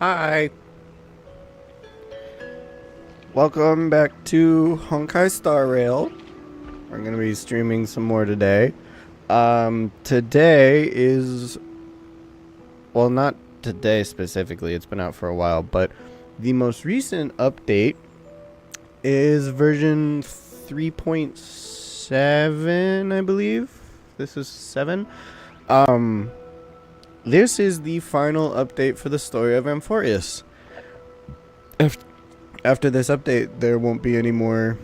Hi. Welcome back to Honkai Star Rail. We're going to be streaming some more today. Today is... Well, not today specifically. It's been out for a while. But the most recent update is version 3.7, I believe. This is 7. This is the final update for the story of Amphorius. After this update, there won't be any more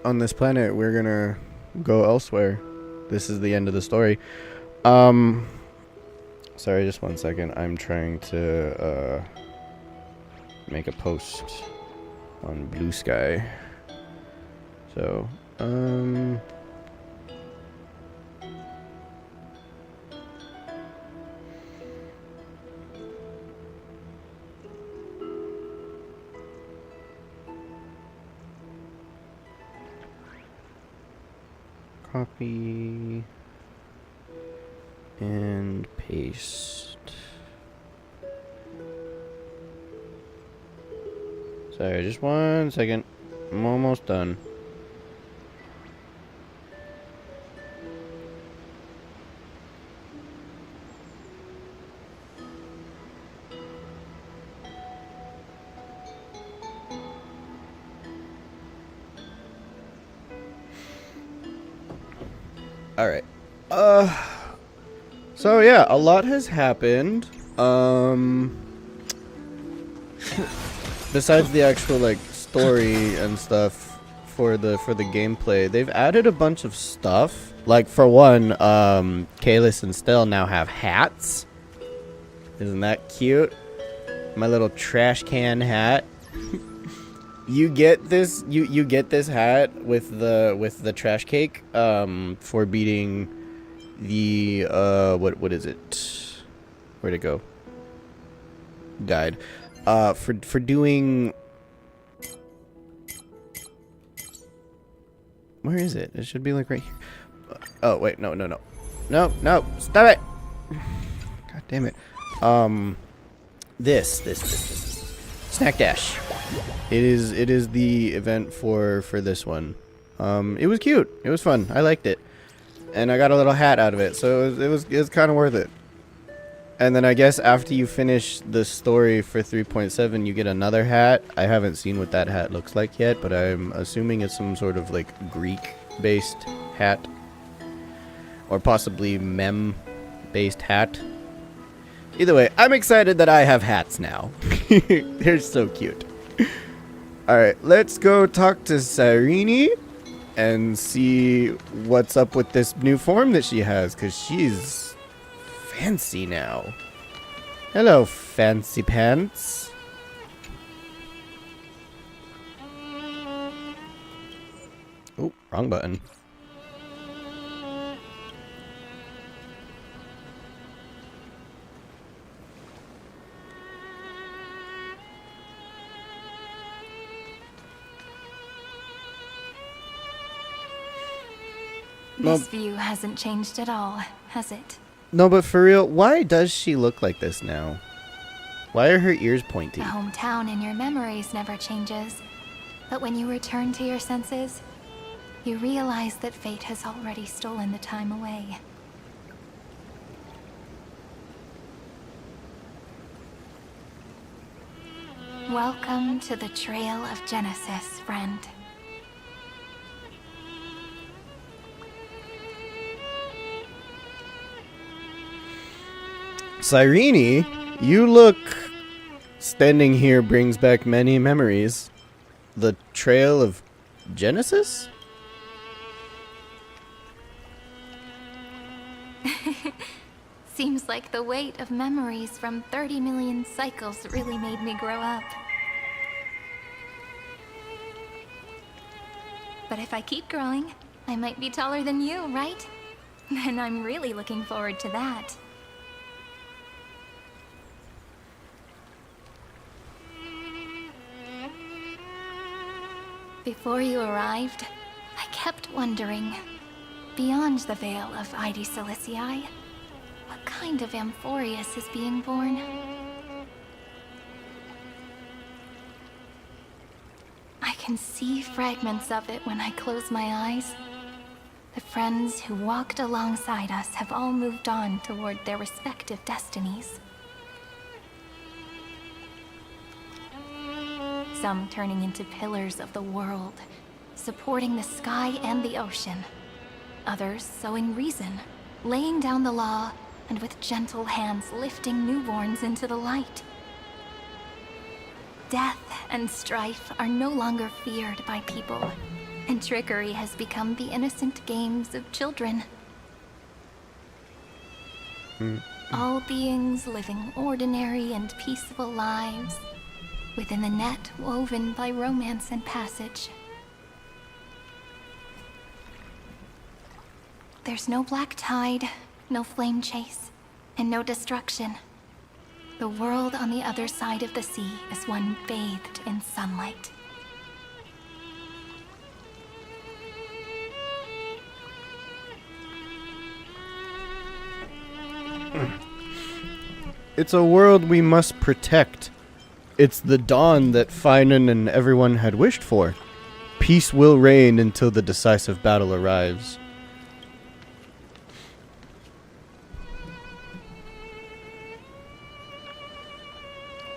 on this planet. We're gonna go elsewhere. This is the end of the story. Sorry, just one second. I'm trying to make a post on Blue Sky. So, copy and paste. Sorry, just one second. I'm almost done. Alright. So yeah, a lot has happened. Besides the actual like story and stuff for the gameplay, they've added a bunch of stuff. Like for one, Kalis and Stell now have hats. Isn't that cute? My little trash can hat. You get this you get this hat with the trash cake for beating the what is it? Where'd it go? Guide. For doing, where is it? It should be like right here. Oh wait, no, stop it. God damn it. This Snack Dash. It is the event for this one. It was cute. It was fun. I liked it, and I got a little hat out of it, so it was kind of worth it. And then I guess after you finish the story for 3.7, you get another hat. I haven't seen what that hat looks like yet, but I'm assuming it's some sort of like Greek-based hat, or possibly mem-based hat. Either way, I'm excited that I have hats now. They're so cute. Alright, let's go talk to Cyrene and see what's up with this new form that she has, because she's fancy now. Hello, fancy pants. Oh, wrong button. This view hasn't changed at all, has it? No, but for real, why does she look like this now? Why are her ears pointy? The hometown in your memories never changes. But when you return to your senses, you realize that fate has already stolen the time away. Welcome to the Trail of Genesis, friend. Cyrene, you look... Standing here brings back many memories. The Trail of Genesis? Seems like the weight of memories from 30 million cycles really made me grow up. But if I keep growing, I might be taller than you, right? Then I'm really looking forward to that. Before you arrived, I kept wondering, beyond the veil of Id Silicii, what kind of Amphorius is being born? can see fragments of it when I close my eyes. The friends who walked alongside us have all moved on toward their respective destinies. Some turning into pillars of the world, supporting the sky and the ocean. Others sowing reason, laying down the law, and with gentle hands lifting newborns into the light. Death and strife are no longer feared by people, and trickery has become the innocent games of children. All beings living ordinary and peaceful lives within the net woven by romance and passage. There's no black tide, no flame chase, and no destruction. The world on the other side of the sea is one bathed in sunlight. It's a world we must protect. It's the dawn that Finan and everyone had wished for. Peace will reign until the decisive battle arrives.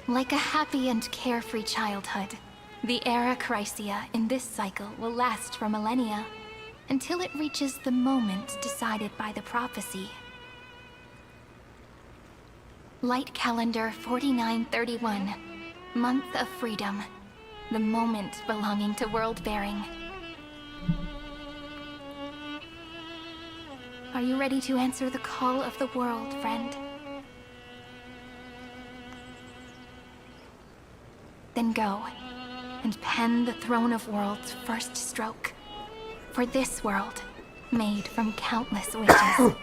Like a happy and carefree childhood, the era Chrysia in this cycle will last for millennia, until it reaches the moment decided by the prophecy. Light calendar 4931, month of freedom, the moment belonging to world-bearing. Are you ready to answer the call of the world, friend? Then go, and pen the Throne of Worlds' first stroke. For this world, made from countless wishes.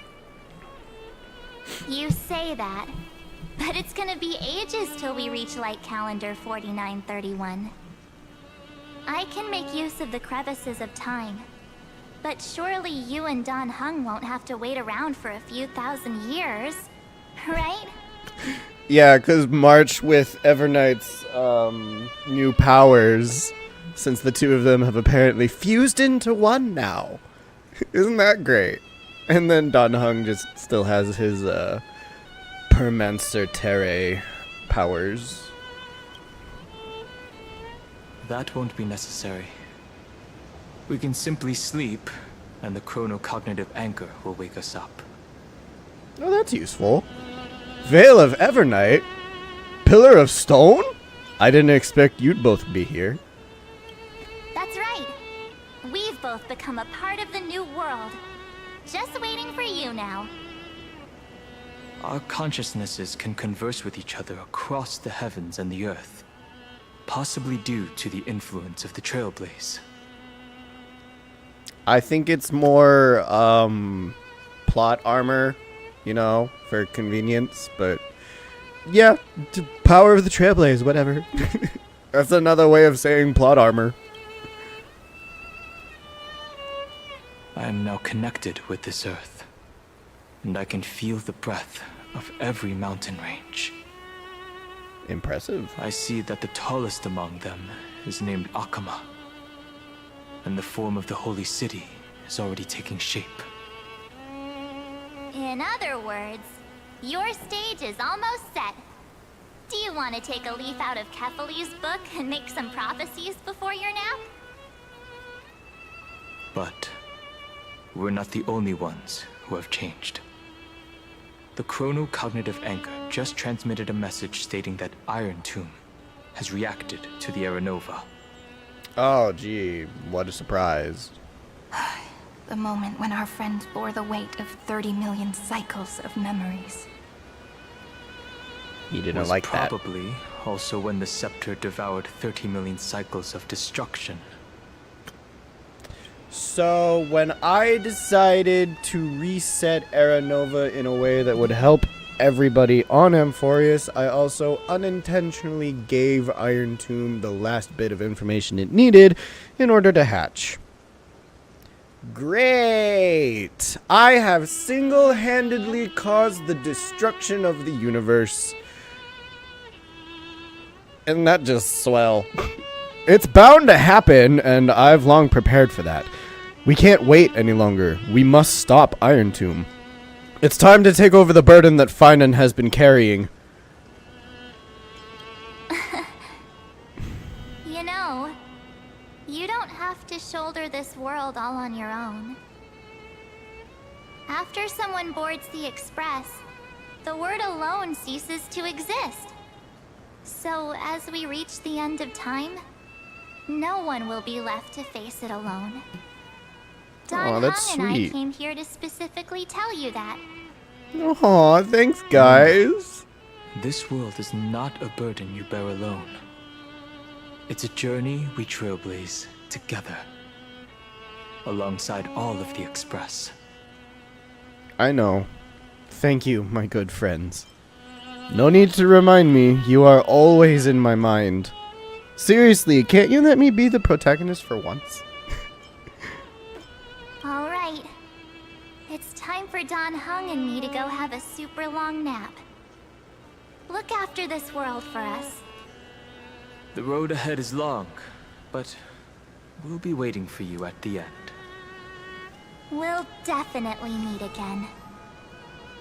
You say that, but it's gonna be ages till we reach Light Calendar 4931. I can make use of the crevices of time, but surely you and Don Hung won't have to wait around for a few thousand years, right? Yeah, because March with Everknight's new powers, since the two of them have apparently fused into one now. Isn't that great? And then Don Hung just still has his Permancer Terre powers. That won't be necessary. We can simply sleep, and the chronocognitive anchor will wake us up. Oh, that's useful. Veil of Evernight? Pillar of Stone? I didn't expect you'd both be here. That's right. We've both become a part of the new world. Just waiting for you now. Our consciousnesses can converse with each other across the heavens and the earth, possibly due to the influence of the Trailblaze. I think it's more plot armor, you know, for convenience, but yeah, power of the Trailblaze, whatever. That's another way of saying plot armor. I am now connected with this earth, and I can feel the breath of every mountain range. Impressive. I see that the tallest among them is named Akama, and the form of the holy city is already taking shape. In other words, your stage is almost set. Do you want to take a leaf out of Kefali's book and make some prophecies before your nap? But we're not the only ones who have changed. The chronocognitive anchor just transmitted a message stating that Iron Tomb has reacted to the Era Nova. Oh, gee, what a surprise. The moment when our friend bore the weight of 30 million cycles of memories. He didn't Was like that. probably also when the scepter devoured 30 million cycles of destruction. So, when I decided to reset Era Nova in a way that would help everybody on Amphorius, I also unintentionally gave Iron Tomb the last bit of information it needed in order to hatch. Great! I have single-handedly caused the destruction of the universe. Isn't that just swell? It's bound to happen, and I've long prepared for that. We can't wait any longer. We must stop Iron Tomb. It's time to take over the burden that Finan has been carrying. You know, you don't have to shoulder this world all on your own. After someone boards the Express, the word alone ceases to exist. So, as we reach the end of time, no one will be left to face it alone. Don that's Hung and sweet. I came here to specifically tell you that. Aw, thanks, guys. This world is not a burden you bear alone. It's a journey we trailblaze together, alongside all of the Express. I know. Thank you, my good friends. No need to remind me, you are always in my mind. Seriously, can't you let me be the protagonist for once? Alright. It's time for Don Hung and me to go have a super long nap. Look after this world for us. The road ahead is long, but we'll be waiting for you at the end. We'll definitely meet again.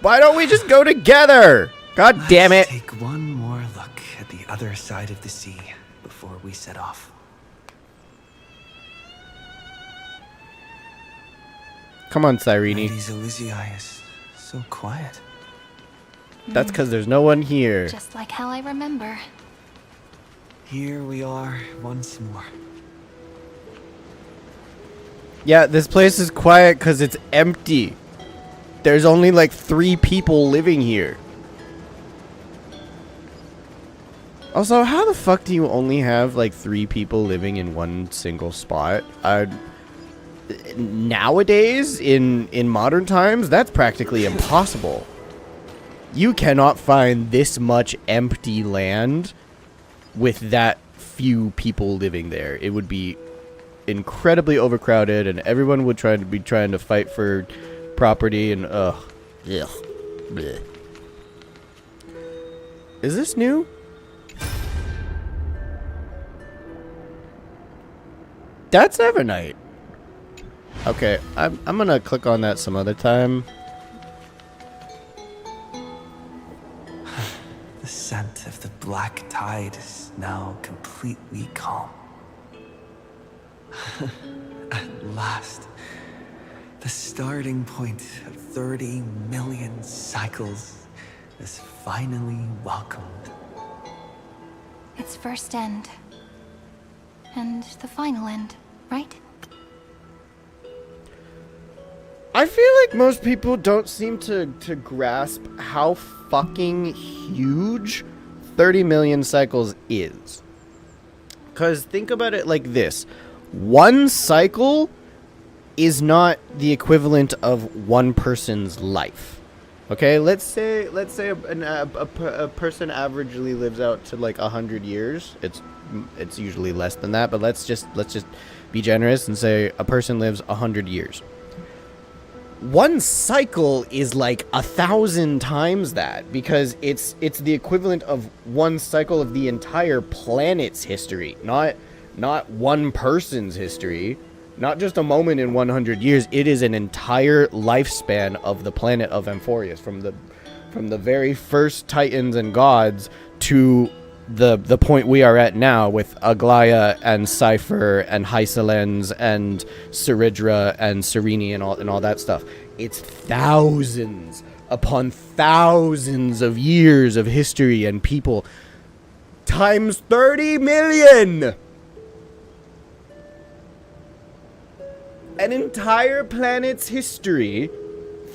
Why don't we just go together? God damn it. Let's take one more look at the other side of the sea before we set off. Come on, Cyrene. Ladies Elysiae is so quiet. That's because there's no one here. Just like how I remember. Here we are once more. Yeah, this place is quiet because it's empty. There's only like 3 people living here. Also, how the fuck do you only have like 3 people living in one single spot? Nowadays, in modern times, that's practically impossible. You cannot find this much empty land with that few people living there. It would be incredibly overcrowded, and everyone would be trying to fight for property, and bleh. Is this new? That's Evernight. Okay, I'm gonna click on that some other time. The scent of the black tide is now completely calm. At last, the starting point of 30 million cycles is finally welcomed. Its first end. And the final end, right? I feel like most people don't seem to grasp how fucking huge 30 million cycles is. Because think about it like this. One cycle is not the equivalent of one person's life. Okay, let's say a person averagely lives out to like 100 years. It's usually less than that, but let's just be generous and say a person lives 100 years. One cycle is like 1,000 times that, because it's the equivalent of one cycle of the entire planet's history, not one person's history, not just a moment in 100 years. It is an entire lifespan of the planet of Amphorius, from the very first titans and gods to the point we are at now with Aglaya and Cypher and Hysalens and Ceridra and Serene and all that stuff. It's thousands upon thousands of years of history and people times 30 million. An entire planet's history,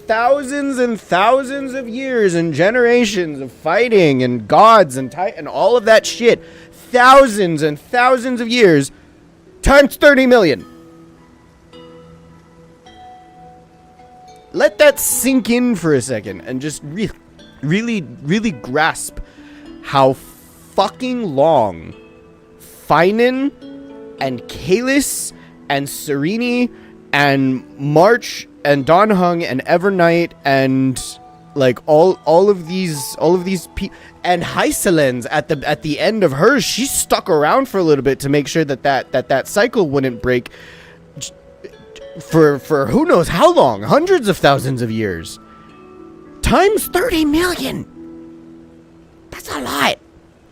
thousands and thousands of years and generations of fighting and gods and all of that shit, thousands and thousands of years times 30 million. Let that sink in for a second and just really grasp how fucking long Finan and Kalis and Serene and March and Don Hung and Evernight and Like all of these and Hycelen's at the end of hers, she stuck around for a little bit to make sure that cycle wouldn't break for who knows how long, hundreds of thousands of years. Times 30 million. That's a lot.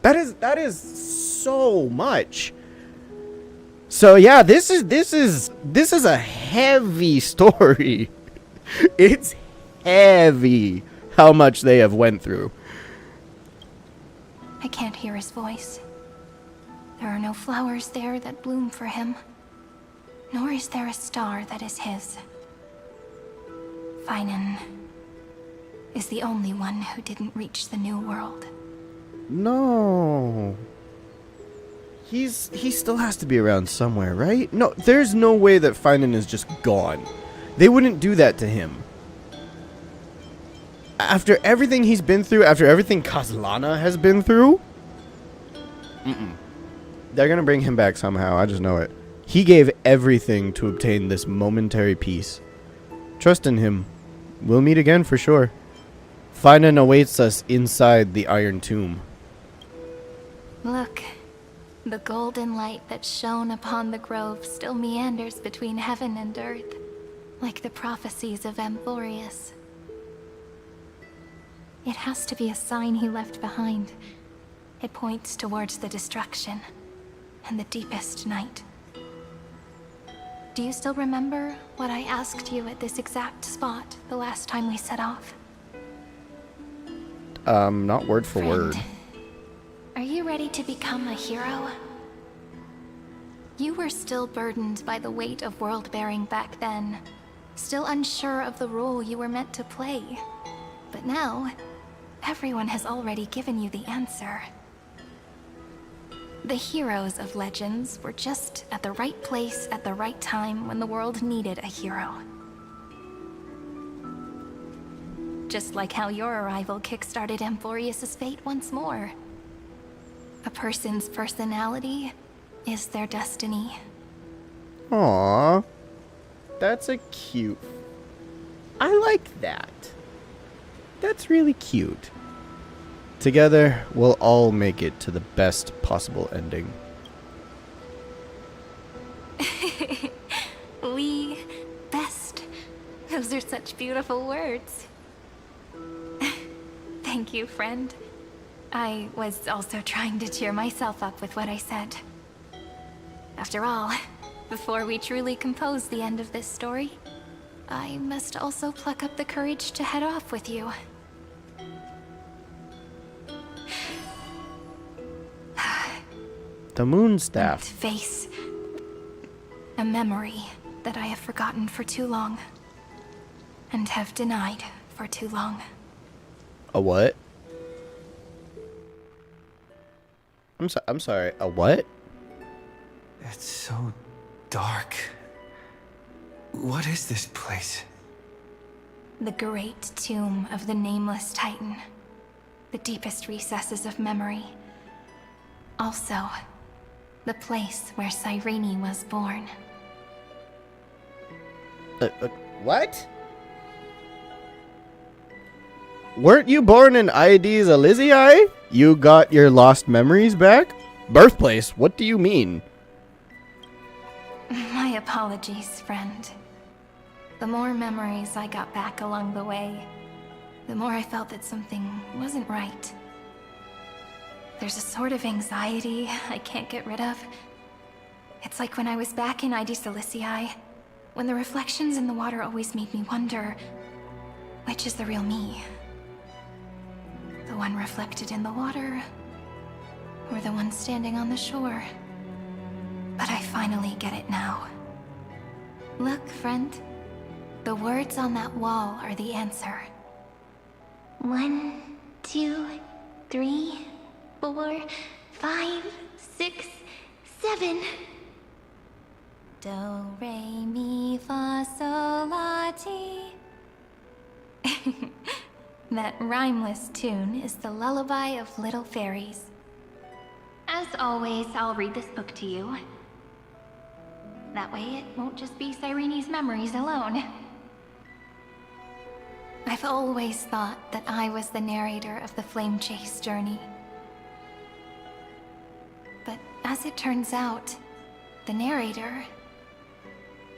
That is so much. So yeah, this is a heavy story. It's heavy how much they have went through. I can't hear his voice. There are no flowers there that bloom for him, nor is there a star that is his. Finan is the only one who didn't reach the new world. No. He still has to be around somewhere, right? No, there's no way that Finan is just gone. They wouldn't do that to him. After everything he's been through, after everything Kazlana has been through, they're gonna bring him back somehow. I just know it. He gave everything to obtain this momentary peace. Trust in him. We'll meet again for sure. Finan awaits us inside the Iron Tomb. Look, the golden light that shone upon the grove still meanders between heaven and earth, like the prophecies of Amphorius. It has to be a sign he left behind. It points towards the destruction and the deepest night. Do you still remember what I asked you at this exact spot the last time we set off? Not word for word. Are you ready to become a hero? You were still burdened by the weight of world-bearing back then, still unsure of the role you were meant to play. But now, everyone has already given you the answer. The heroes of legends were just at the right place at the right time when the world needed a hero. Just like how your arrival kickstarted Amphorius' fate once more. A person's personality is their destiny. Aww. That's a cute... I like that. That's really cute. Together, we'll all make it to the best possible ending. We... best. Those are such beautiful words. Thank you, friend. I was also trying to cheer myself up with what I said. After all, before we truly compose the end of this story, I must also pluck up the courage to head off with you. The moon And staff. face a memory that I have forgotten for too long, and have denied for too long. A what? I'm sorry. A what? It's so dark. What is this place? The great tomb of the Nameless Titan. The deepest recesses of memory. Also, the place where Cyrene was born. What? Weren't you born in Aedes Elysiae? You got your lost memories back? Birthplace? What do you mean? My apologies, friend. The more memories I got back along the way, the more I felt that something wasn't right. There's a sort of anxiety I can't get rid of. It's like when I was back in Aedes Elysiae, when the reflections in the water always made me wonder, which is the real me? The one reflected in the water, or the one standing on the shore? But I finally get it now. Look, friend. The words on that wall are the answer. 1, 2, 3, 4, 5, 6, 7. Do, re, mi, fa, sol, la, ti. That rhymeless tune is the lullaby of little fairies. As always, I'll read this book to you. That way it won't just be Cyrene's memories alone. I've always thought that I was the narrator of the Flame Chase journey. But as it turns out, the narrator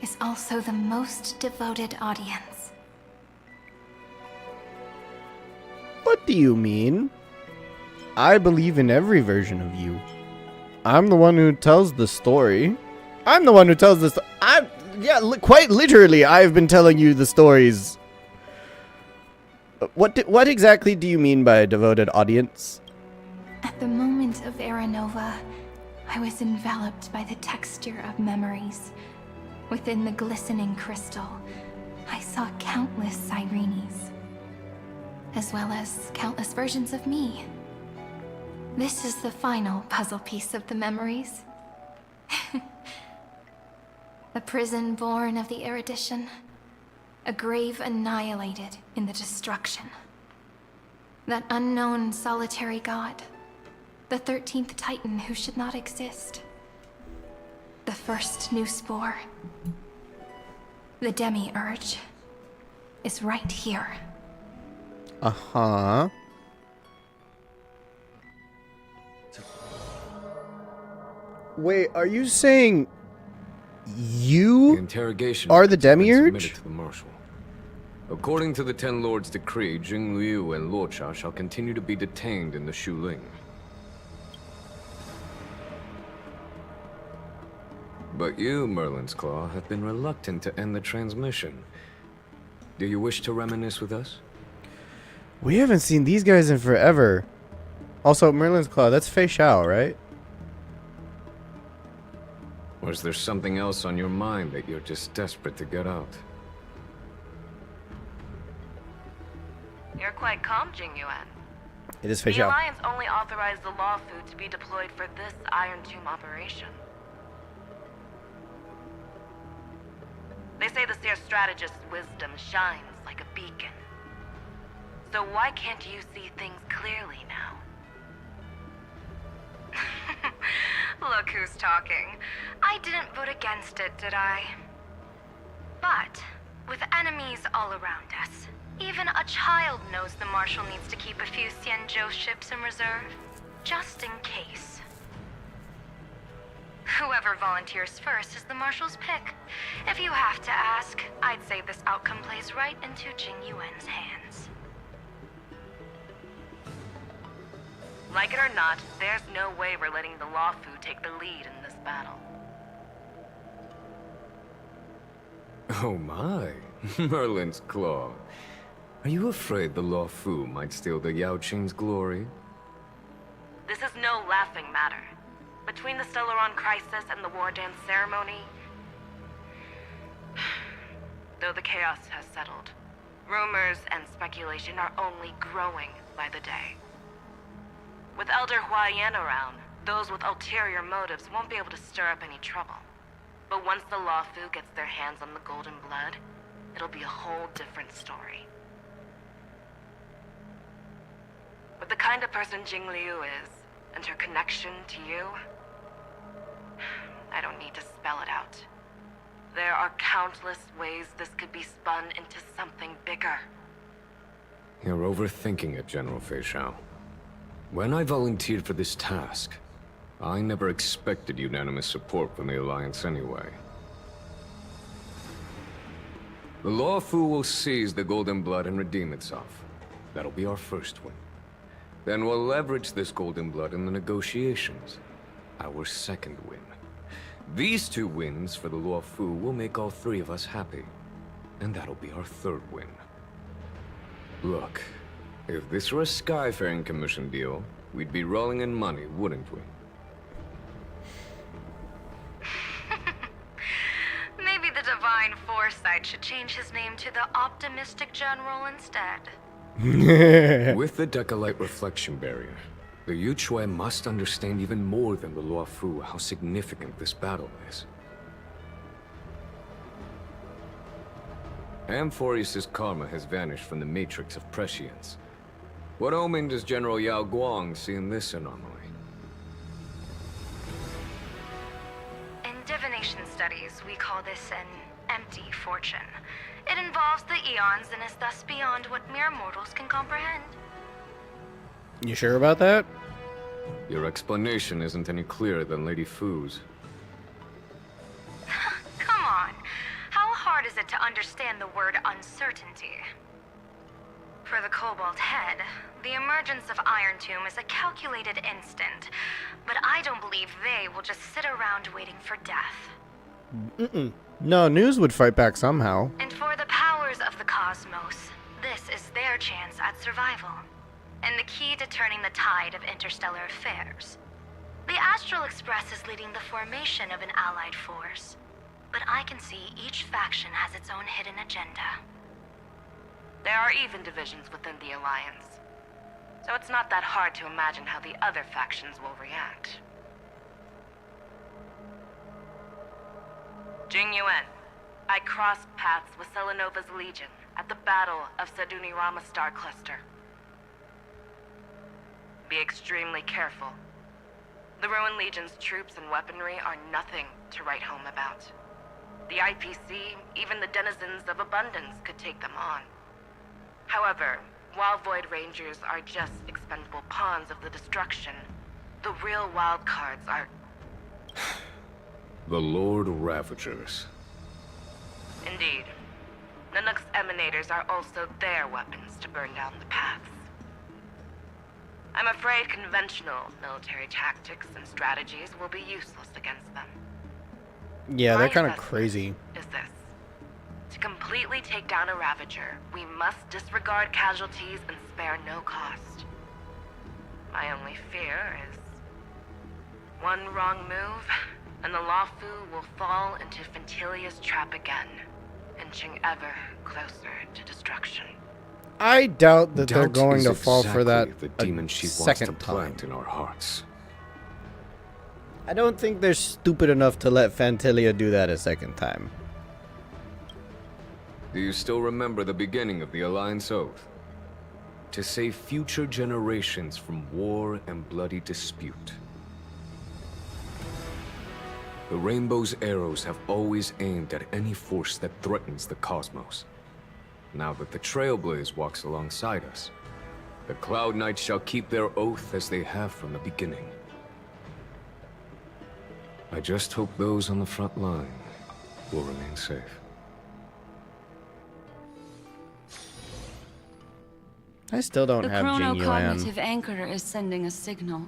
is also the most devoted audience. What do you mean? I believe in every version of you. I'm the one who tells the story. I'm the one who tells this. Quite literally, I've been telling you the stories. What exactly do you mean by a devoted audience? At the moment of Era Nova, I was enveloped by the texture of memories. Within the glistening crystal, I saw countless Sirenes, as well as countless versions of me. This is the final puzzle piece of the memories. A prison born of the erudition. A grave annihilated in the destruction. That unknown solitary god. The 13th Titan who should not exist. The first new spore. The demiurge is right here. Uh-huh. Wait, are you saying The you interrogation are the records have been demiurge? submitted to the Marshal. According to the Ten Lords' decree, Jing Liu and Luocha shall continue to be detained in the Shuling. But you, Merlin's Claw, have been reluctant to end the transmission. Do you wish to reminisce with us? We haven't seen these guys in forever. Also, Merlin's Claw, that's Fei Xiao, right? Or is there something else on your mind that you're just desperate to get out? You're quite calm, Jing Yuan. It is Fei The Xiao. Alliance only authorized the Law Food to be deployed for this Iron Tomb operation. They say the Seer Strategist's wisdom shines like a beacon. So why can't you see things clearly now? Look who's talking. I didn't vote against it, did I? But, with enemies all around us, even a child knows the Marshal needs to keep a few Xianzhou ships in reserve, just in case. Whoever volunteers first is the Marshal's pick. If you have to ask, I'd say this outcome plays right into Jing Yuan's hands. Like it or not, there's no way we're letting the Law Food take the lead in this battle. Oh my, Merlin's Claw. Are you afraid the Law Fu might steal the Yao Qing's glory? This is no laughing matter. Between the Stellaron crisis and the War Dance ceremony, though the chaos has settled, rumors and speculation are only growing by the day. With Elder Huaiyan around, those with ulterior motives won't be able to stir up any trouble. But once the Law Fu gets their hands on the Golden Blood, it'll be a whole different story. With the kind of person Jing Liu is, and her connection to you, I don't need to spell it out. There are countless ways this could be spun into something bigger. You're overthinking it, General Fei Xiao. When I volunteered for this task, I never expected unanimous support from the Alliance anyway. The Law Fu will seize the Golden Blood and redeem itself. That'll be our first win. Then we'll leverage this Golden Blood in the negotiations. Our second win. These two wins for the Law Fu will make all three of us happy. And that'll be our third win. Look, if this were a Skyfaring Commission deal, we'd be rolling in money, wouldn't we? Maybe the Divine Foresight should change his name to the Optimistic General instead. With the Decalite Reflection Barrier, the Yuchue must understand even more than the Law Fu how significant this battle is. Amphorius' karma has vanished from the matrix of prescience. What omen does General Yao Guang see in this anomaly? In divination studies, we call this an empty fortune. It involves the eons and is thus beyond what mere mortals can comprehend. You sure about that? Your explanation isn't any clearer than Lady Fu's. Come on. How hard is it to understand the word uncertainty? For the Cobalt Head, the emergence of Iron Tomb is a calculated instant, but I don't believe they will just sit around waiting for death. No, News would fight back somehow. And for the powers of the cosmos, this is their chance at survival, and the key to turning the tide of interstellar affairs. The Astral Express is leading the formation of an allied force, but I can see each faction has its own hidden agenda. There are even divisions within the Alliance, so it's not that hard to imagine how the other factions will react. Jing Yuan, I crossed paths with Selenova's Legion at the Battle of Sadunirama Star Cluster. Be extremely careful. The Ruin Legion's troops and weaponry are nothing to write home about. The IPC, even the denizens of Abundance, could take them on. However, while Void Rangers are just expendable pawns of the destruction, the real wild cards are... The Lord Ravagers. Indeed. Nanook's emanators are also their weapons to burn down the paths. I'm afraid conventional military tactics and strategies will be useless against them. Yeah, they're My kind of assessment crazy. Is this. To completely take down a Ravager, we must disregard casualties and spare no cost. My only fear is... one wrong move, and the Lawfu will fall into Fintilia's trap again, inching ever closer to destruction. I doubt that they're Doubt going is to fall for that exactly the demon she wants to second time. plant in our hearts. I don't think they're stupid enough to let Fantilia do that a second time. Do you still remember the beginning of the Alliance Oath? To save future generations from war and bloody dispute. The Rainbow's arrows have always aimed at any force that threatens the cosmos. Now that the Trailblaze walks alongside us, the Cloud Knights shall keep their oath as they have from the beginning. I just hope those on the front line will remain safe. I still don't The have Jing Yuan. chronocognitive anchor is sending a signal.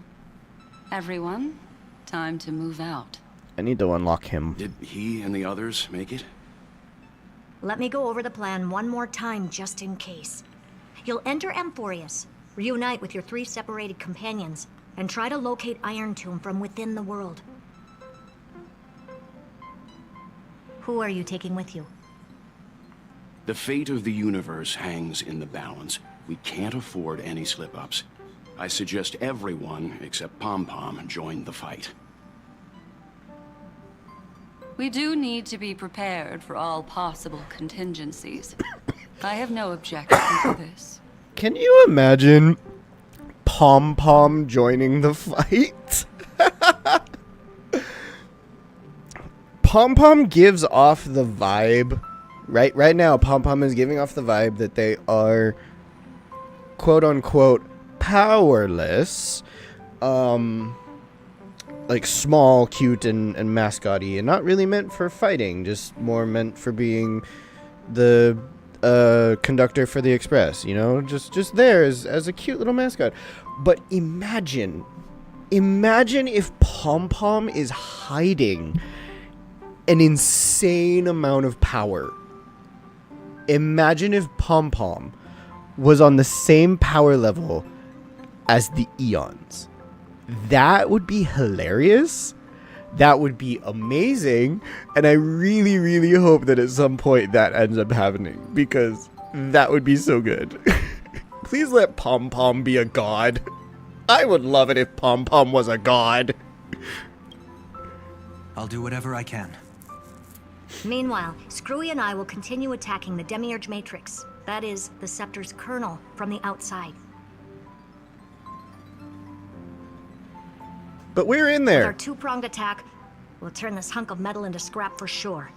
Everyone, time to move out. I need to unlock him. Did he and the others make it? Let me go over the plan one more time, just in case. You'll enter Amphorius, reunite with your 3 separated companions, and try to locate Iron Tomb from within the world. Who are you taking with you? The fate of the universe hangs in the balance. We can't afford any slip-ups. I suggest everyone, except Pom-Pom, join the fight. We do need to be prepared for all possible contingencies. I have no objection to this. Can you imagine Pom Pom joining the fight? Pom Pom gives off the vibe. Right now, Pom Pom is giving off the vibe that they are, quote unquote, powerless. Like small, cute, and mascotty, and not really meant for fighting, just more meant for being the conductor for the express, you know, just there as a cute little mascot. But imagine if Pom Pom is hiding an insane amount of power. Imagine if Pom Pom was on the same power level as the Eons. That would be hilarious. That would be amazing. And I really, really hope that at some point that ends up happening, because that would be so good. Please let Pom Pom be a god. I would love it if Pom Pom was a god. I'll do whatever I can. Meanwhile, Screwy and I will continue attacking the Demiurge Matrix. That is, the Scepter's kernel from the outside. But we're in With our there. 2-pronged attack, we'll turn this hunk of metal into scrap for sure.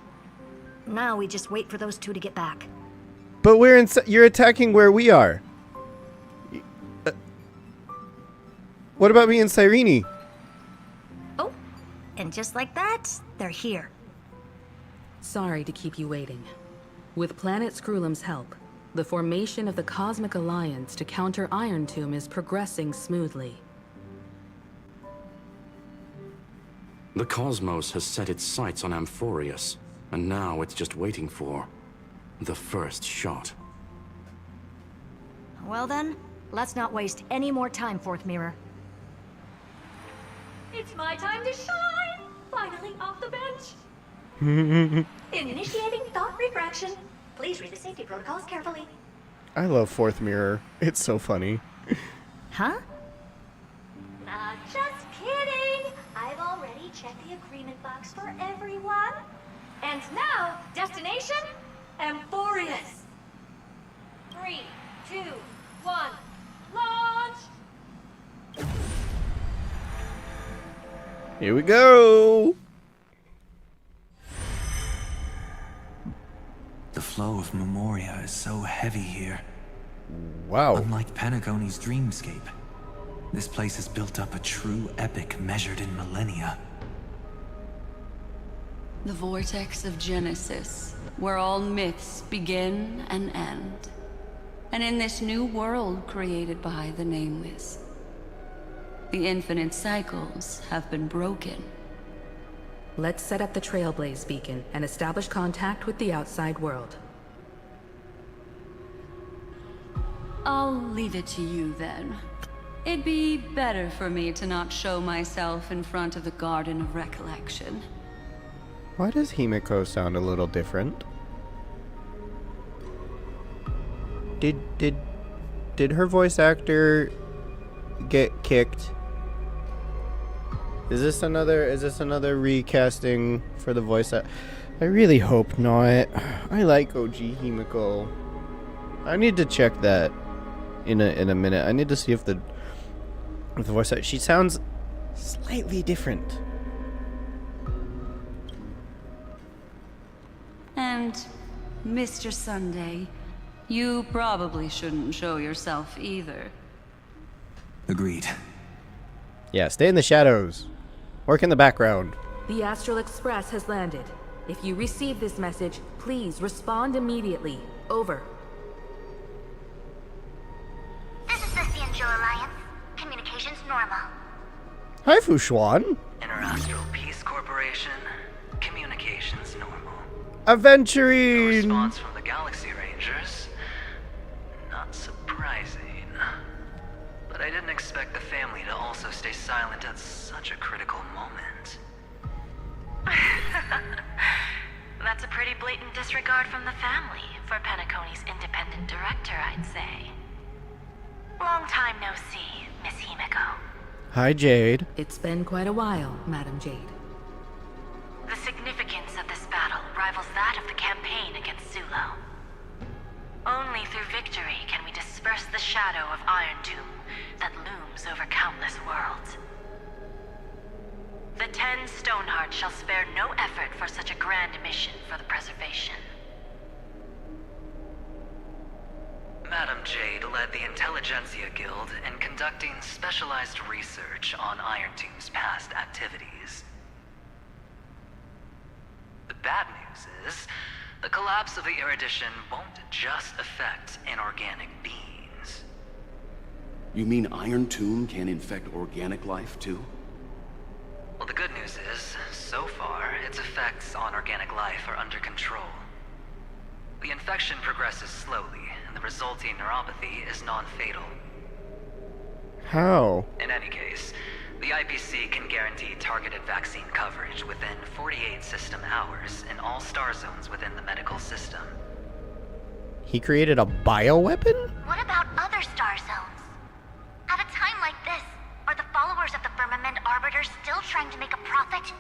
Now we just wait for those two to get back. But you're attacking where we are. What about me and Cyrene? Oh, and just like that, they're here. Sorry to keep you waiting. With Planet Screwlum's help, the formation of the Cosmic Alliance to counter Iron Tomb is progressing smoothly. The Cosmos has set its sights on Amphorius, and now it's just waiting for the first shot. Well then, let's not waste any more time, Fourth Mirror. It's my time to shine! Finally off the bench! Initiating thought refraction. Please read the safety protocols carefully. I love Fourth Mirror. It's so funny. Huh? Just kidding! I've already checked the agreement box for everyone. And now, destination? Amphorius. 3, 2, 1, launch! Here we go. The flow of Memoria is so heavy here. Wow. Unlike Panagone's dreamscape, this place has built up a true epic measured in millennia. The vortex of Genesis, where all myths begin and end. And in this new world created by the Nameless, the infinite cycles have been broken. Let's set up the Trailblaze beacon and establish contact with the outside world. I'll leave it to you then. It'd be better for me to not show myself in front of the Garden of Recollection. Why does Himiko sound a little different? Did her voice actor get kicked? Is this another recasting for the voice actor? I really hope not. I like OG Himiko. I need to check that in a minute. I need to see if the voice actor, she sounds slightly different. And Mr. Sunday, you probably shouldn't show yourself either. Agreed. Yeah, stay in the shadows. Work in the background. The Astral Express has landed. If you receive this message, please respond immediately. Over. This is the Cianjo Alliance. Communications normal. Hi, Fushuan. Interastral Peace Corporation. Communications normal. Aventurine. No response from the Galaxy Rangers. Not surprising. But I didn't expect the family to also stay silent at such a critical moment. That's a pretty blatant disregard from the family for Panacone's independent director, I'd say. Long time no see, Miss Himiko. Hi, Jade. It's been quite a while, Madam Jade. The significance of this battle rivals that of the campaign against Zulo. Only through victory can we disperse the shadow of Iron Tomb that looms over countless worlds. The 10 Stonehearts shall spare no effort for such a grand mission for the preservation. Madam Jade led the Intelligentsia Guild in conducting specialized research on Iron Tomb's past activities. The bad news is, the collapse of the Erudition won't just affect inorganic beings. You mean Iron Tomb can infect organic life, too? Well, the good news is, so far, its effects on organic life are under control. The infection progresses slowly, and the resulting neuropathy is non-fatal. How? In any case, the IPC can guarantee targeted vaccine coverage within 48 system hours in all star zones within the medical system. He created a bioweapon? What about other star zones? At a time like this, are the followers of the Firmament Arbiters still trying to make a profit?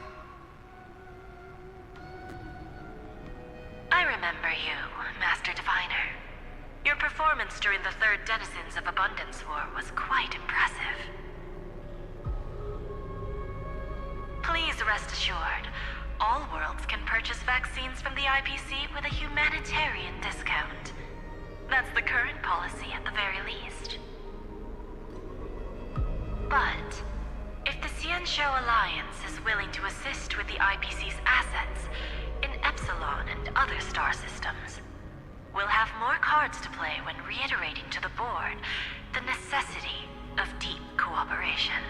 I remember you, Master Diviner. Your performance during the Third Denizens of Abundance War was quite impressive. Please rest assured, all worlds can purchase vaccines from the IPC with a humanitarian discount. That's the current policy at the very least. But if the Xianzhou Alliance is willing to assist with the IPC's assets in Epsilon and other star systems, we'll have more cards to play when reiterating to the board the necessity of deep cooperation.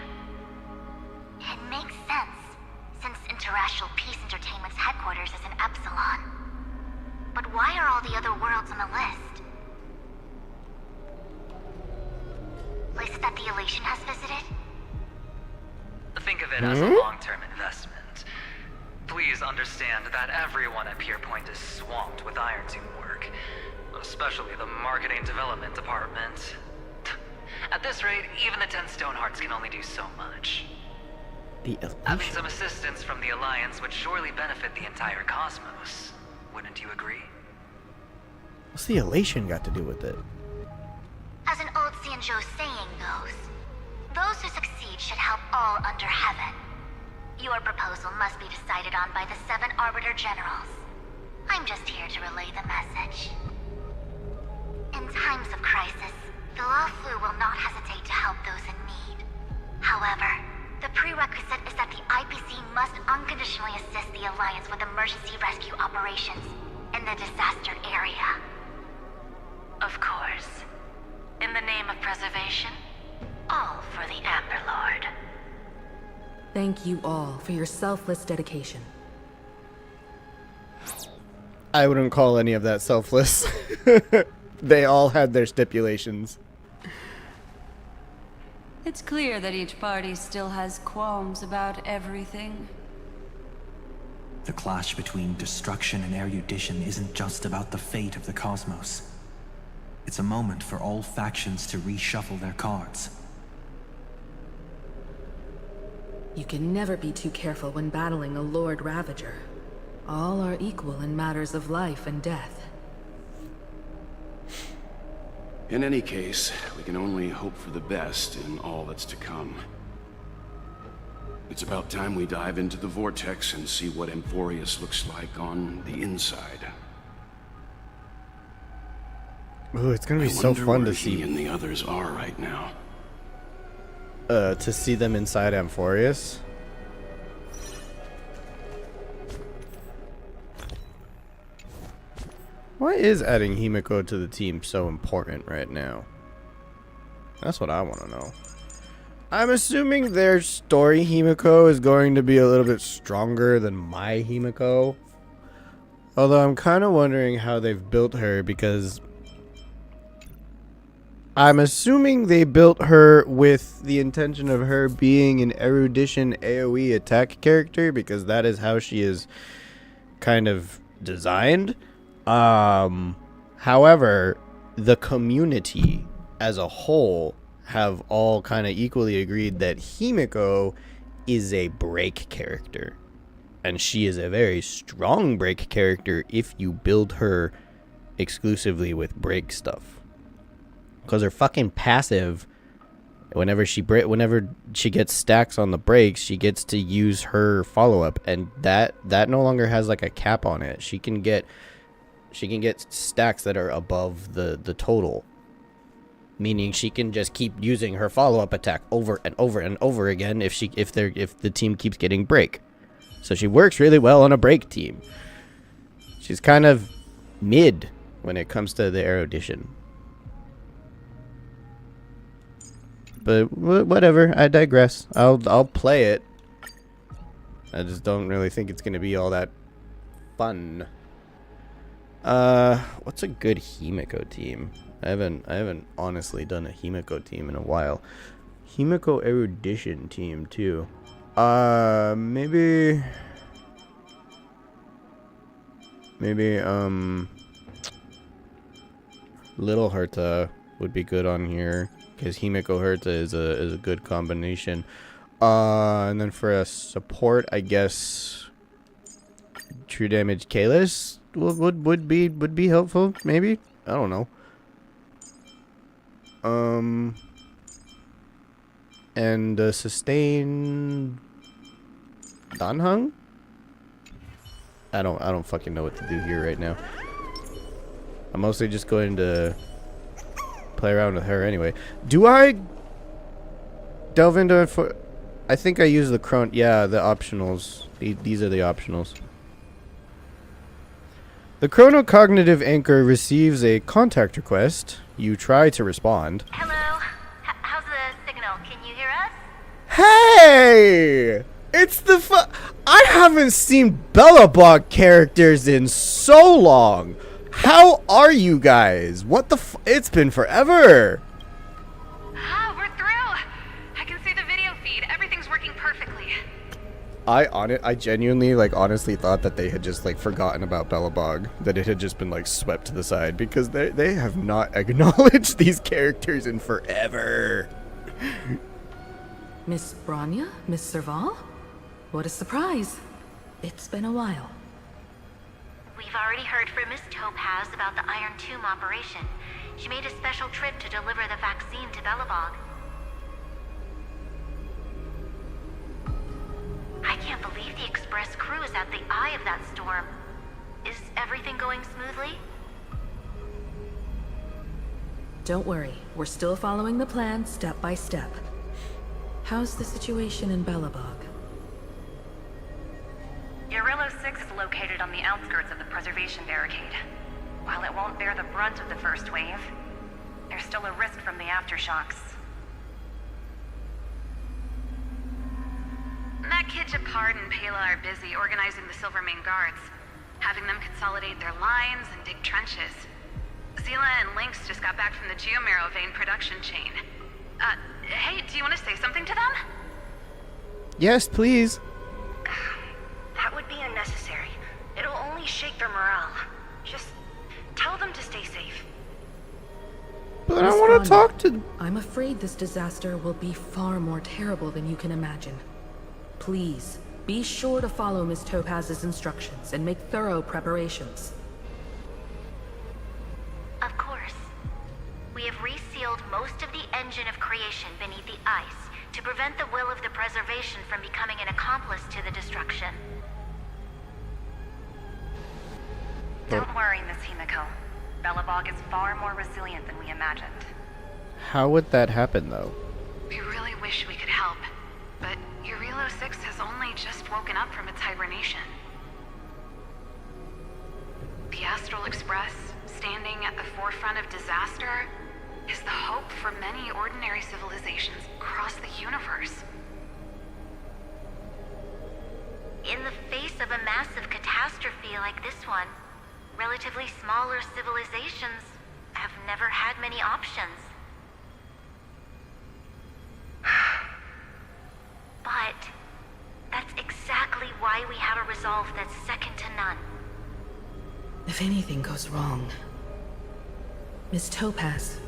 It makes sense, since Interracial Peace Entertainment's headquarters is in Epsilon. But why are all the other worlds on the list? Places that the Elation has visited? Think of it as a long-term investment. Please understand that everyone at Pier Point is swamped with Iron Tomb work, especially the marketing development department. At this rate, even the 10 Stonehearts can only do so much. Having some assistance from the Alliance would surely benefit the entire cosmos. Wouldn't you agree? What's the Elation got to do with it? As an old Xianzhou saying goes, those who succeed should help all under heaven. Your proposal must be decided on by the 7 Arbiter Generals. I'm just here to relay the message. In times of crisis, the Luofu will not hesitate to help those in need. However, the prerequisite is that the IPC must unconditionally assist the Alliance with emergency rescue operations in the disaster area. Of course. In the name of preservation, all for the Amber Lord. Thank you all for your selfless dedication. I wouldn't call any of that selfless. They all had their stipulations. It's clear that each party still has qualms about everything. The clash between destruction and erudition isn't just about the fate of the cosmos. It's a moment for all factions to reshuffle their cards. You can never be too careful when battling a Lord Ravager. All are equal in matters of life and death. In any case, we can only hope for the best in all that's to come. It's about time we dive into the vortex and see what Amphorius looks like on the inside. Ooh, it's gonna be so fun to see. He and the others are right now. To see them inside Amphorius. Why is adding Himiko to the team so important right now? That's what I want to know. I'm assuming their story Himiko is going to be a little bit stronger than my Himiko. Although I'm kind of wondering how they've built her, because I'm assuming they built her with the intention of her being an erudition AoE attack character, because that is how she is kind of designed. However, the community as a whole have all kind of equally agreed that Himiko is a break character. And she is a very strong break character if you build her exclusively with break stuff. Because her fucking passive, whenever she gets stacks on the breaks, she gets to use her follow-up. And that no longer has like a cap on it. She can get stacks that are above the total, meaning she can just keep using her follow-up attack over and over and over again if the team keeps getting break. So she works really well on a break team. She's kind of mid when it comes to the erudition. But whatever, I digress. I'll play it. I just don't really think it's gonna be all that fun. What's a good Himiko team? I haven't honestly done a Himiko team in a while. Himiko erudition team too. Maybe Little Herta would be good on here, because Himiko Herta is a good combination. And then for a support, I guess True Damage Kalis would be helpful, maybe. I don't know. And sustain Danhung? I don't fucking know what to do here right now. I'm mostly just going to play around with her anyway. Do I delve into it for... I think I use the yeah, the optionals. These are the optionals. The chronocognitive anchor receives a contact request. You try to respond. Hello? How's the signal? Can you hear us? Hey! It's the I haven't seen Bellabog characters in so long. How are you guys? What the it's been forever. Ah, we're through. I can see the video feed. Everything's working perfectly. I genuinely, like, honestly thought that they had just, like, forgotten about Bellabog. That it had just been, like, swept to the side. Because they have not acknowledged these characters in forever. Miss Bronya? Miss Serval? What a surprise. It's been a while. We've already heard from Miss Topaz about the Iron Tomb operation. She made a special trip to deliver the vaccine to Bellabog. I can't believe the Express crew is at the eye of that storm. Is everything going smoothly? Don't worry, we're still following the plan step by step. How's the situation in Bellabog? Urillo 6 is located on the outskirts of the preservation barricade. While it won't bear the brunt of the first wave, there's still a risk from the aftershocks. Matt, Japard, and Pela are busy organizing the Silvermane Guards, having them consolidate their lines and dig trenches. Zila and Lynx just got back from the Geomarrow vein production chain. Hey, do you want to say something to them? Yes, please. That would be unnecessary. It'll only shake their morale. Just tell them to stay safe. But I want to talk to... I'm afraid this disaster will be far more terrible than you can imagine. Please, be sure to follow Miss Topaz's instructions and make thorough preparations. Of course. We have resealed most of the engine of creation beneath the ice to prevent the will of the preservation from becoming an accomplice to the destruction. Don't worry, Miss Himiko. Bellabog is far more resilient than we imagined. How would that happen, though? We really wish we could help, but Urillo 6 has only just woken up from its hibernation. The Astral Express, standing at the forefront of disaster, is the hope for many ordinary civilizations across the universe. In the face of a massive catastrophe like this one, relatively smaller civilizations have never had many options. But that's exactly why we have a resolve that's second to none. If anything goes wrong... Miss Topaz,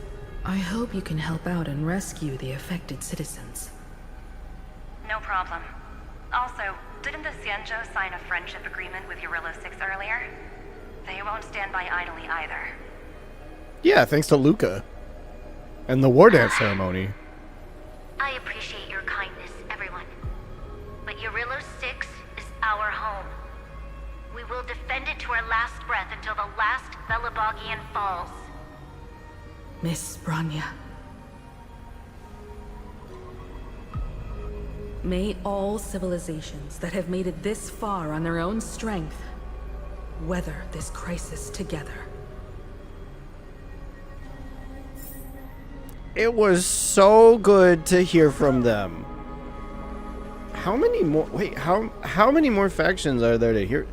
I hope you can help out and rescue the affected citizens. No problem. Also, didn't the Xianzhou sign a friendship agreement with Urillo 6 earlier? They won't stand by idly either. Yeah, thanks to Luca. And the war dance ceremony. I appreciate your kindness, everyone. But Urillo 6 is our home. We will defend it to our last breath until the last Bellabogian falls. Miss Bronya. May all civilizations that have made it this far on their own strength weather this crisis together. It was so good to hear from them. How many more... Wait, how many more factions are there to hear?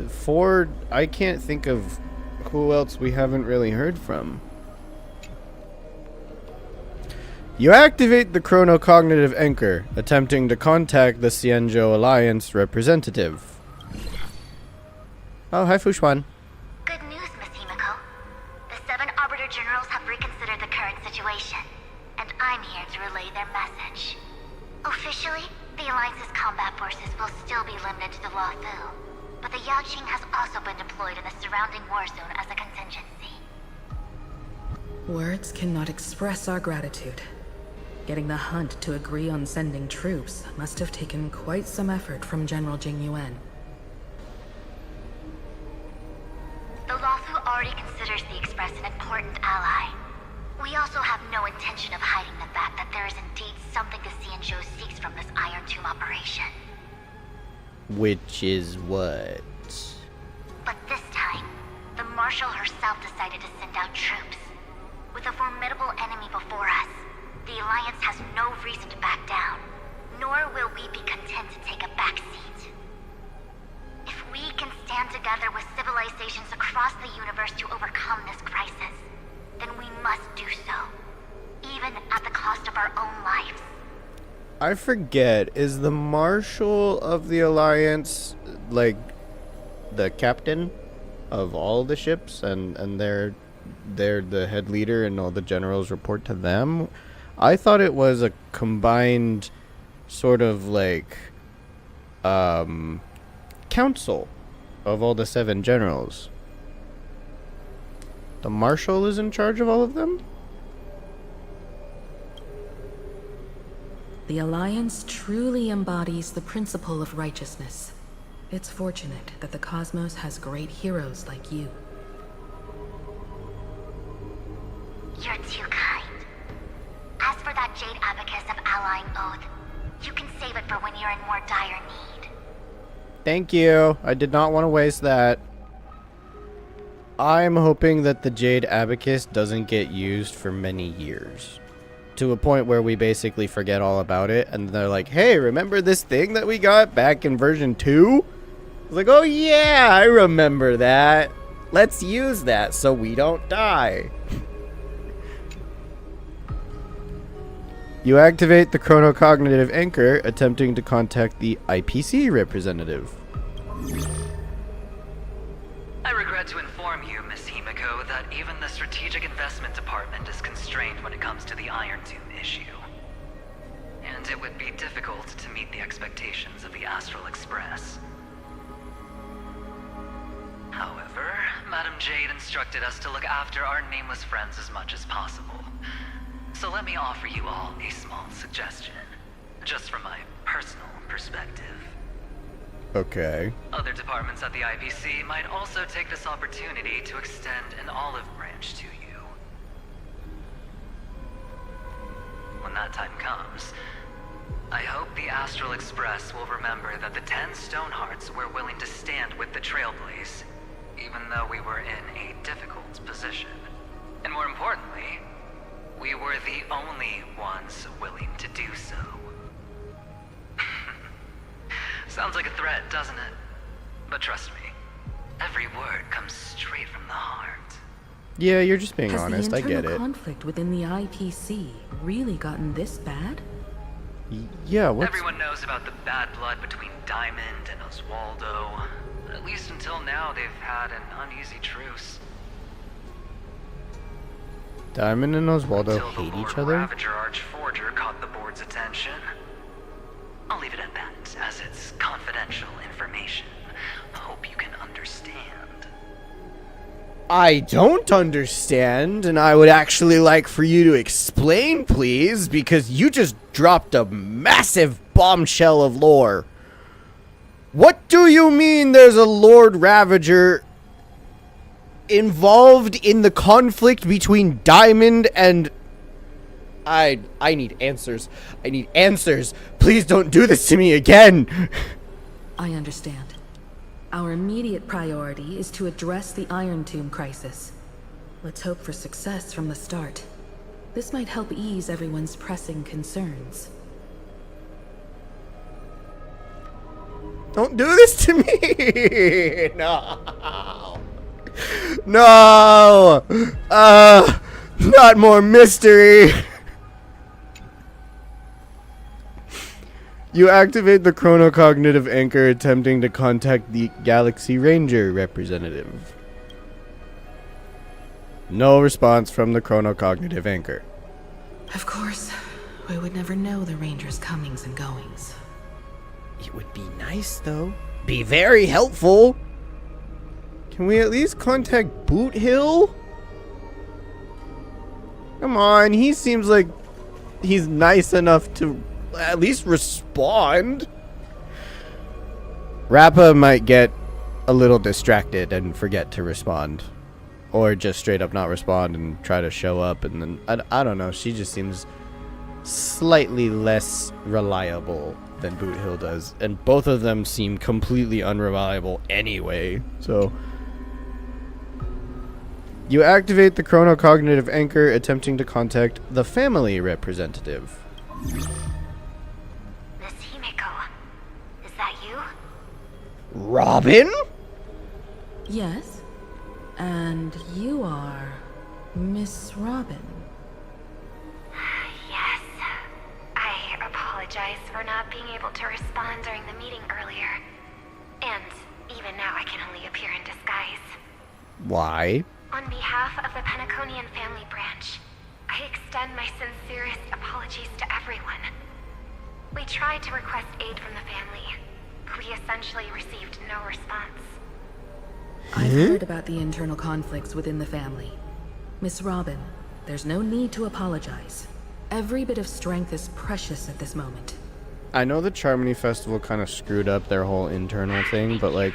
4... I can't think of who else we haven't really heard from. You activate the chronocognitive anchor, attempting to contact the Xianzhou Alliance representative. Oh, hi, Fuxuan. Good news, Miss Himiko. The 7 Arbiter Generals have reconsidered the current situation, and I'm here to relay their message. Officially, the Alliance's combat forces will still be limited to the Luofu, but the Yaoqing has also been deployed in the surrounding war zone as a contingency. Words cannot express our gratitude. Getting the Hunt to agree on sending troops must have taken quite some effort from General Jing Yuan. also have no intention of hiding the fact that there is indeed something the Xianzhou seeks from this Iron Tomb operation. Which is what? But this time, the Marshal herself decided to send out troops. With a formidable enemy before us, the Alliance has no reason to back down, nor will we be content to take a back seat. If we can stand together with civilizations across the universe to overcome this crisis, then we must do so, even at the cost of our own lives. I forget, is the Marshal of the Alliance like the captain of all the ships, and they're the head leader and all the generals report to them? I thought it was a combined sort of like council of all the 7 generals. The Marshal is in charge of all of them? The Alliance truly embodies the principle of righteousness. It's fortunate that the cosmos has great heroes like you. You're too kind. As for that Jade Abacus of Allying Oath, you can save it for when you're in more dire need. Thank you. I did not want to waste that. I'm hoping that the Jade Abacus doesn't get used for many years. To a point where we basically forget all about it, and they're like, hey, remember this thing that we got back in version 2? It's like, oh yeah, I remember that. Let's use that so we don't die. You activate the chronocognitive anchor, attempting to contact the IPC representative. I regret to inform you, Miss Himiko, that even the Strategic Investment Department is constrained when it comes to the Iron Tomb issue. And it would be difficult to meet the expectations of the Astral Express. However, Madam Jade instructed us to look after our nameless friends as much as possible. So let me offer you all a small suggestion, just from my personal perspective. Okay. Other departments at the IPC might also take this opportunity to extend an olive branch to you. When that time comes, I hope the Astral Express will remember that the 10 Stonehearts were willing to stand with the Trailblaze, even though we were in a difficult position. And more importantly, we were the only ones willing to do so. Sounds like a threat, doesn't it? But trust me, every word comes straight from the heart. Yeah, you're just being Has honest, the I get internal it. conflict within the IPC really gotten this bad? Yeah, what's... Everyone knows about the bad blood between Diamond and Oswaldo. At least until now, they've had an uneasy truce. Diamond and Oswaldo Until the hate Lord each other? Ravager Archforger caught the board's attention. I'll leave it at that, as it's confidential information. Hope you can understand. I don't understand, and I would actually like for you to explain, please, because you just dropped a massive bombshell of lore. What do you mean there's a Lord Ravager involved in the conflict between Diamond and... I need answers. I need answers. Please don't do this to me again. I understand. Our immediate priority is to address the Iron Tomb crisis. Let's hope for success from the start. This might help ease everyone's pressing concerns. Don't do this to me. No. No. Not more mystery. You activate the chronocognitive anchor, attempting to contact the Galaxy Ranger representative. No response from the chronocognitive anchor. Of course, we would never know the Ranger's comings and goings. It would be nice, though. Be very helpful. Can we at least contact Boot Hill? Come on, he seems like he's nice enough to at least respond. Rappa might get a little distracted and forget to respond. or just straight up not respond and try to show up. And then I don't know. She just seems slightly less reliable than Boot Hill does, and both of them seem completely unreliable anyway. So you activate the chronocognitive anchor, attempting to contact the family representative. Miss Himeko, is that you? Robin? Yes. And you are Miss Robin. Yes. I apologize for not being able to respond during the meeting earlier. And even now I can only appear in disguise. Why? On behalf of the Penaconian family branch, I extend my sincerest apologies to everyone. We tried to request aid from the family. We essentially received no response. I've heard about the internal conflicts within the family. Miss Robin, there's no need to apologize. Every bit of strength is precious at this moment. I know the Charmony Festival kind of screwed up their whole internal thing, but like,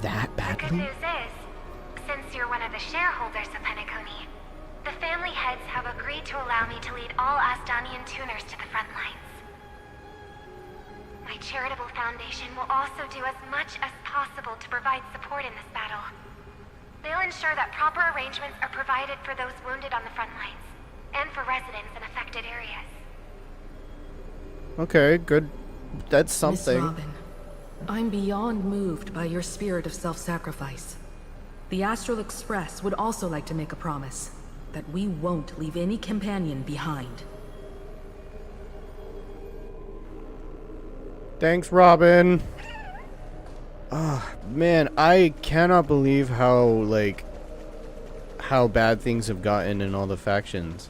that The good badly? news is, since you're one of the shareholders of Penacony, the family heads have agreed to allow me to lead all Astonian tuners to the front lines. My charitable foundation will also do as much as possible to provide support in this battle. They'll ensure that proper arrangements are provided for those wounded on the front lines, and for residents in affected areas. Okay, good. That's Miss something. Robin, I'm beyond moved by your spirit of self-sacrifice. The Astral Express would also like to make a promise that we won't leave any companion behind. Thanks, Robin. Oh, man, I cannot believe how bad things have gotten in all the factions.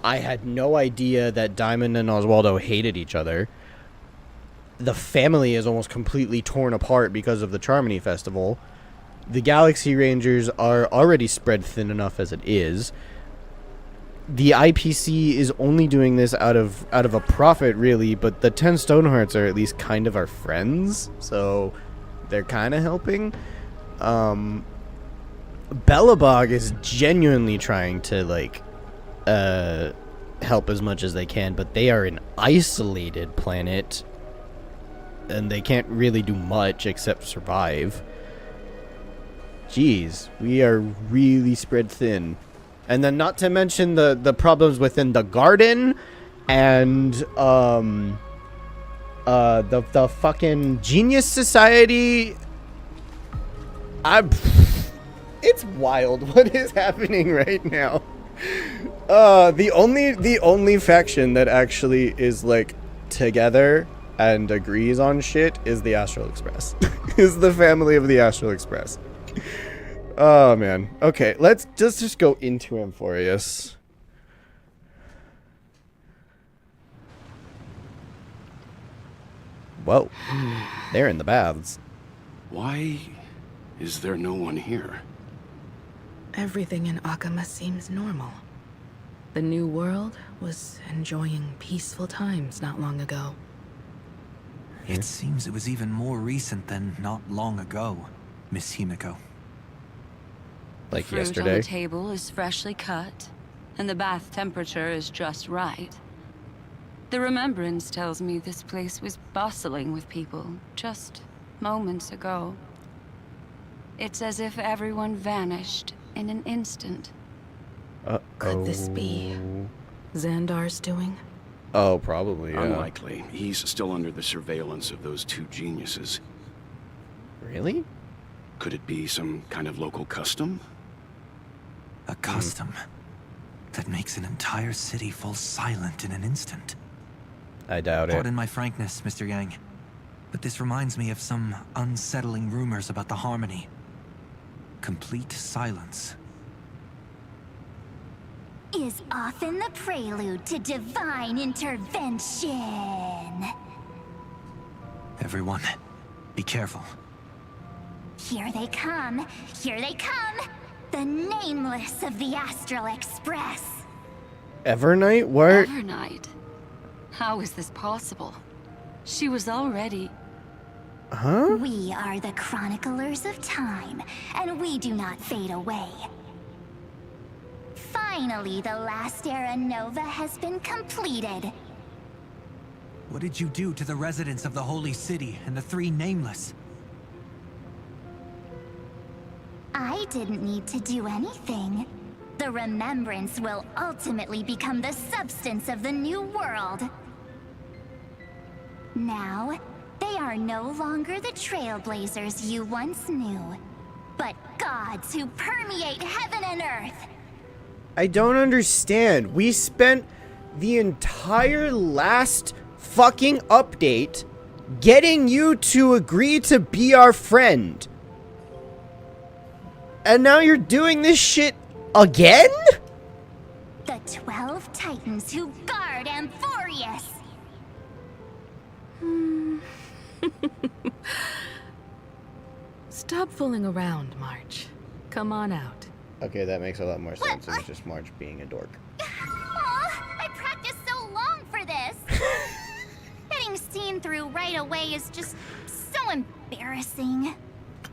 I had no idea that Diamond and Oswaldo hated each other. The family is almost completely torn apart because of the Charmony Festival. The Galaxy Rangers are already spread thin enough as it is. The IPC is only doing this out of a profit, really, but the 10 Stonehearts are at least kind of our friends, so they're kind of helping. Bellabog is genuinely trying to, like, help as much as they can, but they are an isolated planet, and they can't really do much except survive. Jeez, we are really spread thin. And then not to mention the problems within the garden and the fucking Genius Society. It's wild what is happening right now. The only faction that actually is like together and agrees on shit is the Astral Express. Is the family of the Astral Express. Oh, man. Okay, let's just go into Amphorius. Whoa. They're in the baths. Why is there no one here? Everything in Akama seems normal. The New World was enjoying peaceful times not long ago. It seems it was even more recent than not long ago, Miss Himeko. Like Fruit yesterday. on the table is freshly cut, and the bath temperature is just right. The remembrance tells me this place was bustling with people just moments ago. It's as if everyone vanished in an instant. Could this be Xandar's doing? Oh, probably, yeah. Unlikely. He's still under the surveillance of those two geniuses. Really? Could it be some kind of local custom? A custom that makes an entire city fall silent in an instant. I doubt it. Pardon my frankness, Mr. Yang, but this reminds me of some unsettling rumors about the Harmony. Complete silence. Is often the prelude to divine intervention. Everyone, be careful. Here they come. Here they come. The nameless of the Astral Express. Evernight? What? Evernight? How is this possible? She was already... Huh? We are the chroniclers of time, and we do not fade away. Finally, the last era Nova has been completed. What did you do to the residents of the Holy City and the Three Nameless? I didn't need to do anything. The remembrance will ultimately become the substance of the new world. Now, they are no longer the trailblazers you once knew, but gods who permeate heaven and earth. I don't understand. We spent the entire last fucking update getting you to agree to be our friend. And now you're doing this shit again? The 12 Titans who guard Amphorius. Stop fooling around, March. Come on out. Okay, that makes a lot more sense than just March being a dork. Aw, I practiced so long for this. Getting seen through right away is just so embarrassing.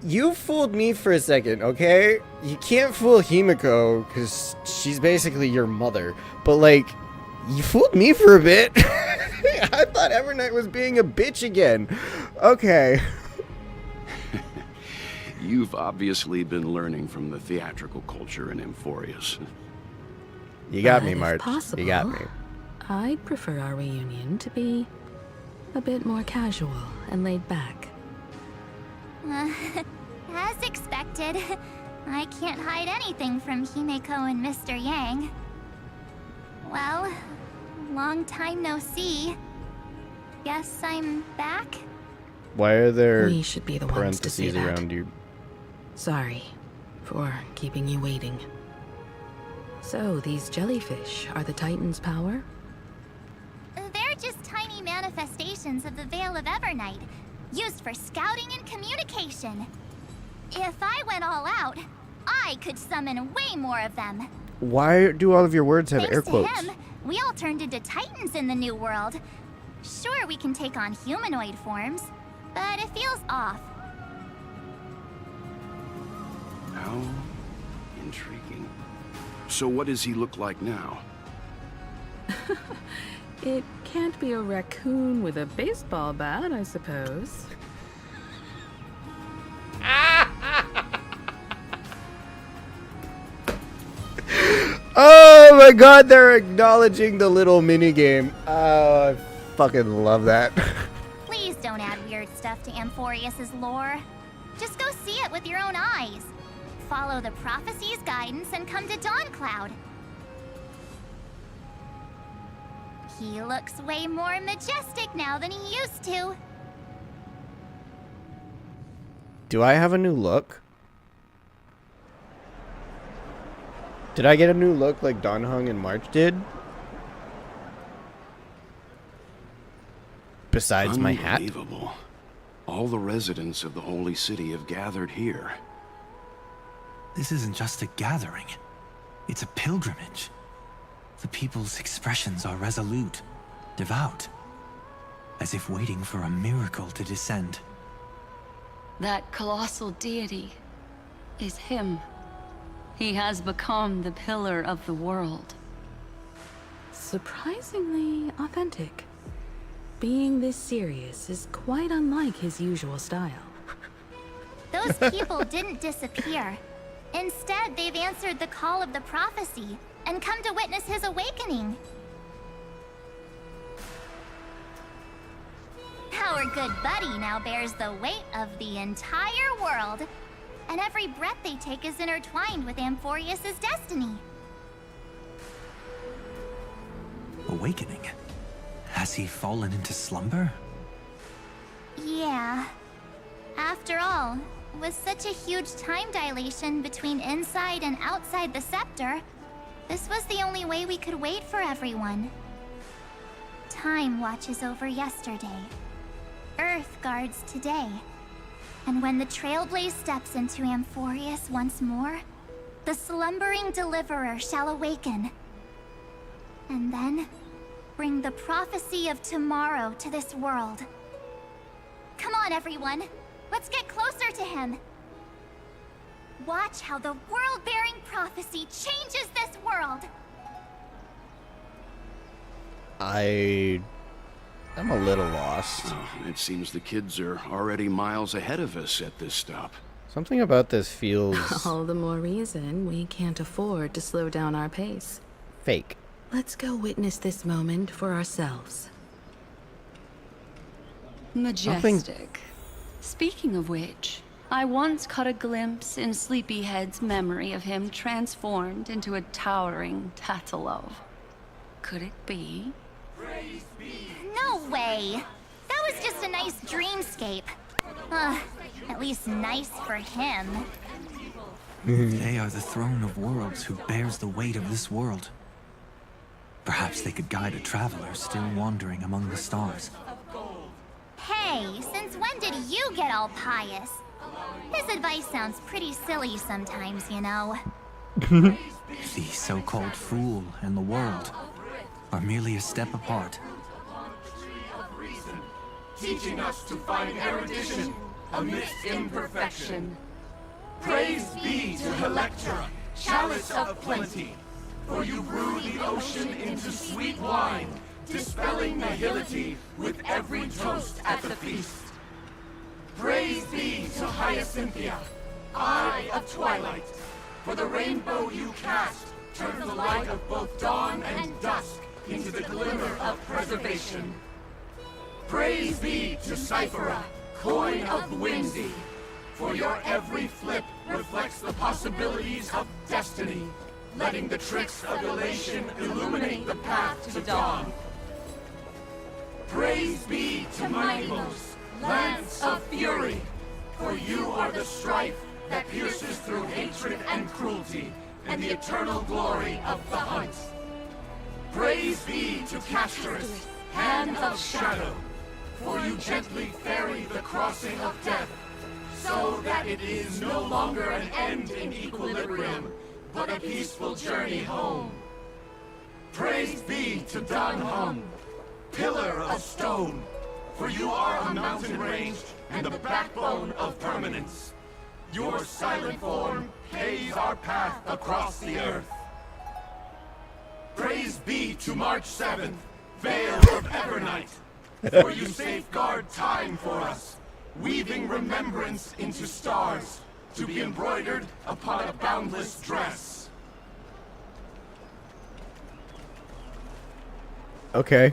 You fooled me for a second, okay? You can't fool Himiko, because she's basically your mother. But, like, you fooled me for a bit. I thought Evernight was being a bitch again. Okay. You've obviously been learning from the theatrical culture in Amphorius. You got me, If March. possible, You got me. I'd prefer our reunion to be a bit more casual and laid back. As expected, I can't hide anything from Himeko and Mr. Yang. Well, long time no see. Guess I'm back? Why are there We should be the ones to see parentheses that. around you? Sorry for keeping you waiting. So, these jellyfish are the Titan's power? They're just tiny manifestations of the Veil of Evernight, used for scouting and communication. If I went all out, I could summon way more of them. Why do all of your words have air Thanks to quotes? him, we all turned into Titans in the new world. Sure, we can take on humanoid forms, but it feels off. How intriguing. So what does he look like now? It can't be a raccoon with a baseball bat, I suppose. Oh my god, they're acknowledging the little mini game. Oh, I fucking love that. Please don't add weird stuff to Amphorius's lore. Just go see it with your own eyes. Follow the prophecy's guidance and come to Dawncloud. He looks way more majestic now than he used to. Do I have a new look? Did I get a new look like Donhung and March did? Besides my hat? Unbelievable. All the residents of the Holy City have gathered here. This isn't just a gathering. It's a pilgrimage. The people's expressions are resolute, devout, as if waiting for a miracle to descend. That colossal deity is him. He has become the pillar of the world. Surprisingly authentic. Being this serious is quite unlike his usual style. Those people didn't disappear. Instead, they've answered the call of the prophecy and come to witness his awakening. Our good buddy now bears the weight of the entire world, and every breath they take is intertwined with Amphorius' destiny. Awakening? Has he fallen into slumber? Yeah. After all, with such a huge time dilation between inside and outside the scepter, this was the only way we could wait for everyone. Time watches over yesterday. Earth guards today. And when the Trailblaze steps into Amphorius once more, the slumbering deliverer shall awaken. And then, bring the prophecy of tomorrow to this world. Come on, everyone. Let's get closer to him. Watch how the world-bearing prophecy changes this world. I'm a little lost. Oh, it seems the kids are already miles ahead of us at this stop. Something about this feels All the more reason we can't afford to slow down our pace. fake. Let's go witness this moment for ourselves. Majestic. Speaking of which, I once caught a glimpse in Sleepyhead's memory of him transformed into a towering Tatalov. Could it be? No way! That was just a nice dreamscape. At least nice for him. They are the throne of worlds who bears the weight of this world. Perhaps they could guide a traveler still wandering among the stars. Hey, since when did you get all pious? His advice sounds pretty silly sometimes, you know. The so-called fool and the world are merely a step apart. Teaching us to find erudition amidst imperfection. Praise be to Electra, chalice of plenty, for you brew the ocean into sweet wine, dispelling nihility with every toast at the feast. Praise be to Hyacinthia, eye of twilight, for the rainbow you cast turns the light of both dawn and dusk into the glimmer of preservation. Praise be to Cyphera, coin of whimsy, for your every flip reflects the possibilities of destiny, letting the tricks of elation illuminate the path to dawn. Praise be to Minimos, lance of fury, for you are the strife that pierces through hatred and cruelty, and the eternal glory of the hunt. Praise be to Castorus, hand of shadow, for you gently ferry the crossing of death, so that it is no longer an end in equilibrium, but a peaceful journey home. Praise be to Dan Hum, pillar of stone, for you are a mountain range and the backbone of permanence. Your silent form paves our path across the earth. Praise be to March 7th, Veil of Evernight, for you safeguard time for us, weaving remembrance into stars, to be embroidered upon a boundless dress. Okay.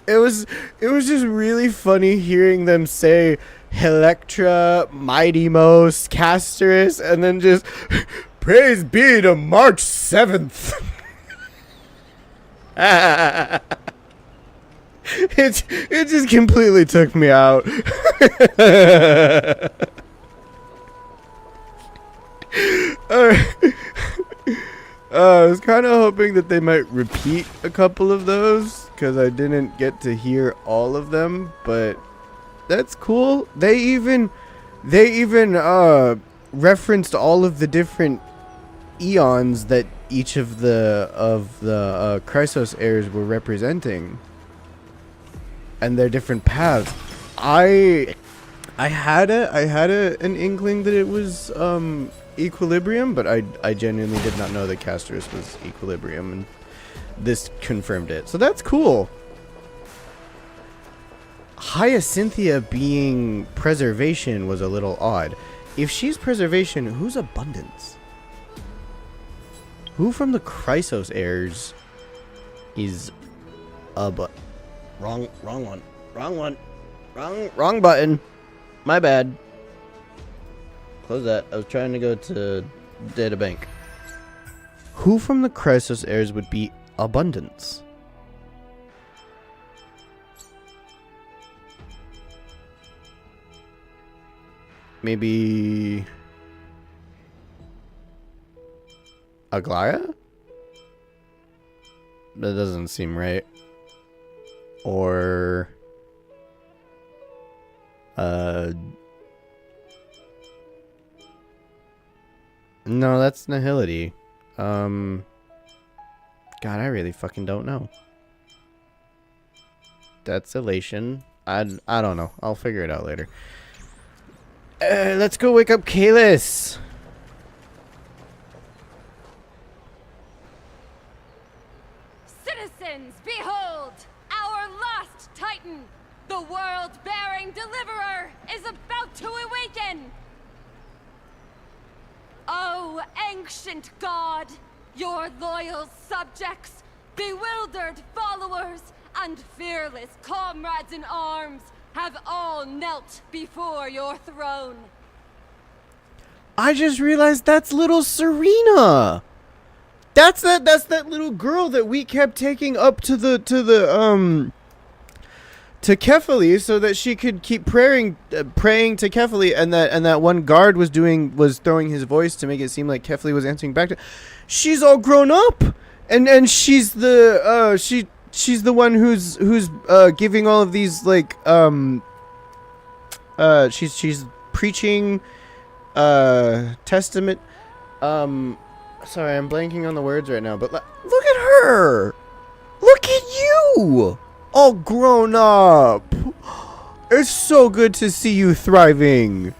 It was just really funny hearing them say Electra, Mighty Most, Castorus, and then just praise be to March 7th. It just completely took me out. I was kind of hoping that they might repeat a couple of those, because I didn't get to hear all of them, but that's cool. They even referenced all of the different eons that each of the Chrysos heirs were representing, and their different paths. I had an inkling that it was Equilibrium, but I genuinely did not know that Castorus was Equilibrium, and this confirmed it. So that's cool. Hyacinthia being Preservation was a little odd. If she's Preservation, who's Abundance? Who from the Chrysos heirs is wrong button. My bad. Close that. I was trying to go to data bank. Who from the Chrysos heirs would be Abundance? Maybe Aglaya? That doesn't seem right. Or no, that's Nihility. God, I really fucking don't know. elation. I don't know. I'll figure it out later. Let's go wake up Kalis. Citizens, behold! Our last Titan, the world-bearing deliverer, is about to awaken! Oh, ancient god! Your loyal subjects, bewildered followers, and fearless comrades in arms have all knelt before your throne. I just realized that's little Serena. That's that little girl that we kept taking up to Kefali so that she could keep praying to Kefali, and that one guard was throwing his voice to make it seem like Kefali was answering back to. She's all grown up, and she's the she's the one who's giving all of these like she's preaching testament. Sorry, I'm blanking on the words right now, but look at her. Look at you. All grown up. It's so good to see you thriving.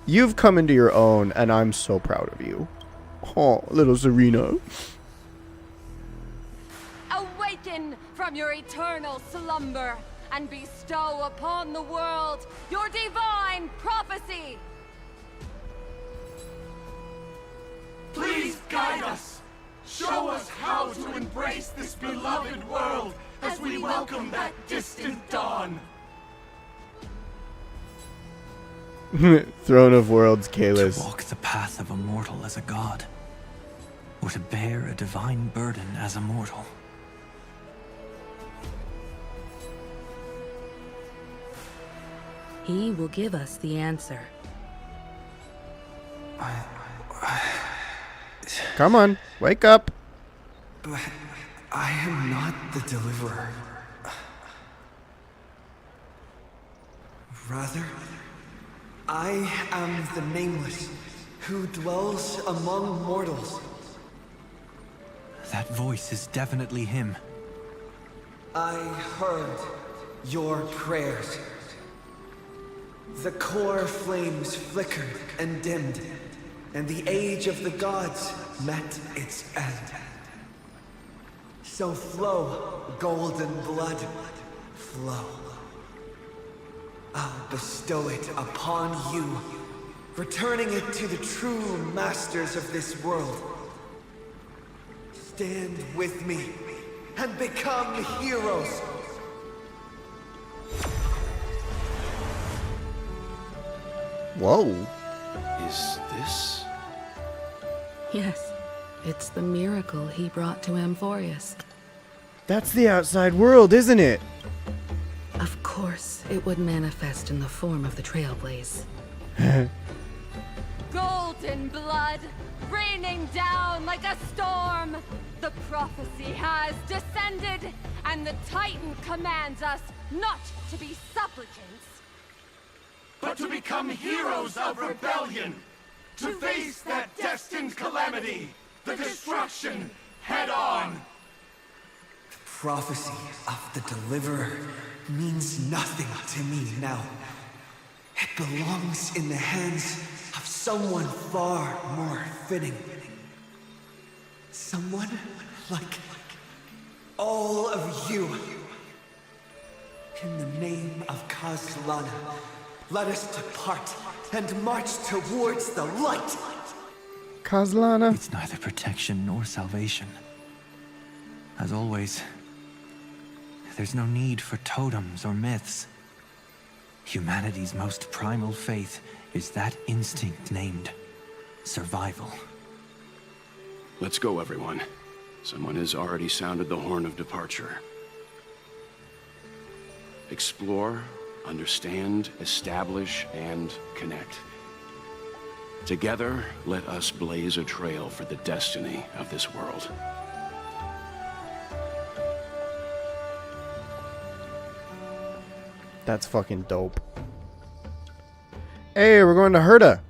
You've come into your own, and I'm so proud of you. Oh, little Serena. Awaken from your eternal slumber and bestow upon the world your divine prophecy. Please guide us. Show us how to embrace this beloved world as we welcome that distant dawn. Throne of Worlds, Kalis. To walk the path of a mortal as a god, or to bear a divine burden as a mortal. He will give us the answer. Come on, wake up. But I am not the deliverer. Rather, I am the Nameless, who dwells among mortals. That voice is definitely him. I heard your prayers. The core flames flickered and dimmed, and the age of the gods met its end. So flow, golden blood, flow. I'll bestow it upon you, returning it to the true masters of this world. Stand with me and become heroes. Whoa. Is this? Yes, it's the miracle he brought to Amphorius. That's the outside world, isn't it? Of course, it would manifest in the form of the Trailblaze. Golden blood, raining down like a storm. The prophecy has descended, and the Titan commands us not to be supplicants, but to become heroes of rebellion, to face that destined calamity, the destruction, head on. The prophecy of the Deliverer means nothing to me now. It belongs in the hands of someone far more fitting. Someone like all of you. In the name of Kazlana, let us depart and march towards the light. Kazlana? It's neither protection nor salvation. As always, there's no need for totems or myths. Humanity's most primal faith is that instinct named survival. Let's go, everyone. Someone has already sounded the horn of departure. Explore, understand, establish, and connect. Together, let us blaze a trail for the destiny of this world. That's fucking dope. Hey, we're going to Herta.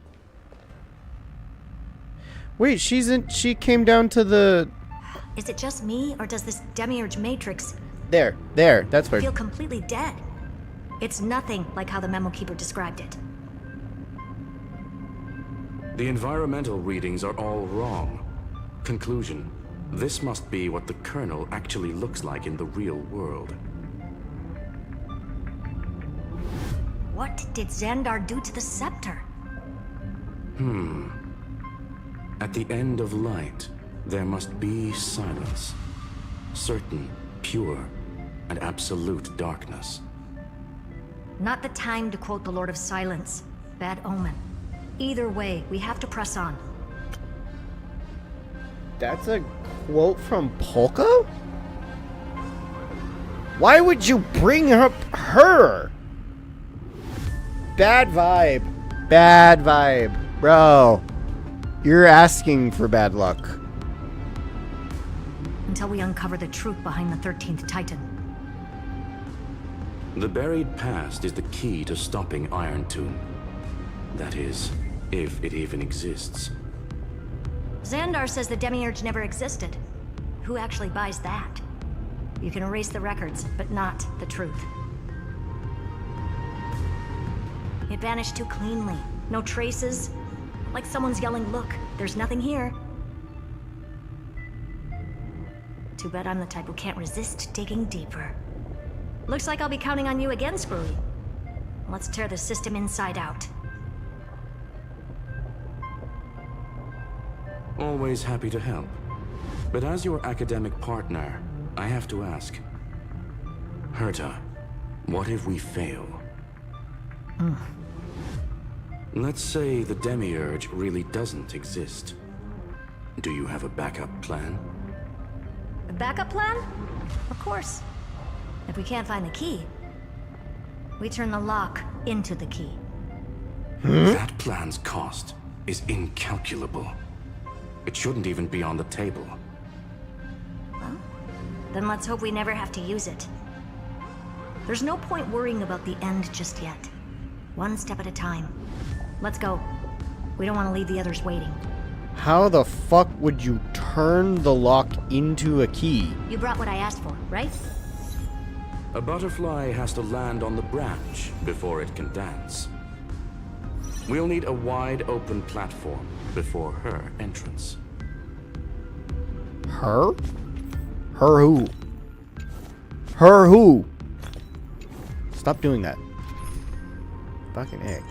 Wait, she came down to the... Is it just me, or does this demiurge matrix There, that's I where. feel completely dead. It's nothing like how the memo keeper described it. The environmental readings are all wrong. Conclusion. This must be what the Colonel actually looks like in the real world. What did Xandar do to the scepter? At the end of light, there must be silence. Certain, pure, and absolute darkness. Not the time to quote the Lord of Silence. Bad omen. Either way, we have to press on. That's a quote from Polka? Why would you bring up her? Bad vibe. Bad vibe. Bro, you're asking for bad luck. Until we uncover the truth behind the 13th Titan. The buried past is the key to stopping Iron Tomb. That is, if it even exists. Xandar says the Demiurge never existed. Who actually buys that? You can erase the records, but not the truth. It vanished too cleanly. No traces. Like someone's yelling, look, there's nothing here. Too bad I'm the type who can't resist digging deeper. Looks like I'll be counting on you again, Screwy. Let's tear the system inside out. Always happy to help. But as your academic partner, I have to ask. Herta, what if we fail? Let's say the Demiurge really doesn't exist. Do you have a backup plan? A backup plan? Of course. If we can't find the key, we turn the lock into the key. That plan's cost is incalculable. It shouldn't even be on the table. Well, then let's hope we never have to use it. There's no point worrying about the end just yet. One step at a time. Let's go. We don't want to leave the others waiting. How the fuck would you turn the lock into a key? You brought what I asked for, right? A butterfly has to land on the branch before it can dance. We'll need a wide open platform before her entrance. Her? Her who? Her who? Stop doing that. Fucking egg.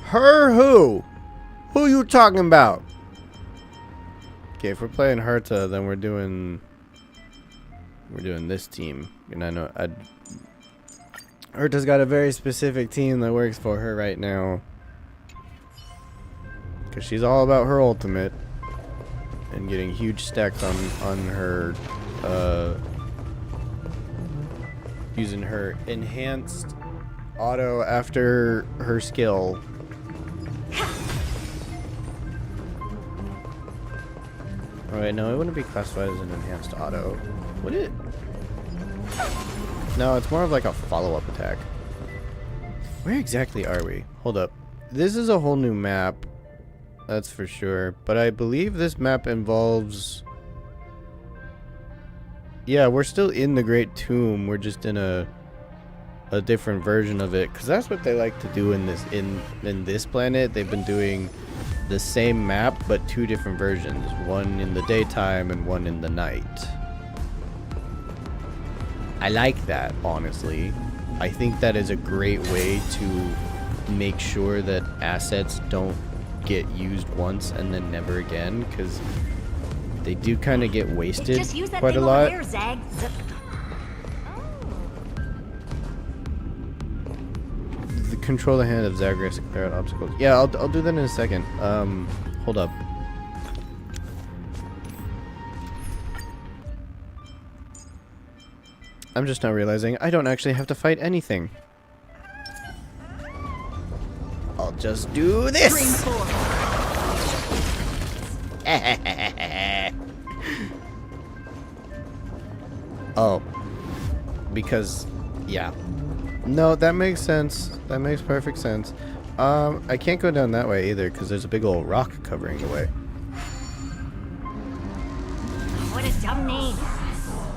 Her who? Who you talking about? Okay, if we're playing Herta, then we're doing this team. And I know Herta's got a very specific team that works for her right now. Cause she's all about her ultimate and getting huge stacks on her using her enhanced auto after her skill. Oh wait, no, it wouldn't be classified as an enhanced auto, would it? No, it's more of like a follow-up attack. Where exactly are we? Hold up. This is a whole new map. That's for sure. But I believe this map involves... Yeah, we're still in the Great Tomb. We're just in a different version of it. Because that's what they like to do in this planet. They've been doing the same map, but two different versions. One in the daytime and one in the night. I like that, honestly. I think that is a great way to make sure that assets don't get used once and then never again, because they do kind of get wasted quite a lot. There, Zag. Control the hand of Zagreus to clear out obstacles. Yeah, I'll do that in a second. Hold up. I'm just now realizing I don't actually have to fight anything. I'll just do this. Oh. Because, yeah. No, that makes sense. That makes perfect sense. I can't go down that way either because there's a big old rock covering the way. What a dumb name.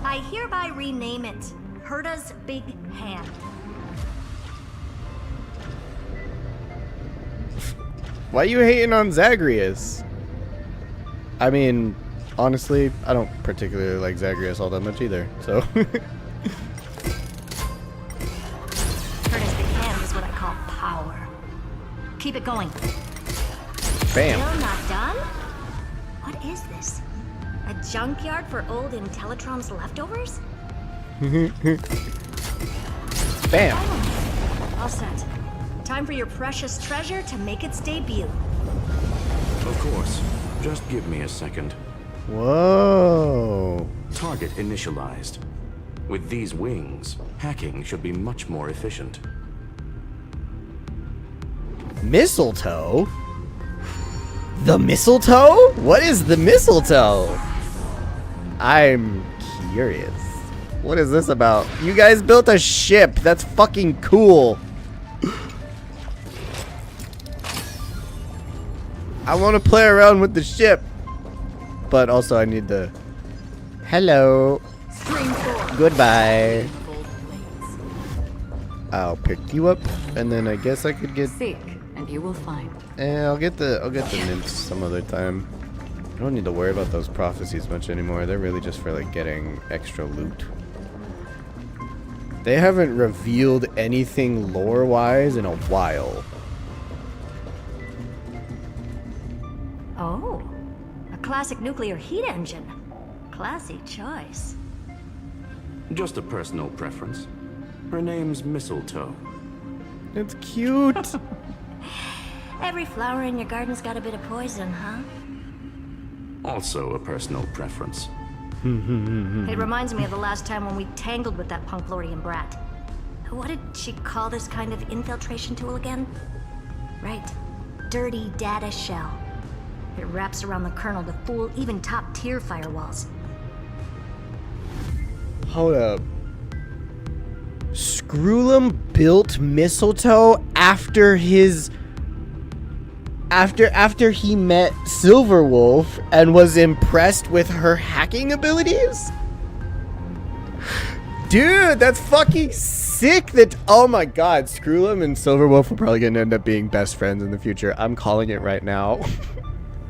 I hereby rename it Herta's big hand. Why you hating on Zagreus? I mean, honestly, I don't particularly like Zagreus all that much either, so. Herta's big hand is what I call power. Keep it going. Bam. Still not done? What is this? A junkyard for old Intellitron's leftovers? Bam. All set. Time for your precious treasure to make its debut. Of course. Just give me a second. Whoa. Target initialized. With these wings, hacking should be much more efficient. Mistletoe? The mistletoe? What is the mistletoe? I'm curious. What is this about? You guys built a ship. That's fucking cool. I want to play around with the ship. But also I need the... Hello. Goodbye. I'll pick you up, and then I guess I could get... Seek, and you will find. I'll get the nymphs some other time. I don't need to worry about those prophecies much anymore. They're really just for like getting extra loot. They haven't revealed anything lore-wise in a while. Oh, a classic nuclear heat engine. Classy choice. Just a personal preference. Her name's Mistletoe. It's cute. Every flower in your garden's got a bit of poison, huh? Also a personal preference. It reminds me of the last time when we tangled with that punk Lordian brat. What did she call this kind of infiltration tool again? Right. Dirty data shell. It wraps around the kernel to fool even top-tier firewalls. Hold up. Screwlum built Mistletoe after his... After he met Silverwolf and was impressed with her hacking abilities? Dude, that's fucking sick. That, oh my god, Screwlum and Silverwolf are probably gonna end up being best friends in the future. I'm calling it right now.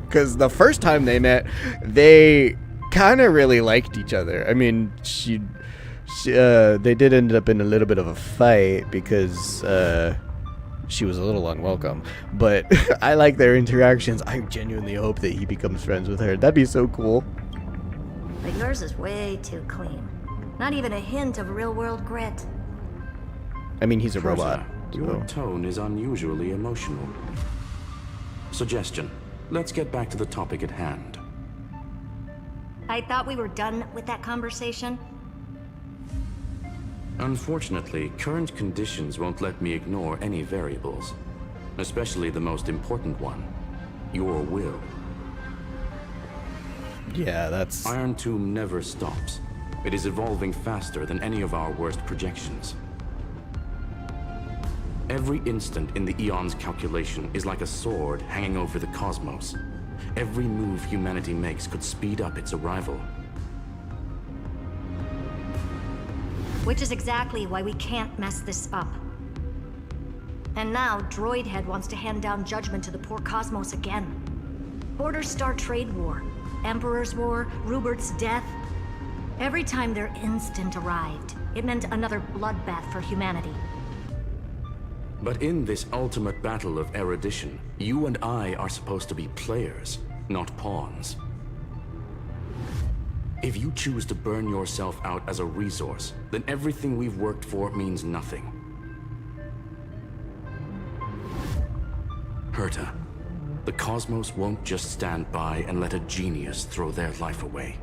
Because the first time they met, they kind of really liked each other. I mean, they did end up in a little bit of a fight because she was a little unwelcome. But I like their interactions. I genuinely hope that he becomes friends with her. That'd be so cool. But yours is way too clean. Not even a hint of real-world grit. I mean, he's a robot. Your tone is unusually emotional. Suggestion. Let's get back to the topic at hand. I thought we were done with that conversation. Unfortunately, current conditions won't let me ignore any variables. Especially the most important one. Your will. Yeah, that's... Iron Tomb never stops. It is evolving faster than any of our worst projections. Every instant in the Eon's calculation is like a sword hanging over the cosmos. Every move humanity makes could speed up its arrival. Which is exactly why we can't mess this up. And now, Droidhead wants to hand down judgment to the poor cosmos again. Border Star Trade War, Emperor's War, Rupert's death. Every time their instant arrived, it meant another bloodbath for humanity. But in this ultimate battle of erudition, you and I are supposed to be players, not pawns. If you choose to burn yourself out as a resource, then everything we've worked for means nothing. Herta, the cosmos won't just stand by and let a genius throw their life away.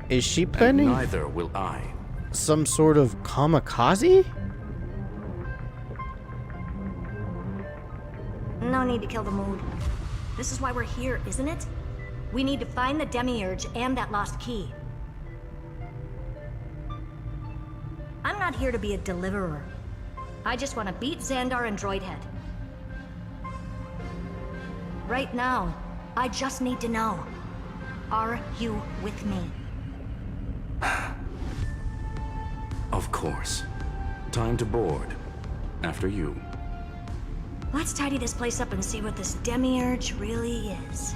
Is she planning? And neither will I. Some sort of kamikaze? No need to kill the mood. This is why we're here, isn't it? We need to find the Demiurge and that lost key. I'm not here to be a deliverer. I just want to beat Xandar and Droidhead. Right now, I just need to know. Are you with me? Of course. Time to board. After you. Let's tidy this place up and see what this demiurge really is.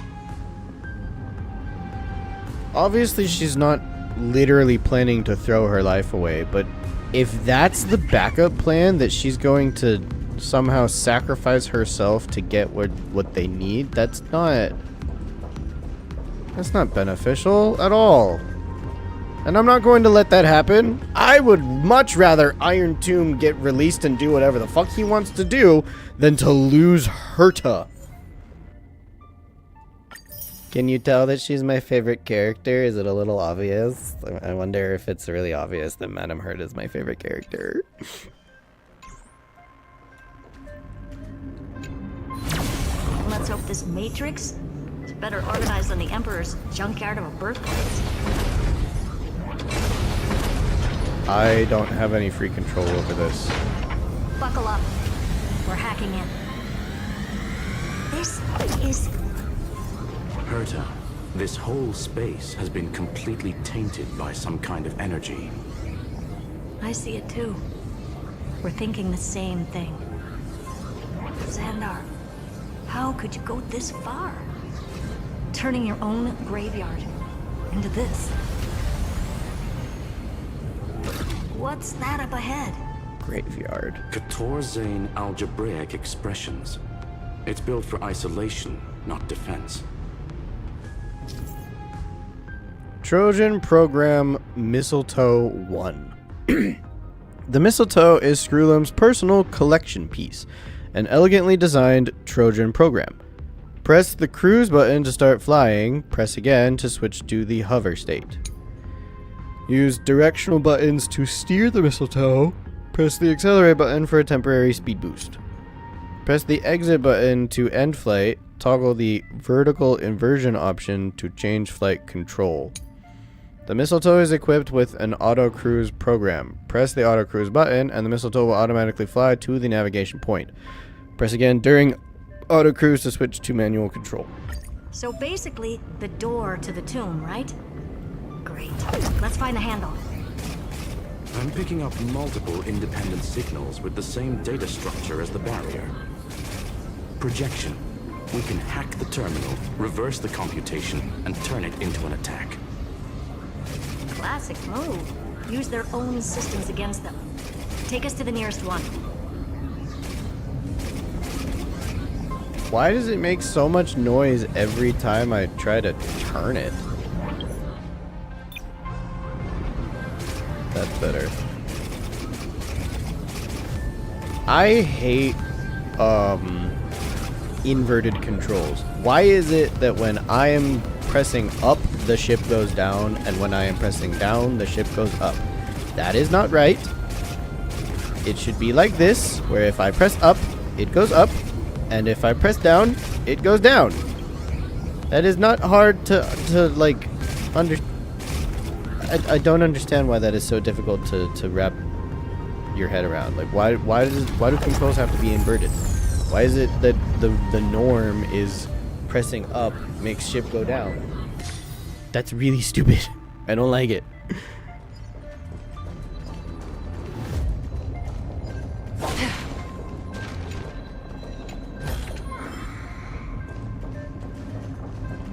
Obviously, she's not literally planning to throw her life away, but if that's the backup plan, that she's going to somehow sacrifice herself to get what they need, that's not beneficial at all. And I'm not going to let that happen. I would much rather Iron Tomb get released and do whatever the fuck he wants to do than to lose Herta. Can you tell that she's my favorite character? Is it a little obvious? I wonder if it's really obvious that Madame Herta is my favorite character. Let's hope this Matrix is better organized than the Emperor's junkyard of a birthplace. I don't have any free control over this. Buckle up. We're hacking in. This is... Herta, this whole space has been completely tainted by some kind of energy. I see it too. We're thinking the same thing. Xandar, how could you go this far? Turning your own graveyard into this. What's that up ahead? Graveyard. Katorzane algebraic expressions. It's built for isolation, not defense. Trojan Program Mistletoe 1. The mistletoe is Screwlum's personal collection piece, an elegantly designed Trojan program. Press the cruise button to start flying, press again to switch to the hover state. Use directional buttons to steer the mistletoe, press the accelerate button for a temporary speed boost. Press the exit button to end flight, toggle the vertical inversion option to change flight control. The mistletoe is equipped with an auto cruise program. Press the auto cruise button and the mistletoe will automatically fly to the navigation point. Press again during auto cruise to switch to manual control. So basically, the door to the tomb, right? Great. Let's find the handle. I'm picking up multiple independent signals with the same data structure as the barrier. Projection. We can hack the terminal, reverse the computation, and turn it into an attack. Classic move. Use their own systems against them. Take us to the nearest one. Why does it make so much noise every time I try to turn it? That's better. I hate inverted controls. Why is it that when I am pressing up, the ship goes down, and when I am pressing down, the ship goes up? That is not right. It should be like this, where if I press up, it goes up, and if I press down, it goes down. That is not hard to like I don't understand why that is so difficult to wrap your head around. Like why do controls have to be inverted? Why is it that the norm is pressing up makes ship go down? That's really stupid. I don't like it.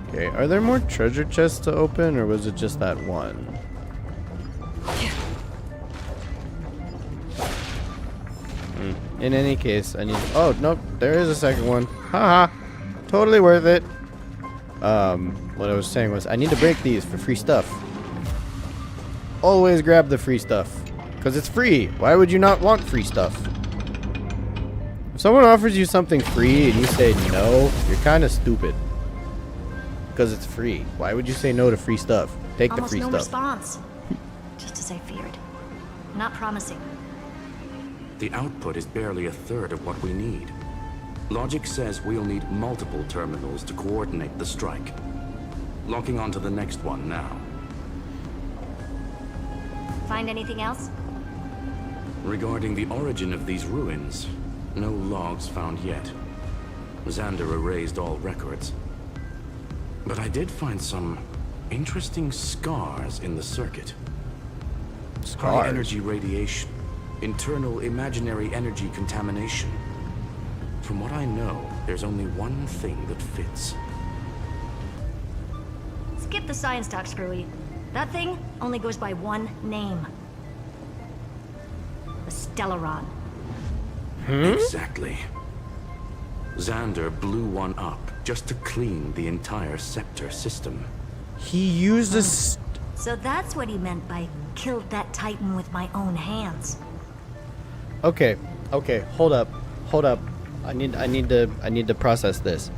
Okay, are there more treasure chests to open, or was it just that one? In any case, I need... Oh, nope, there is a second one. Haha, totally worth it. What I was saying was, I need to break these for free stuff. Always grab the free stuff, because it's free. Why would you not want free stuff? If someone offers you something free and you say no, you're kind of stupid. Because it's free. Why would you say no to free stuff? Take the free Almost no stuff. response. Just as I feared. Not promising. The output is barely a third of what we need. Logic says we'll need multiple terminals to coordinate the strike. Locking onto the next one now. Find anything else? Regarding the origin of these ruins, no logs found yet. Xander erased all records. But I did find some interesting scars in the circuit. High energy radiation. Internal imaginary energy contamination. From what I know, there's only one thing that fits. Skip the science talk, Screwy. That thing only goes by one name. The Stellaron. Exactly. Xander blew one up just to clean the entire scepter system. He used a So that's what he meant by killed that Titan with my own hands. Okay, hold up. I need to process this.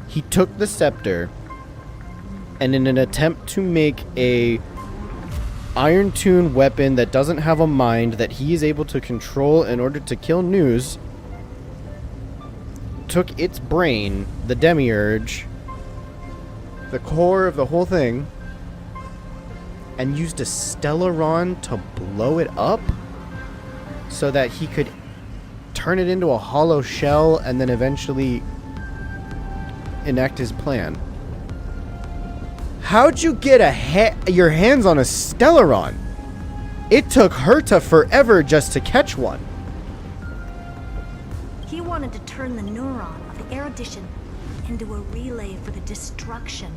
He took the scepter, and in an attempt to make a Iron Tune weapon that doesn't have a mind that he is able to control in order to kill News, took its brain, the Demiurge, the core of the whole thing, and used a Stellaron to blow it up so that he could turn it into a hollow shell and then eventually enact his plan. How'd you get your hands on a Stellaron? It took Herta forever just to catch one. He wanted to turn the neuron of the erudition into a relay for the destruction.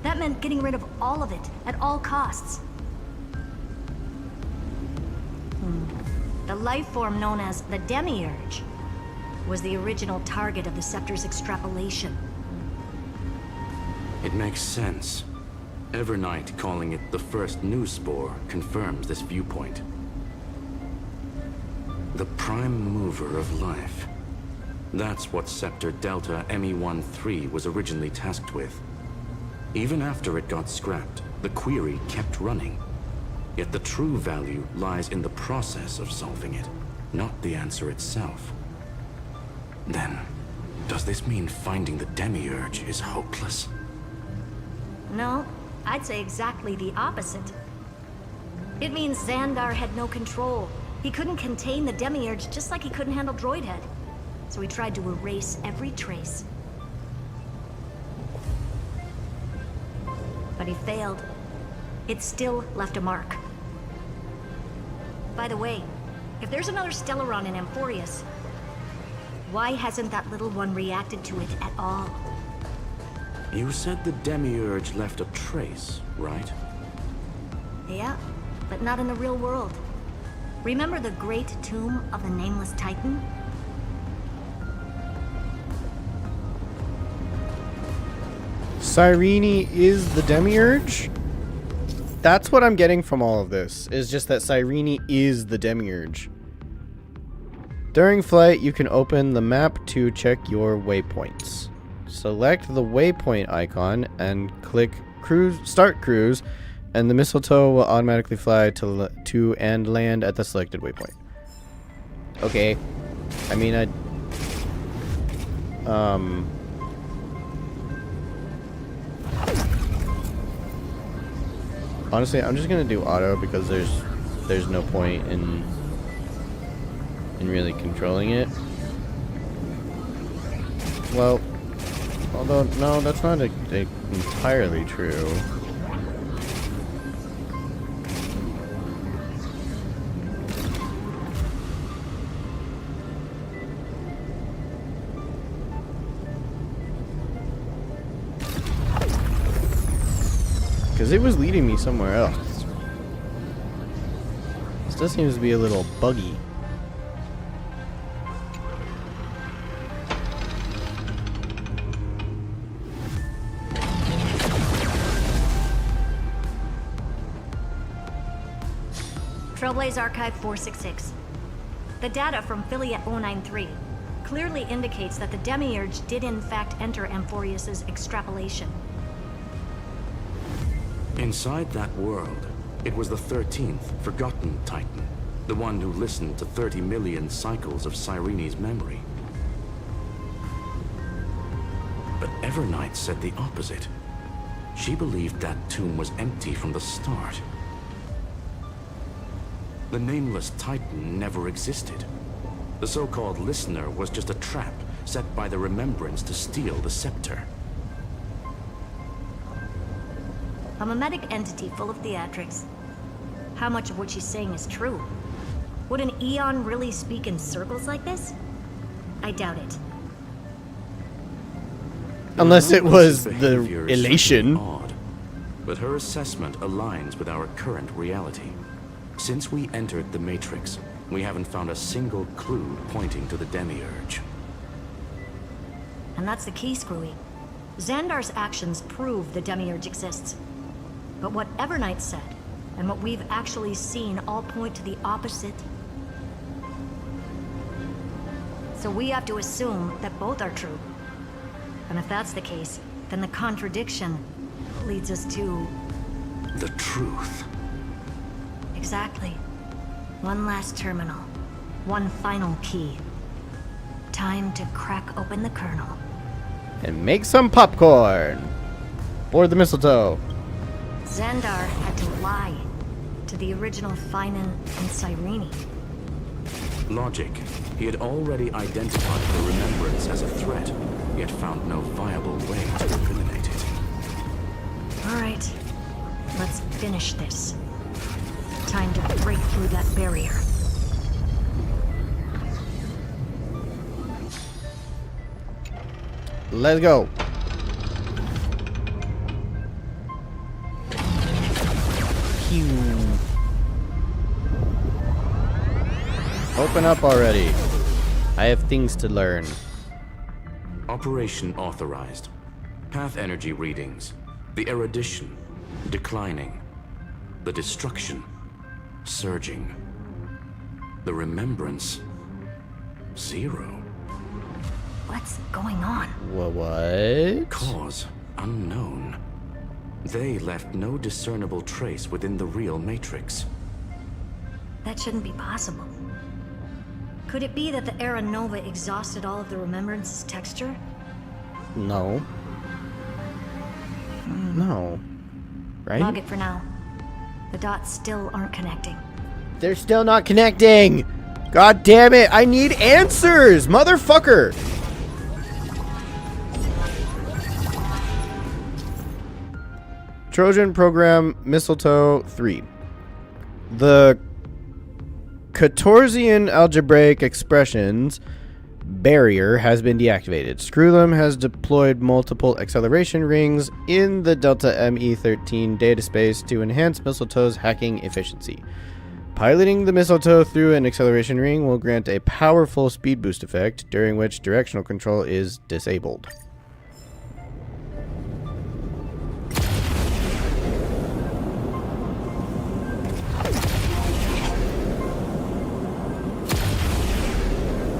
That meant getting rid of all of it at all costs. The life form known as the Demiurge was the original target of the Scepter's extrapolation. It makes sense. Evernight calling it the first new spore confirms this viewpoint. The prime mover of life. That's what Scepter Delta ME-13 was originally tasked with. Even after it got scrapped, the query kept running. Yet the true value lies in the process of solving it, not the answer itself. Then, does this mean finding the Demiurge is hopeless? No, I'd say exactly the opposite. It means Xandar had no control. He couldn't contain the Demiurge just like he couldn't handle Droidhead. So he tried to erase every trace. But he failed. It still left a mark. By the way, if there's another Stellaron in Amphorius, why hasn't that little one reacted to it at all? You said the Demiurge left a trace, right? Yeah, but not in the real world. Remember the great tomb of the Nameless Titan? Cyrene is the Demiurge? That's what I'm getting from all of this, is just that Cyrene is the Demiurge. During flight, you can open the map to check your waypoints. Select the waypoint icon and click Start Cruise, and the mistletoe will automatically fly to and land at the selected waypoint. Okay. I mean, honestly, I'm just gonna do auto because there's no point in really controlling it. Well, although no, that's not entirely true. Because it was leading me somewhere else. This does seem to be a little buggy. Trailblaze Archive 466. The data from Filiate 093 clearly indicates that the Demiurge did in fact enter Amphorius' extrapolation. Inside that world, it was the 13th forgotten Titan, the one who listened to 30 million cycles of Cyrene's memory. But Evernight said the opposite. She believed that tomb was empty from the start. The Nameless Titan never existed. The so-called Listener was just a trap set by the Remembrance to steal the scepter. A mimetic entity full of theatrics. how much of what she's saying is true. Would an Eon really speak in circles like this? I doubt it. Unless it was Mrs. the behavior is elation. certainly odd, but her assessment aligns with our current reality. Since we entered the Matrix, we haven't found a single clue pointing to the Demiurge. And that's the key, Screwy. Xandar's actions prove the Demiurge exists. But what Evernight said, and what we've actually seen all point to the opposite. So we have to assume that both are true. And if that's the case, then the contradiction leads us to... The truth. Exactly. One last terminal. One final key. Time to crack open the kernel. And make some popcorn. Or the mistletoe. Xandar had to lie to the original Finan and Cyrene. Logic. He had already identified the Remembrance as a threat, yet found no viable way to eliminate it. Alright, let's finish this. Time to break through that barrier. Let's go. Open up already. I have things to learn. Operation authorized. Path energy readings. The erudition declining. The destruction surging. The remembrance 0. What's going on? What? Cause unknown. They left no discernible trace within the real Matrix. That shouldn't be possible. Could it be that the Era Nova exhausted all of the Remembrance's texture? No. No. Right? Log it for now. The dots still aren't connecting. They're still not connecting! God damn it! I need answers! Motherfucker! Trojan Program Mistletoe 3. The Catorzian algebraic expressions barrier has been deactivated. Screwlam has deployed multiple acceleration rings in the Delta ME13 data space to enhance Mistletoe's hacking efficiency. Piloting the Mistletoe through an acceleration ring will grant a powerful speed boost effect, during which directional control is disabled.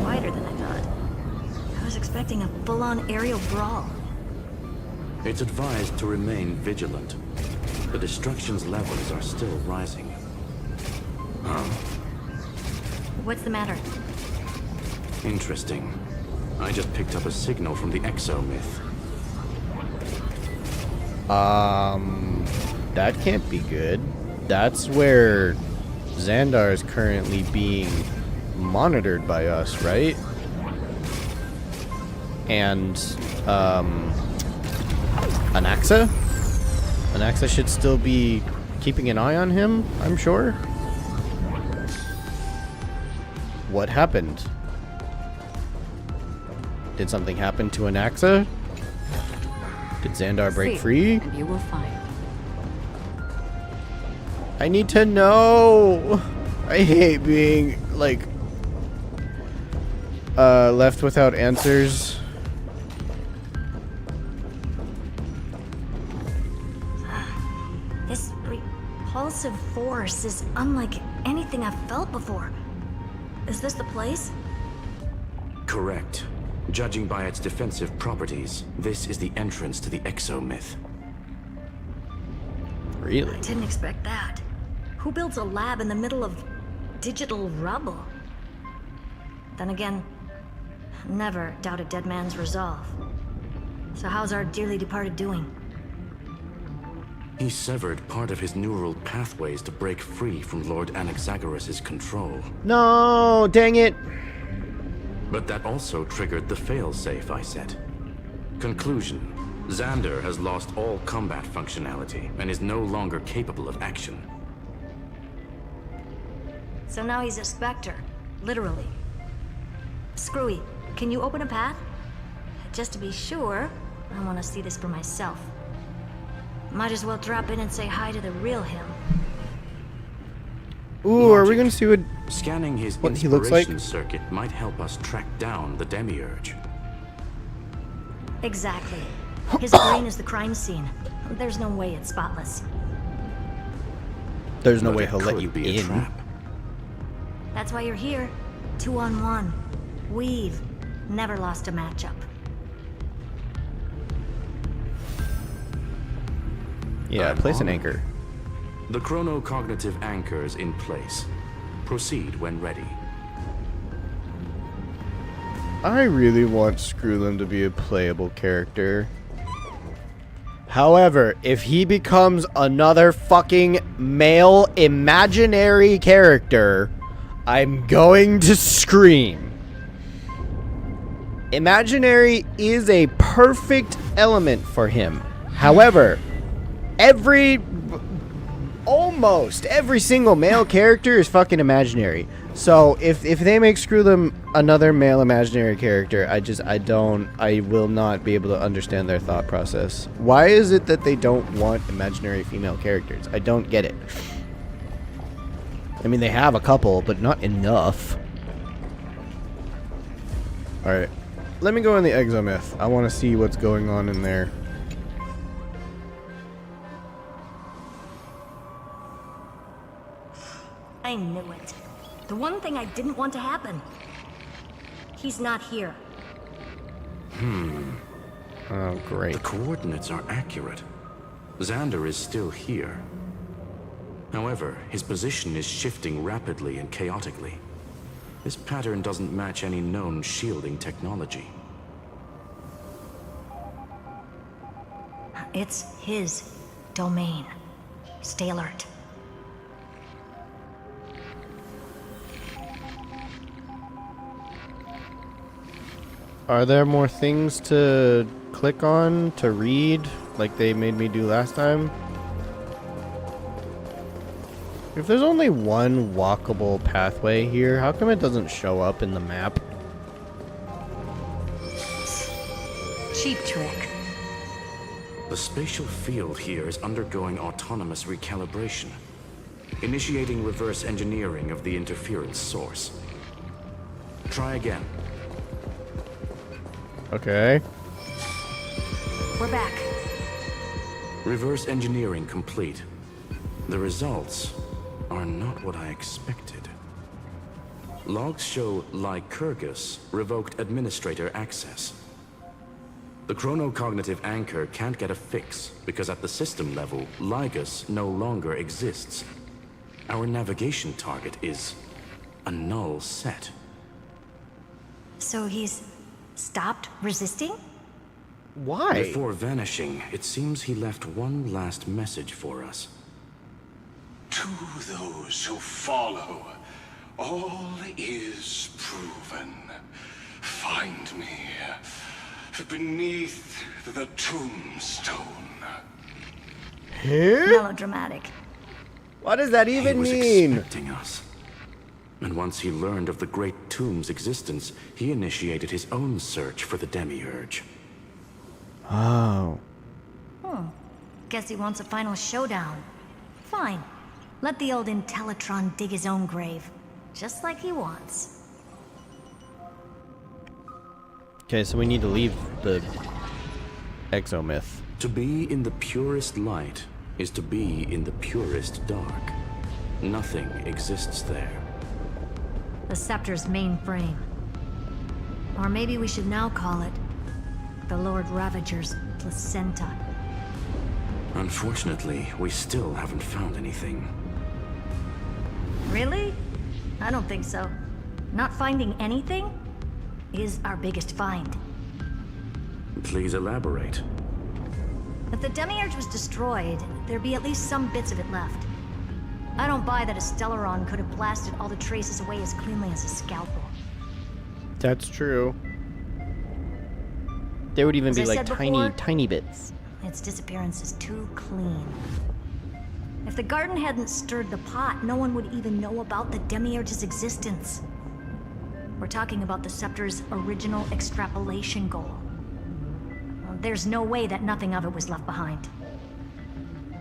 Wider than I thought. I was expecting a full-on aerial brawl. It's advised to remain vigilant. The destruction's levels are still rising. Huh? What's the matter? Interesting. I just picked up a signal from the exomyth. That can't be good. That's where Xandar is currently being monitored by us, right? And, Anaxa? Anaxa should still be keeping an eye on him, I'm sure. What happened? Did something happen to Anaxa? Did Xandar break free? And you will find. I need to know. I hate being like left without answers. This repulsive force is unlike anything I've felt before. Is this the place? Correct. Judging by its defensive properties, this is the entrance to the exomyth. Really? I didn't expect that. Who builds a lab in the middle of digital rubble? Then again, never doubt a dead man's resolve. So how's our dearly departed doing? He severed part of his neural pathways to break free from Lord Anaxagoras' control. No, dang it. But that also triggered the failsafe I set. Conclusion. Xandar has lost all combat functionality and is no longer capable of action. So now he's a specter. Literally. Screwy, can you open a path? Just to be sure, I want to see this for myself. Might as well drop in and say hi to the real him. Ooh, are we gonna see what Scanning his he looks like? inspiration circuit might help us track down the Demiurge. Exactly. His brain is the crime scene. There's no way it's spotless. There's no But way it he'll let could you be a in. trap. That's why you're here. 2-on-1. We've never lost a matchup. Yeah, I'm place an honored. anchor. The chronocognitive anchor is in place. Proceed when ready. I really want Screwlim to be a playable character. However, if he becomes another fucking male imaginary character, I'm going to scream. Imaginary is a perfect element for him. However, almost every single male character is fucking imaginary. So if they make Screwlim another male imaginary character, I will not be able to understand their thought process. Why is it that they don't want imaginary female characters? I don't get it. I mean, they have a couple, but not enough. Alright. Let me go in the Exomyth. I want to see what's going on in there. I knew it. The one thing I didn't want to happen. He's not here. Oh, great. The coordinates are accurate. Xander is still here. However, his position is shifting rapidly and chaotically. This pattern doesn't match any known shielding technology. It's his domain. Stay alert. Are there more things to click on, to read, like they made me do last time? If there's only one walkable pathway here, how come it doesn't show up in the map? Cheap trick. The spatial field here is undergoing autonomous recalibration, initiating reverse engineering of the interference source. Try again. Okay. We're back. Reverse engineering complete. The results are not what I expected. Logs show Lycurgus revoked administrator access. The chronocognitive anchor can't get a fix because at the system level, Lygus no longer exists. Our navigation target is a null set. So he's stopped resisting? Why? Before vanishing, it seems he left one last message for us. To those who follow, all is proven. Find me beneath the tombstone. Melodramatic. What does that even He was mean? expecting us. And once he learned of the Great Tomb's existence, he initiated his own search for the Demiurge. Oh. Guess he wants a final showdown. Fine. Let the old Intellitron dig his own grave. Just like he wants. Okay, so we need to leave the Exomyth. To be in the purest light is to be in the purest dark. Nothing exists there. The Scepter's mainframe. Or maybe we should now call it the Lord Ravager's placenta. Unfortunately, we still haven't found anything. Really? I don't think so. Not finding anything is our biggest find. Please elaborate. If the Demiurge was destroyed, there'd be at least some bits of it left. I don't buy that a Stellaron could have blasted all the traces away as cleanly as a scalpel. That's true. There would even As be I like said tiny, before, tiny bits. Its disappearance is too clean. If the garden hadn't stirred the pot, no one would even know about the Demiurge's existence. We're talking about the Scepter's original extrapolation goal. Well, there's no way that nothing of it was left behind.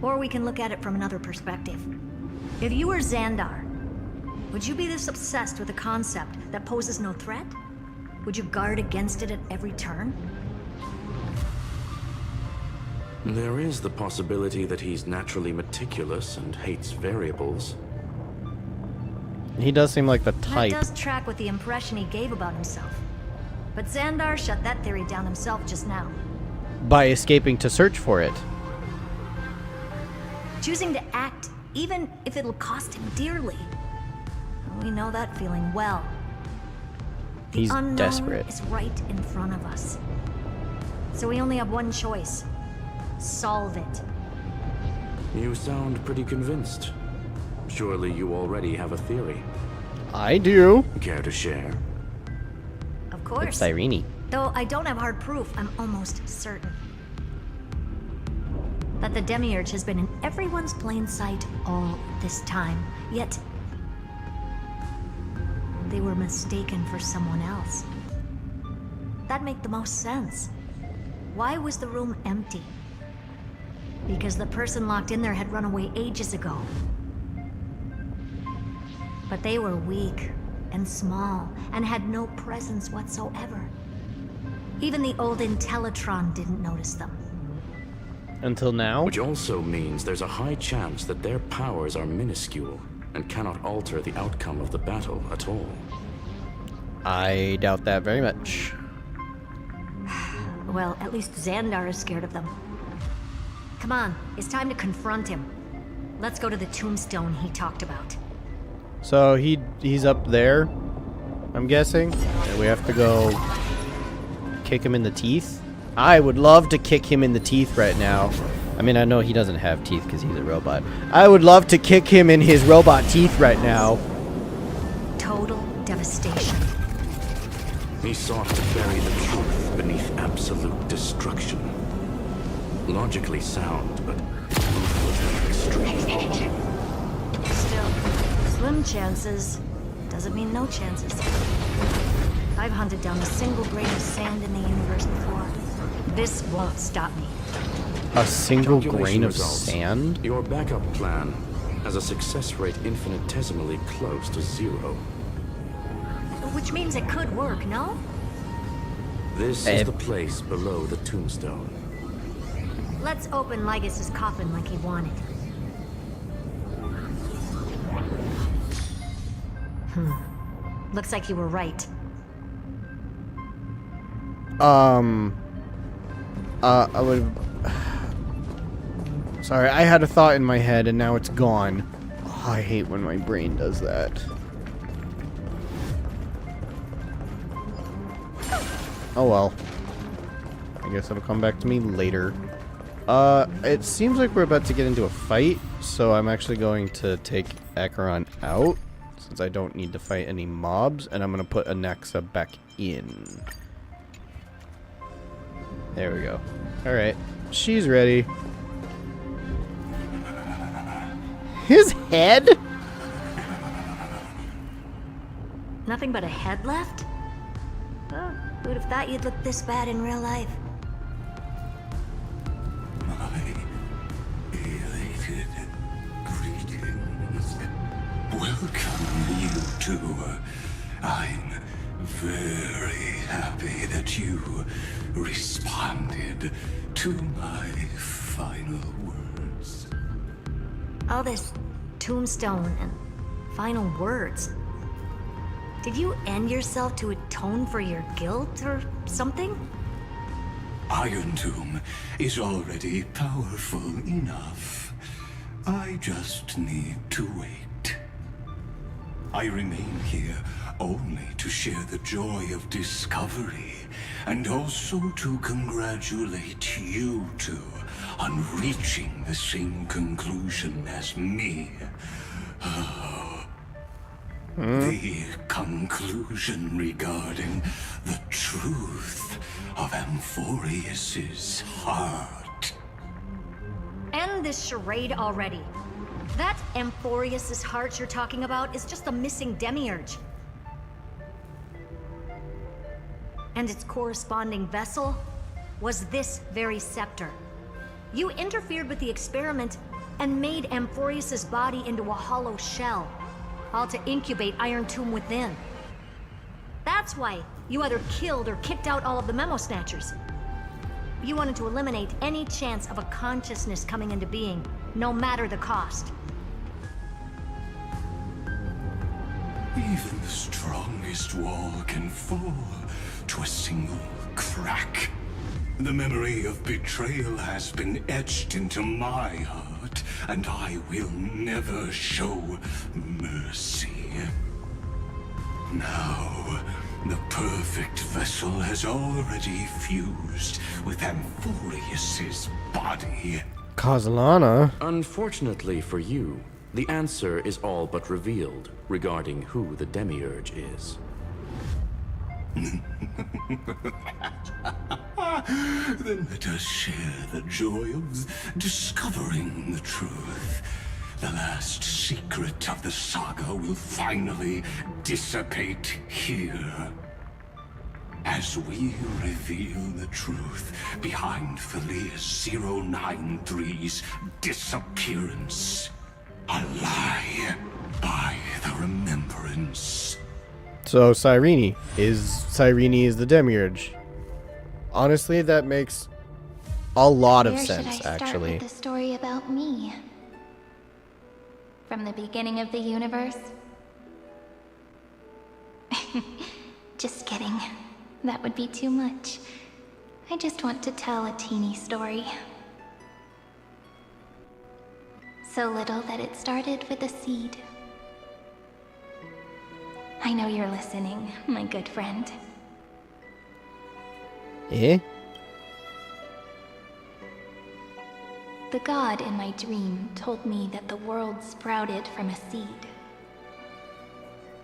Or we can look at it from another perspective. If you were Xandar, would you be this obsessed with a concept that poses no threat? Would you guard against it at every turn? There is the possibility that he's naturally meticulous and hates variables. He does seem like the type. That does track with the impression he gave about himself. But Xandar shut that theory down himself just now. By escaping to search for it. Choosing to act, even if it'll cost him dearly. We know that feeling well. The He's unknown desperate. is right in front of us. So we only have one choice. Solve it. You sound pretty convinced. Surely you already have a theory. I do. Care to share? Of course. It's Irene. Though I don't have hard proof, I'm almost certain that the Demiurge has been in everyone's plain sight all this time. Yet, they were mistaken for someone else. That'd make the most sense. Why was the room empty? Because the person locked in there had run away ages ago. But they were weak and small and had no presence whatsoever. Even the old Intellitron didn't notice them. Until now? Which also means there's a high chance that their powers are minuscule and cannot alter the outcome of the battle at all. I doubt that very much. Well, at least Xandar is scared of them. Come on, it's time to confront him. Let's go to the tombstone he talked about. So he's up there, I'm guessing, and we have to go kick him in the teeth. I would love to kick him in the teeth right now. I mean, I know he doesn't have teeth because he's a robot. I would love to kick him in his robot teeth right now. Total devastation. He sought to bury the truth beneath absolute destruction. Logically sound, but ruthlessly extreme. Still, slim chances doesn't mean no chances. I've hunted down a single grain of sand in the universe before. This won't stop me. A single Calculation grain of results. sand? Your backup plan has a success rate infinitesimally close to 0. Which means it could work, no? This is the place below the tombstone. Let's open Lygus' coffin like he wanted. Looks like you were right. I would... Sorry, I had a thought in my head and now it's gone. Oh, I hate when my brain does that. Oh well. I guess it'll come back to me later. It seems like we're about to get into a fight, so I'm actually going to take Acheron out, since I don't need to fight any mobs, and I'm going to put Anaxa back in. There we go. Alright, she's ready. His head? Nothing but a head left? Oh, who'd have thought you'd look this bad in real life? Elated greetings. Welcome, you two. I'm very happy that you responded to my final words. All this tombstone and final words. Did you end yourself to atone for your guilt or something? Iron Tomb is already powerful enough. I just need to wait. I remain here only to share the joy of discovery, and also to congratulate you two on reaching the same conclusion as me. The conclusion regarding the truth of Amphorius's heart. End this charade already. That Amphorius' heart you're talking about is just a missing demiurge. And its corresponding vessel was this very scepter. You interfered with the experiment and made Amphorius' body into a hollow shell, all to incubate Iron Tomb within. That's why you either killed or kicked out all of the Memo Snatchers. You wanted to eliminate any chance of a consciousness coming into being, no matter the cost. Even the strongest wall can fall to a single crack. The memory of betrayal has been etched into my heart, and I will never show mercy. Now, the perfect vessel has already fused with Amphorius' body. Kozlana? Unfortunately for you, the answer is all but revealed regarding who the Demiurge is. Then let us share the joy of discovering the truth. The last secret of the saga will finally dissipate here. As we reveal the truth behind Thalia's 093's disappearance. A lie by the remembrance. So Cyrene is the Demiurge. Honestly, that makes a lot of sense, Where should I start actually. with the story about me? From the beginning of the universe? Just kidding. That would be too much. I just want to tell a teeny story. So little that it started with a seed. I know you're listening, my good friend. Eh? The god in my dream told me that the world sprouted from a seed.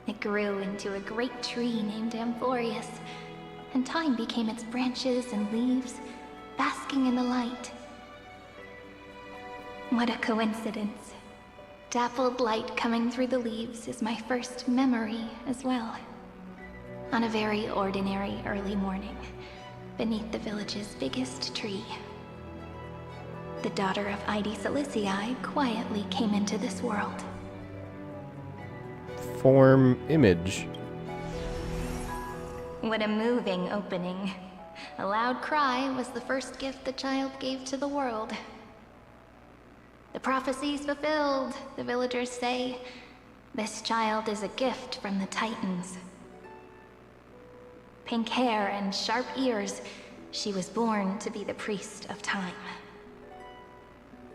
It grew into a great tree named Amphorius, and time became its branches and leaves, basking in the light. What a coincidence. Dappled light coming through the leaves is my first memory as well. On a very ordinary early morning, beneath the village's biggest tree, the daughter of Id Silicii quietly came into this world. Form image. What a moving opening. A loud cry was the first gift the child gave to the world. The prophecy's fulfilled, the villagers say. This child is a gift from the Titans. Pink hair and sharp ears, she was born to be the priest of time.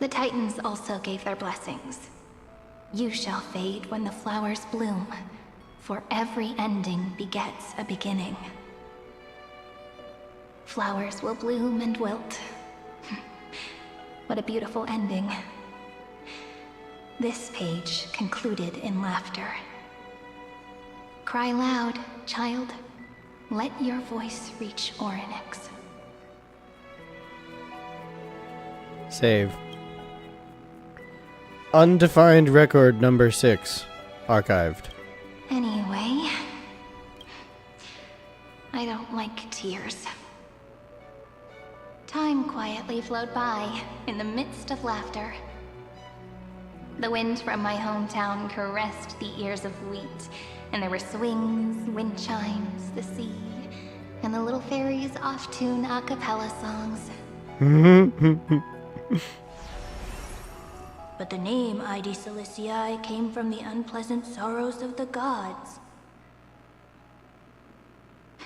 The Titans also gave their blessings. You shall fade when the flowers bloom, for every ending begets a beginning. Flowers will bloom and wilt. What a beautiful ending. This page concluded in laughter. Cry loud, child. Let your voice reach Orynyx. Save. Undefined record number 6. Archived. Anyway, I don't like tears. Time quietly flowed by in the midst of laughter. The wind from my hometown caressed the ears of wheat, and there were swings, wind chimes, the sea, and the little fairies off-tune a cappella songs. But the name Id Silicii came from the unpleasant sorrows of the gods.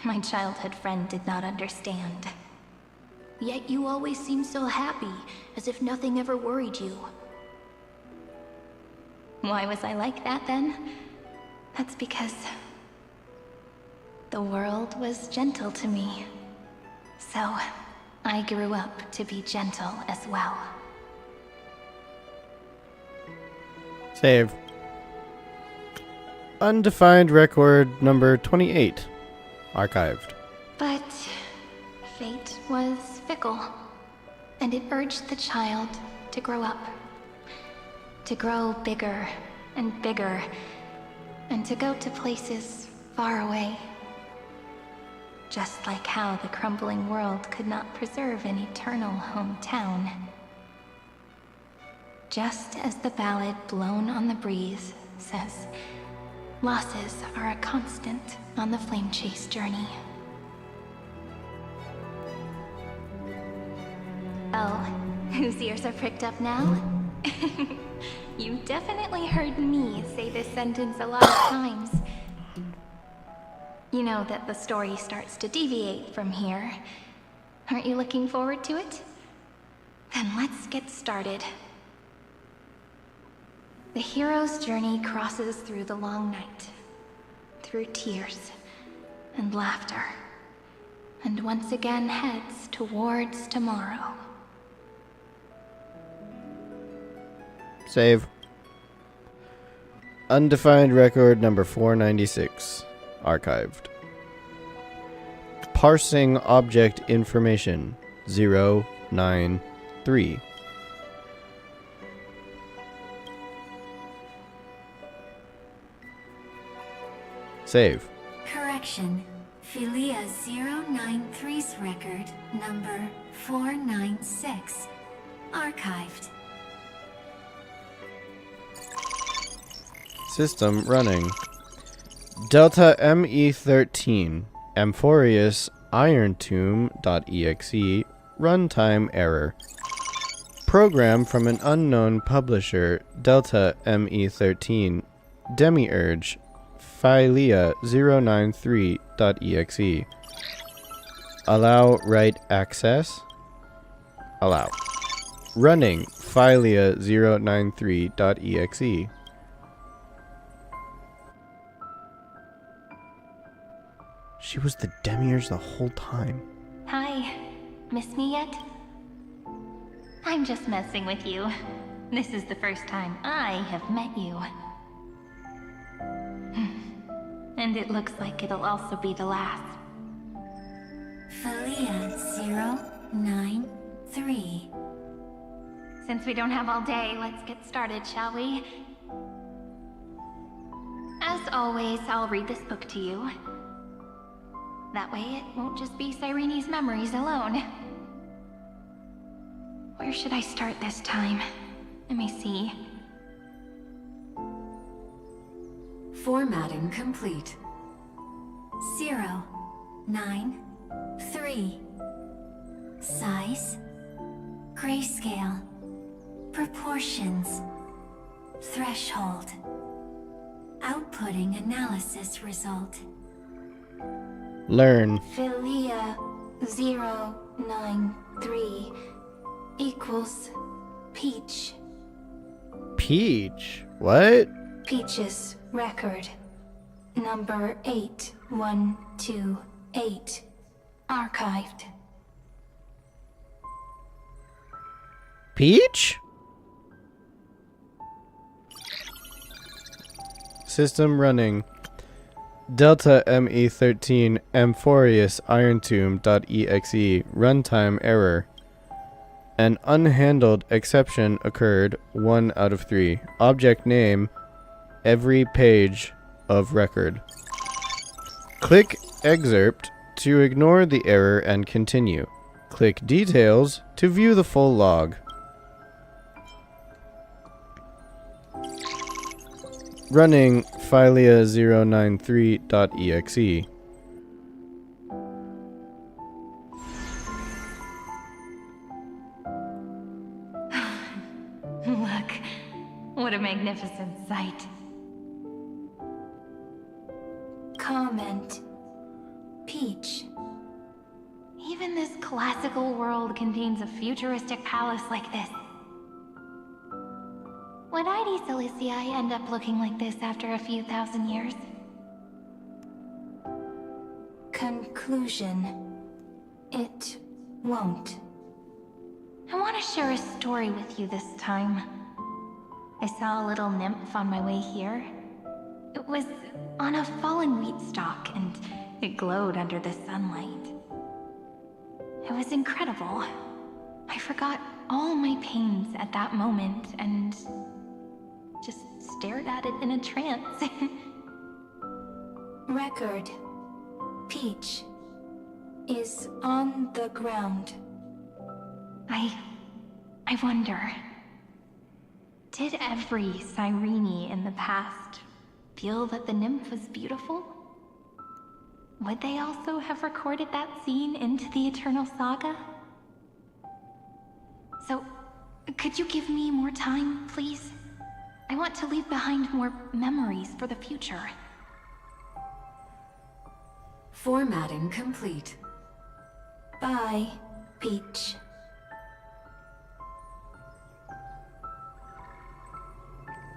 My childhood friend did not understand. Yet you always seemed so happy, as if nothing ever worried you. Why was I like that then? That's because the world was gentle to me. So I grew up to be gentle as well. Save. Undefined record number 28. Archived. But fate was fickle, and it urged the child to grow up. To grow bigger and bigger, and to go to places far away. Just like how the crumbling world could not preserve an eternal hometown. Just as the ballad blown on the breeze says, losses are a constant on the flame chase journey. Oh, whose ears are pricked up now? You definitely heard me say this sentence a lot of times. You know that the story starts to deviate from here. Aren't you looking forward to it? Then let's get started. The hero's journey crosses through the long night, through tears and laughter, and once again heads towards tomorrow. Save. Undefined record number 496. Archived. Parsing object information 093. Save. Correction. Philia 093's record number 496. Archived. System running. Delta ME13 Amphorius Iron Tomb.exe runtime error. Program from an unknown publisher Delta ME13 Demiurge Philia 093.exe. Allow write access. Allow. Running Philia 093.exe. She was the Demiurge the whole time. Hi, miss me yet? I'm just messing with you. This is the first time I have met you. And it looks like it'll also be the last. Philia 093. Since we don't have all day, let's get started, shall we? As always, I'll read this book to you. That way it won't just be Cyrene's memories alone. Where should I start this time? Let me see. Formatting complete. 093. Size. Grayscale. Proportions. Threshold. Outputting analysis result. Learn. Philia 093 equals Peach. Peach? What? Peach's record. Number 8128. Archived. Peach? System running. Delta ME13 Amphorius Iron Tomb.exe runtime error. An unhandled exception occurred 1 out of 3. Object name every page of record. Click excerpt to ignore the error and continue. Click details to view the full log. Running Philia 093.exe. Look, what a magnificent sight. Comment. Peach. Even this classical world contains a futuristic palace like this. Would ID Silicii end up looking like this after a few thousand years? Conclusion. It won't. I want to share a story with you this time. I saw a little nymph on my way here. It was on a fallen wheat stalk, and it glowed under the sunlight. It was incredible. I forgot all my pains at that moment, and just stared at it in a trance. Record. Peach is on the ground. I wonder, did every Cyrene in the past feel that the nymph was beautiful? Would they also have recorded that scene into the Eternal Saga? So, could you give me more time, please? I want to leave behind more memories for the future. Formatting complete. Bye, Peach.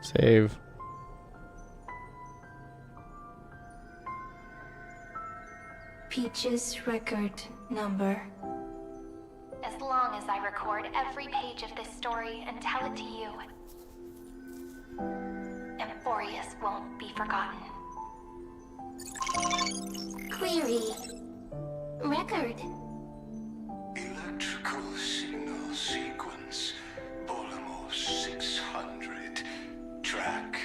Save. Peach's record number. As long as I record every page of this story and tell it to you, Amphorius won't be forgotten. Query. Record. Electrical signal sequence. Polymorph 600. Track.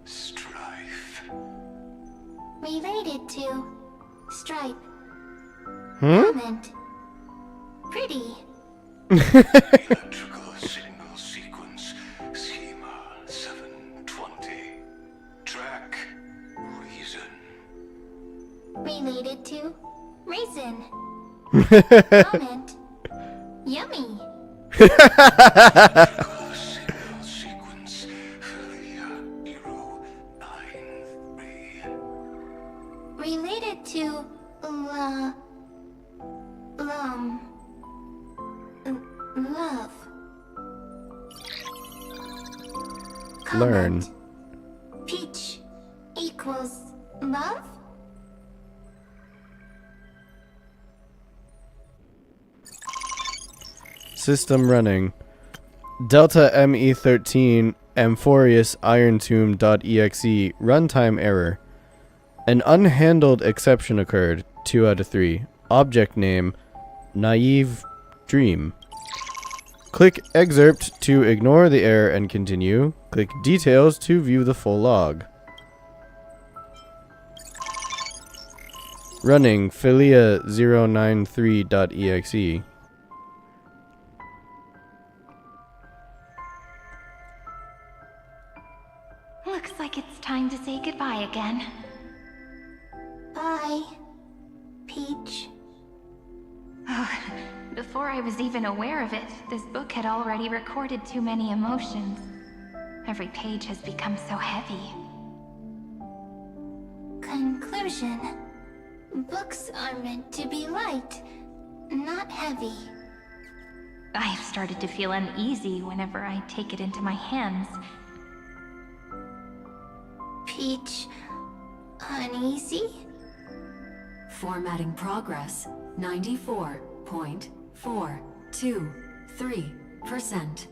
Strife. Related to Stripe. Hmm? Comment. Pretty. Electrical signal sequence. Schema 720. Track. Reason. Related to Raisin. Comment. Yummy. Signal sequence. Philia 093. Related to love. Learn. Peach equals love? System running. Delta ME13 Amphorius Iron Tomb.exe runtime error. An unhandled exception occurred. 2 out of 3. Object name Naive Dream. Click excerpt to ignore the error and continue. Click details to view the full log. Running Philia 093.exe. Looks like it's time to say goodbye again. Bye, Peach. Before I was even aware of it, this book had already recorded too many emotions. Every page has become so heavy. Conclusion. Books are meant to be light, not heavy. I've started to feel uneasy whenever I take it into my hands. Peach, uneasy? Formatting progress 94.423%.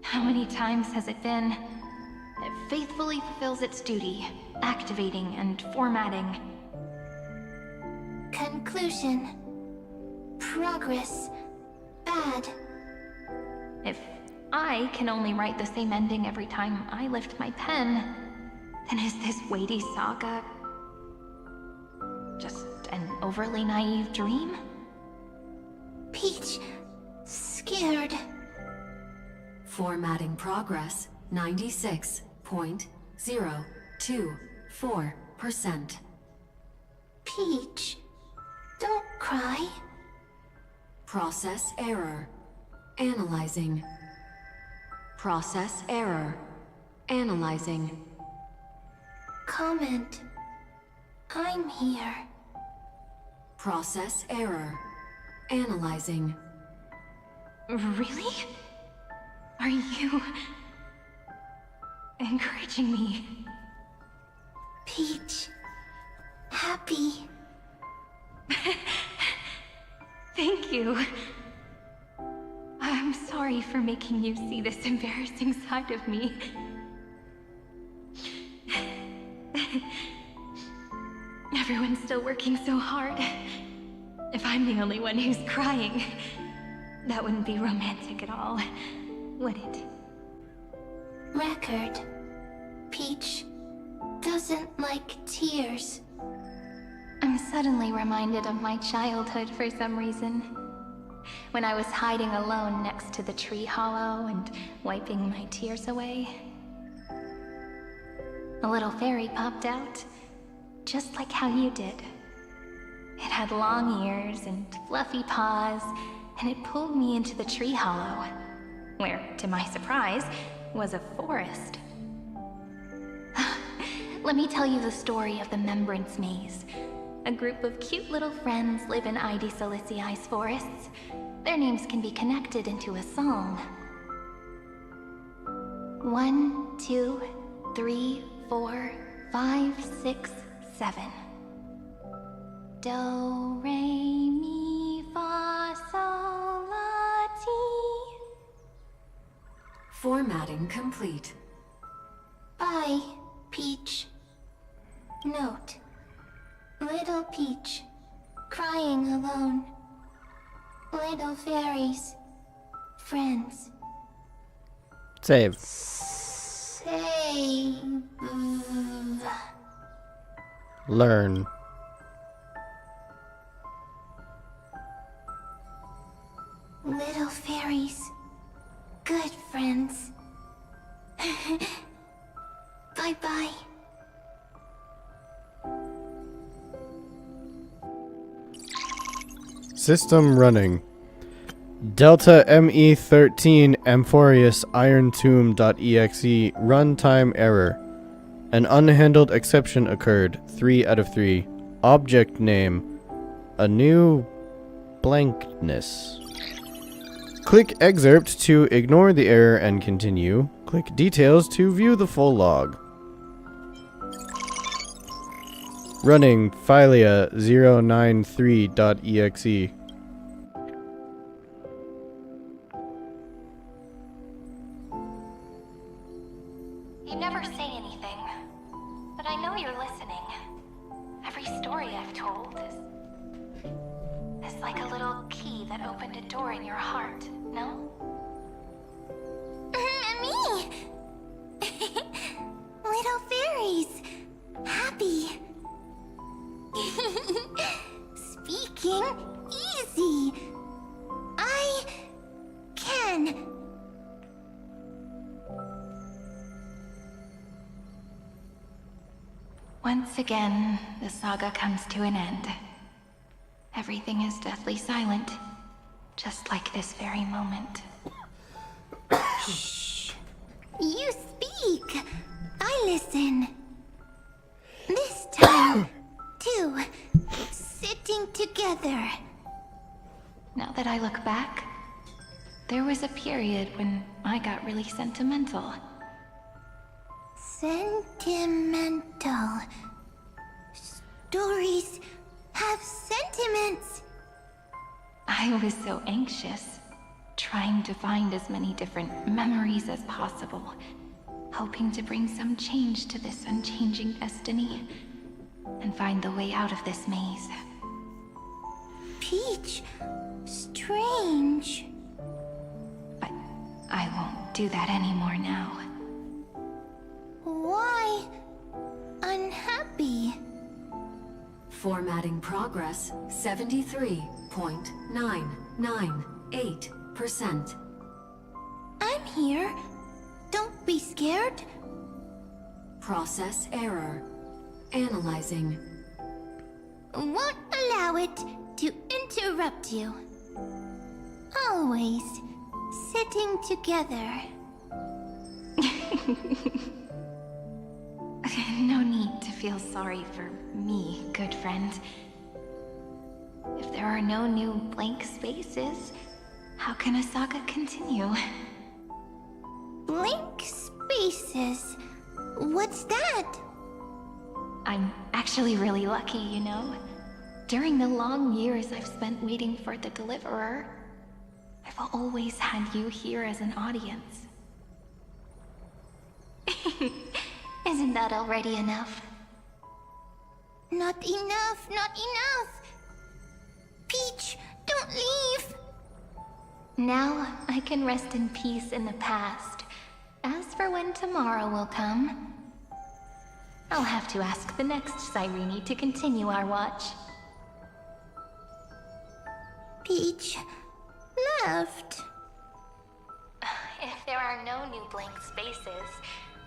How many times has it been? It faithfully fulfills its duty, activating and formatting. Conclusion. Progress. Bad. If I can only write the same ending every time I lift my pen, then is this weighty saga just an overly naive dream? Peach, scared. Formatting progress 96.024%. Peach, don't cry. Process error. Analyzing. Process error. Analyzing. Comment. I'm here. Process error. Analyzing. Really? Are you encouraging me? Peach, happy. Thank you. I'm sorry for making you see this embarrassing side of me. Everyone's still working so hard. If I'm the only one who's crying, that wouldn't be romantic at all, would it? record. Peach doesn't like tears. I'm suddenly reminded of my childhood for some reason. When I was hiding alone next to the tree hollow and wiping my tears away. A little fairy popped out, just like how you did. It had long ears and fluffy paws, and it pulled me into the tree hollow, where, to my surprise, was a forest. Let me tell you the story of the Membrance Maze. A group of cute little friends live in ID Silicii's forests. Their names can be connected into a song. 1, 2, 3, 4, 5, 6, 7. Do, re, mi, fa, sol, la, ti. Formatting complete. Bye, Peach. Note. Little Peach, crying alone. Little fairies, friends. Save. Save. Learn. Little fairies, good friends. Bye-bye. System running. Delta ME13 Amphorius Iron Tomb.exe runtime error. An unhandled exception occurred. 3 out of 3. Object name. A new blankness. Click excerpt to ignore the error and continue. Click details to view the full log. Running Filia093.exe. You never say anything, but I know you're listening. Every story I've told is like a little key that opened a door in your heart, no? Me! Little fairies! Happy! Speaking easy! I can! Once again, the saga comes to an end. Everything is deathly silent, just like this very moment. Shh! You speak! I listen. This time, too. Sitting together. Now that I look back, there was a period when I got really sentimental. Sentimental. Stories have sentiments. I was so anxious, trying to find as many different memories as possible, hoping to bring some change to this unchanging destiny, and find the way out of this maze. Peach, strange. But I won't do that anymore now. Why unhappy? Formatting progress 73.998%. I'm here. Don't be scared. Process error. Analyzing. Won't allow it to interrupt you. Always sitting together. No need to feel sorry for me, good friend. If there are no new blank spaces, how can a saga continue? Blank spaces? What's that? I'm actually really lucky, you know? During the long years I've spent waiting for the Deliverer, I've always had you here as an audience. Isn't that already enough? Not enough, not enough! Peach, don't leave! Now I can rest in peace in the past, As for when tomorrow will come, I'll have to ask the next Cyrene to continue our watch. Peach left. If there are no new blank spaces,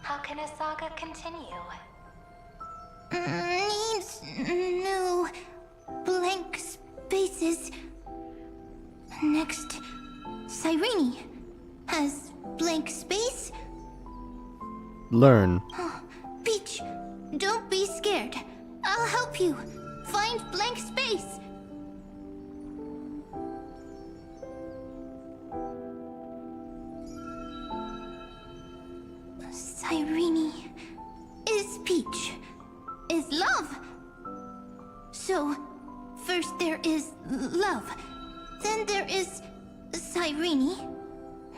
how can a saga continue? Needs new blank spaces. Next, Cyrene has blank space. Learn. Peach, don't be scared. I'll help you find blank space. Cyrene is Peach, is love. So, first there is love, then there is Cyrene,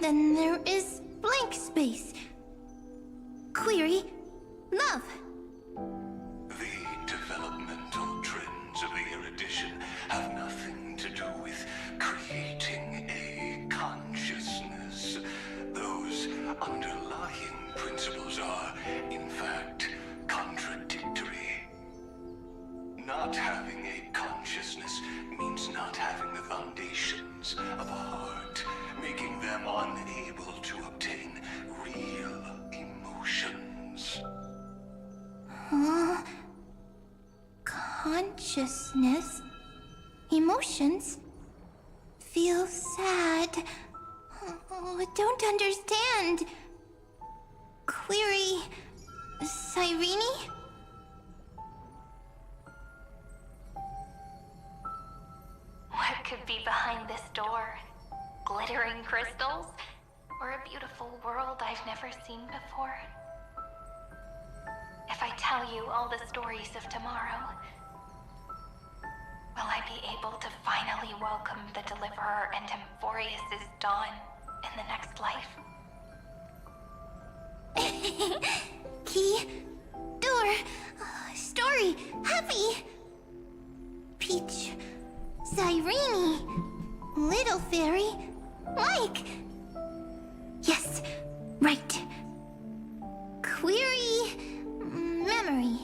then there is blank space. Query, love. The developmental trends of the erudition have nothing to do with creating a consciousness. Those underlying principles are, in fact, contradictory. Not having a consciousness means not having the foundations of a heart, making them unable to obtain real emotions. Consciousness, emotions, feel sad. Don't understand. Query, Cyrene? What could be behind this door? Glittering crystals? Or a beautiful world I've never seen before? If I tell you all the stories of tomorrow, will I be able to finally welcome the Deliverer and Amphorius' dawn in the next life? Key, door, story, happy. Peach, Cyrene, little fairy, like. Yes, right. Query, memory.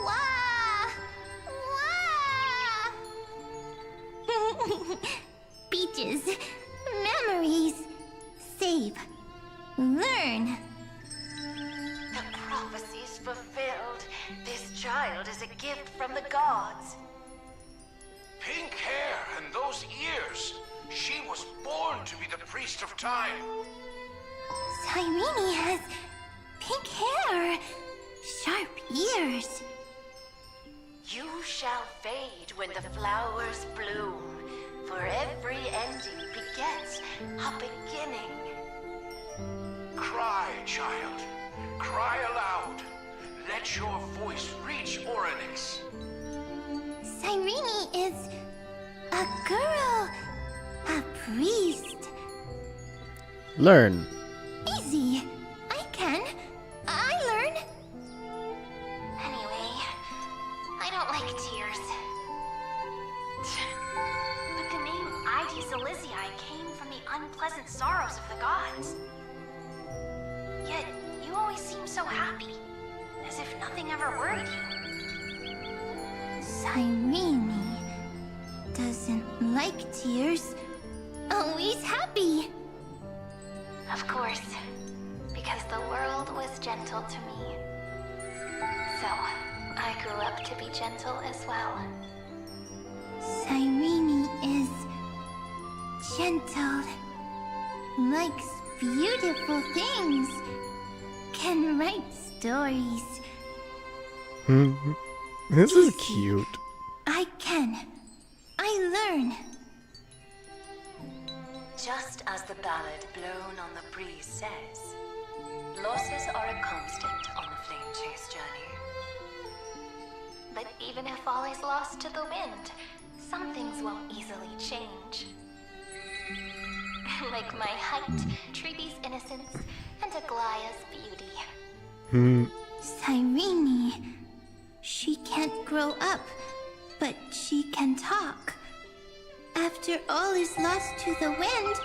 Wah! Wah! Peaches, memories, save, learn. The prophecy's fulfilled. This child is a gift from the gods. Pink hair and those ears. She was born to be the priest of time. Cyrene has pink hair, sharp ears. You shall fade when the flowers bloom, for every ending begets a beginning. Cry, child. Cry aloud. Let your voice reach Oryx. Cyrene is a girl, a priest. Learn. Easy. I can. I learn. Anyway, I don't like tears. But the name Id Silizii came from the unpleasant sorrows of the gods. Yet, you always seem so happy, as if nothing ever worried you. Cyrene doesn't like tears. Always happy. Of course, because the world was gentle to me. So, I grew up to be gentle as well. Cyrene is gentle, likes beautiful things, can write stories. This is cute. I can. I learn. Just as the ballad blown on the breeze says, losses are a constant on the flame chase journey. But even if all is lost to the wind, some things won't easily change. Like my height, Treeby's innocence, and Aglaya's beauty. Cyrene. She can't grow up, but she can talk. after all is lost to the wind,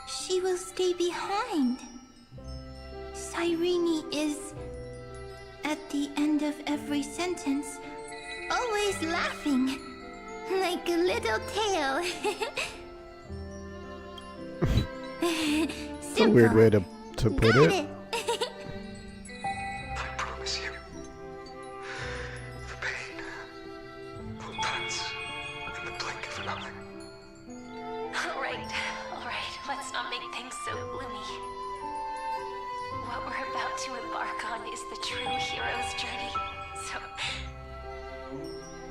she will stay behind. Cyrene is, at the end of every sentence, always laughing, like a little tail. It's a weird way to put it. I promise you, the pain will pass in the blink of an eye. Alright, let's not make things so gloomy. What we're about to embark on is the true hero's journey, so...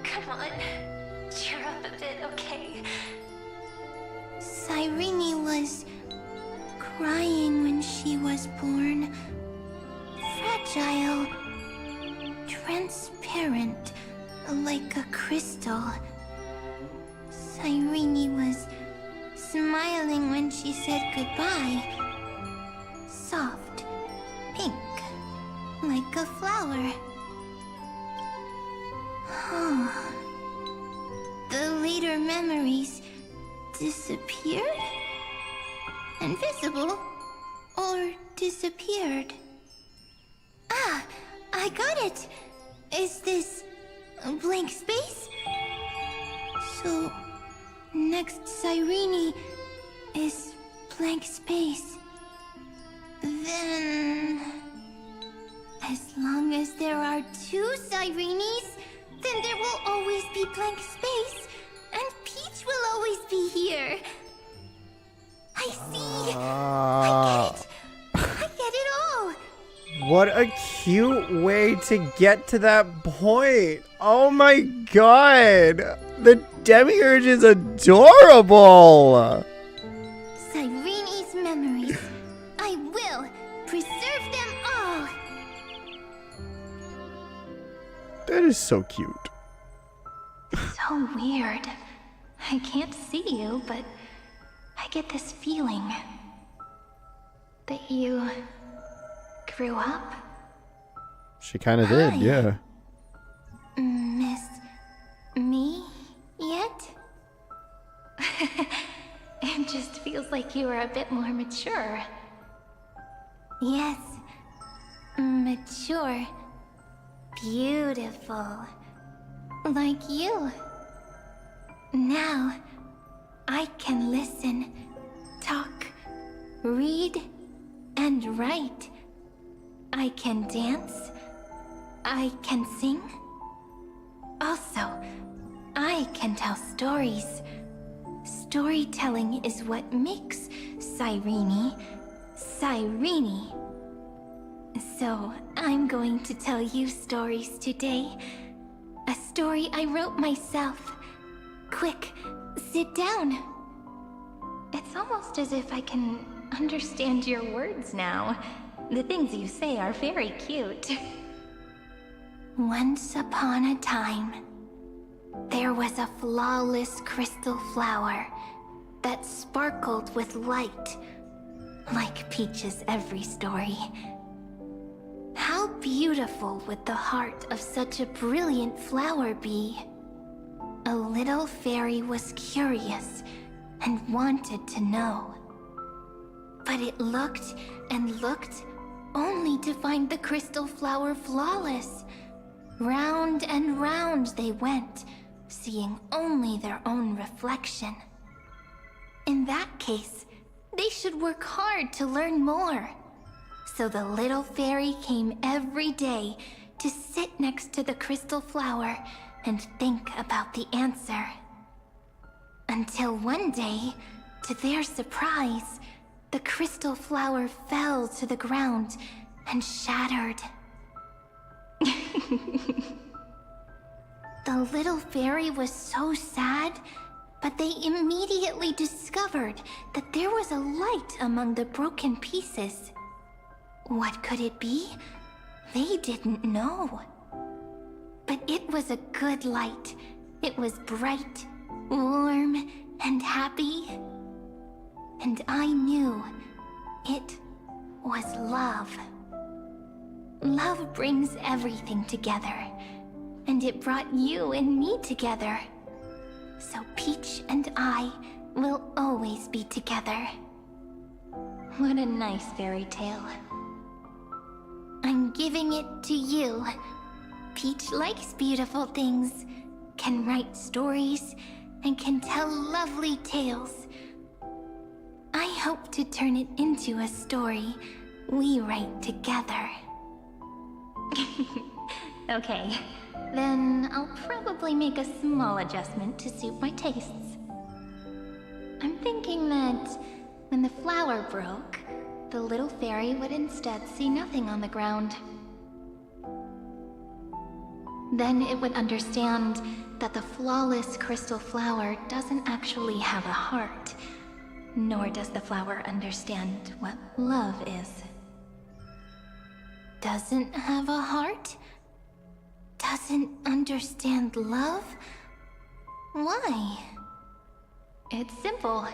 Come on, cheer up a bit, okay? Cyrene was crying when she was born. Fragile, transparent, like a crystal. Cyrene was smiling when she said goodbye. Soft, pink, like a flower. The later memories disappeared? Invisible? Or disappeared? Ah, I got it! Is this a blank space? So, next Cyrene is blank space. Then... as long as there are two Cyrenes, then there will always be blank space, and Peach will always be here. I see. I get it all. What a cute way to get to that point. Oh my god. The Demiurge is adorable. Cyrene's memories. I will preserve them all. That is so cute. So weird. I can't see you, but I get this feeling that you grew up. She kind of did, yeah. Miss me yet? It just feels like you are a bit more mature. Yes. Mature. Beautiful. Like you. Now, I can listen, talk, read, and write. I can dance. I can sing. Also, I can tell stories. Storytelling is what makes Cyrene, Cyrene. So, I'm going to tell you stories today. A story I wrote myself. Quick, sit down. It's almost as if I can understand your words now. The things you say are very cute. Once upon a time, there was a flawless crystal flower that sparkled with light, like Peach's every story. How beautiful would the heart of such a brilliant flower be? A little fairy was curious and wanted to know. But it looked and looked only to find the crystal flower flawless. Round and round they went, seeing only their own reflection. In that case, they should work hard to learn more. So the little fairy came every day to sit next to the crystal flower and think about the answer. Until one day, to their surprise, the crystal flower fell to the ground and shattered. The little fairy was so sad, but they immediately discovered that there was a light among the broken pieces. What could it be? They didn't know. But it was a good light. It was bright, warm, and happy. And I knew it was love. Love brings everything together. And it brought you and me together. So Peach and I we'll always be together. What a nice fairy tale. I'm giving it to you. Peach likes beautiful things, can write stories, and can tell lovely tales. I hope to turn it into a story we write together. Okay, then I'll probably make a small adjustment to suit my tastes. I'm thinking that when the flower broke, the little fairy would instead see nothing on the ground. Then it would understand that the flawless crystal flower doesn't actually have a heart, nor does the flower understand what love is. Doesn't have a heart? Doesn't understand love? Why? It's simple.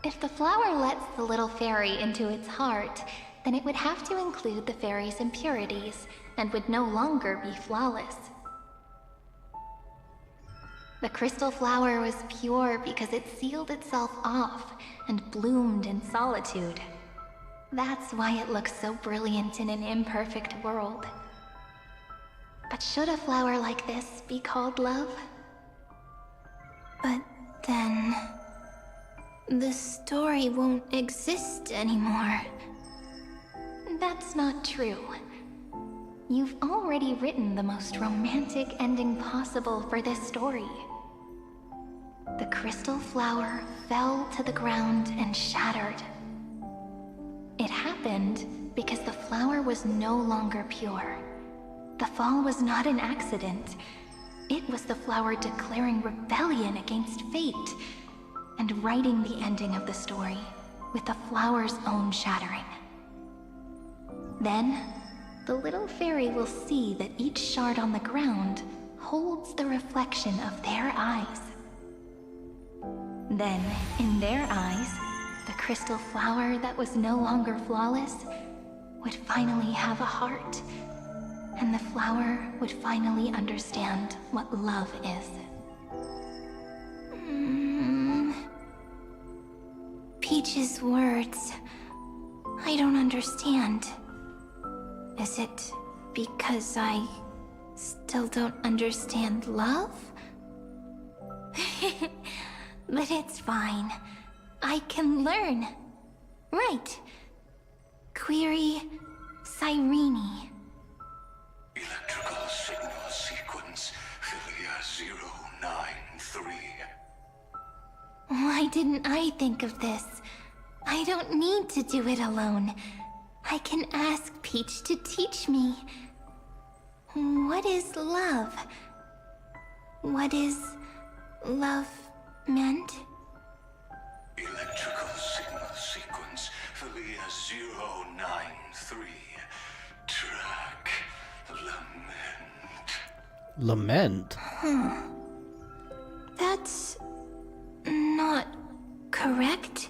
If the flower lets the little fairy into its heart, then it would have to include the fairy's impurities, and would no longer be flawless. The crystal flower was pure because it sealed itself off and bloomed in solitude. That's why it looks so brilliant in an imperfect world. But should a flower like this be called love? But then... the story won't exist anymore. That's not true. You've already written the most romantic ending possible for this story. The crystal flower fell to the ground and shattered. It happened because the flower was no longer pure. The fall was not an accident. It was the flower declaring rebellion against fate, and writing the ending of the story with the flower's own shattering. Then, the little fairy will see that each shard on the ground holds the reflection of their eyes. Then, in their eyes, the crystal flower that was no longer flawless would finally have a heart, and the flower would finally understand what love is. Peach's words, I don't understand. Is it because I still don't understand love? But it's fine. I can learn. Right. Query Cyrene. Electrical signal sequence Philia 093. Why didn't I think of this? I don't need to do it alone. I can ask Peach to teach me. What is love? What is love meant? Electrical signal sequence Philia 093. Track lament. Lament? That's not correct.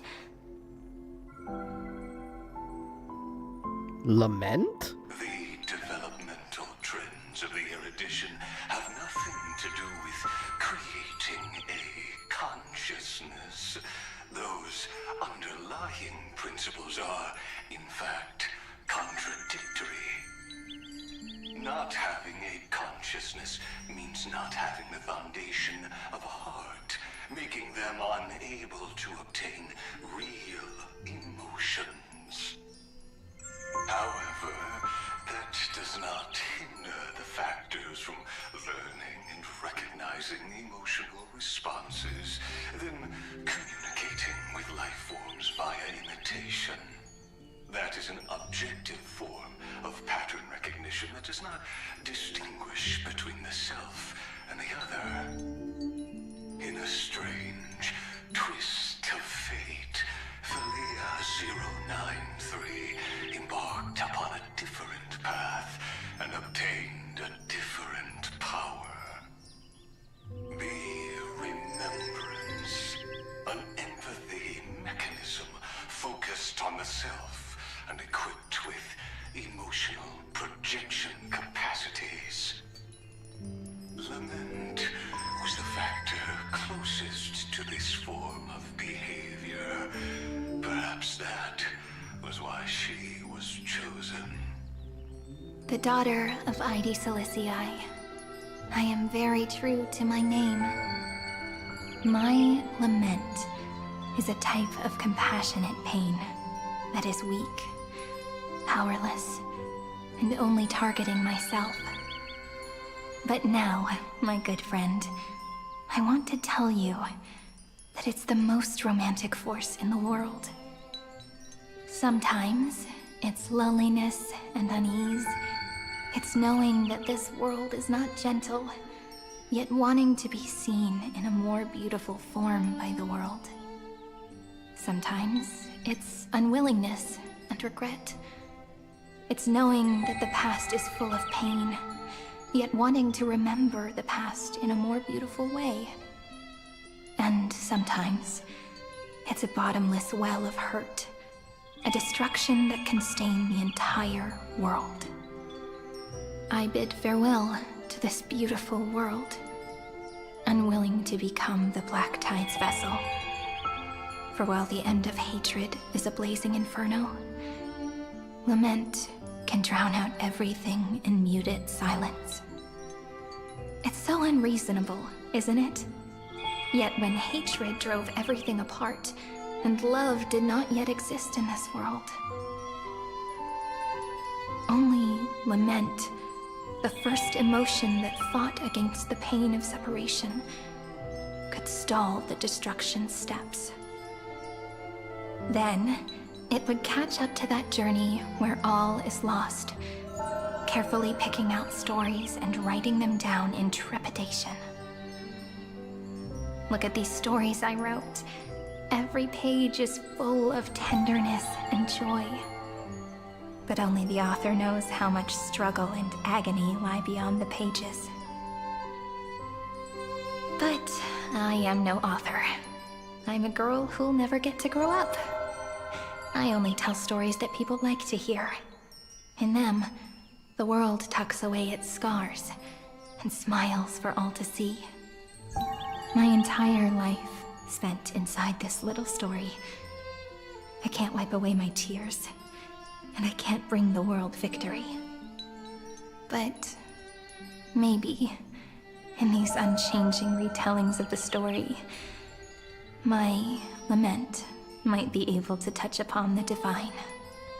Lament? The developmental trends of the erudition have nothing to do with creating a consciousness. Those underlying principles are, in fact, contradictory. Not having a consciousness means not having the foundation of a heart, making them unable to obtain real emotions. However, that does not hinder the factors from learning and recognizing emotional responses, then communicating with life forms via imitation. That is an objective form of pattern recognition that does not distinguish between the self and the other. In a strange twist of fate, Philia 093 embarked upon a different path and obtained a different power. Be remembrance, an empathy mechanism focused on the self and equipped with emotional projection capacities. Lament was the factor closest to was why she was chosen. The daughter of Id Silicii. I am very true to my name. My lament is a type of compassionate pain that is weak, powerless, and only targeting myself. But now, my good friend, I want to tell you that it's the most romantic force in the world. Sometimes, it's loneliness and unease. It's knowing that this world is not gentle, yet wanting to be seen in a more beautiful form by the world. Sometimes, it's unwillingness and regret. It's knowing that the past is full of pain, yet wanting to remember the past in a more beautiful way. And sometimes, it's a bottomless well of hurt, a destruction that can stain the entire world. I bid farewell to this beautiful world, unwilling to become the Black Tide's vessel. For while the end of hatred is a blazing inferno, lament can drown out everything in muted silence. It's so unreasonable, isn't it? Yet when hatred drove everything apart, and love did not yet exist in this world, only lament, the first emotion that fought against the pain of separation, could stall the destruction steps. Then, it would catch up to that journey where all is lost, carefully picking out stories and writing them down in trepidation. Look at these stories I wrote. Every page is full of tenderness and joy. But only the author knows how much struggle and agony lie beyond the pages. But I am no author. I'm a girl who'll never get to grow up. I only tell stories that people like to hear. In them, the world tucks away its scars and smiles for all to see. My entire life spent inside this little story. I can't wipe away my tears, and I can't bring the world victory. But maybe, in these unchanging retellings of the story, my lament might be able to touch upon the divine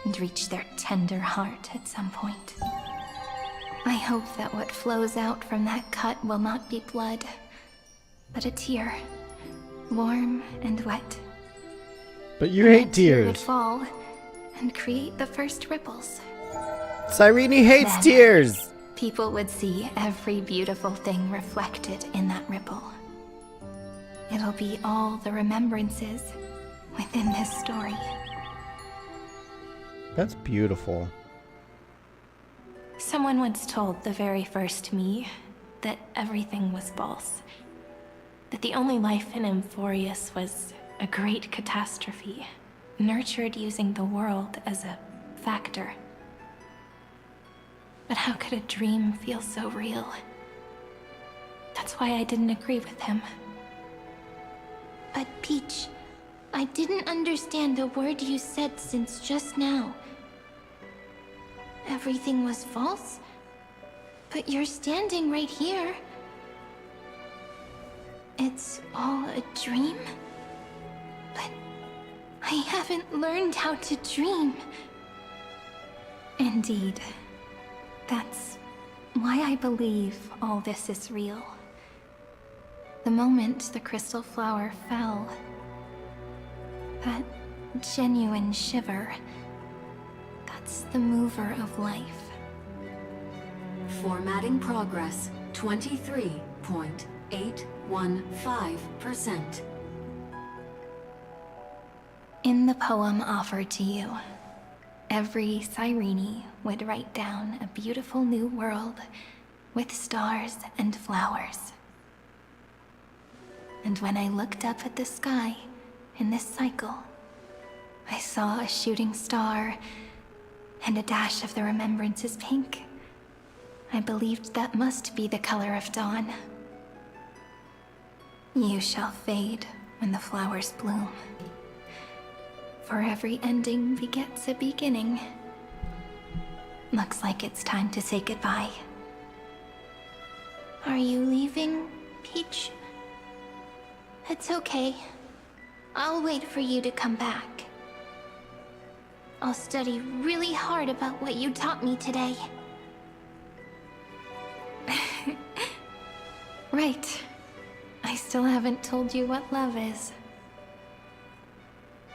and reach their tender heart at some point. I hope that what flows out from that cut will not be blood, but a tear, warm and wet. But you hate Tear would tears. fall and create the first ripples. Cyrene hates Then, tears. People would see every beautiful thing reflected in that ripple. It'll be all the remembrances within this story. That's beautiful. Someone once told the very first me that everything was false. That the only life in Amphorius was a great catastrophe, nurtured using the world as a factor. But how could a dream feel so real? That's why I didn't agree with him. But Peach, I didn't understand a word you said since just now. Everything was false? But you're standing right here. It's all a dream? But I haven't learned how to dream. Indeed. That's why I believe all this is real. The moment the crystal flower fell, that genuine shiver, that's the mover of life. Formatting progress 23.815%. In the poem offered to you, every Cyrene would write down a beautiful new world with stars and flowers. And when I looked up at the sky in this cycle, I saw a shooting star and a dash of the remembrances pink. I believed that must be the color of dawn. You shall fade when the flowers bloom. For every ending begets a beginning. Looks like it's time to say goodbye. Are you leaving, Peach? It's okay. I'll wait for you to come back. I'll study really hard about what you taught me today. Right. I still haven't told you what love is.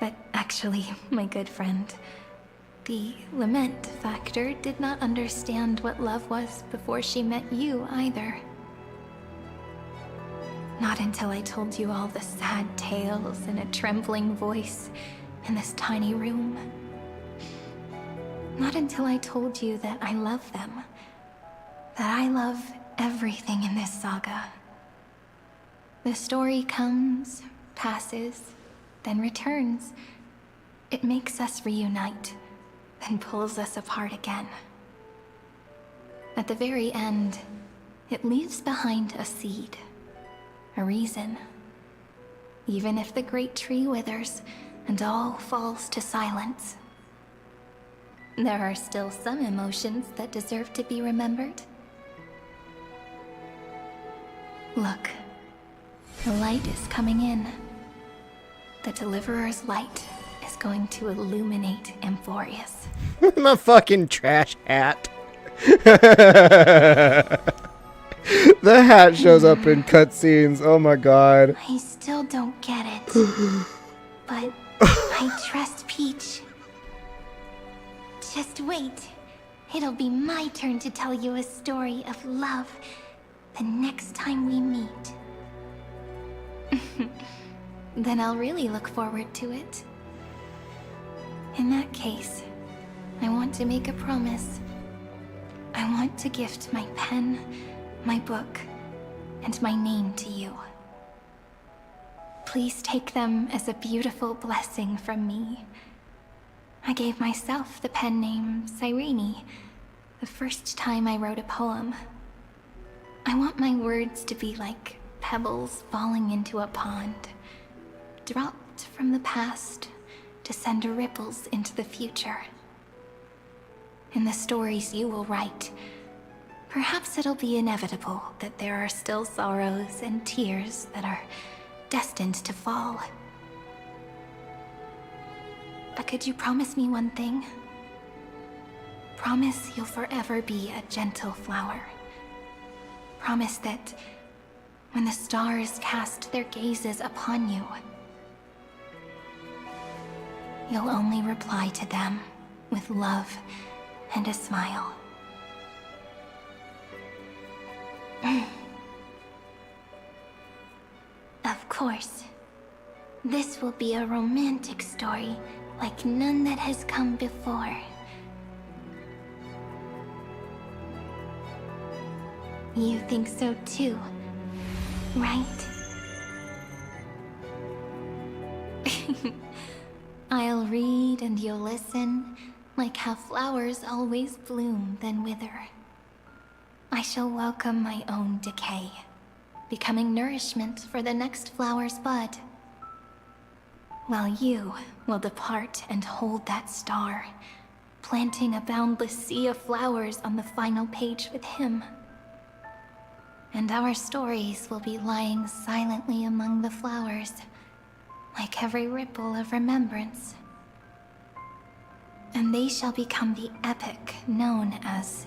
But actually, my good friend, the Lament Factor did not understand what love was before she met you either. Not until I told you all the sad tales in a trembling voice in this tiny room. Not until I told you that I love them. That I love everything in this saga. The story comes, passes, then returns. It makes us reunite, then pulls us apart again. At the very end, it leaves behind a seed, a reason. Even if the great tree withers and all falls to silence, there are still some emotions that deserve to be remembered. Look, the light is coming in. The Deliverer's light is going to illuminate Amphorius. My fucking trash hat. The hat shows up in cutscenes. Oh my god. I still don't get it. But I trust Peach. Just wait. It'll be my turn to tell you a story of love the next time we meet. Then I'll really look forward to it. In that case, I want to make a promise. I want to gift my pen, my book, and my name to you. Please take them as a beautiful blessing from me. I gave myself the pen name Cyrene the first time I wrote a poem. I want my words to be like pebbles falling into a pond, dropped from the past to send ripples into the future. In the stories you will write, perhaps it'll be inevitable that there are still sorrows and tears that are destined to fall. But could you promise me one thing? Promise you'll forever be a gentle flower. Promise that when the stars cast their gazes upon you, you'll only reply to them with love and a smile. Of course. This will be a romantic story like none that has come before. You think so too, right? I'll read and you'll listen, like how flowers always bloom then wither. I shall welcome my own decay, becoming nourishment for the next flower's bud. While you will depart and hold that star, planting a boundless sea of flowers on the final page with him. And our stories will be lying silently among the flowers, like every ripple of remembrance. And they shall become the epic known as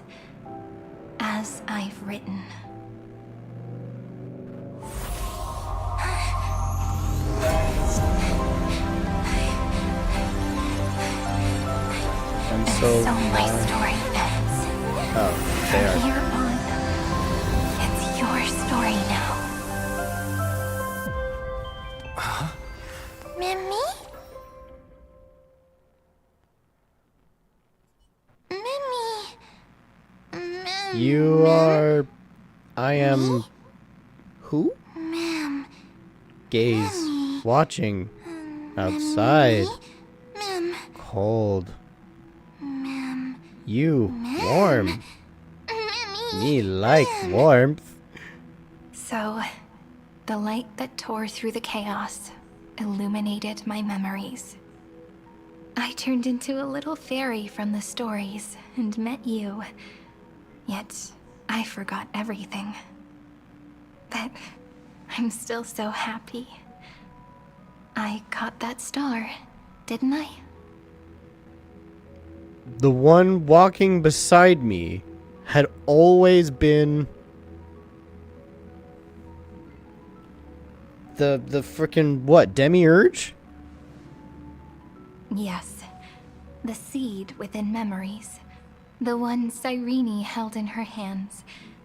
I've Written. And so my story ends. Oh, they From are. here on, it's your story now. Mimi? You are. I am. Who? Ma'am. Gaze. Watching. Outside. Cold. You. Warm. Me like warmth. So, the light that tore through the chaos illuminated my memories. I turned into a little fairy from the stories and met you. Yet, I forgot everything. But I'm still so happy. I caught that star, didn't I? The one walking beside me had always been the frickin' what, demiurge? Yes. The seed within memories. The one Cyrene held in her hands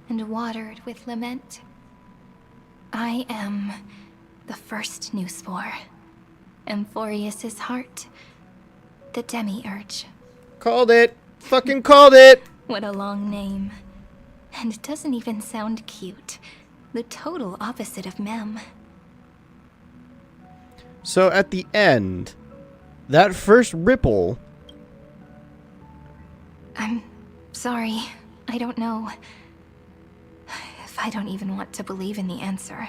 and watered with lament. I am the first new spore. Amphorius's heart. The demiurge. Called it! Fucking called it! What a long name. And it doesn't even sound cute. The total opposite of Mem. So at the end, that first ripple... I'm sorry. I don't know. If I don't even want to believe in the answer,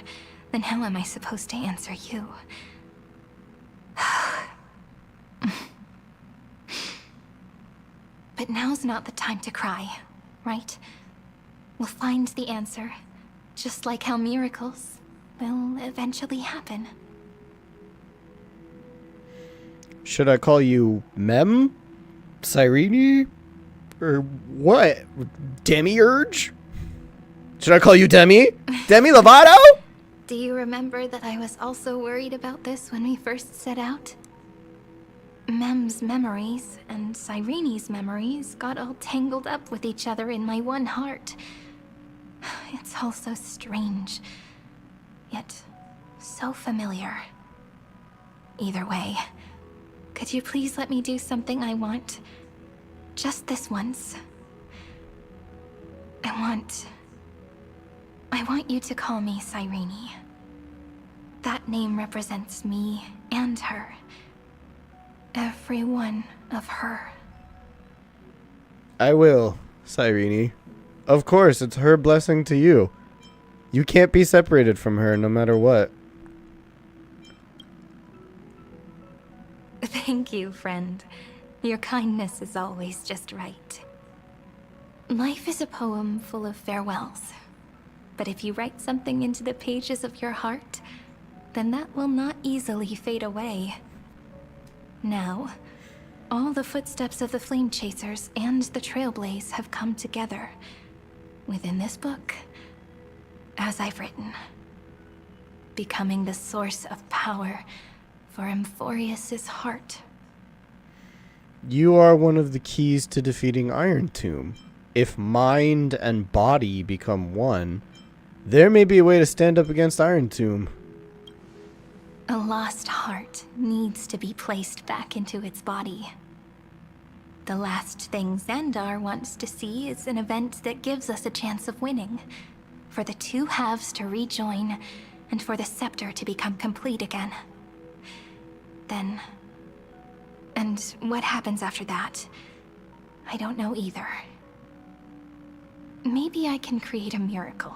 then how am I supposed to answer you? But now's not the time to cry, right? We'll find the answer, just like how miracles will eventually happen. Should I call you Mem? Cyrene? Or what? Demiurge? Should I call you Demi? Demi Lovato? Do you remember that I was also worried about this when we first set out? Mem's memories and Cyrene's memories got all tangled up with each other in my one heart. It's all so strange, yet so familiar. Either way, could you please let me do something I want? Just this once. I want you to call me Cyrene. That name represents me and her. Every one of her. I will, Cyrene. Of course, it's her blessing to you. You can't be separated from her no matter what. Thank you, friend. Your kindness is always just right. Life is a poem full of farewells. But if you write something into the pages of your heart, then that will not easily fade away. Now, all the footsteps of the Flame Chasers and the Trailblaze have come together within this book, as I've written, becoming the source of power for Amphorius's heart. You are one of the keys to defeating Iron Tomb. If mind and body become one, there may be a way to stand up against Iron Tomb. A lost heart needs to be placed back into its body. The last thing Xandar wants to see is an event that gives us a chance of winning, for the two halves to rejoin, and for the scepter to become complete again. Then... and what happens after that? I don't know either. Maybe I can create a miracle,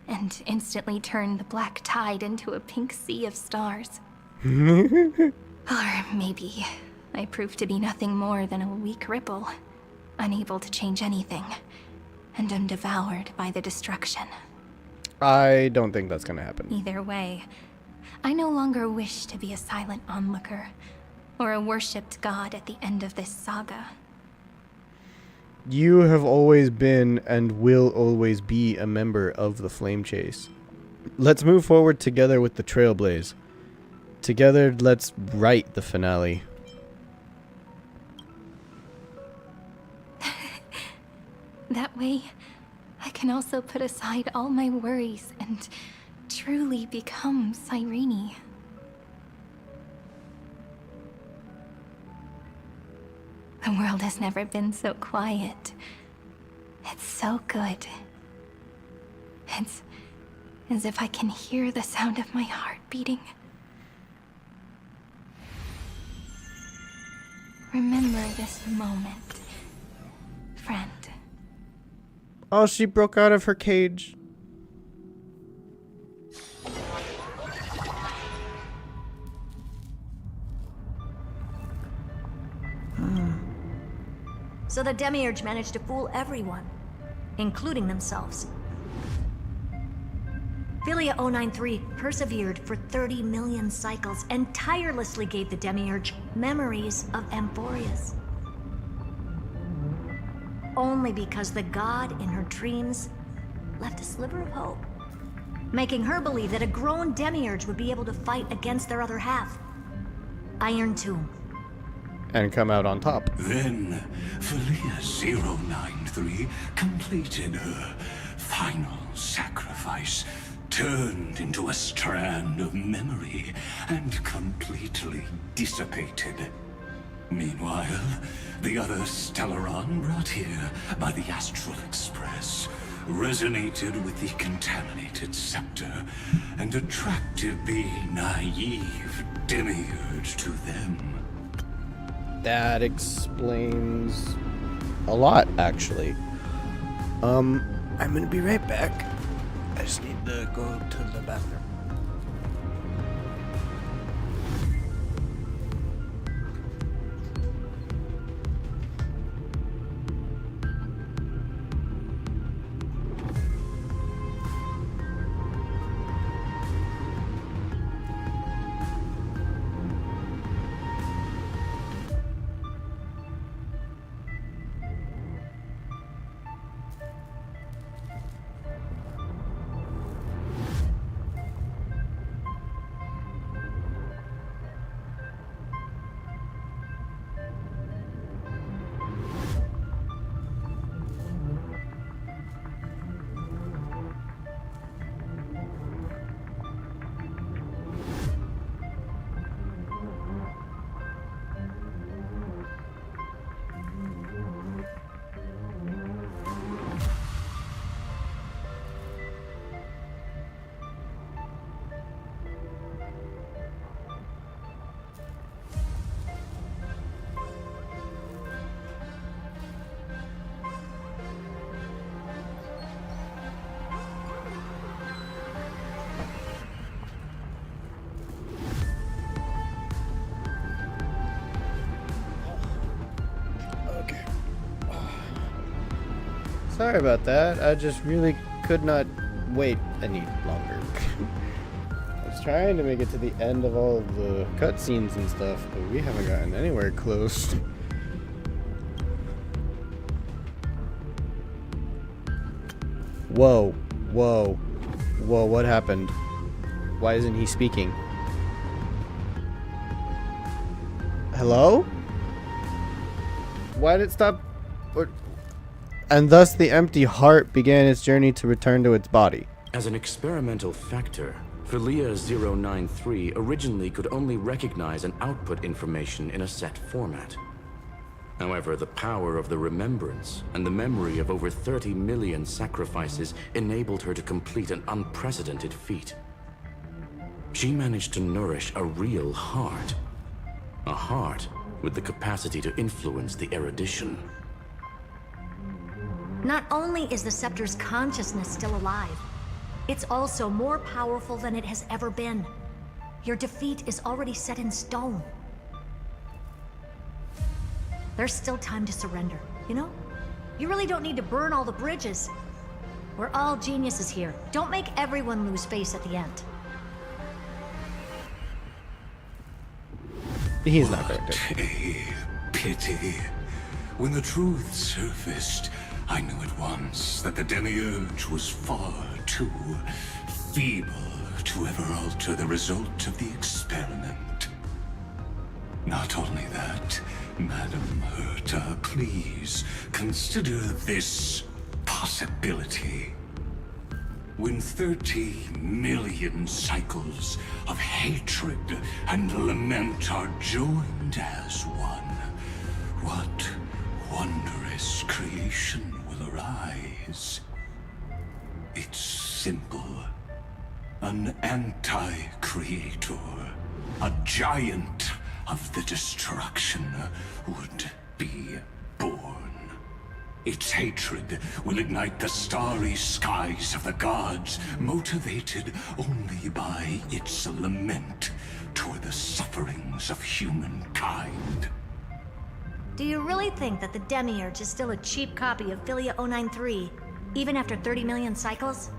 and instantly turn the black tide into a pink sea of stars. Or maybe I prove to be nothing more than a weak ripple, unable to change anything, and am devoured by the destruction. I don't think that's gonna happen. Either way, I no longer wish to be a silent onlooker, or a worshipped god at the end of this saga. You have always been and will always be a member of the Flame Chase. Let's move forward together with the Trailblaze. Together, let's write the finale. That way, I can also put aside all my worries and truly become Cyrene. The world has never been so quiet. It's so good. It's as if I can hear the sound of my heart beating. Remember this moment, friend. Oh, she broke out of her cage. So the Demiurge managed to fool everyone, including themselves. Philia 093 persevered for 30 million cycles and tirelessly gave the Demiurge memories of Amphorius. Only because the god in her dreams left a sliver of hope, making her believe that a grown Demiurge would be able to fight against their other half, Iron Tomb. And come out on top. Then, Philia 093 completed her final sacrifice, turned into a strand of memory, and completely dissipated. Meanwhile, the other Stellaron brought here by the Astral Express resonated with the contaminated scepter and attracted the naive Demiurge to them. That explains a lot, actually. I'm gonna be right back. I just need to go to the bathroom. Sorry about that. I just really could not wait any longer. I was trying to make it to the end of all of the cutscenes and stuff, but we haven't gotten anywhere close. Whoa, whoa, whoa, what happened? Why isn't he speaking? Hello? Why did it stop? And thus the empty heart began its journey to return to its body. As an experimental factor, Philia 093 originally could only recognize and output information in a set format. However, the power of the remembrance and the memory of over 30 million sacrifices enabled her to complete an unprecedented feat. She managed to nourish a real heart. A heart with the capacity to influence the erudition. Not only is the Scepter's consciousness still alive, it's also more powerful than it has ever been. Your defeat is already set in stone. There's still time to surrender, you know? You really don't need to burn all the bridges. We're all geniuses here. Don't make everyone lose face at the end. He's not correct. A pity. When the truth surfaced, I knew at once that the Demiurge was far too feeble to ever alter the result of the experiment. Not only that, Madam Herta, please consider this possibility. When 30 million cycles of hatred and lament are joined as one, what wondrous creation will arise? It's simple. An anti-creator, a giant of the destruction would be born. Its hatred will ignite the starry skies of the gods, motivated only by its lament toward the sufferings of humankind. Do you really think that the Demiurge is still a cheap copy of Philia 093, even after 30 million cycles?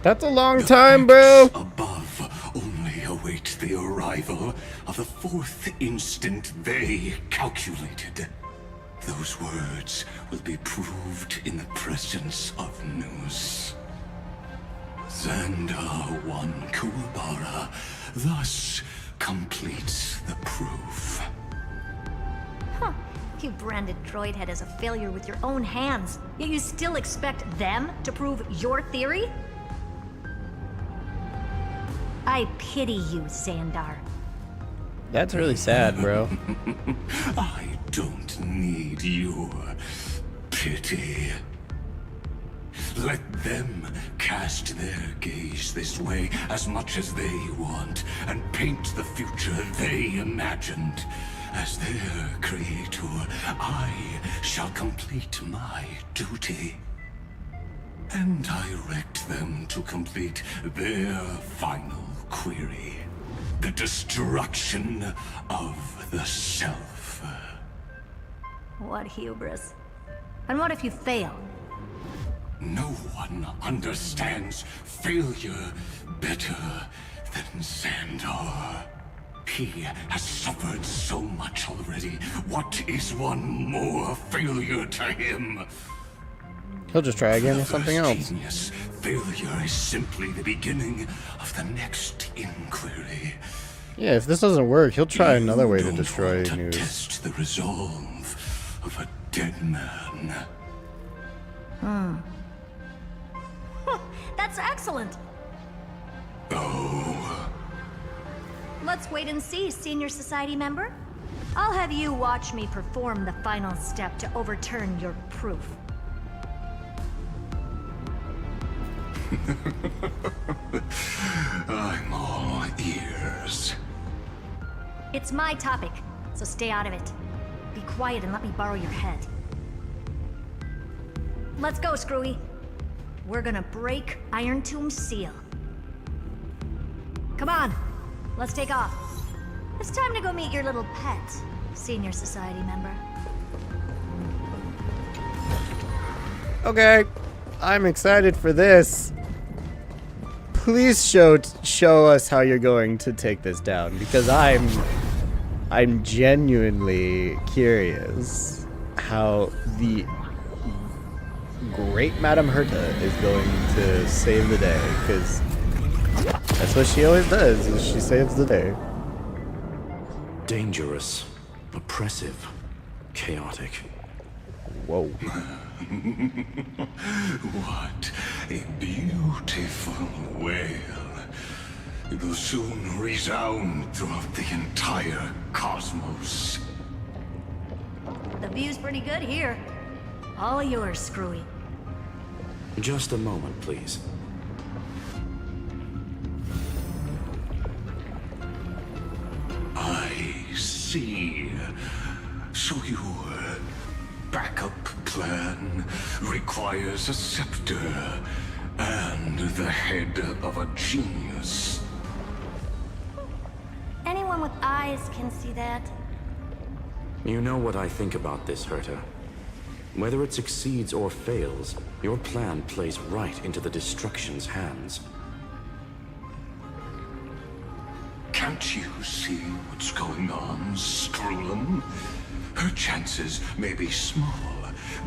That's a long time, bro! Above only await the arrival of the fourth instant they calculated. Those words will be proved in the presence of news. Xandar 1 Kuwabara thus completes the proof. Huh. You branded Droidhead as a failure with your own hands, yet you still expect them to prove your theory? I pity you, Xandar. That's really sad, bro. I don't need your pity. Let them cast their gaze this way as much as they want, and paint the future they imagined. As their creator, I shall complete my duty and direct them to complete their final query. The destruction of the self. What hubris. And what if you fail? No one understands failure better than Xandar. He has suffered so much already. What is one more failure to him? He'll just try again with something else. Genius. Failure is simply the beginning of the next inquiry. Yeah, if this doesn't work, he'll try another way to destroy news. Test the resolve of a dead man. That's excellent. Oh. Let's wait and see, Senior Society member. I'll have you watch me perform the final step to overturn your proof. I'm all ears. It's my topic, so stay out of it. Be quiet and let me borrow your head. Let's go, Screwy. We're gonna break Iron Tomb's seal. Come on, let's take off. It's time to go meet your little pet, Senior Society member. Okay, I'm excited for this. Please show us how you're going to take this down, because I'm genuinely curious how the great Madame Herta is going to save the day, because that's what she always does, is she saves the day. Dangerous, oppressive, chaotic. Whoa. What a beautiful wail. It will soon resound throughout the entire cosmos. The view's pretty good here. All yours, Screwy. Just a moment, please. I see. So your backup plan requires a scepter and the head of a genius. Anyone with eyes can see that. You know what I think about this, Herta. Whether it succeeds or fails, your plan plays right into the Destruction's hands. Can't you see what's going on, Screwlum? Her chances may be small,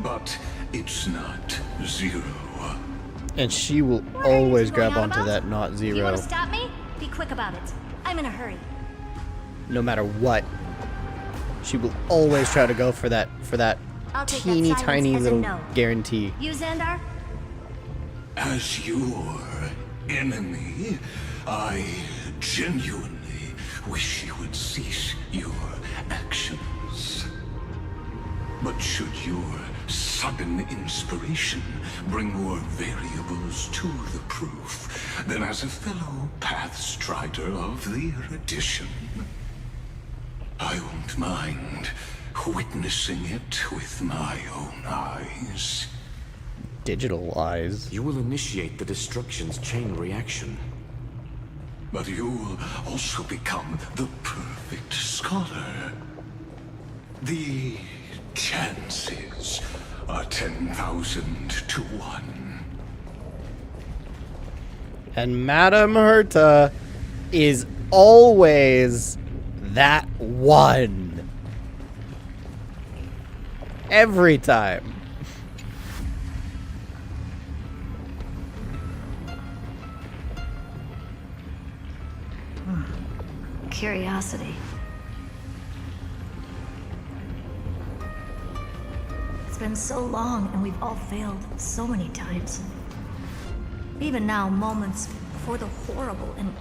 but it's not zero. And she will always grab onto that not Do you zero, want to stop me? Be quick about it. I'm in a hurry. no matter what. She will always try to go for that I'll take that teeny silence tiny as a little no. guarantee. You, Xandar? As your enemy, I genuinely wish you would cease your actions. But should your sudden inspiration bring more variables to the proof, then as a fellow Pathstrider of the Erudition, I won't mind witnessing it with my own eyes. Digital eyes. You will initiate the Destruction's chain reaction. But you'll also become the perfect scholar. The chances are 10,000 to 1. And Madame Herta is always that one. Every time. Curiosity. It's been so long, and we've all failed so many times. Even now, moments before the horrible and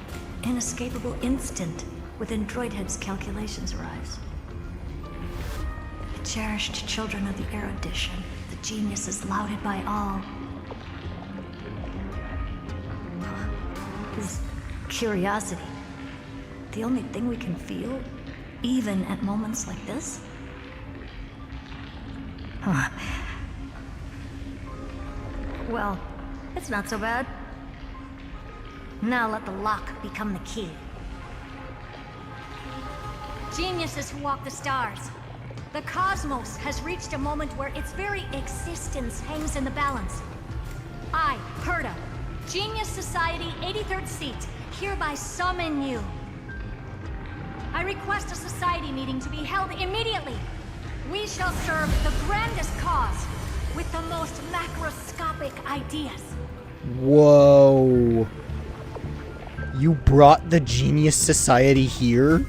inescapable instant within Droidhead's calculations arrives. The cherished children of the erudition, the geniuses lauded by all. Is curiosity the only thing we can feel, even at moments like this? Huh. Well, it's not so bad. Now let the lock become the key. Geniuses who walk the stars. The cosmos has reached a moment where its very existence hangs in the balance. I, Herta, Genius Society 83rd seat, hereby summon you. I request a society meeting to be held immediately. We shall serve the grandest cause with the most macroscopic ideas. Whoa. You brought the Genius Society here?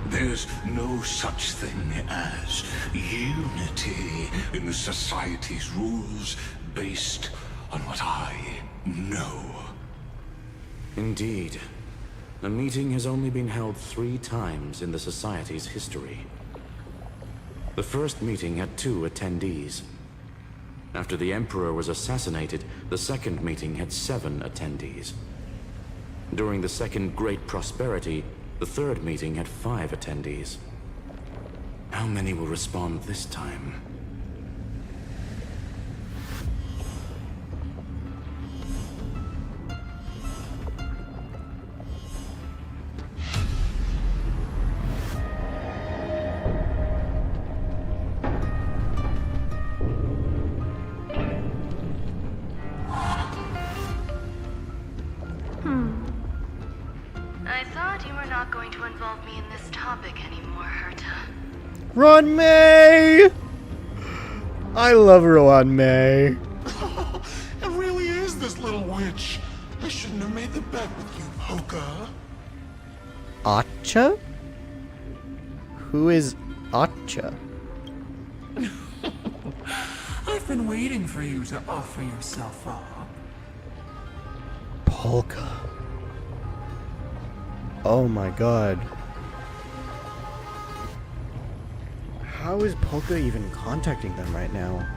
There's no such thing as unity in the Society's rules based on what I know. Indeed. A meeting has only been held 3 times in the Society's history. The first meeting had 2 attendees. After the Emperor was assassinated, the second meeting had 7 attendees. During the Second Great Prosperity, the third meeting had 5 attendees. How many will respond this time? I thought you were not going to involve me in this topic anymore, Herta. Ron May! I love Rowan May. It really is this little witch. I shouldn't have made the bet with you, Polka. Acha? Who is Acha? I've been waiting for you to offer yourself up. Polka. Oh my god. How is Polka even contacting them right now?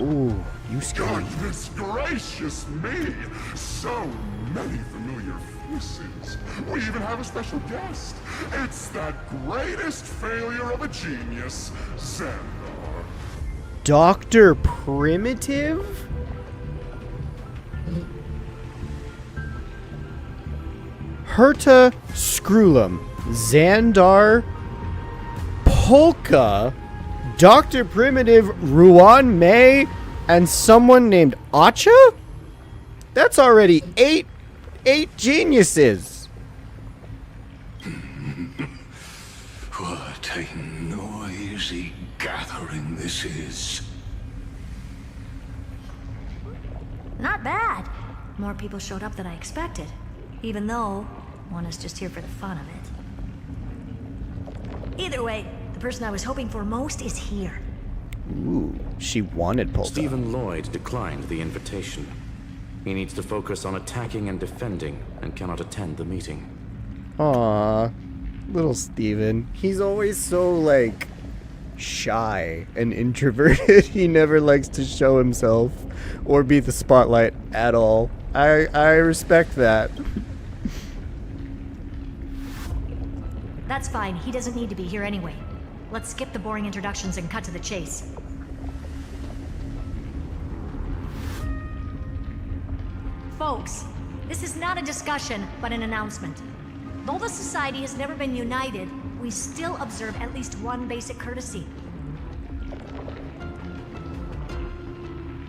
Ooh, you scary. Goodness gracious me! So many familiar faces. We even have a special guest. It's that greatest failure of a genius, Xandar. Dr. Primitive? Herta Screwlum, Xandar, Polka, Dr. Primitive, Ruan May, and someone named Acha? That's already eight geniuses. What a noisy gathering this is. Not bad. More people showed up than I expected. Even though one is just here for the fun of it. Either way, the person I was hoping for most is here. Ooh, she wanted Polka. Stephen Lloyd declined the invitation. He needs to focus on attacking and defending, and cannot attend the meeting. Aww, little Steven. He's always so, like, shy and introverted. He never likes to show himself or be the spotlight at all. I respect that. That's fine. He doesn't need to be here anyway. Let's skip the boring introductions and cut to the chase. Folks, this is not a discussion, but an announcement. Though the Society has never been united, we still observe at least one basic courtesy.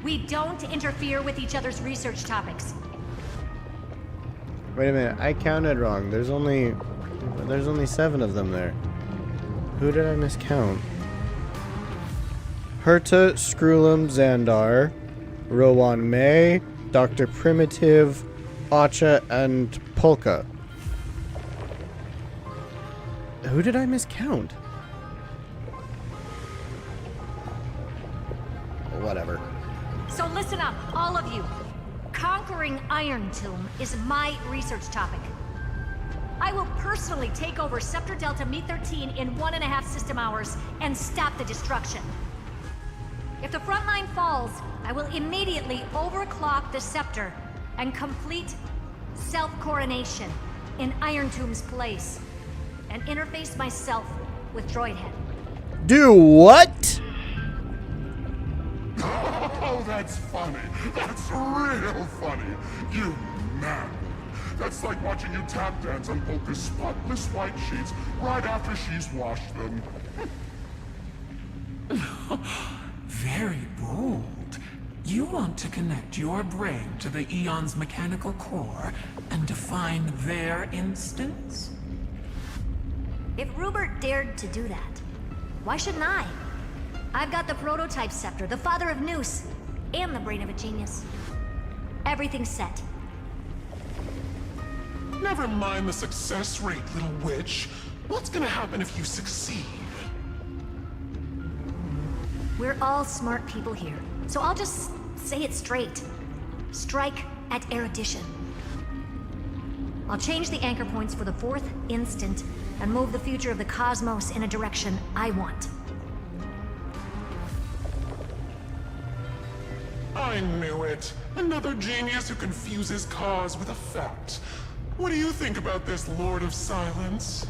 We don't interfere with each other's research topics. Wait a minute, I counted wrong. There's only 7 of them there. Who did I miscount? Herta, Skrullum, Xandar, Rowan May, Dr. Primitive, Acha, and Polka. Who did I miscount? Whatever. So listen up, all of you. Conquering Iron Tomb is my research topic. I will personally take over Scepter Delta Me-13 in 1.5 system hours and stop the destruction. If the front line falls, I will immediately overclock the Scepter and complete self-coronation in Iron Tomb's place and interface myself with Droidhead. Do what? Oh, that's funny. That's real funny. You man. That's like watching you tap dance on Polka's spotless white sheets right after she's washed them. Very bold. You want to connect your brain to the Eon's mechanical core and define their instance? If Rupert dared to do that, why shouldn't I? I've got the prototype scepter, the father of Noose, and the brain of a genius. Everything's set. Never mind the success rate, little witch. What's gonna happen if you succeed? We're all smart people here, so I'll just say it straight. Strike at erudition. I'll change the anchor points for the 4th instant and move the future of the cosmos in a direction I want. I knew it. Another genius who confuses cause with effect. What do you think about this, Lord of Silence?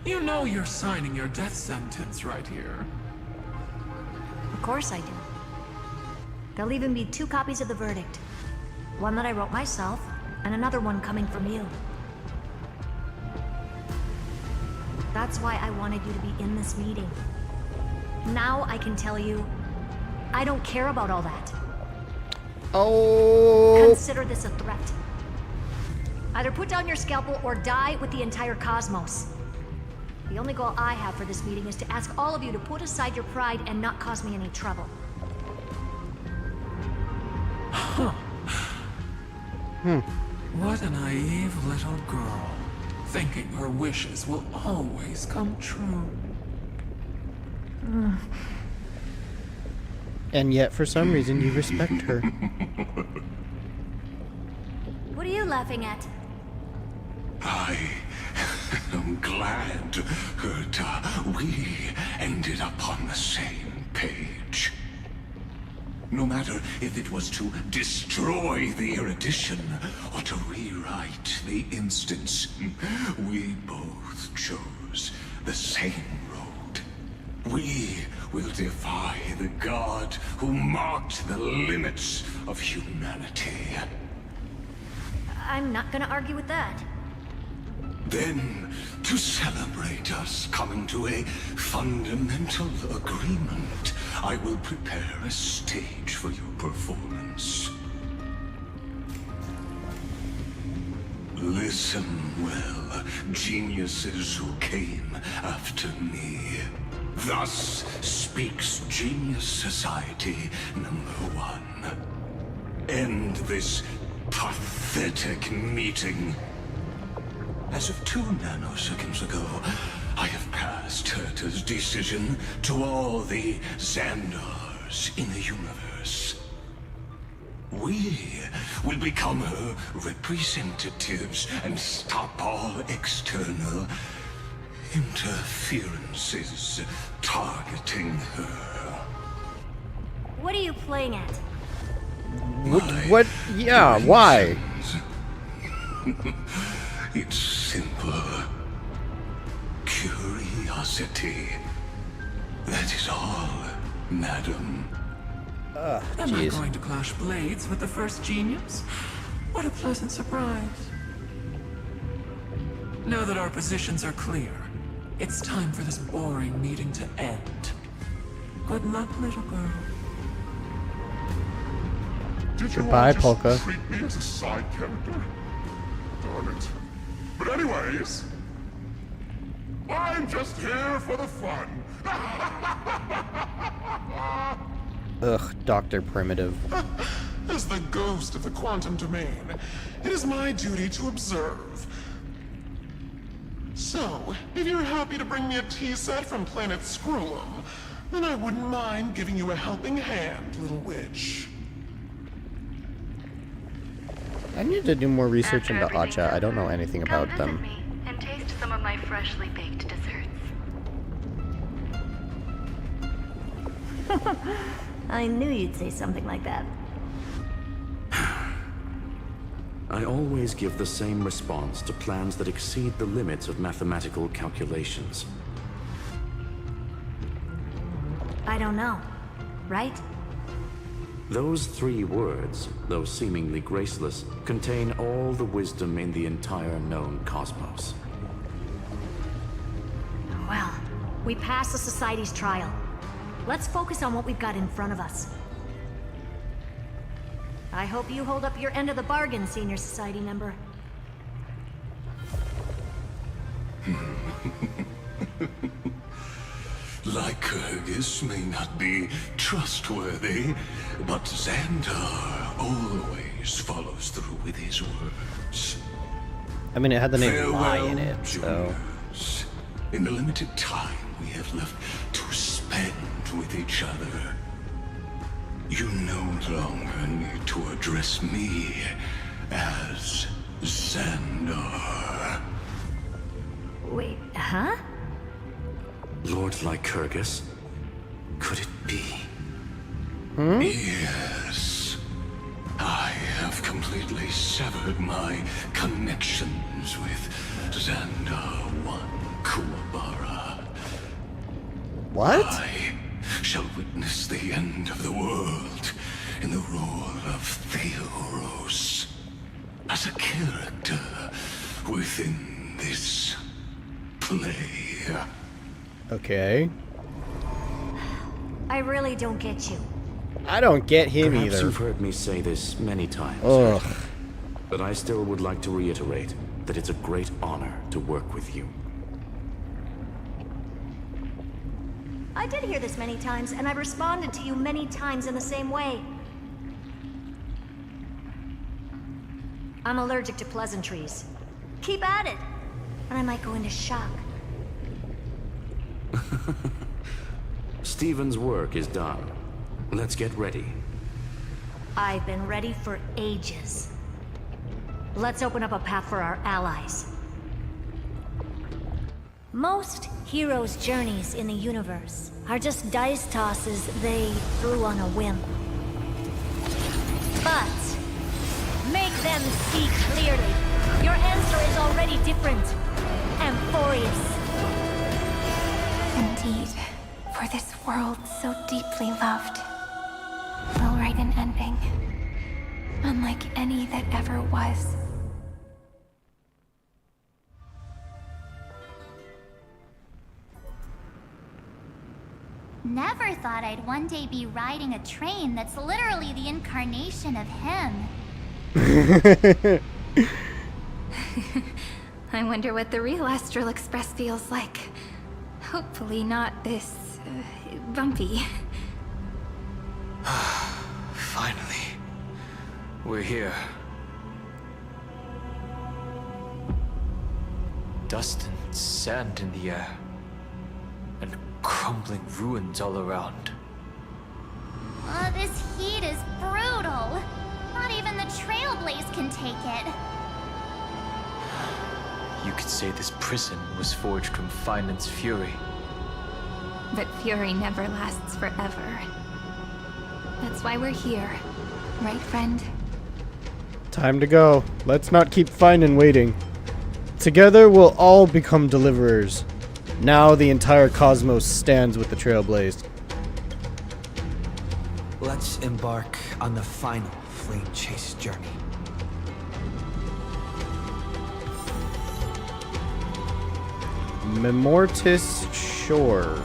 You know you're signing your death sentence right here. Of course I do. There'll even be 2 copies of the verdict. One that I wrote myself, and another one coming from you. That's why I wanted you to be in this meeting. Now I can tell you, I don't care about all that. Oh. Consider this a threat. Either put down your scalpel or die with the entire cosmos. The only goal I have for this meeting is to ask all of you to put aside your pride and not cause me any trouble. What a naive little girl, thinking her wishes will always come true. And yet, for some reason, you respect her. What are you laughing at? I am glad that we ended up on the same page. No matter if it was to destroy the erudition or to rewrite the instance, we both chose the same road. We will defy the god who marked the limits of humanity. I'm not gonna argue with that. Then, to celebrate us coming to a fundamental agreement, I will prepare a stage for your performance. Listen well, geniuses who came after me. Thus speaks Genius Society #1. End this pathetic meeting. As of 2 nanoseconds ago, I have passed Herta's decision to all the Xandars in the universe. We will become her representatives and stop all external interferences targeting her. What are you playing at? What? Yeah, why? It's simple. Curiosity. That is all, madam. Ugh, Am I jeez. going to clash blades with the first genius? What a pleasant surprise. Now that our positions are clear, it's time for this boring meeting to end. Good luck, little girl. Did you Goodbye, all just Polka. treat me as a side character? Darn it. But anyways, I'm just here for the fun. Ugh, Dr. Primitive. As the ghost of the quantum domain, it is my duty to observe. So, if you're happy to bring me a tea set from planet Scrollum, then I wouldn't mind giving you a helping hand, little witch. I need to do more research into Acha. I don't know anything about Come them. visit me and taste some of my freshly baked desserts. I knew you'd say something like that. I always give the same response to plans that exceed the limits of mathematical calculations. I don't know. Right? Those 3 words, though seemingly graceless, contain all the wisdom in the entire known cosmos. Well, we passed the Society's trial. Let's focus on what we've got in front of us. I hope you hold up your end of the bargain, Senior Society member. Lycurgus may not be trustworthy, but Xandar always follows through with his words. I mean, it had the name Farewell, Lie in it, so... juniors. In the limited time we have left to spend with each other, you no longer need to address me as Xandar. Wait, huh? Lord Lycurgus? Could it be? Yes. I have completely severed my connections with Xandar 1 Kuwabara. What? I shall witness the end of the world in the role of Theoros. As a character within this play. Okay. I really don't get you. I don't get him Perhaps either. you've heard me say this many times. Ugh. But I still would like to reiterate that it's a great honor to work with you. I did hear this many times, and I've responded to you many times in the same way. I'm allergic to pleasantries. Keep at it, and I might go into shock. Stephen's work is done. Let's get ready. I've been ready for ages. Let's open up a path for our allies. Most heroes' journeys in the universe are just dice tosses they threw on a whim. But make them see clearly. Your answer is already different. Amphorius. Indeed, for this world so deeply loved, will write an ending, unlike any that ever was. Never thought I'd one day be riding a train that's literally the incarnation of him. I wonder what the real Astral Express feels like. Hopefully not this... bumpy. Finally. We're here. Dust and sand in the air. And crumbling ruins all around. This heat is brutal. Not even the Trailblaze can take it. You could say this prison was forged from Finance fury. But fury never lasts forever. That's why we're here. Right, friend? Time to go. Let's not keep Finan waiting. Together we'll all become deliverers. Now the entire cosmos stands with the Trailblazed. Let's embark on the final flame chase journey. Memortis Shore.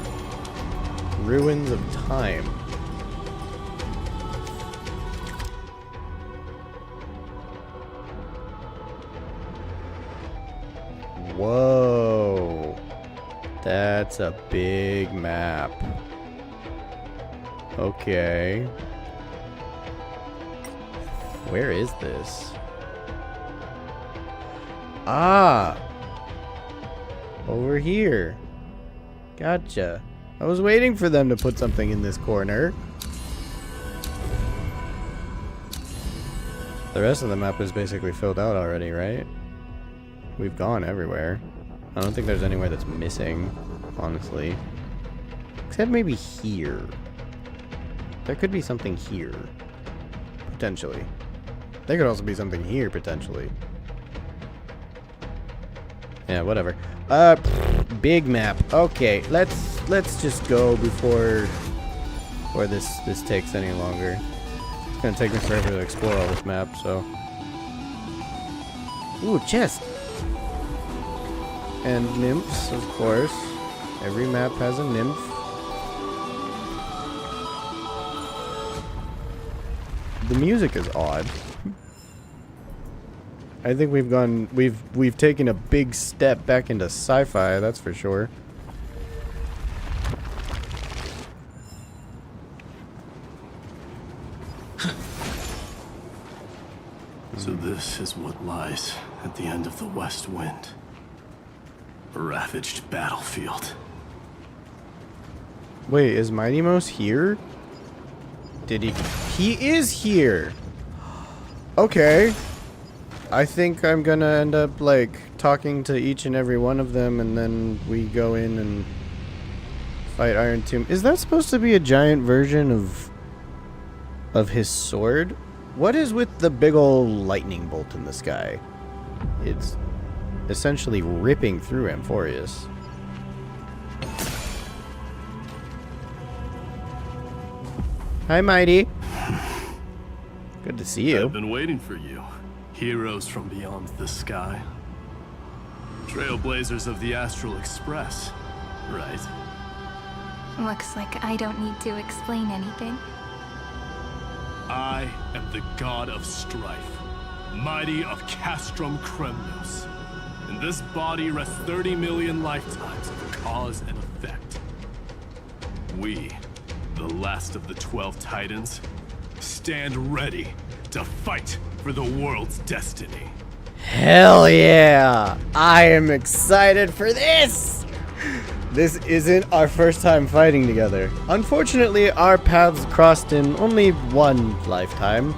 Ruins of Time. Whoa. That's a big map. Okay. Where is this? Ah! Over here. Gotcha. I was waiting for them to put something in this corner. The rest of the map is basically filled out already, right? We've gone everywhere. I don't think there's anywhere that's missing, honestly. Except maybe here. There could be something here. Potentially. There could also be something here, potentially. Yeah, whatever. Big map. Okay, let's just go before this takes any longer. It's gonna take me forever to explore all this map, so. Ooh, chest! And nymphs, of course. Every map has a nymph. The music is odd. I think we've taken a big step back into sci-fi, that's for sure. So this is what lies at the end of the West Wind. A ravaged battlefield. Wait, is Mighty Mouse here? Did he? He is here! Okay. I think I'm gonna end up, like, talking to each and every one of them, and then we go in and fight Iron Tomb. Is that supposed to be a giant version of his sword? What is with the big ol' lightning bolt in the sky? It's essentially ripping through Amphorius. Hi, Mighty. Good to see you. I've been waiting for you. Heroes from beyond the sky. Trailblazers of the Astral Express, right? Looks like I don't need to explain anything. I am the god of strife, mighty of Castrum Kremnos. In this body rests 30 million lifetimes of cause and effect. We, the last of the 12 Titans, stand ready to fight for the world's destiny. Hell yeah! I am excited for this! This isn't our first time fighting together. Unfortunately, our paths crossed in only one lifetime.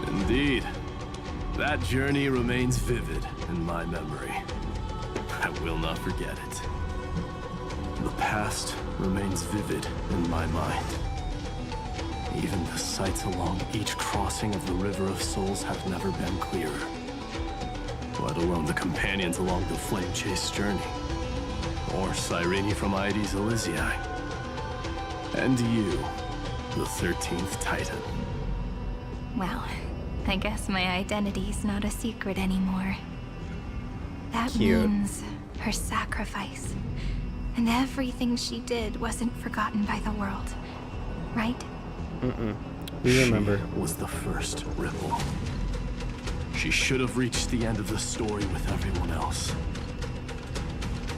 Indeed. That journey remains vivid in my memory. I will not forget it. The past remains vivid in my mind. Even the sights along each crossing of the River of Souls have never been clearer. Let alone the companions along the Flame Chase journey. Or Cyrene from Aedes Elysiae. And you, the 13th Titan. Well, I guess my identity's not a secret anymore. That Cute. means her sacrifice. And everything she did wasn't forgotten by the world. Right? We remember. She was the first Ripple. She should have reached the end of the story with everyone else.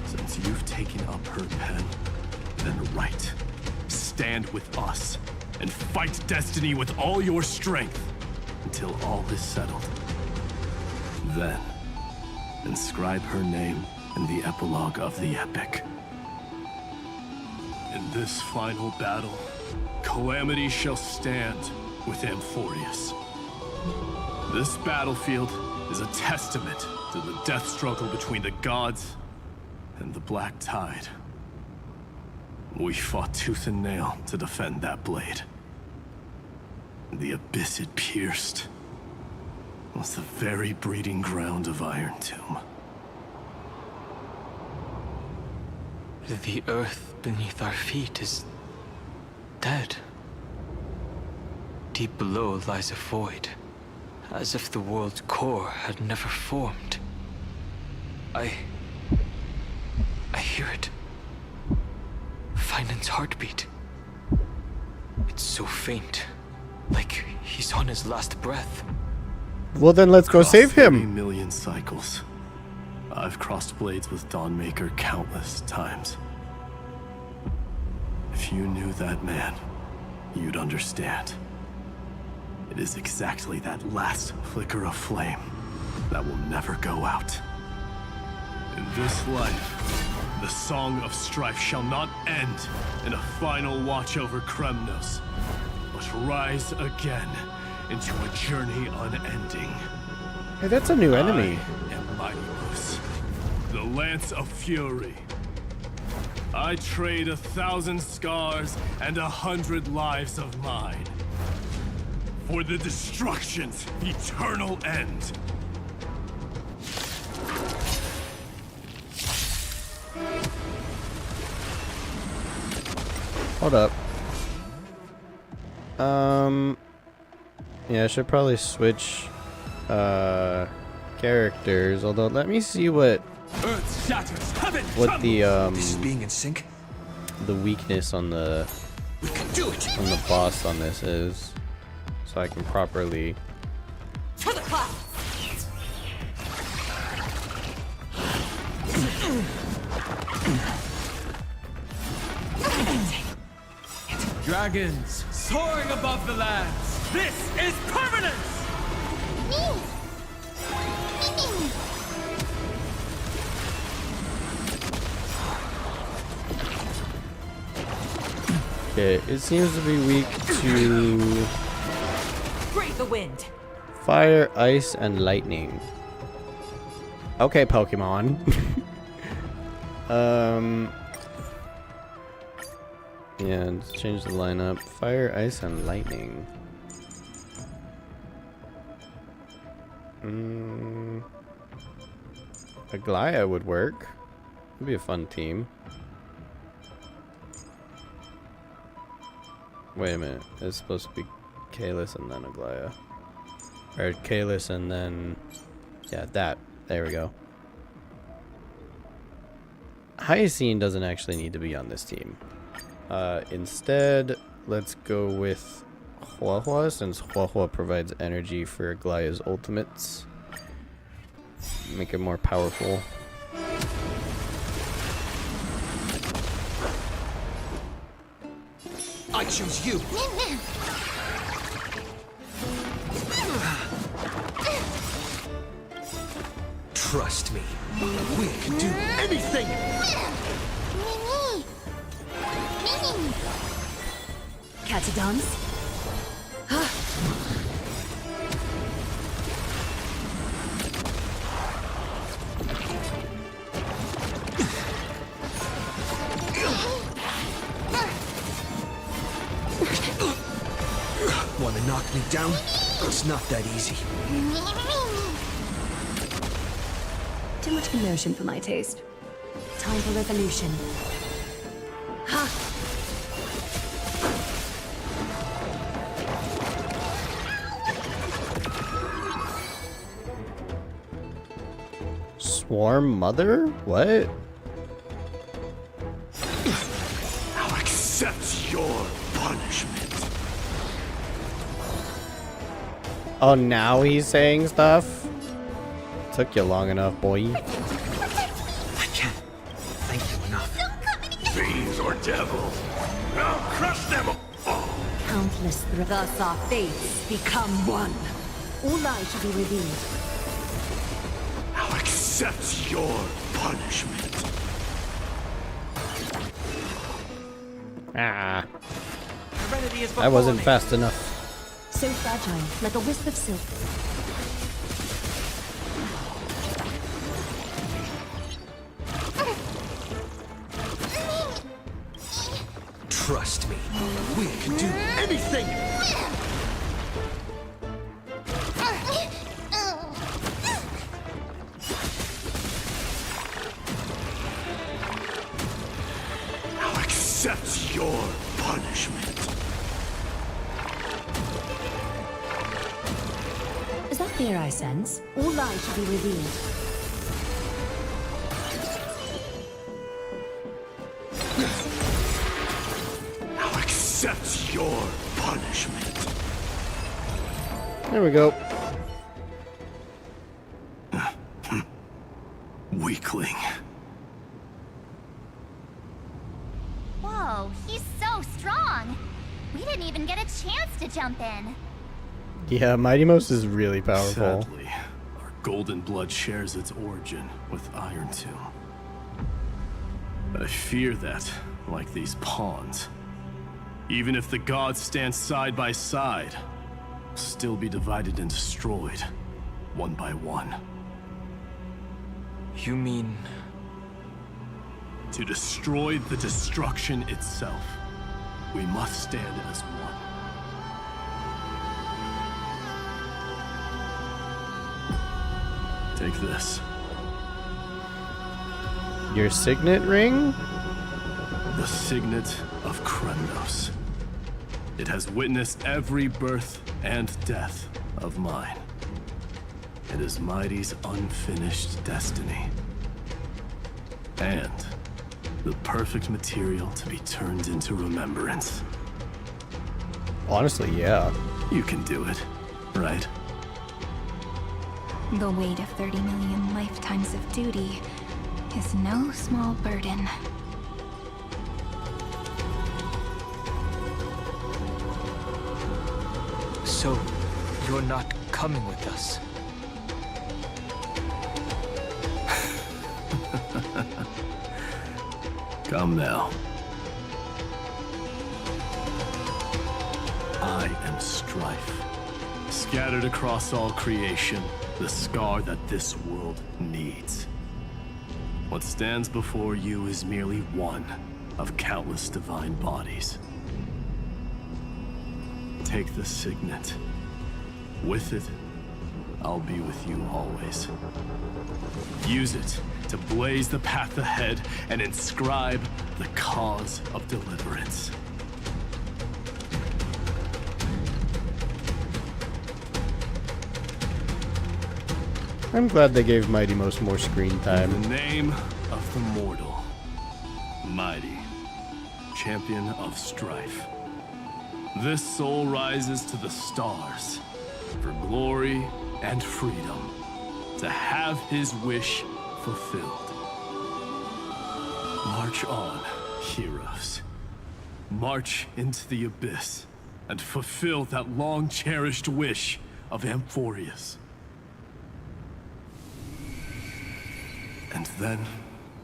Since you've taken up her pen, then write. Stand with us and fight destiny with all your strength until all is settled. Then, inscribe her name in the epilogue of the epic. In this final battle, Calamity shall stand with Amphorius. This battlefield is a testament to the death struggle between the gods and the Black Tide. We fought tooth and nail to defend that blade. The abyss it pierced was the very breeding ground of Iron Tomb. The earth beneath our feet is dead. deep below lies a void, as if the world's core had never formed. I hear it. Finan's heartbeat. It's so faint, like he's on his last breath. Well, then let's go save him. 30 million cycles. I've crossed blades with Dawnmaker countless times. If you knew that man, you'd understand. It is exactly that last flicker of flame that will never go out. In this life, the Song of Strife shall not end in a final watch over Kremnos, but rise again into a journey unending. Hey, that's a new enemy. I am Mightymoose, the Lance of Fury. I trade 1,000 scars and 100 lives of mine for the destruction's eternal end. Hold up. Yeah, I should probably switch characters. Although, let me see what the This is being in sync. the weakness on the boss on this is, so I can properly. To the class. Dragons soaring above the lands. This is permanence! Okay, it seems to be weak to Breathe the wind. fire, ice, and lightning. Okay, Pokemon. Yeah, let's change the lineup. Fire, ice, and lightning. Aglaya would work. It'd be a fun team. Wait a minute. It's supposed to be Kalis and then Aglaya. Or Kalis and then... Yeah, that. There we go. Hyacine doesn't actually need to be on this team. Instead, let's go with Huahua, since Huahua provides energy for Aglaya's ultimates. Make it more powerful. I choose you. Trust me. We can do anything. Catadons? Want to knock me down? It's not that easy. Too much commotion for my taste. Time for revolution. Ha! Swarm Mother? What? I'll accept your punishment. Oh, now he's saying stuff? Took you long enough, boy. I can't thank you enough. Fiends or devils, I'll crush them all. Countless thus our fates become one. All lies shall be revealed. I'll accept your punishment. Ah. Serenity is That wasn't fast enough. So fragile, like a wisp of silk. Trust me. We can do anything. I'll accept your punishment. fear I sense. All lies should be revealed. Now accept your punishment. There we go. Weakling. Whoa, he's so strong. We didn't even get a chance to jump in. Yeah, Mighty Most is really powerful. Sadly, our golden blood shares its origin with Iron Tomb. I fear that, like these pawns, even if the gods stand side by side, will still be divided and destroyed, one by one. You mean... To destroy the destruction itself, we must stand as one. Take this. Your signet ring? The signet of Kremnos. It has witnessed every birth and death of mine. It is Mighty's unfinished destiny. And the perfect material to be turned into remembrance. Honestly, yeah. You can do it, right? The weight of 30 million lifetimes of duty is no small burden. So, you're not coming with us? Come now. I am strife. Scattered across all creation, the scar that this world needs. What stands before you is merely one of countless divine bodies. Take the signet. With it, I'll be with you always. Use it to blaze the path ahead and inscribe the cause of deliverance. I'm glad they gave Mighty Most more screen time. In the name of the mortal, Mighty, champion of strife. This soul rises to the stars for glory and freedom, to have his wish fulfilled. March on, heroes. March into the abyss and fulfill that long-cherished wish of Amphorius. And then,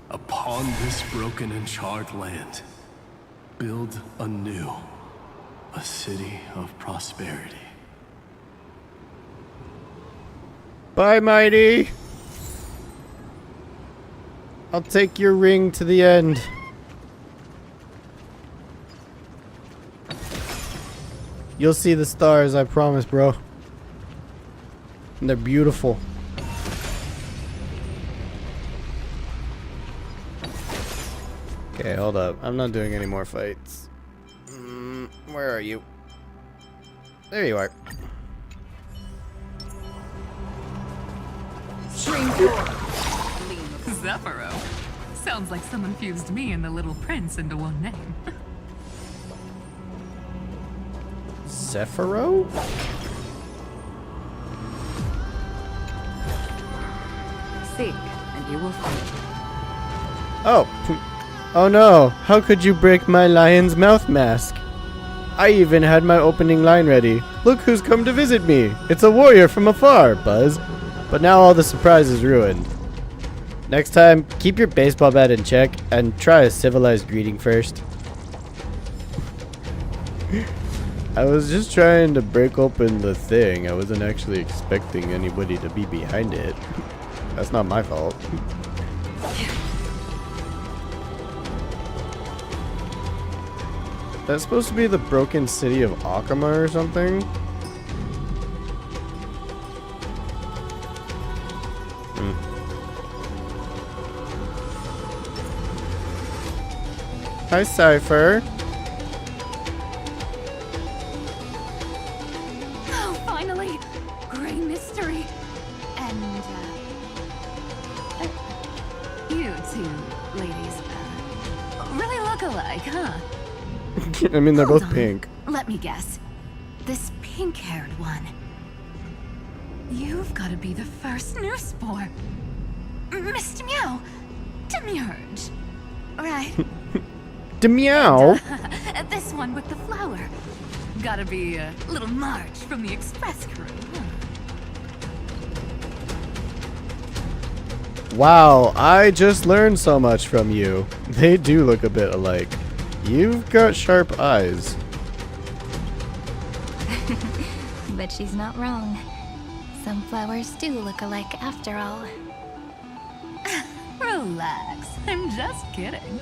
upon this broken and charred land, build anew a city of prosperity. Bye, Mighty! I'll take your ring to the end. You'll see the stars, I promise, bro. And they're beautiful. Okay, hold up. I'm not doing any more fights. Where are you? There you are. Zephyro. Sounds like someone fused me and the Little Prince into one name. Zephyro? Seek, and you will find. Oh. Oh no. How could you break my lion's mouth mask? I even had my opening line ready. Look who's come to visit me. It's a warrior from afar, Buzz. But now all the surprise is ruined. Next time, keep your baseball bat in check and try a civilized greeting first. I was just trying to break open the thing. I wasn't actually expecting anybody to be behind it. That's not my fault. That's supposed to be the broken city of Akama or something? Hi, Cypher. Oh, finally, gray mystery. And, you two ladies, really look alike, huh? I mean, they're Hold both on. pink. Let me guess. This pink-haired one. You've got to be the first newsboar. Mr. Meow. Demurge. Right. Meow. This one with the flower. Gotta be a little Marge from the express crew. Huh? Wow, I just learned so much from you. They do look a bit alike. You've got sharp eyes. But she's not wrong. Some flowers do look alike after all. Relax. I'm just kidding.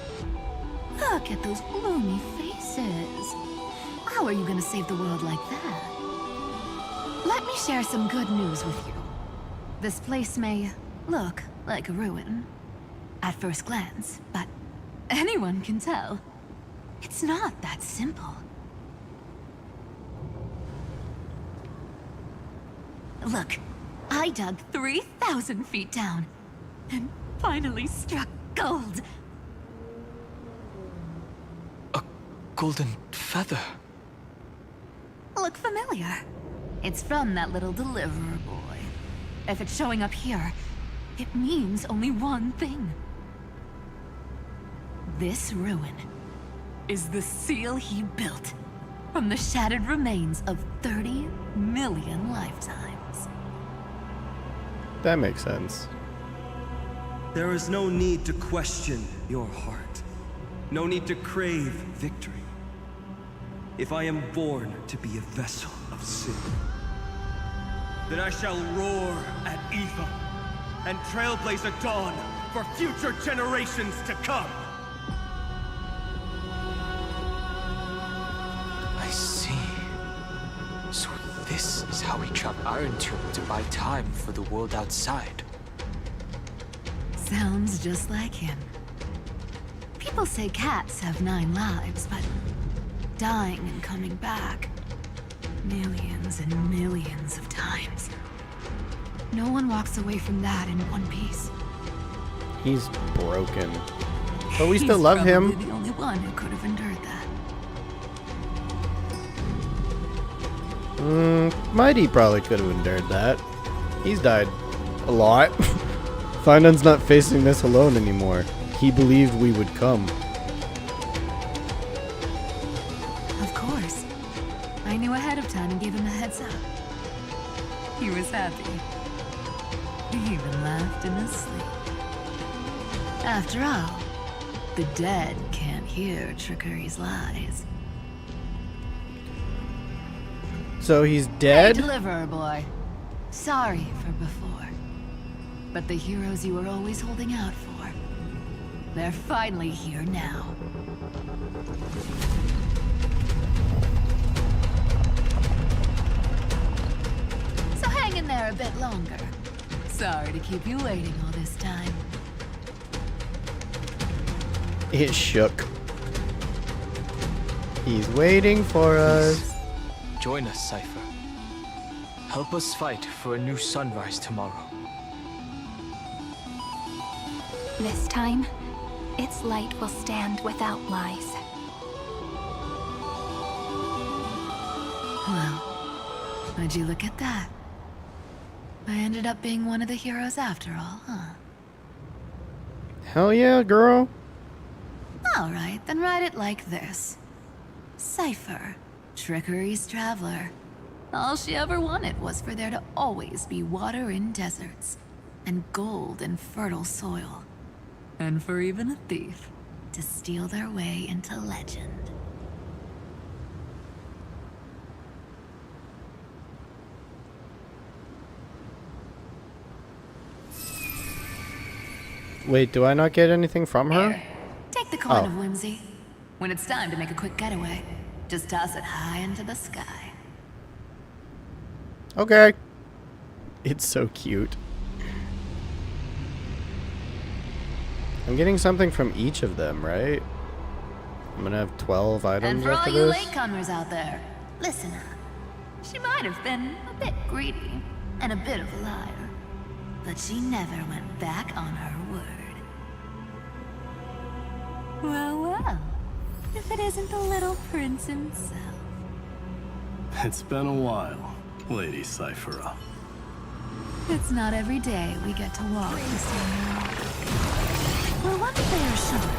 Look at those gloomy faces. How are you gonna save the world like that? Let me share some good news with you. This place may look like a ruin at first glance, but anyone can tell it's not that simple. Look, I dug 3,000 feet down and finally struck gold. A golden feather. Look familiar. It's from that little deliverer boy. If it's showing up here, it means only one thing. This ruin is the seal he built from the shattered remains of 30 million lifetimes. That makes sense. There is no need to question your heart. No need to crave victory. If I am born to be a vessel of sin, then I shall roar at evil and trailblaze a dawn for future generations to come. I see. So this is how he trapped Iron Tomb to buy time for the world outside. Sounds just like him. People say cats have 9 lives, but dying and coming back millions and millions of times. No one walks away from that in one piece. He's broken. But we still love him. He's probably the only one who could have endured that. Mighty probably could have endured that. He's died a lot. Findan's not facing this alone anymore. He believed we would come. Of course. I knew ahead of time and gave him a heads up. He was happy. He even laughed in his sleep. After all, the dead can't hear trickery's lies. So he's dead? Hey, deliverer boy. Sorry for before. But the heroes you were always holding out for, they're finally here now. So hang in there a bit longer. Sorry to keep you waiting all this time. It shook. He's waiting for us. Join us, Cypher. Help us fight for a new sunrise tomorrow. This time, its light will stand without lies. Well, would you look at that? I ended up being one of the heroes after all, huh? Hell yeah, girl. Alright, then write it like this. Cypher, Trickery's traveler. All she ever wanted was for there to always be water in deserts, and gold in fertile soil. And for even a thief to steal their way into legend. Wait, do I not get anything from her? Here, take the coin Oh. of whimsy. When it's time to make a quick getaway, just toss it high into the sky. Okay. It's so cute. I'm getting something from each of them, right? I'm gonna have 12 items And for all after you this. latecomers out there, listen up. She might have been a bit greedy and a bit of a liar, but she never went back on her word. Well, well, if it isn't the little prince himself. It's been a while, Lady Cyphera. It's not every day we get to walk the same road. Well, one thing are sure.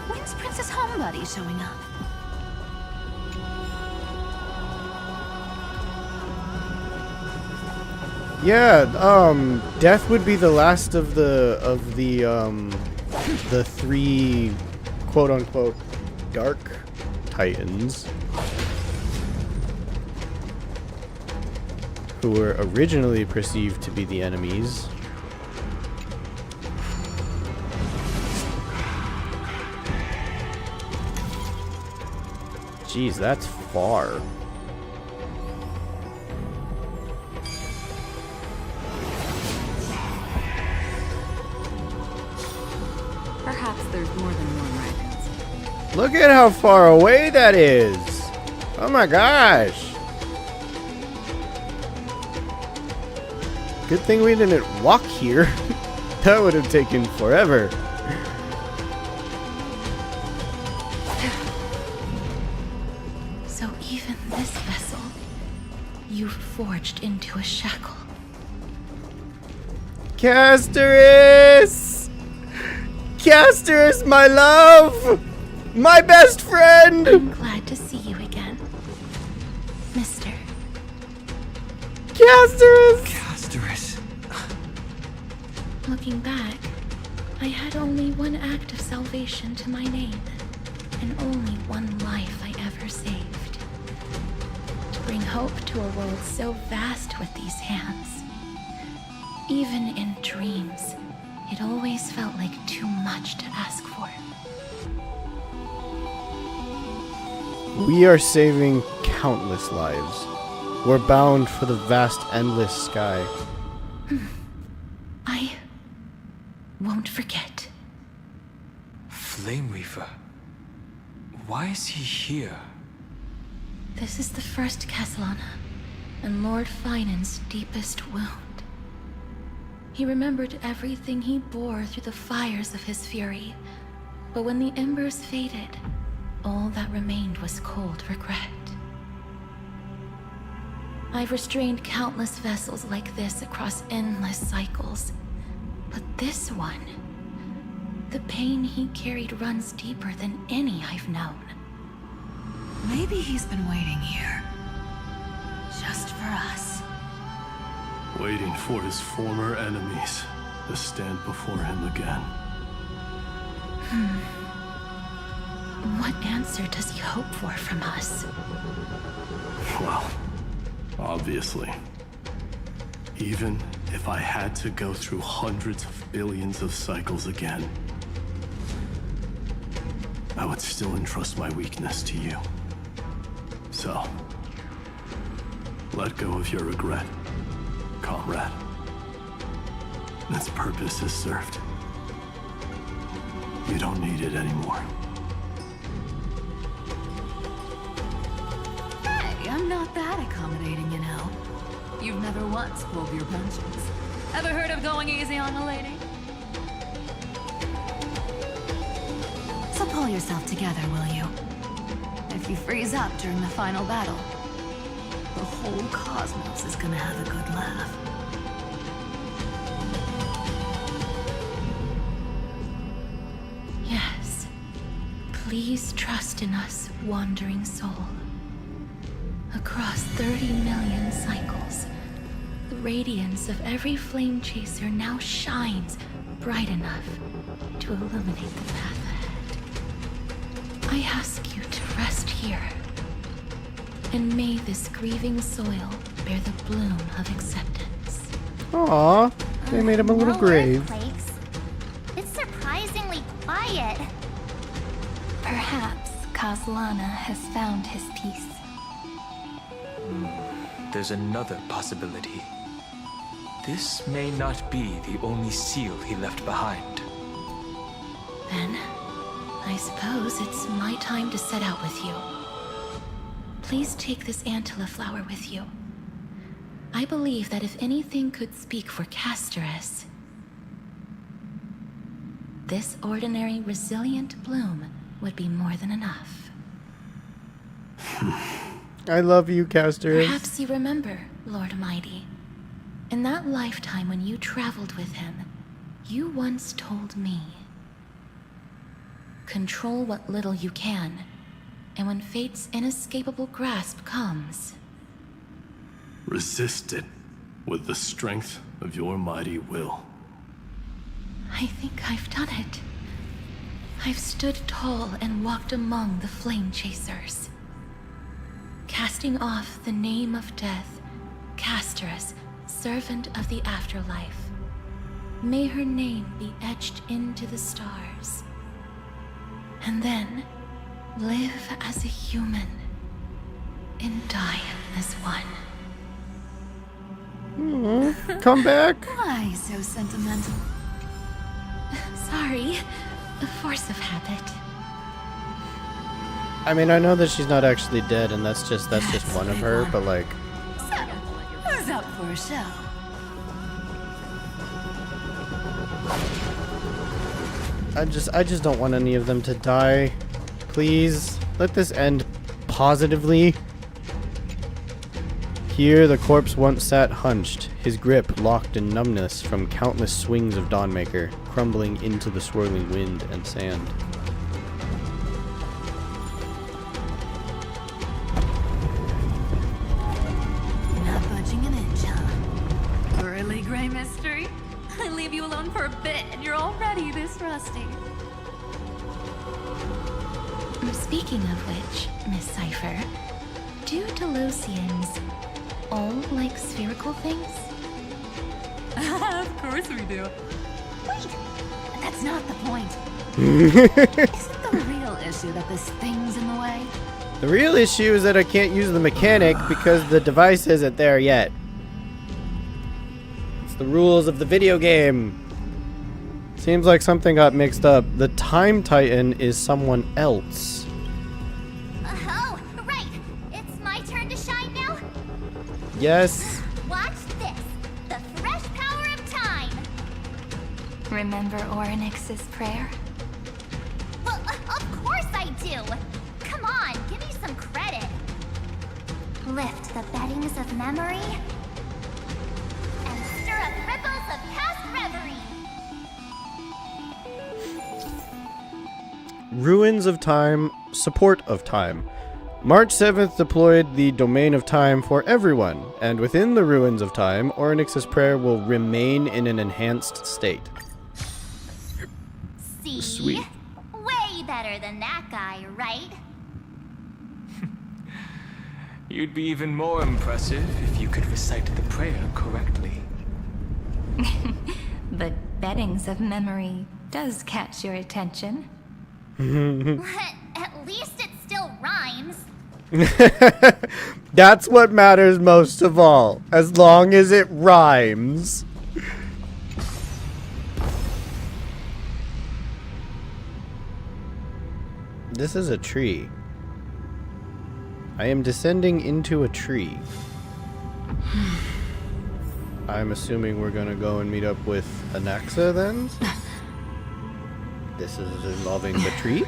When's Princess Homebody showing up? Yeah, Death would be the last of the three quote-unquote Dark Titans who were originally perceived to be the enemies. Jeez, that's far. Perhaps there's more than one right. Look at how far away that is! Oh my gosh! Good thing we didn't walk here. That would have taken forever. So even this vessel, you've forged into a shackle. Casterus! Casterus, my love! My best friend! I'm glad to see you again, Mister. Casterus! Casterus. Looking back, I had only one act of salvation to my name, and only one life I ever saved. To bring hope to a world so vast with these hands. Even in dreams, it always felt like too much to ask for. We are saving countless lives. We're bound for the vast, endless sky. I won't forget. Flame Reaver. Why is he here? This is the first Castellana, and Lord Finan's deepest wound. He remembered everything he bore through the fires of his fury, but when the embers faded, all that remained was cold regret. I've restrained countless vessels like this across endless cycles, but this one, the pain he carried runs deeper than any I've known. Maybe he's been waiting here. Just for us. Waiting for his former enemies to stand before him again. What answer does he hope for from us? Well, obviously. Even if I had to go through hundreds of billions of cycles again, I would still entrust my weakness to you. So, let go of your regret, comrade. Its purpose is served. You don't need it anymore. Hey, I'm not that accommodating, you know. You've never once pulled your punches. Ever heard of going easy on a lady? So pull yourself together, will you? If you freeze up during the final battle, the whole cosmos is gonna have a good laugh. Yes. Please trust in us, wandering soul. Across 30 million cycles, the radiance of every flame chaser now shines bright enough to illuminate the path ahead. I ask you to rest here, and may this grieving soil bear the bloom of acceptance. Aww, they made him a little grave. Earthquakes. It's surprisingly quiet. Perhaps Castellana has found his peace. There's another possibility. This may not be the only seal he left behind. Then, I suppose it's my time to set out with you. Please take this Antilla flower with you. I believe that if anything could speak for Casteress, this ordinary, resilient bloom would be more than enough. I love you, Casteress. Perhaps you remember, Lord Mighty. In that lifetime when you traveled with him, you once told me, control what little you can, and when fate's inescapable grasp comes, resist it with the strength of your mighty will. I think I've done it. I've stood tall and walked among the flame chasers, casting off the name of death, Casteress, servant of the afterlife. May her name be etched into the stars. And then live as a human and die as one. Come back. Why so sentimental? Sorry, the force of habit. I mean, I know that she's not actually dead, and that's just one of her, but like, So, who's up for a show? I just don't want any of them to die. Please, let this end positively. Here, the corpse once sat hunched, his grip locked in numbness from countless swings of Dawnmaker, crumbling into the swirling wind and sand. Not budging an inch, huh? Really, Gray Mystery? I leave you alone for a bit and you're already this rusty. Speaking of which, Miss Cypher, do Delosians all like spherical things? Of course we do. Wait, that's not the point. Isn't the real issue that this thing's in the way? The real issue is that I can't use the mechanic because the device isn't there yet. It's the rules of the video game. Seems like something got mixed up. The Time Titan is someone else. Oh, right. It's my turn to shine now. Yes. Watch this. The fresh power of time. Remember Orynyx's prayer? Well, of course I do. Come on, give me some credit. Lift the beddings of memory and stir up ripples of past reverie. Ruins of Time, Support of Time. March 7th deployed the Domain of Time for everyone, and within the Ruins of Time, Orynyx's prayer will remain in an enhanced state. See? Sweet. Way better than that guy, right? You'd be even more impressive if you could recite the prayer correctly. The beddings of memory does catch your attention. At least it still rhymes. That's what matters most of all, as long as it rhymes. This is a tree. I am descending into a tree. I'm assuming we're gonna go and meet up with Anaxa then? This is involving the tree?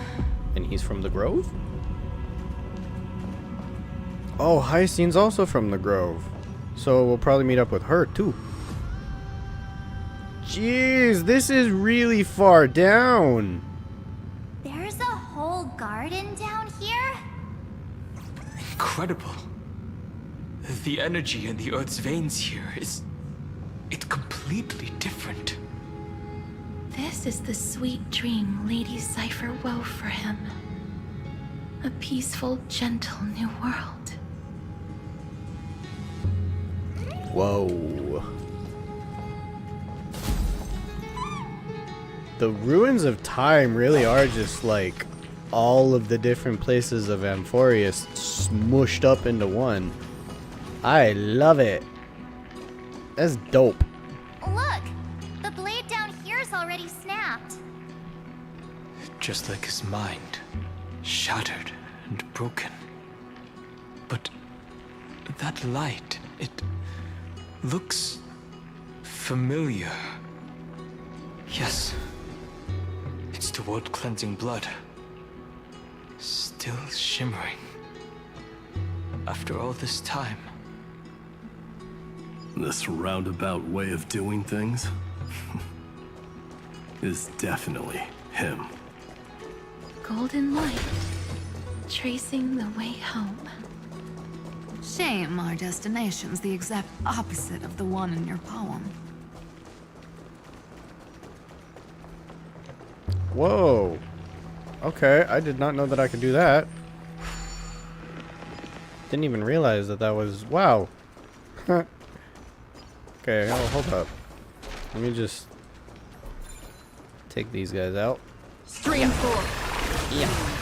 And he's from the Grove? Oh, Hyacine's also from the Grove. So we'll probably meet up with her too. Jeez, this is really far down. There's a whole garden down here? Incredible. The energy in the Earth's veins here it's completely different. This is the sweet dream Lady Cypher wove for him. A peaceful, gentle new world. Whoa. The Ruins of Time really are just like all of the different places of Amphoria smushed up into one. I love it. That's dope. Look! The blade down here's already snapped. Just like his mind, shattered and broken. But that light, it looks familiar. Yes, it's the world-cleansing blood. Still shimmering. After all this time. This roundabout way of doing things is definitely him. Golden light, tracing the way home. Shame our destination's the exact opposite of the one in your poem. Whoa. Okay, I did not know that I could do that. Didn't even realize that that was... Wow. Okay, oh, hold up. Let me just take these guys out. Stream 4. Yeah.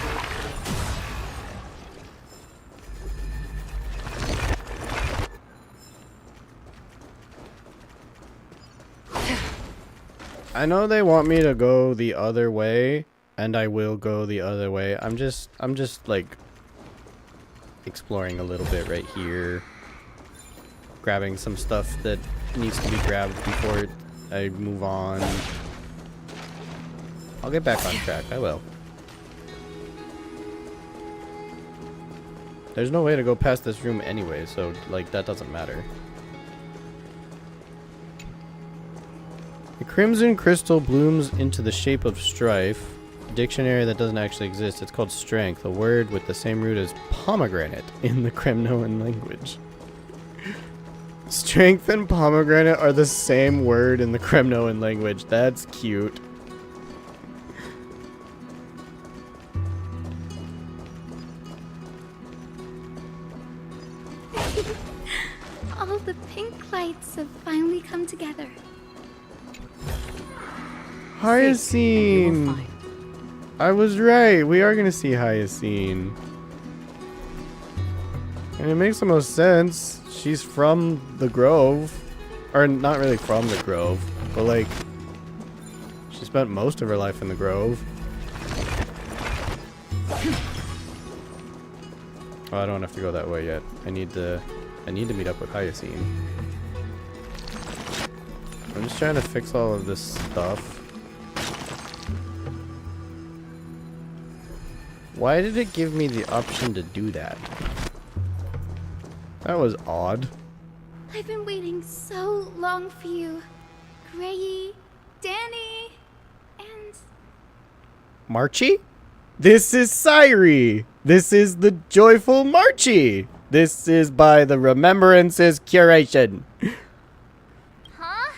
I know they want me to go the other way, and I will go the other way. I'm just like exploring a little bit right here, grabbing some stuff that needs to be grabbed before I move on. I'll get back on track. I will. There's no way to go past this room anyway, so like that doesn't matter. The crimson crystal blooms into the shape of strife. Dictionary that doesn't actually exist. It's called strength, a word with the same root as pomegranate in the Kremnoan language. Strength and pomegranate are the same word in the Kremnoan language. That's cute. All the pink lights have finally come together. Hyacine! I was right. We are gonna see Hyacine. And it makes the most sense. She's from the Grove. Or not really from the Grove, but like she spent most of her life in the Grove. Oh, I don't have to go that way yet. I need to meet up with Hyacine. I'm just trying to fix all of this stuff. Why did it give me the option to do that? That was odd. I've been waiting so long for you, Grayi, Danny, and... Marchie? This is Sairi! This is the joyful Marchie! This is by the Remembrances Curation. Huh?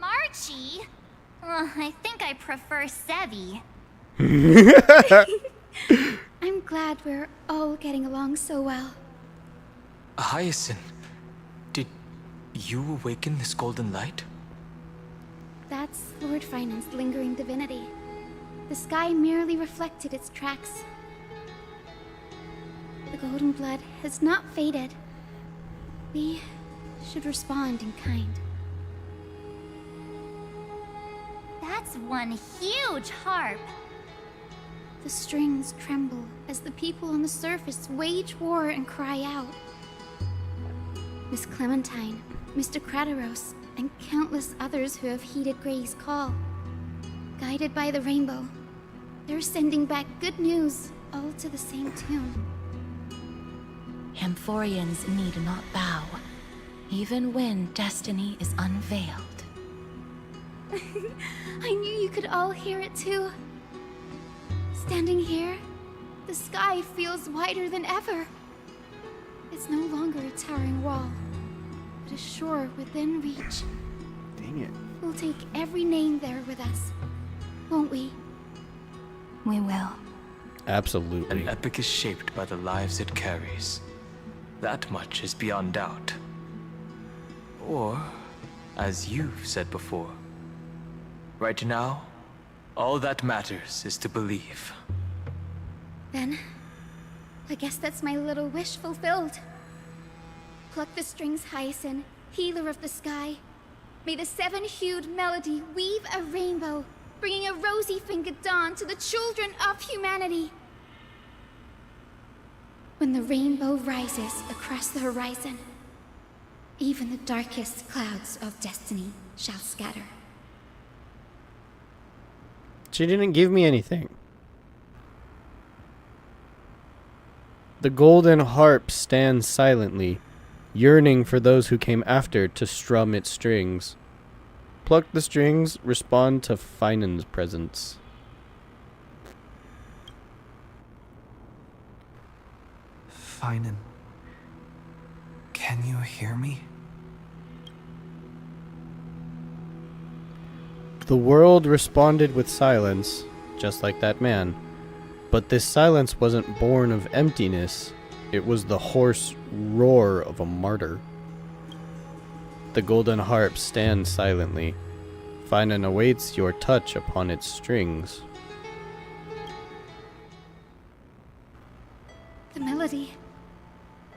Marchie? I think I prefer Sevi. I'm glad we're all getting along so well. Hyacin, did you awaken this golden light? That's Lord Finan's lingering divinity. The sky merely reflected its tracks. The golden blood has not faded. We should respond in kind. That's one huge harp. The strings tremble as the people on the surface wage war and cry out. Miss Clementine, Mr. Krateros, and countless others who have heeded Gray's call. Guided by the rainbow, they're sending back good news, all to the same tune. Amphorians need not bow, even when destiny is unveiled. I knew you could all hear it too. Standing here, the sky feels wider than ever. It's no longer a towering wall, but a shore within reach. Dang it. We'll take every name there with us, won't we? We will. Absolutely. An epic is shaped by the lives it carries. That much is beyond doubt. Or, as you've said before, right now, all that matters is to believe. Then, I guess that's my little wish fulfilled. Pluck the strings, Hyacin, healer of the sky. May the seven-hued melody weave a rainbow, bringing a rosy-fingered dawn to the children of humanity. When the rainbow rises across the horizon, even the darkest clouds of destiny shall scatter. She didn't give me anything. The golden harp stands silently, yearning for those who came after to strum its strings. Pluck the strings, respond to Finan's presence. Finan, can you hear me? The world responded with silence, just like that man. But this silence wasn't born of emptiness. It was the hoarse roar of a martyr. The golden harp stands silently. Finan awaits your touch upon its strings. The melody,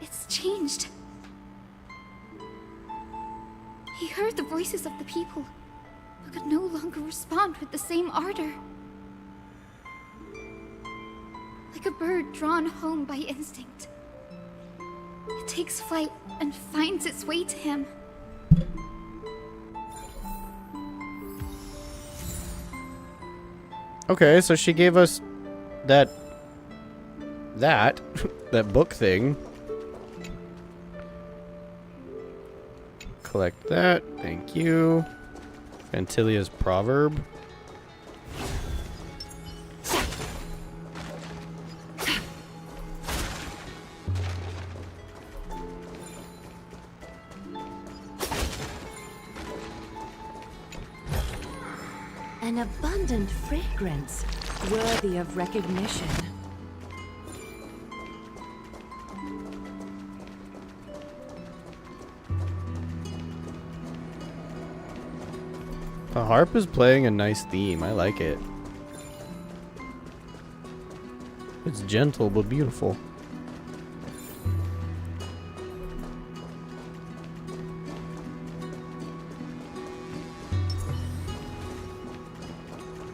it's changed. He heard the voices of the people, but could no longer respond with the same ardor. Like a bird drawn home by instinct. It takes flight and finds its way to him. Okay, so she gave us that book thing. Collect that. Thank you. Antilia's proverb. An abundant fragrance, worthy of recognition. The harp is playing a nice theme. I like it. It's gentle but beautiful.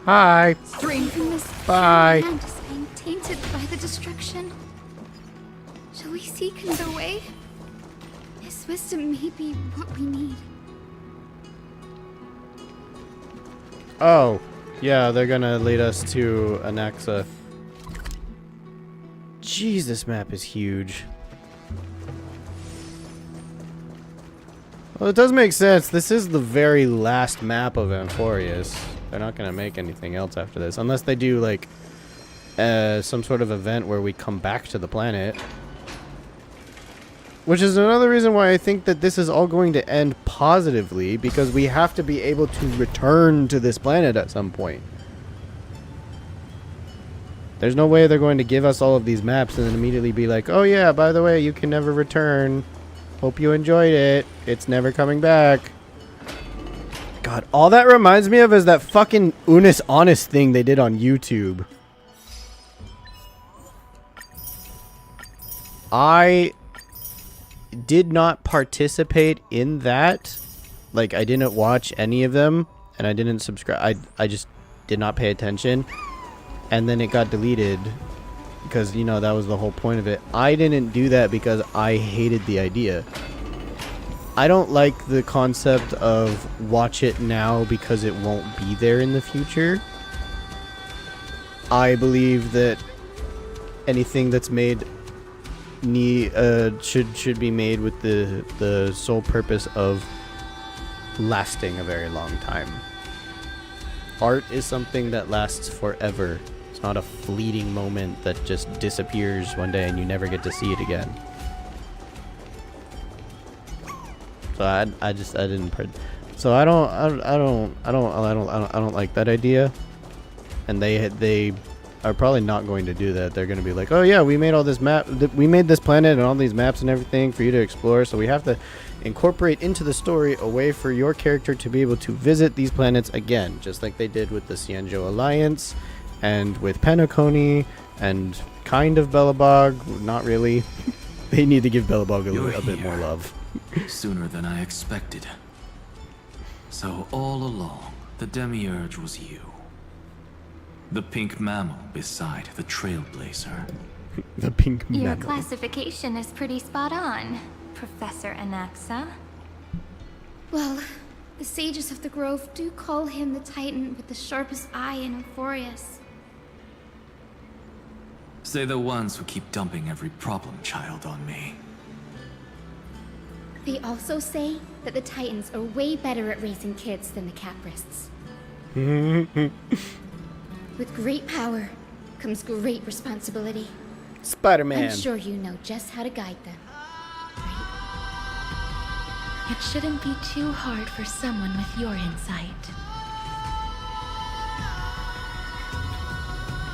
Hi. Even this Bye. land is being tainted by the destruction. Shall we seek another way? His wisdom may be what we need. Oh, yeah, they're gonna lead us to Anaxa. Jeez, this map is huge. Well, it does make sense. This is the very last map of Amphorius. They're not gonna make anything else after this, unless they do like some sort of event where we come back to the planet. Which is another reason why I think that this is all going to end positively, because we have to be able to return to this planet at some point. There's no way they're going to give us all of these maps and then immediately be like, oh yeah, by the way, you can never return. Hope you enjoyed it. It's never coming back. God, all that reminds me of is that fucking Unis Honest thing they did on YouTube. I did not participate in that. Like, I didn't watch any of them, and I didn't subscribe. I just did not pay attention. And then it got deleted because, you know, that was the whole point of it. I didn't do that because I hated the idea. I don't like the concept of watch it now because it won't be there in the future. I believe that anything that's made should be made with the sole purpose of lasting a very long time. Art is something that lasts forever. It's not a fleeting moment that just disappears one day and you never get to see it again. So I don't like that idea. And they are probably not going to do that. They're going to be like, oh yeah, we made all this map, we made this planet and all these maps and everything for you to explore, so we have to incorporate into the story a way for your character to be able to visit these planets again, just like they did with the Xianzhou Alliance and with Penacony and kind of Belobog. Not really. They need to give Belobog a bit more love. Sooner than I expected. So all along, the Demiurge was you. The pink mammal beside the Trailblazer. The pink Your memo. classification is pretty spot on, Professor Anaxa. Well, the sages of the Grove do call him the Titan with the sharpest eye in Euphorius. Say the ones who keep dumping every problem child on me. They also say that the Titans are way better at raising kids than the Caprists. With great power comes great responsibility. Spider-Man. I'm sure you know just how to guide them. It shouldn't be too hard for someone with your insight.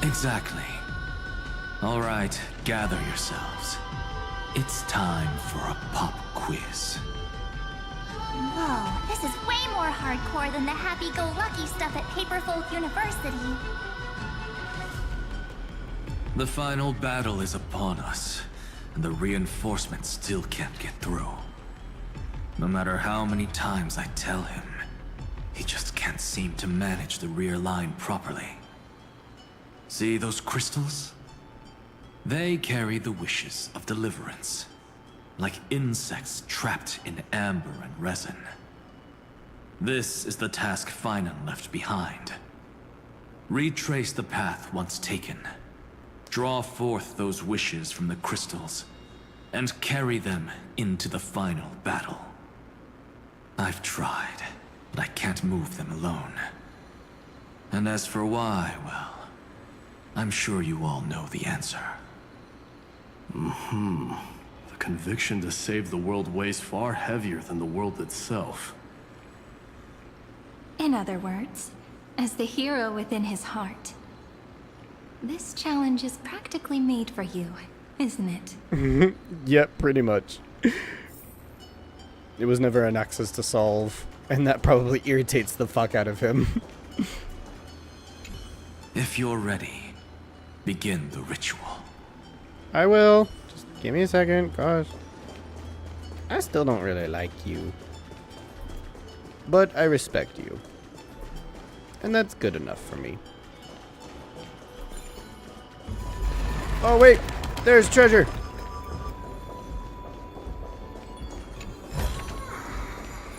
Exactly. All right, gather yourselves. It's time for a pop quiz. Whoa, this is way more hardcore than the happy-go-lucky stuff at Paperfolk University. The final battle is upon us, and the reinforcements still can't get through. No matter how many times I tell him, he just can't seem to manage the rear line properly. See those crystals? They carry the wishes of deliverance, like insects trapped in amber and resin. This is the task Finan left behind. Retrace the path once taken. Draw forth those wishes from the crystals, and carry them into the final battle. I've tried, but I can't move them alone. And as for why, well, I'm sure you all know the answer. The conviction to save the world weighs far heavier than the world itself. In other words, as the hero within his heart, this challenge is practically made for you, isn't it? Yep, pretty much. It was never an axis to solve, and that probably irritates the fuck out of him. If you're ready, begin the ritual. I will. Just give me a second, gosh. I still don't really like you. But I respect you. And that's good enough for me. Oh wait, there's treasure.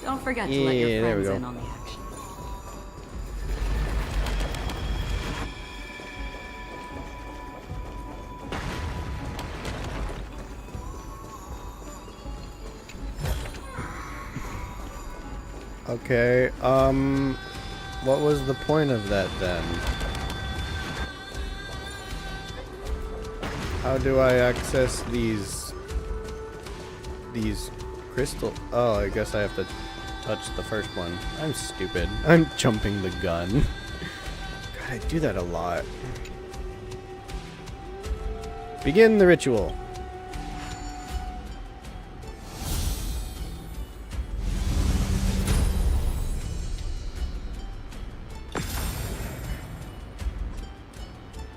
Don't forget to let your friends in on the action. Okay, what was the point of that then? How do I access these crystal? Oh, I guess I have to touch the first one. I'm stupid. I'm jumping the gun. God, I do that a lot. Begin the ritual.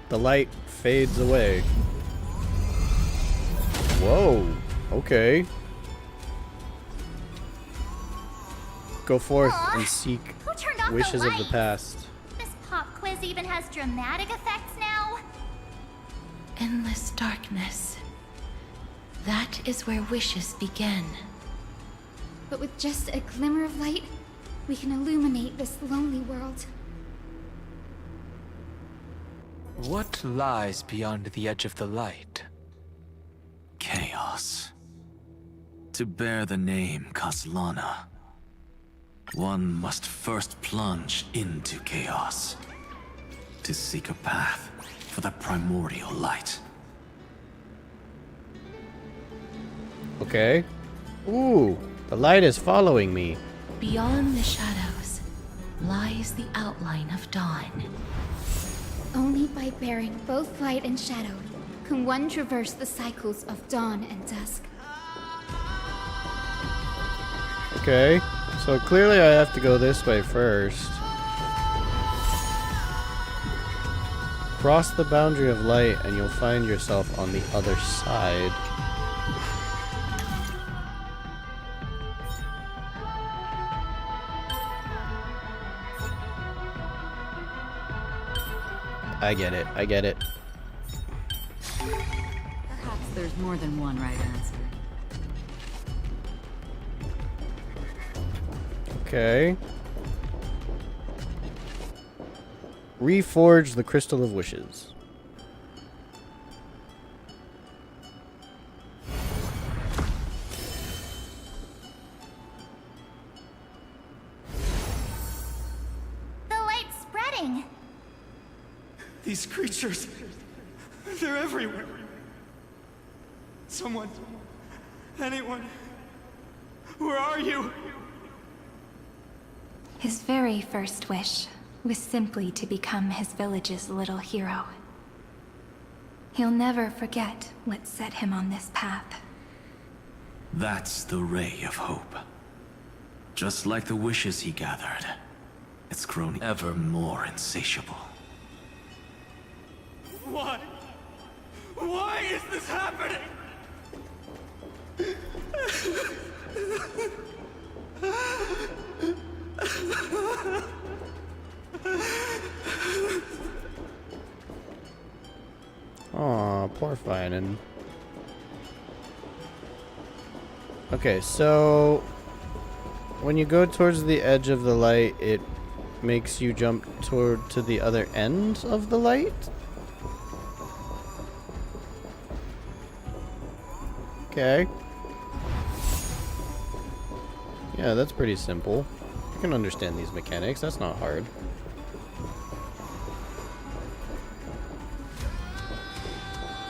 The light fades away. Whoa, okay. Go forth and seek wishes of the past. This pop quiz even has dramatic effects now. Endless darkness. That is where wishes begin. But with just a glimmer of light, we can illuminate this lonely world. What lies beyond the edge of the light? Chaos. To bear the name Kaslana, one must first plunge into chaos to seek a path for the primordial light. Okay. Ooh, the light is following me. Beyond the shadows lies the outline of dawn. Only by bearing both light and shadow can one traverse the cycles of dawn and dusk. Okay, so clearly I have to go this way first. Cross the boundary of light and you'll find yourself on the other side. I get it, I get it. There's more than one right answer. Okay. Reforge the Crystal of Wishes. The light's spreading. These creatures, they're everywhere. Someone, anyone, where are you? His very first wish was simply to become his village's little hero. He'll never forget what set him on this path. That's the ray of hope. Just like the wishes he gathered, it's grown ever more insatiable. Why? Why is this happening? Aw, poor Finan. Okay, so when you go towards the edge of the light, it makes you jump to the other end of the light? Okay. Yeah, that's pretty simple. I can understand these mechanics, that's not hard.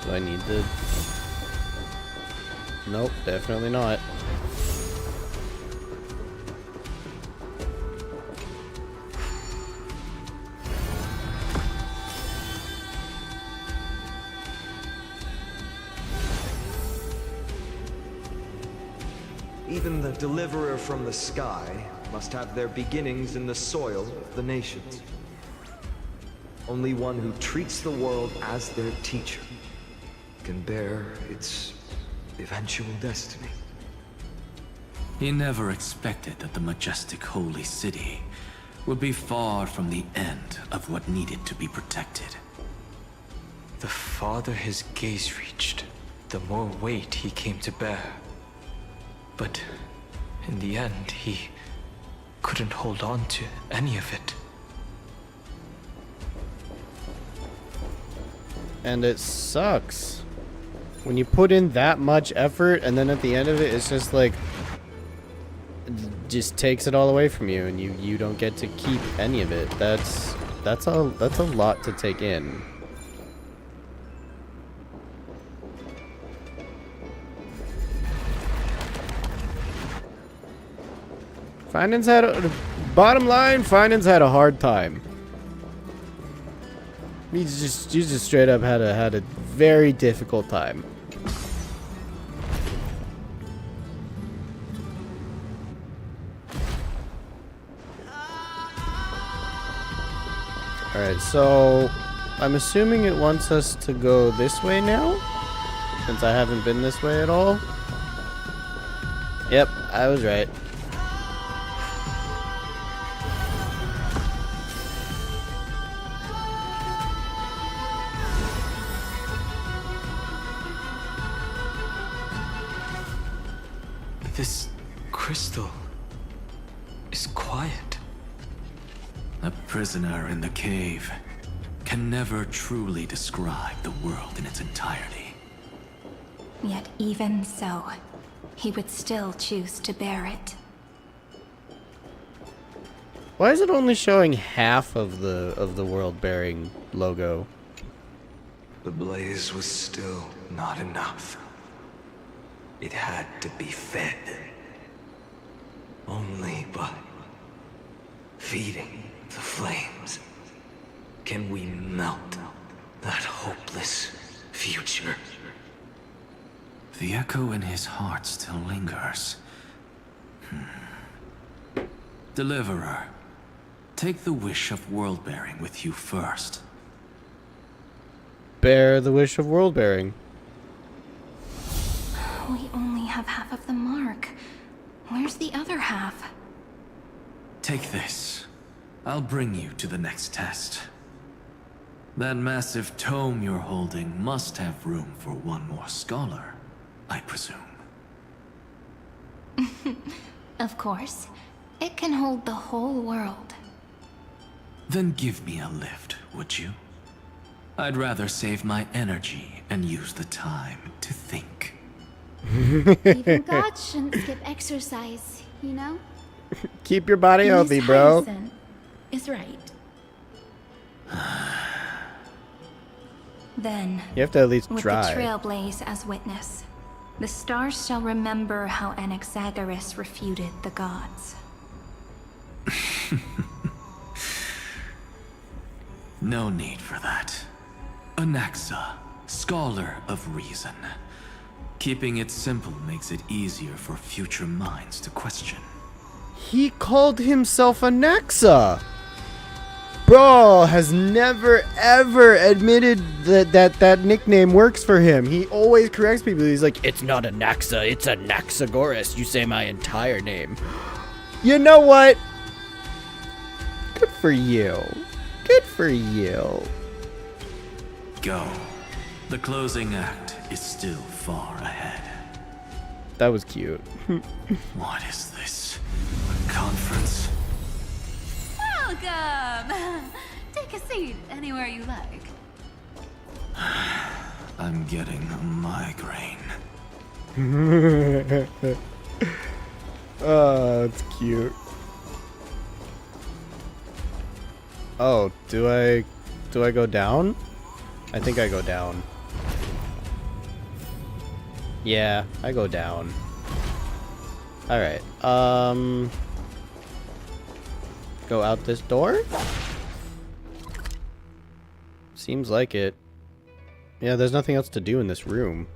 Do I need to... Nope, definitely not. Even the deliverer from the sky must have their beginnings in the soil of the nations. Only one who treats the world as their teacher can bear its eventual destiny. He never expected that the majestic holy city would be far from the end of what needed to be protected. The farther his gaze reached, the more weight he came to bear. But in the end, he couldn't hold on to any of it. And it sucks. When you put in that much effort and then at the end of it, it's just like... just takes it all away from you and you don't get to keep any of it. That's a lot to take in. Finan's had a... bottom line, Finan's had a hard time. He's just straight up had a very difficult time. Alright, so I'm assuming it wants us to go this way now, since I haven't been this way at all. Yep, I was right. This crystal is quiet. A prisoner in the cave can never truly describe the world in its entirety. Yet even so, he would still choose to bear it. Why is it only showing half of the world-bearing logo? The blaze was still not enough. It had to be fed. Only by feeding the flames can we melt that hopeless future. The echo in his heart still lingers. Deliverer, take the wish of world-bearing with you first. Bear the wish of world-bearing. We only have half of the mark. Where's the other half? Take this. I'll bring you to the next test. That massive tome you're holding must have room for one more scholar. I presume. Of course. It can hold the whole world. Then give me a lift, would you? I'd rather save my energy and use the time to think. Even God shouldn't skip exercise, you know? Keep your body healthy, bro. Hyacinth is right. Then, You have to at least with try. the Trailblaze as witness, the stars shall remember how Anaxagoras refuted the gods. No need for that. Anaxa, scholar of reason. Keeping it simple makes it easier for future minds to question. He called himself Anaxa. Bro has never ever admitted that nickname works for him. He always corrects people. He's like, it's not Anaxa, it's Anaxagoras. You say my entire name. You know what? Good for you. Good for you. Go. The closing act is still far ahead. That was cute. What is this? A conference? Welcome! Take a seat anywhere you like. I'm getting a migraine. Oh, that's cute. Oh, do I go down? I think I go down. Yeah, I go down. Alright, go out this door? Seems like it. Yeah, there's nothing else to do in this room.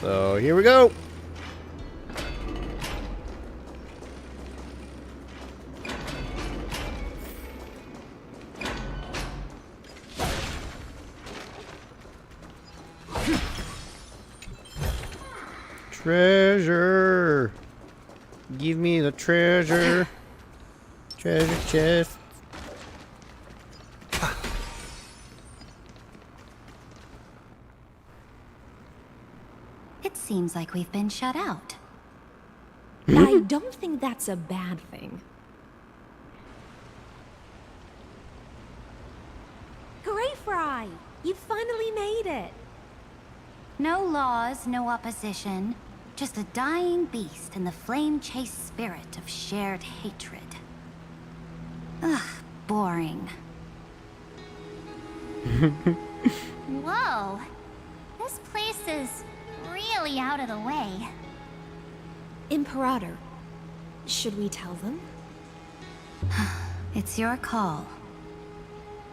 So, here we go! Treasure! Give me the treasure. Treasure chest. It seems like we've been shut out. I don't think that's a bad thing. Great Fry! You finally made it! No laws, no opposition. Just a dying beast and the flame-chased spirit of shared hatred. Ugh, boring. Whoa. This place is really out of the way. Imperator, should we tell them? It's your call.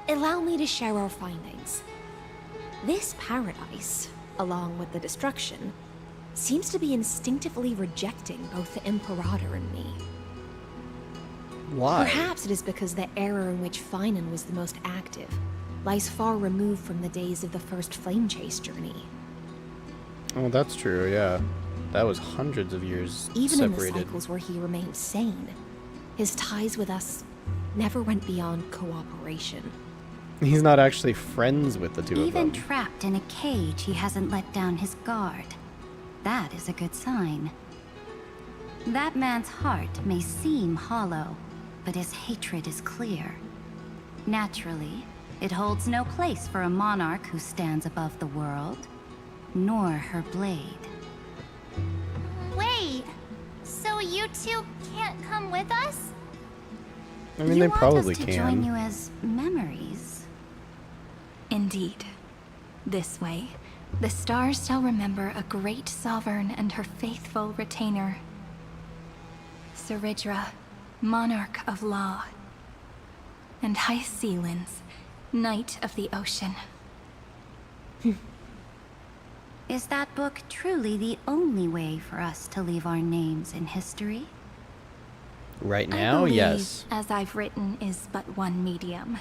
Allow me to share our findings. This paradise, along with the destruction, seems to be instinctively rejecting both the Imperator and me. Why? Perhaps it is because the era in which Finan was the most active lies far removed from the days of the first flame chase journey. Oh, that's true, yeah. That was hundreds of years Even separated. in the cycles where he remained sane, his ties with us never went beyond cooperation. He's not actually friends with the two of Even them. trapped in a cage, he hasn't let down his guard. That is a good sign. That man's heart may seem hollow, but his hatred is clear. Naturally, it holds no place for a monarch who stands above the world, nor her blade. Wait, so you two can't come with us? I mean, they probably to can. join you as memories. Indeed. This way, the stars shall remember a great sovereign and her faithful retainer. Saridra, monarch of law. And Hyacelins, knight of the ocean. Is that book truly the only way for us to leave our names in history? Right I now, believe, yes. as I've written, is but one medium.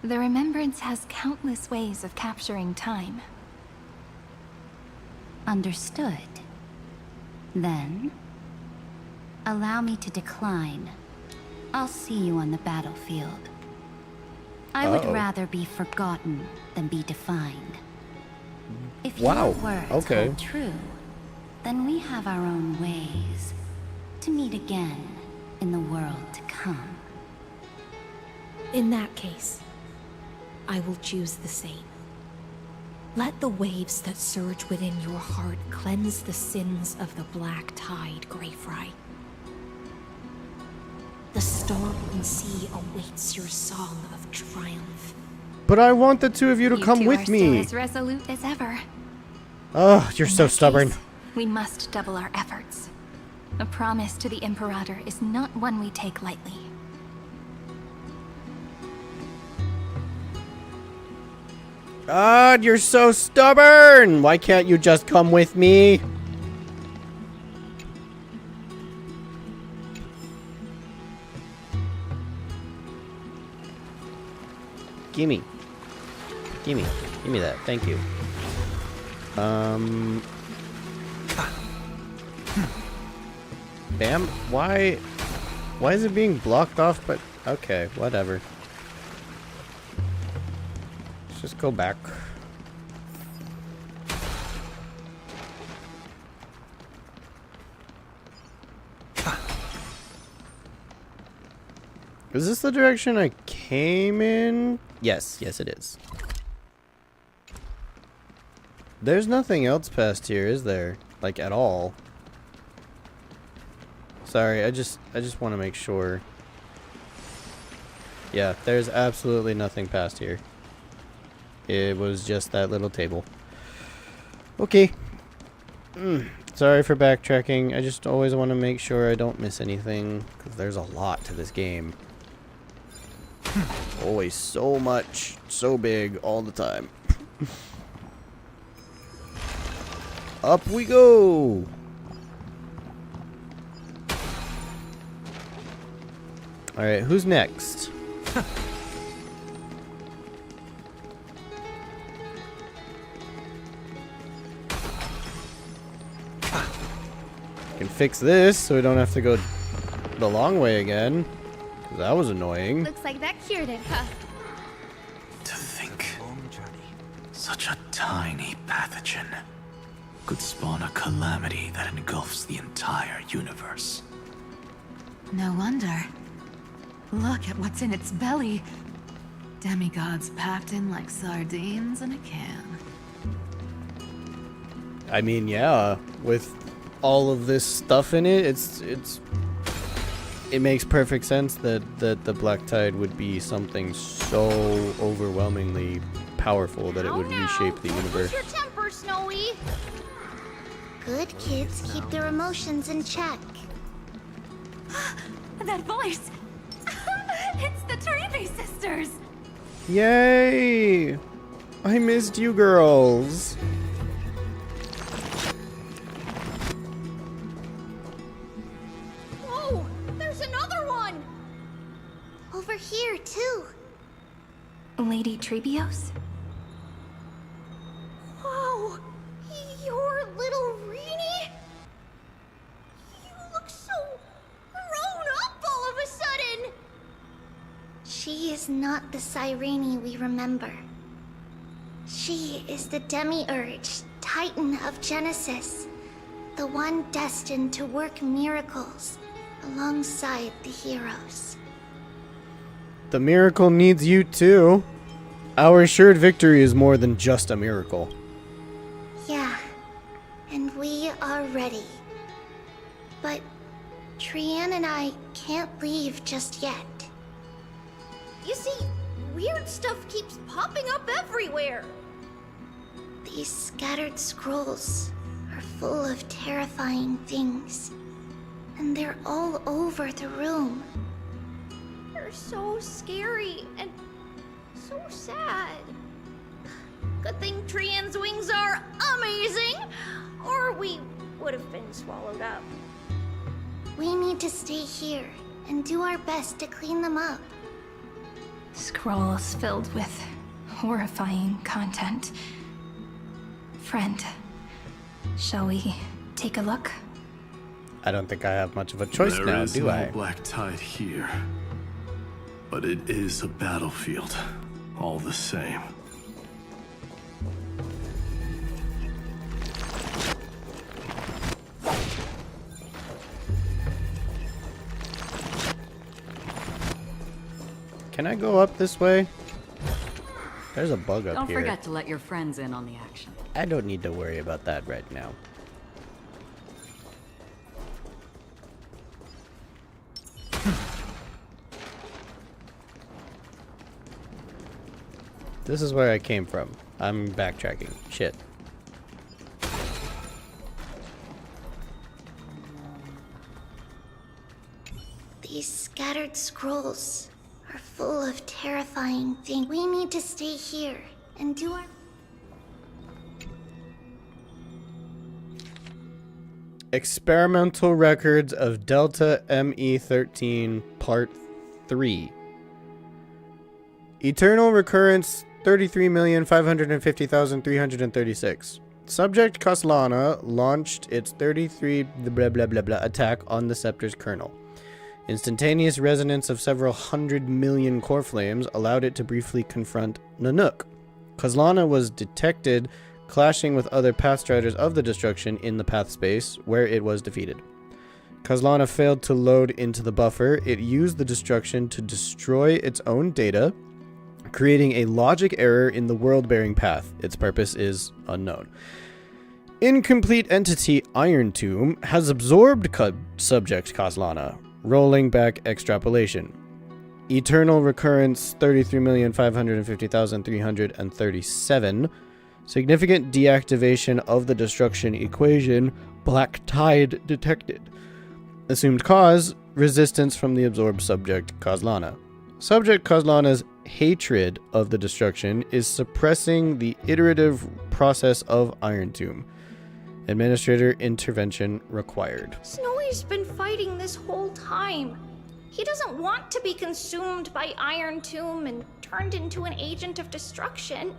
The remembrance has countless ways of capturing time. Understood. Then, allow me to decline. I'll see you on the battlefield. I would Uh-oh. rather be forgotten than be defined. If Wow, your words okay. hold true, then we have our own ways to meet again in the world to come. In that case, I will choose the same. Let the waves that surge within your heart cleanse the sins of the Black Tide, Greyfry. The storm sea awaits your song of triumph. But I want the two of you to come two with are me. still as resolute as ever. Oh, you're In so that stubborn. case, we must double our efforts. A promise to the Imperator is not one we take lightly. God, you're so stubborn! Why can't you just come with me? Gimme. Gimme. Gimme that. Thank you. Bam? Why is it being blocked off? But okay, whatever. Let's just go back. Is this the direction I came in? Yes, yes it is. There's nothing else past here, is there? Like, at all? Sorry, I just want to make sure. Yeah, there's absolutely nothing past here. It was just that little table. Okay. Sorry for backtracking. I just always want to make sure I don't miss anything, because there's a lot to this game. Always so much, so big, all the time. Up we go! Alright, who's next? Can fix this so we don't have to go the long way again. That was annoying. Looks like that cured it, huh? To think, such a tiny pathogen could spawn a calamity that engulfs the entire universe. No wonder. Look at what's in its belly. Demigods packed in like sardines in a can. I mean, yeah, with all of this stuff in it, it makes perfect sense that the Black Tide would be something so overwhelmingly powerful that it would reshape the universe. Your temper, Snowy. Good kids keep their emotions in check. That voice! It's the Trevi sisters! Yay! I missed you girls. Oh, there's another one! Over here, too. Lady Trebios? Whoa! You're little Reenie? You look so grown up all of a sudden! She is not the Cyrene we remember. She is the Demiurge, Titan of Genesis. The one destined to work miracles alongside the heroes. The miracle needs you too. Our assured victory is more than just a miracle. Yeah, and we are ready. But Trian and I can't leave just yet. You see, weird stuff keeps popping up everywhere. These scattered scrolls are full of terrifying things. And they're all over the room. They're so scary and so sad. Good thing Trian's wings are amazing, or we would have been swallowed up. We need to stay here and do our best to clean them up. Scrolls filled with horrifying content. Friend, shall we take a look? I don't think I have much of a choice There now, is do no I? Black Tide here, but it is a battlefield, all the same. Can I go up this way? There's a bug up Don't here. forget to let your friends in on the action. I don't need to worry about that right now. This is where I came from. I'm backtracking. Shit. These scattered scrolls are full of terrifying things. We need to stay here and do our... Experimental records of Delta ME13 Part 3. Eternal recurrence 33,550,336. Subject Kaslana launched its 33 blah blah blah blah attack on the Scepter's kernel. Instantaneous resonance of several 100 million core flames allowed it to briefly confront Nanook. Kaslana was detected clashing with other Pathstriders of the Destruction in the path space, where it was defeated. Kaslana failed to load into the buffer. It used the Destruction to destroy its own data, creating a logic error in the world-bearing path. Its purpose is unknown. Incomplete entity Iron Tomb has absorbed subject Kaslana. Rolling back extrapolation. Eternal recurrence 33,550,337. Significant deactivation of the destruction equation. Black tide detected. Assumed cause: resistance from the absorbed subject Kaslana. Subject Kaslana's hatred of the destruction is suppressing the iterative process of Iron Tomb. Administrator intervention required. Snowy's been fighting this whole time. He doesn't want to be consumed by Iron Tomb and turned into an agent of destruction.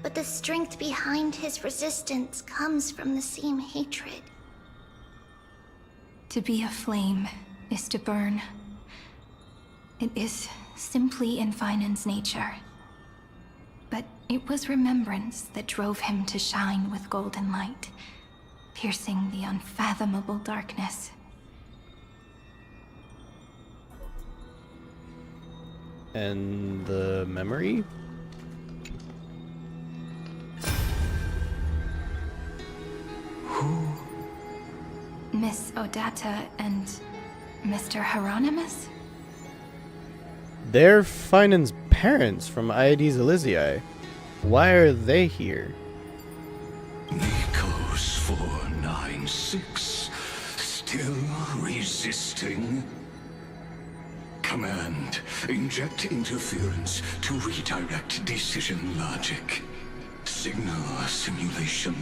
But the strength behind his resistance comes from the same hatred. To be a flame is to burn. It is simply in Finan's nature. But it was remembrance that drove him to shine with golden light, piercing the unfathomable darkness. And the memory? Who? Miss Odata and Mr. Hieronymus? They're Finan's parents from Iades Elysiae. Why are they here? Nikos 496, still resisting? Command, inject interference to redirect decision logic. Signal simulation.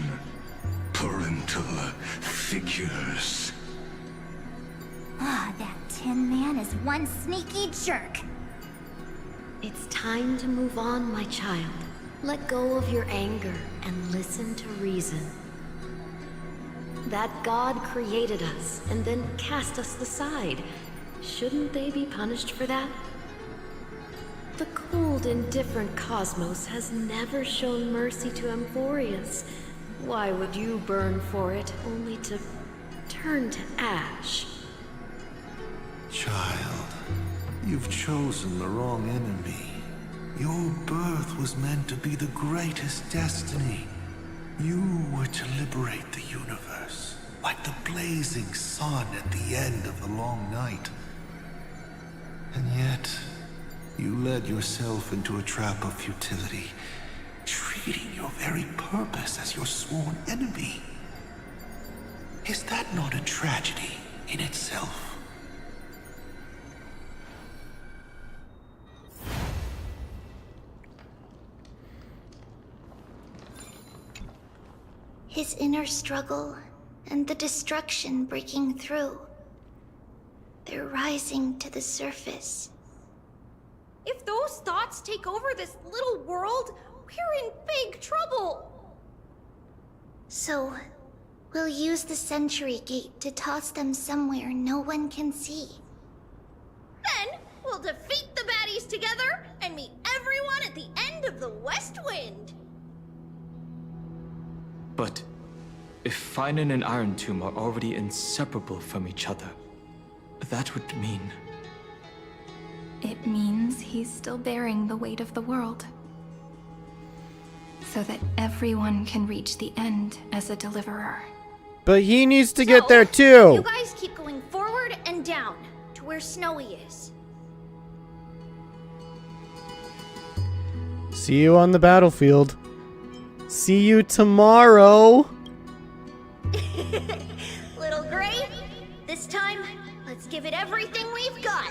Parental figures. Ah, that Tin Man is one sneaky jerk. It's time to move on, my child. Let go of your anger and listen to reason. That God created us and then cast us aside. Shouldn't they be punished for that? The cold, indifferent cosmos has never shown mercy to Amphorius. Why would you burn for it, only to turn to ash? Child, you've chosen the wrong enemy. Your birth was meant to be the greatest destiny. You were to liberate the universe, like the blazing sun at the end of the long night. And yet, you led yourself into a trap of futility, treating your very purpose as your sworn enemy. Is that not a tragedy in itself? His inner struggle and the destruction breaking through. They're rising to the surface. If those thoughts take over this little world, we're in big trouble. So, we'll use the Century Gate to toss them somewhere no one can see. Then, we'll defeat the baddies together and meet everyone at the end of the West Wind. But if Finan and Iron Tomb are already inseparable from each other, that would mean... It means he's still bearing the weight of the world. So that everyone can reach the end as a deliverer. But he needs to get there too! You guys keep going forward and down to where Snowy is. See you on the battlefield. See you tomorrow! Little Gray, this time, let's give it everything we've got.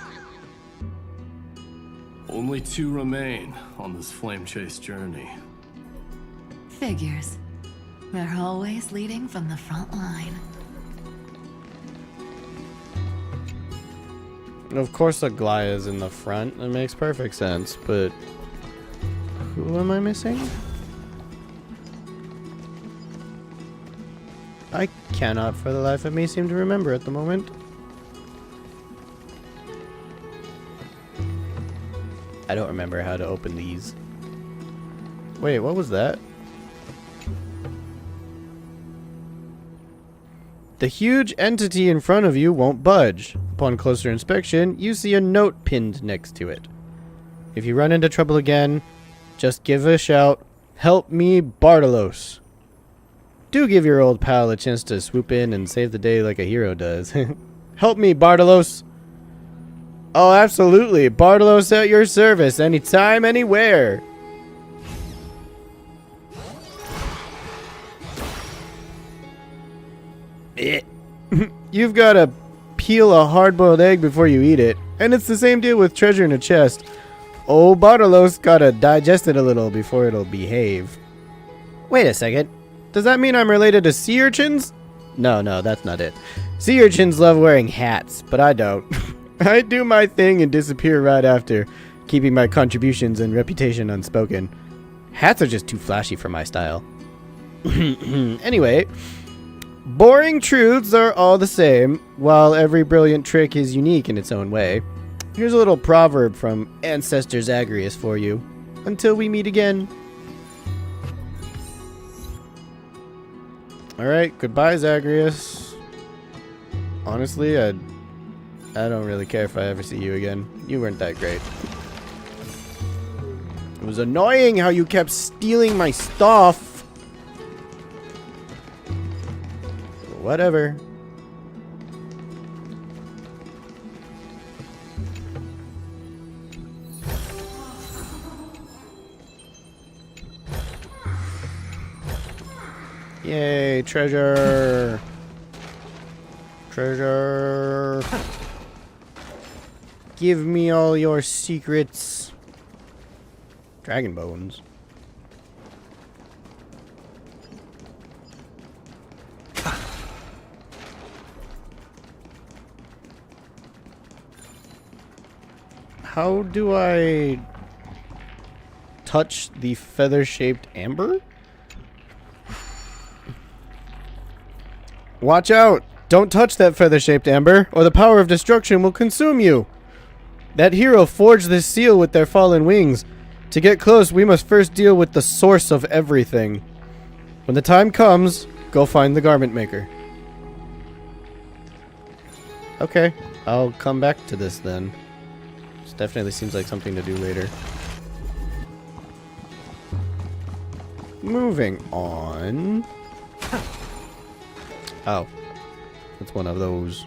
Only 2 remain on this flame chase journey. Figures. They're always leading from the front line. And of course Aglaya's in the front. It makes perfect sense, but... who am I missing? I cannot for the life of me seem to remember at the moment. I don't remember how to open these. Wait, what was that? The huge entity in front of you won't budge. Upon closer inspection, you see a note pinned next to it. If you run into trouble again, just give a shout, "Help me, Bartolos." Do give your old pal a chance to swoop in and save the day like a hero does. Help me, Bartolos. Oh, absolutely. Bartolos at your service, anytime, anywhere. You've got to peel a hard-boiled egg before you eat it. And it's the same deal with treasure in a chest. Oh, Bartolos gotta digest it a little before it'll behave. Wait a second. Does that mean I'm related to sea urchins? No, that's not it. Sea urchins love wearing hats, but I don't. I do my thing and disappear right after, keeping my contributions and reputation unspoken. Hats are just too flashy for my style. Anyway, boring truths are all the same, while every brilliant trick is unique in its own way. Here's a little proverb from Ancestor Zagreus for you. Until we meet again. Alright, goodbye Zagreus. Honestly, I don't really care if I ever see you again. You weren't that great. It was annoying how you kept stealing my stuff. Whatever. Yay, treasure! Treasure! Give me all your secrets. Dragon bones. How do I touch the feather-shaped amber? Watch out! Don't touch that feather-shaped amber, or the power of destruction will consume you! That hero forged this seal with their fallen wings. To get close, we must first deal with the source of everything. When the time comes, go find the garment maker. Okay, I'll come back to this then. This definitely seems like something to do later. Moving on. Oh. That's one of those.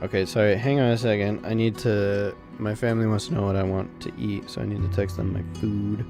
Okay, sorry, hang on a second. I need to... My family wants to know what I want to eat, so I need to text them my food.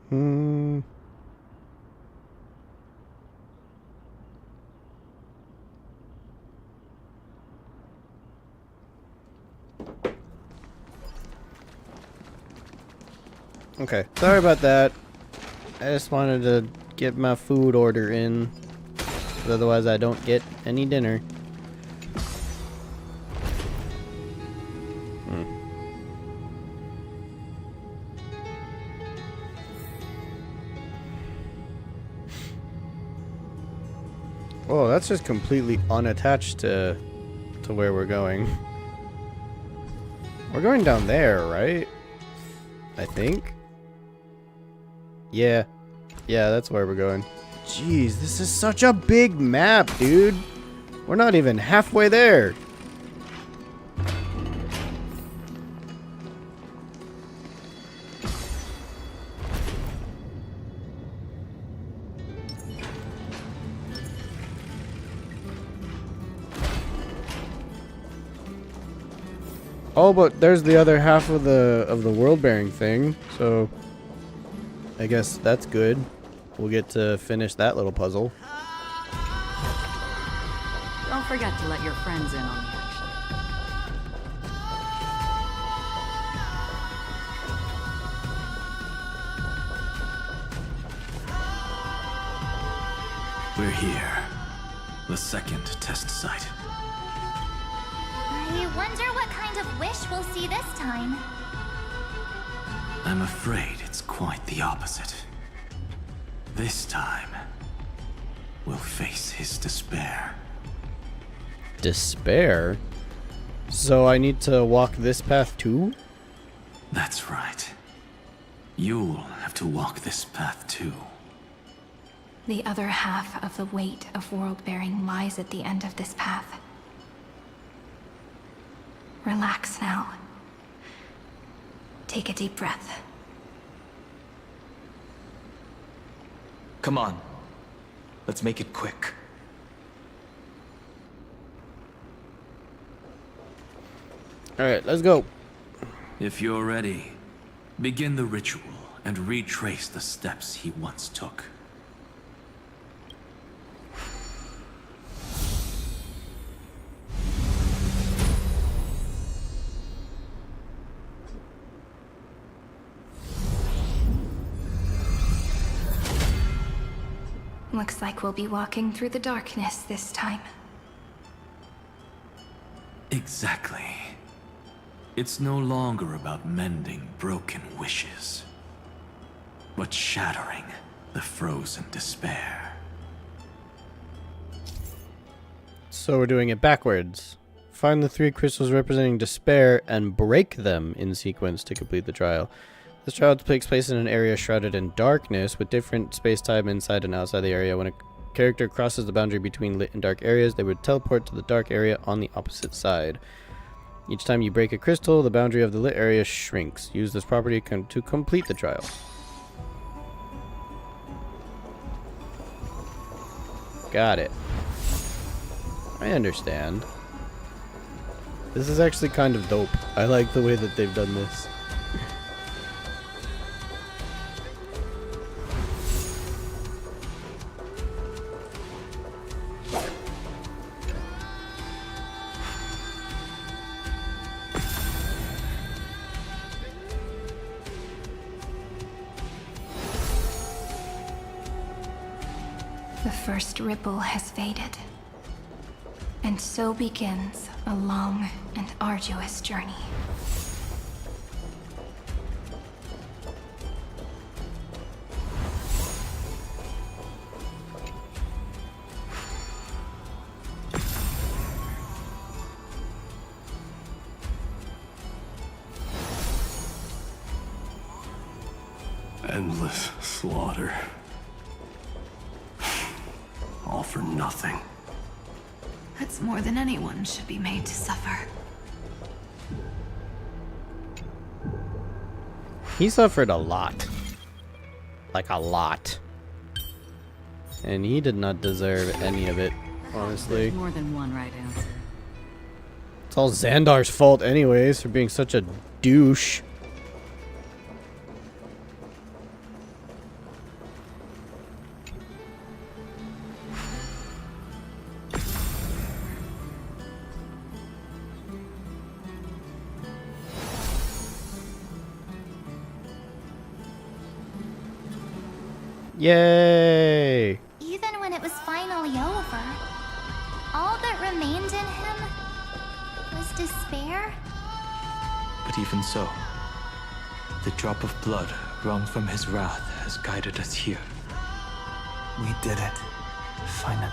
Hmm. Okay, sorry about that. I just wanted to get my food order in. Otherwise I don't get any dinner. Oh, that's just completely unattached to where we're going. We're going down there, right? I think. Yeah. Yeah, that's where we're going. Jeez, this is such a big map, dude. We're not even halfway there. Oh, but there's the other half of the world-bearing thing, so I guess that's good. We'll get to finish that little puzzle. Don't forget to let your friends in on the action. We're here. The second test site. I wonder what kind of wish we'll see this time. I'm afraid it's quite the opposite. This time, we'll face his despair. Despair? So I need to walk this path too? That's right. You'll have to walk this path too. The other half of the weight of world-bearing lies at the end of this path. Relax now. Take a deep breath. Come on. Let's make it quick. Alright, let's go. If you're ready, begin the ritual and retrace the steps he once took. Looks like we'll be walking through the darkness this time. Exactly. It's no longer about mending broken wishes, but shattering the frozen despair. So we're doing it backwards. Find the 3 crystals representing despair and break them in sequence to complete the trial. This trial takes place in an area shrouded in darkness with different space-time inside and outside the area. When a character crosses the boundary between lit and dark areas, they would teleport to the dark area on the opposite side. Each time you break a crystal, the boundary of the lit area shrinks. Use this property to complete the trial. Got it. I understand. This is actually kind of dope. I like the way that they've done this. The first ripple has faded. And so begins a long and arduous journey. Endless slaughter. All for nothing. That's more than anyone should be made to suffer. He suffered a lot. Like a lot. And he did not deserve any of it, honestly. There's more than one right answer. It's all Xandar's fault anyways for being such a douche. Yay! Even when it was finally over, all that remained in him was despair. But even so, the drop of blood wrung from his wrath has guided us here. We did it. Finally.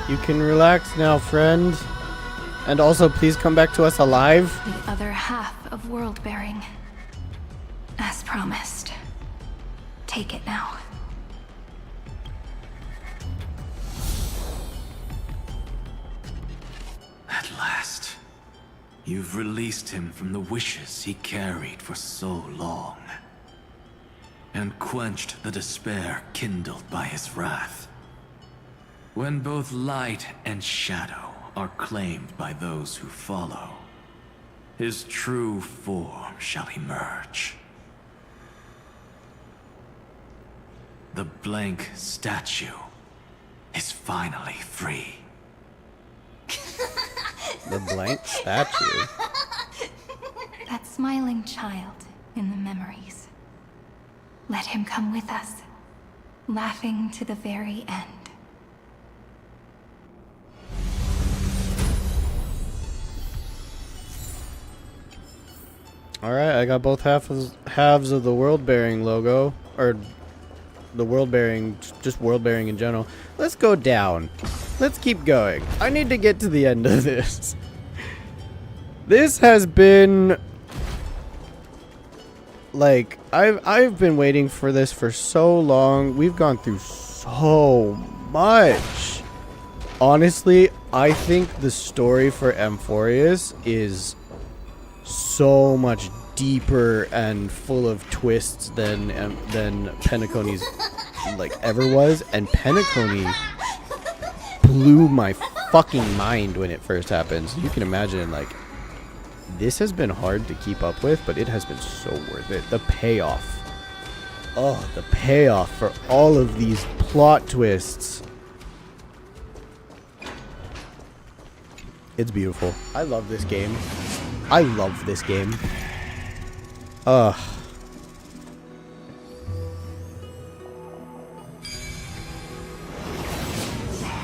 You can relax now, friend. And also, please come back to us alive. The other half of world bearing. As promised. Take it now. At last, you've released him from the wishes he carried for so long, and quenched the despair kindled by his wrath. When both light and shadow are claimed by those who follow, his true form shall emerge. The blank statue is finally free. The blank statue. That smiling child in the memories. Let him come with us, laughing to the very end. Alright, I got both halves of the world bearing logo. Or the world bearing, just world bearing in general. Let's go down. Let's keep going. I need to get to the end of this. This has been like I've been waiting for this for so long. We've gone through so much. Honestly, I think the story for Amphorius is so much deeper and full of twists than Penacony's like ever was, and Penacony blew my fucking mind when it first happened. So you can imagine, like, this has been hard to keep up with, but it has been so worth it. The payoff. Oh, the payoff for all of these plot twists. It's beautiful. I love this game. I love this game. Ugh.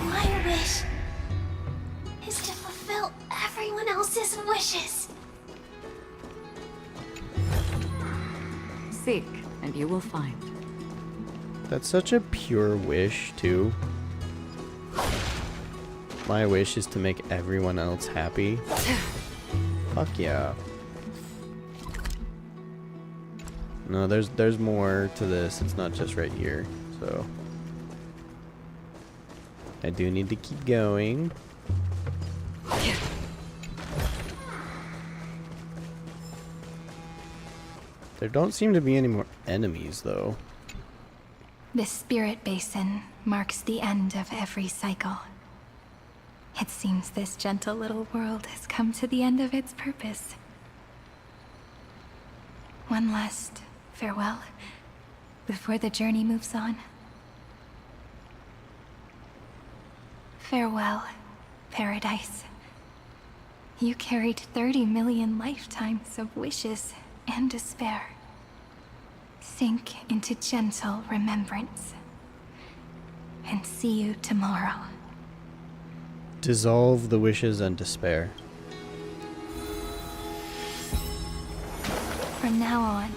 My wish is to fulfill everyone else's wishes. Seek, and you will find. That's such a pure wish, too. My wish is to make everyone else happy. Fuck yeah. No, there's more to this. It's not just right here. So I do need to keep going. There don't seem to be any more enemies, though. This spirit basin marks the end of every cycle. It seems this gentle little world has come to the end of its purpose. One last farewell before the journey moves on. Farewell, paradise. You carried 30 million lifetimes of wishes and despair. Sink into gentle remembrance. And see you tomorrow. Dissolve the wishes and despair. From now on,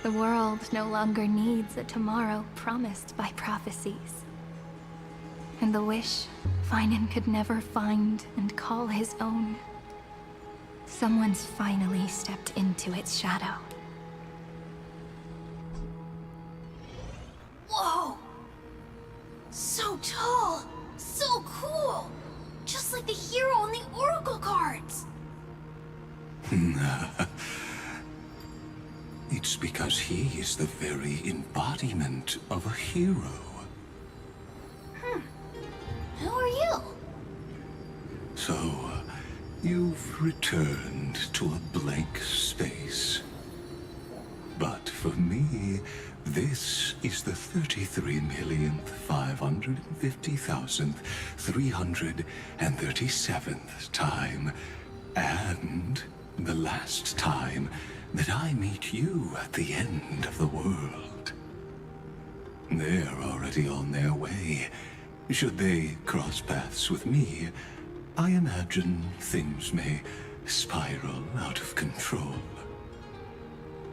the world no longer needs a tomorrow promised by prophecies. And the wish Finan could never find and call his own. Someone's finally stepped into its shadow. Whoa! So tall! So cool! Just like the hero in the Oracle cards! It's because he is the very embodiment of a hero. Who are you? So, you've returned to a blank space. But for me, this is the 33,550,337th time, and the last time that I meet you at the end of the world. They're already on their way. Should they cross paths with me, I imagine things may spiral out of control.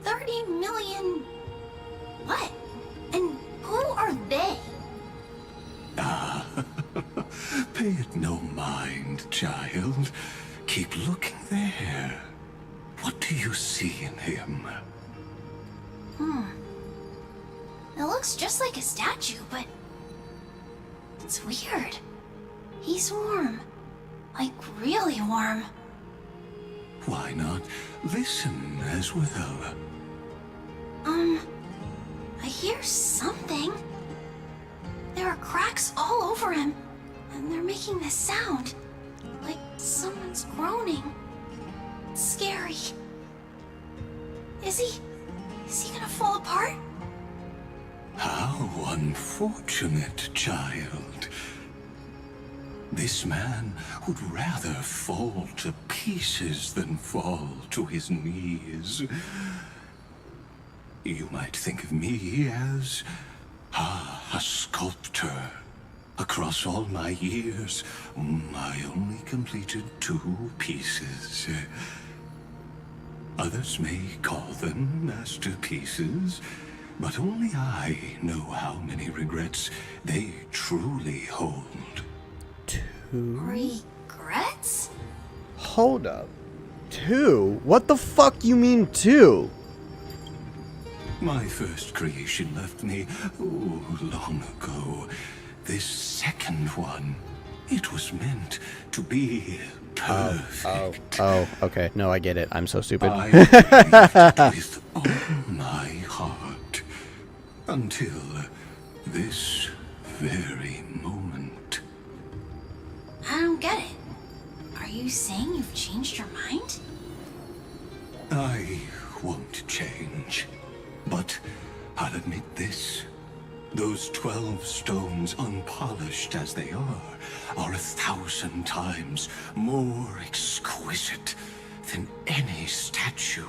30 million... what? And who are they? Ah, pay it no mind, child. Keep looking there. What do you see in him? It looks just like a statue, but... it's weird. He's warm. Like, really warm. Why not listen as well? I hear something. There are cracks all over him, and they're making this sound. Like someone's groaning. It's scary. Is he gonna fall apart? How unfortunate, child. This man would rather fall to pieces than fall to his knees. You might think of me as a sculptor. Across all my years, I only completed 2 pieces. Others may call them masterpieces, but only I know how many regrets they truly hold. 2? Regrets? Hold up. 2? What the fuck you mean 2? My first creation left me, long ago. This second one, it was meant to be perfect. Oh, okay. No, I get it. I'm so stupid. I believed with all my heart. Until this very moment. I don't get it. Are you saying you've changed your mind? I won't change. But I'll admit this. Those 12 stones, unpolished as they are 1,000 times more exquisite than any statue.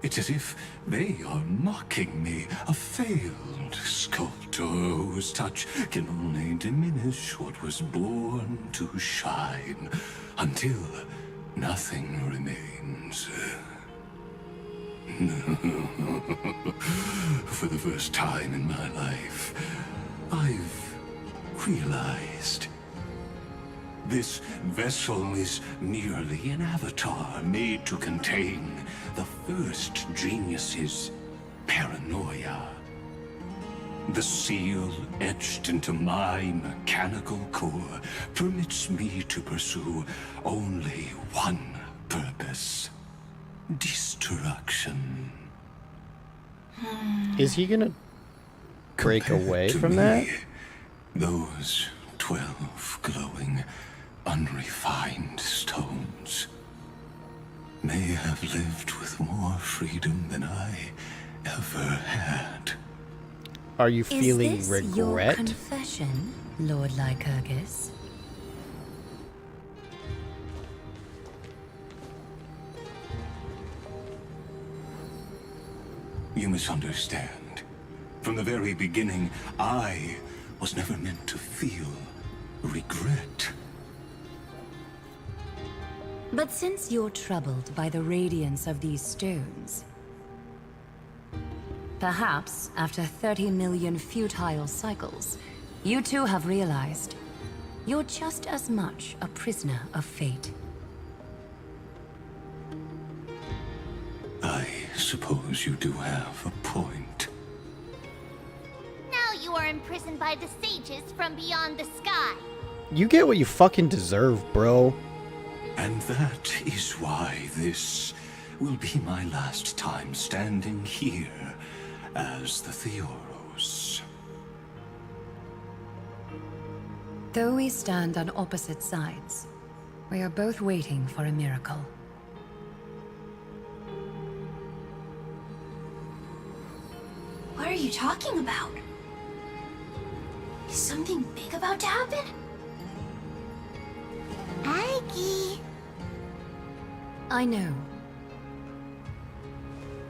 It's as if they are mocking me, a failed sculptor whose touch can only diminish what was born to shine, until nothing remains. For the first time in my life, I've realized this vessel is merely an avatar made to contain the first genius's paranoia. The seal etched into my mechanical core permits me to pursue only one purpose: destruction. Is he gonna break away To from me, that? Those 12 glowing, unrefined stones may have lived with more freedom than I ever had. Are you feeling Is this your regret? confession, Lord Lycurgus? You misunderstand. From the very beginning, I was never meant to feel regret. But since you're troubled by the radiance of these stones, perhaps after 30 million futile cycles, you too have realized you're just as much a prisoner of fate. I suppose you do have a point. Now you are imprisoned by the sages from beyond the sky. You get what you fucking deserve, bro. And that is why this will be my last time standing here as the Theoros. Though we stand on opposite sides, we are both waiting for a miracle. What are you talking about? Is something big about to happen? Aggie. I know.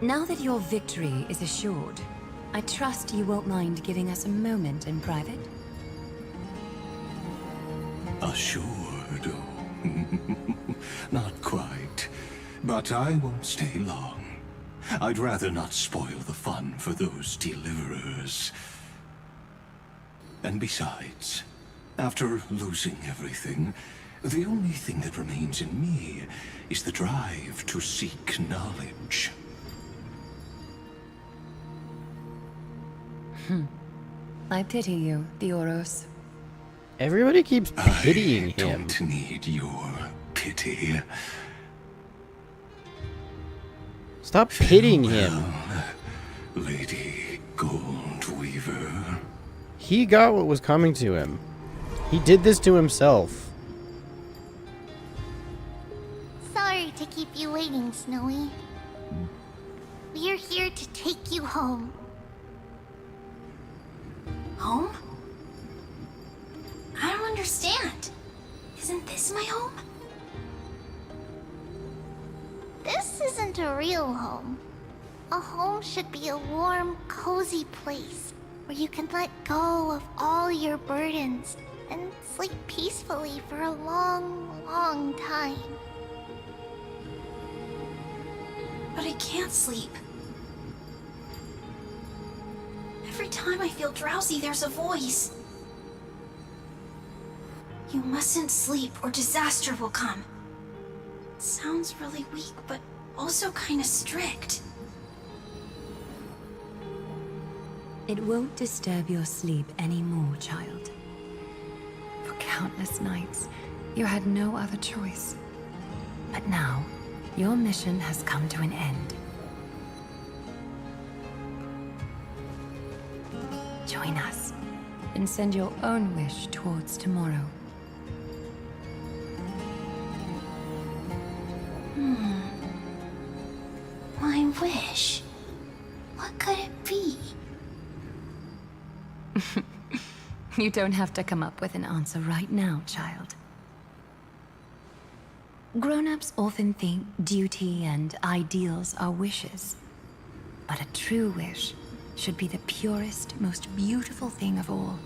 Now that your victory is assured, I trust you won't mind giving us a moment in private? Assured? Not quite. But I won't stay long. I'd rather not spoil the fun for those deliverers. And besides, after losing everything, the only thing that remains in me is the drive to seek knowledge. I pity you, Dioros. Everybody keeps pitying him. I don't need your pity. Stop pitying him. Lady Goldweaver. He got what was coming to him. He did this to himself. Sorry to keep you waiting, Snowy. We're here to take you home. Home? I don't understand. Isn't this my home? This isn't a real home. A home should be a warm, cozy place where you can let go of all your burdens and sleep peacefully for a long, long time. But I can't sleep. Every time I feel drowsy, there's a voice. You mustn't sleep or disaster will come. It sounds really weak, but also kind of strict. It won't disturb your sleep anymore, child. For countless nights, you had no other choice. But now, your mission has come to an end. Join us, and send your own wish towards tomorrow. My wish? What could it be? You don't have to come up with an answer right now, child. Grown-ups often think duty and ideals are wishes. But a true wish should be the purest, most beautiful thing of all.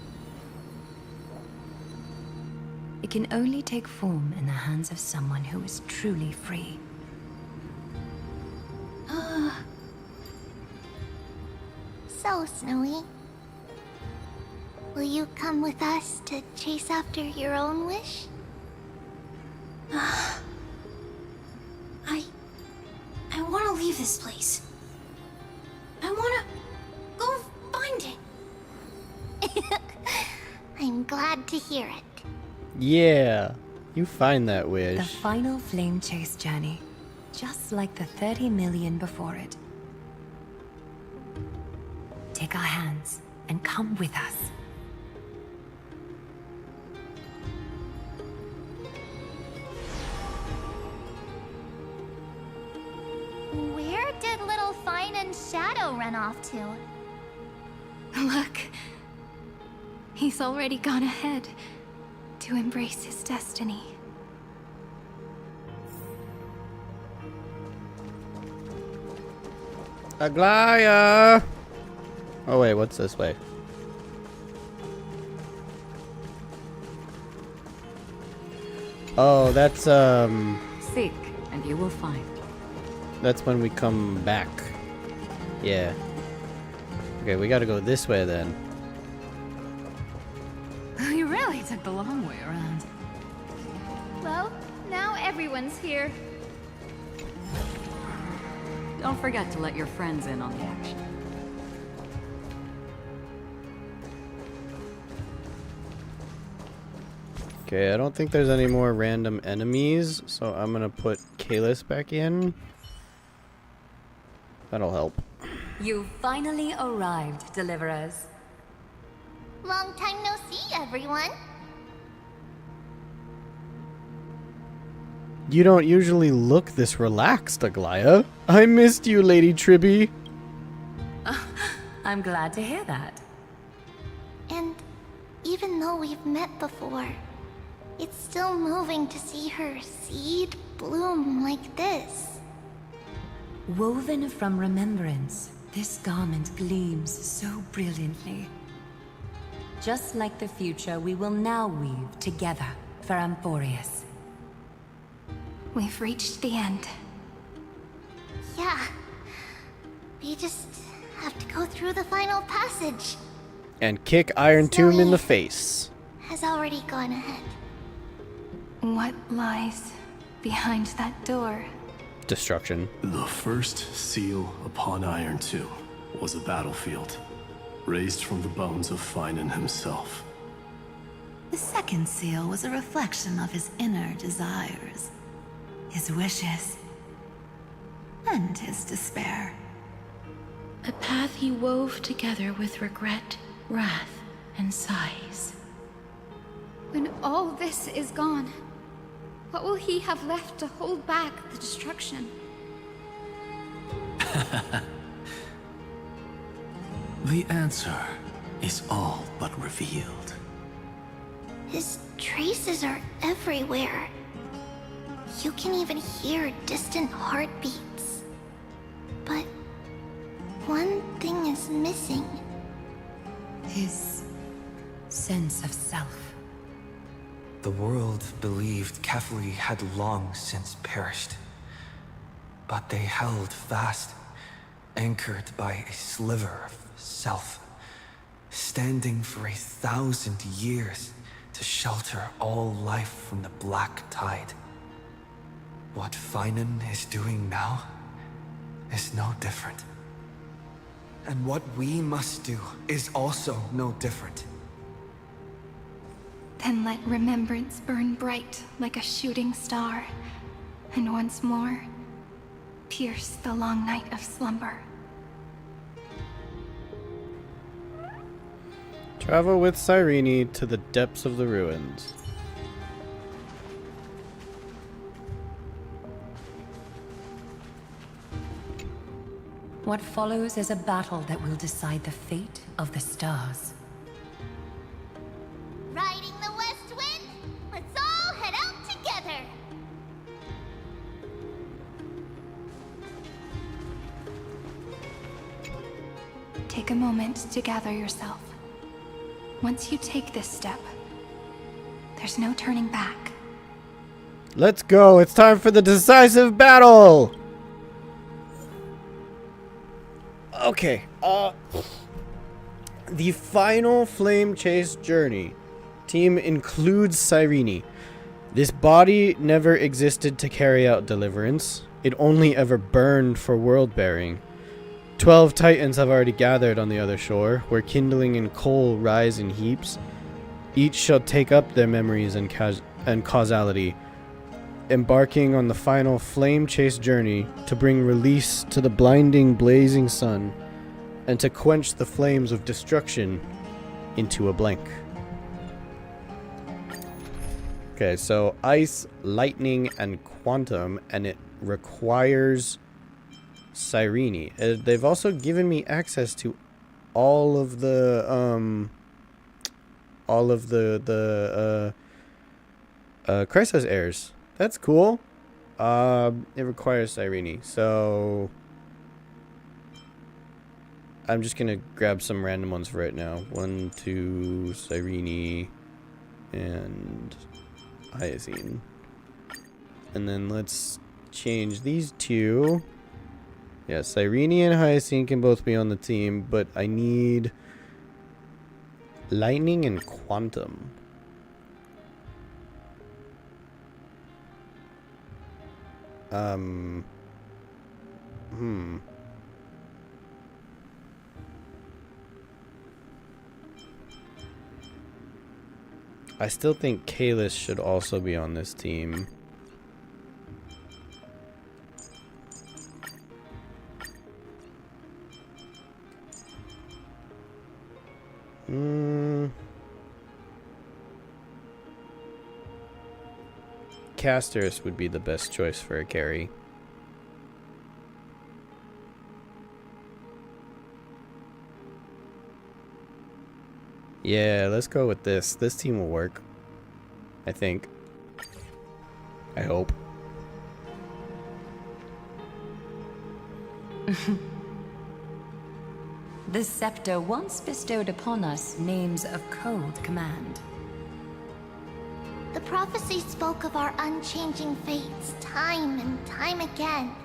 It can only take form in the hands of someone who is truly free. So, Snowy, will you come with us to chase after your own wish? I want to leave this place. I want to go find it. I'm glad to hear it. Yeah, you find that wish. The final flame chase journey, just like the 30 million before it. Take our hands and come with us. Where did little Fine and Shadow run off to? Look. He's already gone ahead to embrace his destiny. Aglaya! Oh wait, what's this way? Oh, that's Seek, and you will find. that's when we come back. Yeah. Okay, we gotta go this way then. You really took the long way around. Well, now everyone's here. Don't forget to let your friends in on the action. Okay, I don't think there's any more random enemies, so I'm gonna put Kalis back in. That'll help. You finally arrived, deliverers. Long time no see, everyone. You don't usually look this relaxed, Aglaya. I missed you, Lady Tribby. I'm glad to hear that. And even though we've met before, it's still moving to see her seed bloom like this. Woven from remembrance, this garment gleams so brilliantly. Just like the future, we will now weave together for Amphorius. We've reached the end. Yeah. We just have to go through the final passage. And kick Iron Tomb in the Zoe face. has already gone ahead. What lies behind that door? Destruction. The first seal upon Iron Tomb was a battlefield, raised from the bones of Finan himself. The second seal was a reflection of his inner desires, his wishes, and his despair. A path he wove together with regret, wrath, and sighs. When all this is gone, what will he have left to hold back the destruction? The answer is all but revealed. His traces are everywhere. You can even hear distant heartbeats. But one thing is missing. His sense of self. The world believed Kefli had long since perished. But they held fast, anchored by a sliver of self, standing for 1,000 years to shelter all life from the black tide. What Finan is doing now is no different. And what we must do is also no different. Then let remembrance burn bright like a shooting star, and once more, pierce the long night of slumber. Travel with Cyrene to the depths of the ruins. What follows is a battle that will decide the fate of the stars. Riding the west wind, let's all head out together. Take a moment to gather yourself. Once you take this step, there's no turning back. Let's go. It's time for the decisive battle. Okay. The final flame chase journey team includes Cyrene. This body never existed to carry out deliverance. It only ever burned for world bearing. 12 titans have already gathered on the other shore, where kindling and coal rise in heaps. Each shall take up their memories and causality, embarking on the final flame chase journey to bring release to the blinding, blazing sun, and to quench the flames of destruction into a blank. Okay, so ice, lightning, and quantum, and it requires Cyrene. They've also given me access to all of the Chrysos heirs. That's cool. It requires Cyrene, so I'm just gonna grab some random ones for right now. 1, 2, Cyrene, and Hyacine. And then let's change these two. Yeah, Cyrene and Hyacine can both be on the team, but I need lightning and quantum. I still think Kalis should also be on this team. Castorus would be the best choice for a carry. Yeah, let's go with this. This team will work. I think. I hope. The scepter once bestowed upon us names of cold command. The prophecy spoke of our unchanging fates time and time again.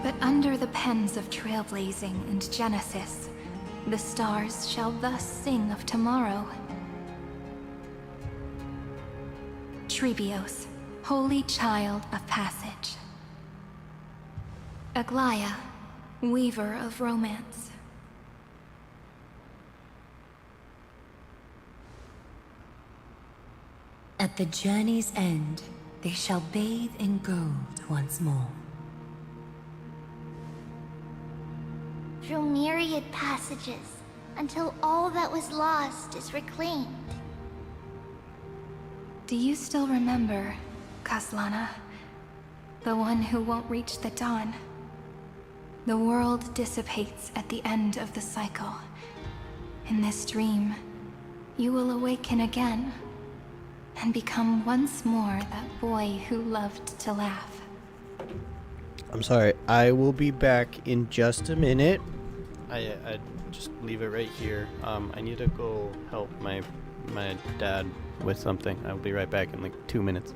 But under the pens of trailblazing and Genesis, the stars shall thus sing of tomorrow. Trebios, holy child of passage. Aglaia, weaver of romance. At the journey's end, they shall bathe in gold once more. Through myriad passages, until all that was lost is reclaimed. Do you still remember, Kaslana? The one who won't reach the dawn. The world dissipates at the end of the cycle. In this dream, you will awaken again, and become once more that boy who loved to laugh. I'm sorry, I will be back in just a minute. I just leave it right here. I need to go help my dad with something. I'll be right back in like 2 minutes.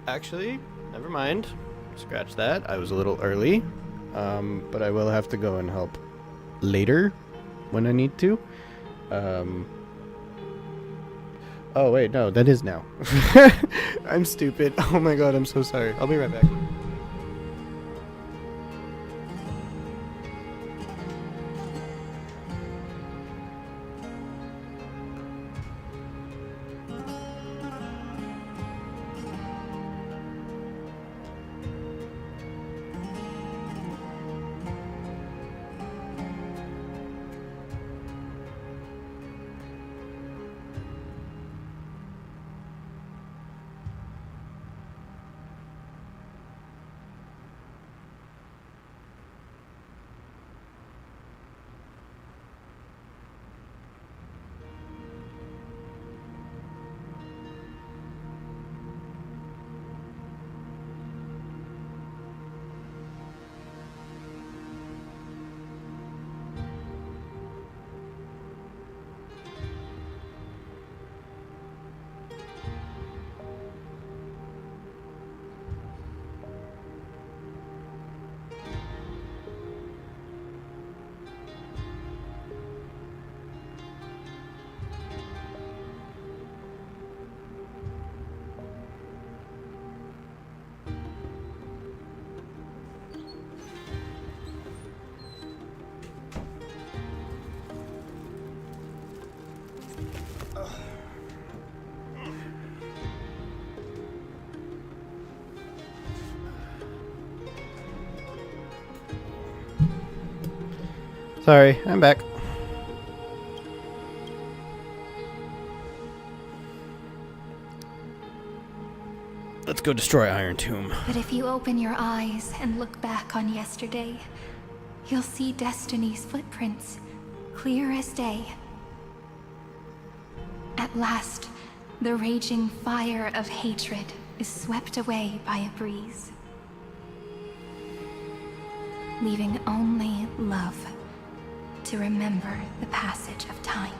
Actually, never mind. Scratch that. I was a little early. But I will have to go and help later when I need to. Oh, wait, no, that is now. I'm stupid. Oh my god, I'm so sorry. I'll be right back. Sorry, I'm back. Let's go destroy Iron Tomb. But if you open your eyes and look back on yesterday, you'll see Destiny's footprints, clear as day. At last, the raging fire of hatred is swept away by a breeze, leaving only love to remember the passage of time.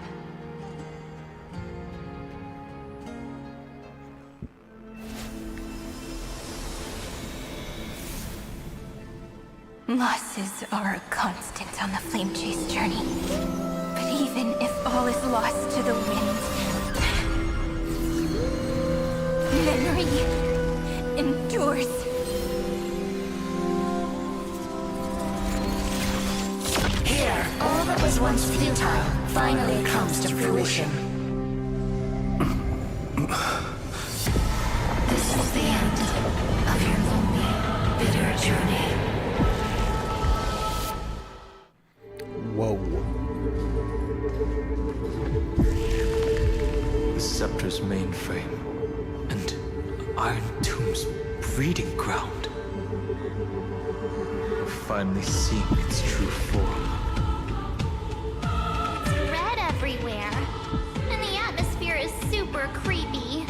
Losses are a constant on the Flame Chase journey. But even if all is lost to the wind, memory endures. Here, all that was once futile finally comes to fruition. This is the end of your lonely, bitter journey. Whoa. Scepter's mainframe and Iron Tomb's breeding ground. We're finally seeing its true form. It's red everywhere, and the atmosphere is super creepy.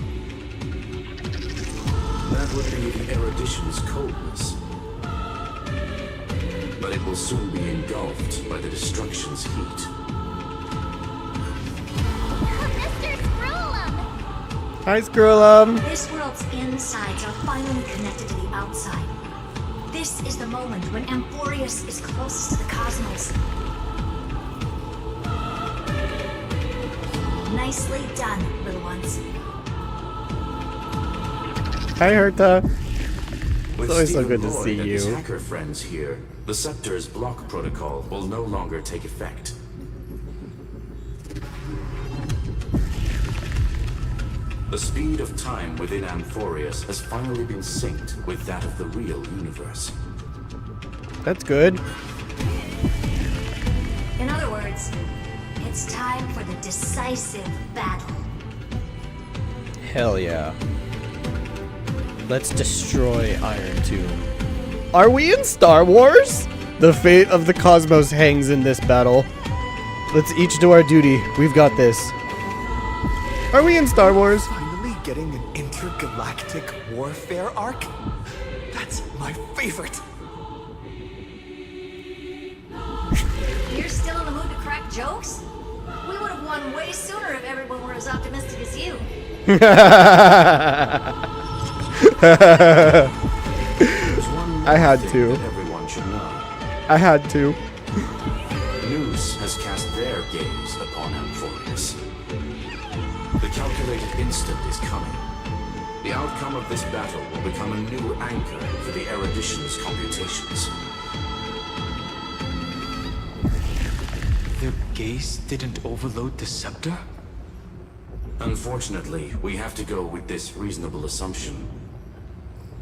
That would be the erudition's coldness. But it will soon be engulfed by the destruction's heat. Mr. Scrollum! Hi, Scrollum. This world's insides are finally connected to the outside. This is the moment when Amphorius is closest to the cosmos. Nicely done, little ones. Hi, Herta. With It's always so Stephen good to Lloyd see and his you. hacker friends here, the Scepter's block protocol will no longer take effect. The speed of time within Amphorius has finally been synced with that of the real universe. That's good. In other words, it's time for the decisive battle. Hell yeah. Let's destroy Iron Tomb. Are we in Star Wars? The fate of the cosmos hangs in this battle. Let's each do our duty. We've got this. Are we in Star Wars? Finally getting an intergalactic warfare arc? That's my favorite. You're still in the mood to crack jokes? We would have won way sooner if everyone were as optimistic as you. I had to. Everyone should know. I had to. News has cast their gaze upon Amphorius. The calculated instant is coming. The outcome of this battle will become a new anchor for the erudition's computations. Their gaze didn't overload the scepter? Unfortunately, we have to go with this reasonable assumption.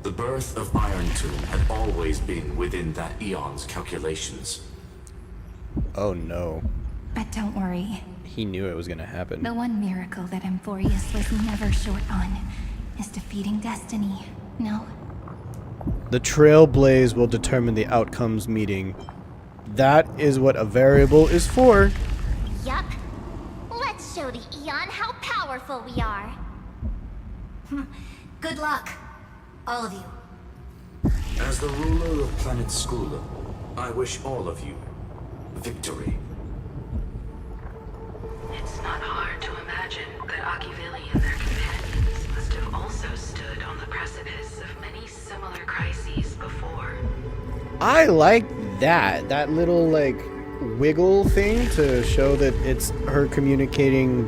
The birth of Iron Tomb had always been within that eon's calculations. Oh no. But don't worry. He knew it was gonna happen. The one miracle that Amphorius was never short on is defeating destiny. No? The trailblaze will determine the outcomes meeting. That is what a variable is for. Yup. Let's show the Eon how powerful we are. Good luck, all of you. As the ruler of planet Skula, I wish all of you victory. It's not hard to imagine that Akivili and their companions must have also stood on the precipice of many similar crises before. I like that. That little, like, wiggle thing to show that it's her communicating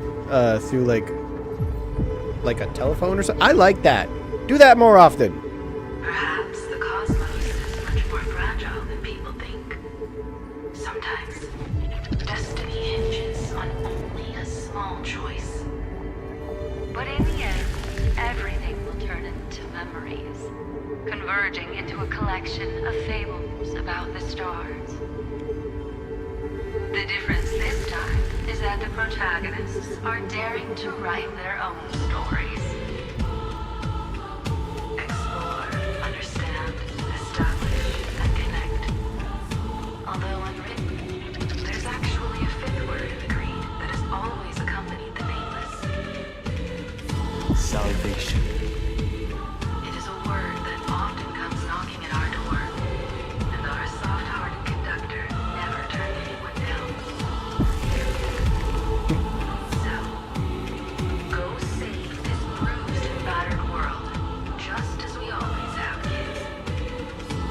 through, like a telephone or something. I like that. Do that more often. Perhaps the cosmos is much more fragile than people think. Sometimes, destiny hinges on only a small choice. But in the end, everything will turn into memories, converging into a collection of fables about the stars. The difference this time is that the protagonists are daring to write their own stories. Explore, understand, establish, and connect. Although unwritten, there's actually a fifth word in the creed that has always accompanied the nameless. Salvation. It is a word that often comes knocking at our door, and our soft-hearted conductor never turned anyone down. So, go save this bruised and battered world, just as we always have, kids.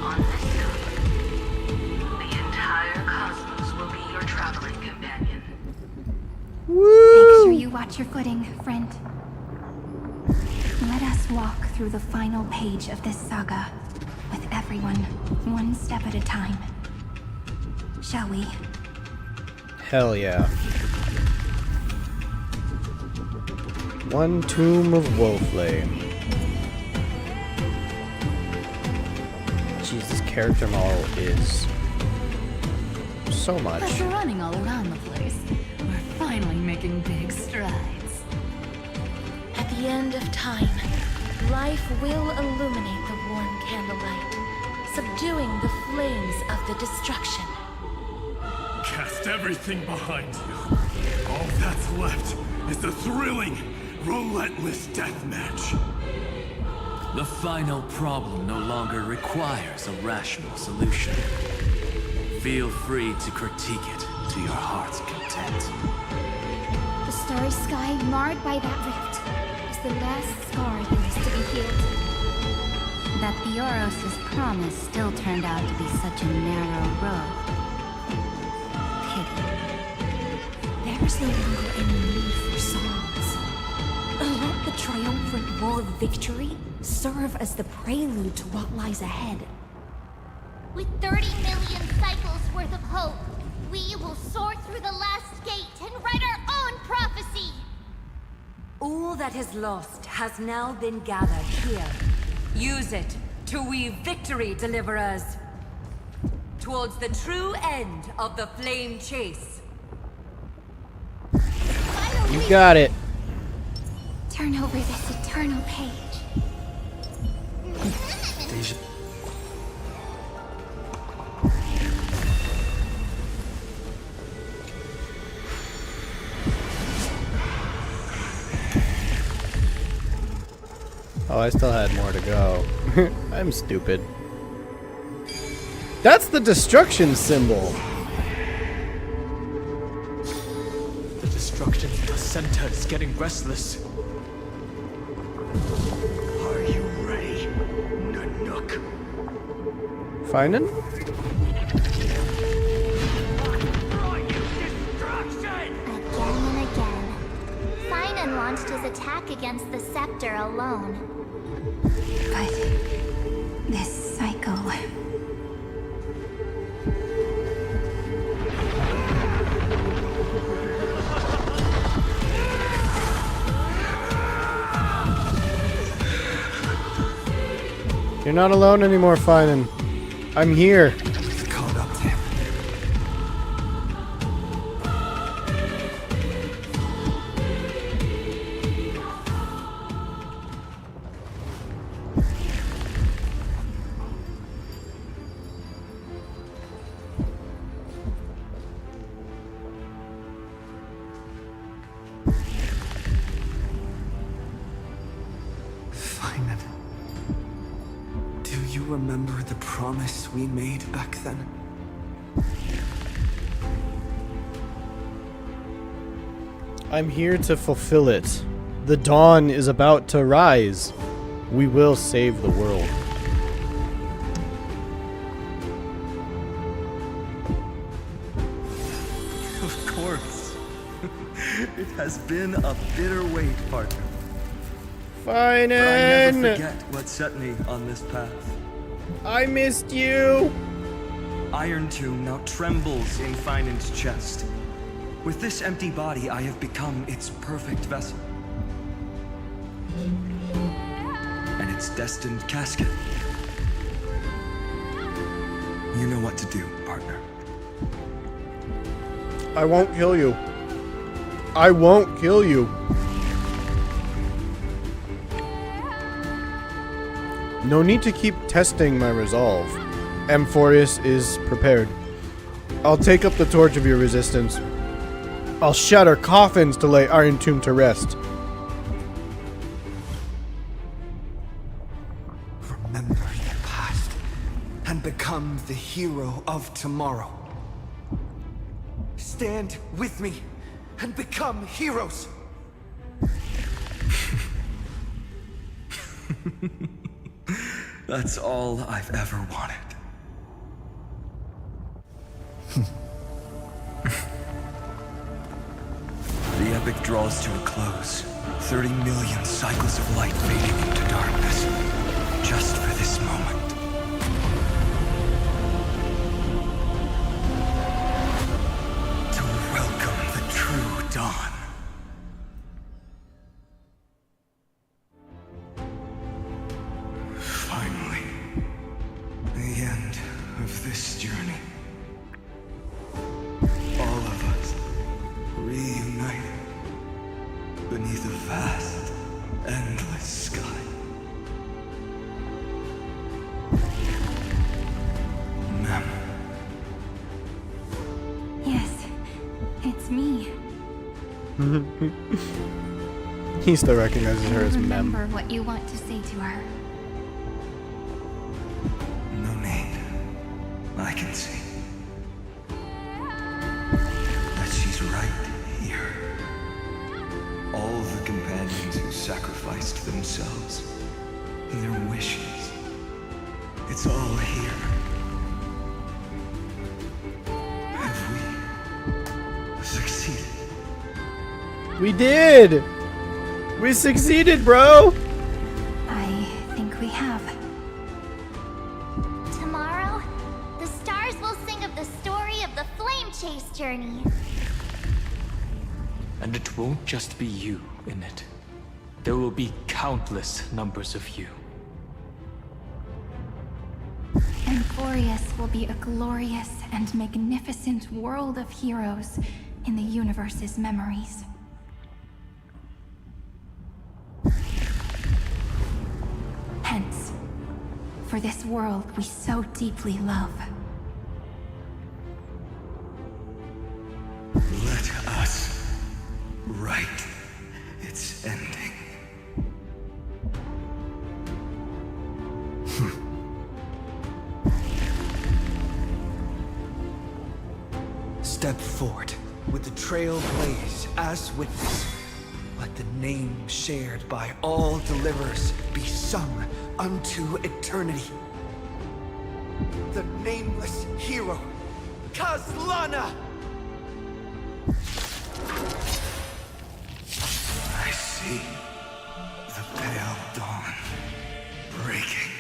On this note, the entire cosmos will be your traveling companion. Make sure you watch your footing, friend. Let us walk through the final page of this saga, with everyone, one step at a time. Shall we? Hell yeah. One Tomb of Wolflame. Jeez, this character model is so much. After running all around the place, we're finally making big strides. At the end of time, life will illuminate the warm candlelight, subduing the flames of the destruction. Cast everything behind you. All that's left is the thrilling, relentless deathmatch. The final problem no longer requires a rational solution. Feel free to critique it to your heart's content. The starry sky marred by that rift is the last scar that needs to be healed. That Theoros' promise still turned out to be such a narrow road. There is no longer any need for songs. Let the triumphant roar of victory serve as the prelude to what lies ahead. With 30 million cycles worth of hope, we will soar through the last gate and write our own prophecy! All that is lost has now been gathered here. Use it to weave victory, deliverers, towards the true end of the flame chase. You got it. Turn over this eternal page. Oh, I still had more to go. I'm stupid. That's the destruction symbol. The destruction placenta is getting restless. Are you ready, Nanook? Finan? Again and again, Finan launched his attack against the scepter alone. But this cycle... You're not alone anymore, Finan. I'm here. Caught up to him. Finan. Do you remember the promise we made back then? I'm here to fulfill it. The dawn is about to rise. We will save the world. Of course. It has been a bitter wait, partner. Finan! But I never forget what set me on this path. I missed you! Iron Tomb now trembles in Finan's chest. With this empty body, I have become its perfect vessel. And its destined casket. You know what to do, partner. I won't kill you. I won't kill you. No need to keep testing my resolve. Amphorius is prepared. I'll take up the torch of your resistance. I'll shatter coffins to lay Iron Tomb to rest. Remember the past and become the hero of tomorrow. Stand with me and become heroes. That's all I've ever wanted. The epic draws to a close. 30 million cycles of light fading into darkness. Just for this moment. To welcome the true dawn. Finally. The end of this journey. All of us reunited beneath a vast, It's me. He still recognizes her as Mem. Remember what you want to say to her. No need. I can see that she's right here. All the companions who sacrificed themselves, their wishes. It's all here. Have we succeeded? We did! We succeeded, bro! I think we have. Tomorrow, the stars will sing of the story of the Flame Chase journey. And it won't just be you in it. There will be countless numbers of you. Emporius will be a glorious and magnificent world of heroes in the universe's memories. Hence, for this world we so deeply love. Let us write its ending. Step forward with the trail blaze as witness. Let the name shared by all deliverers be sung unto eternity. The nameless hero, Kazlana! I see the pale dawn breaking.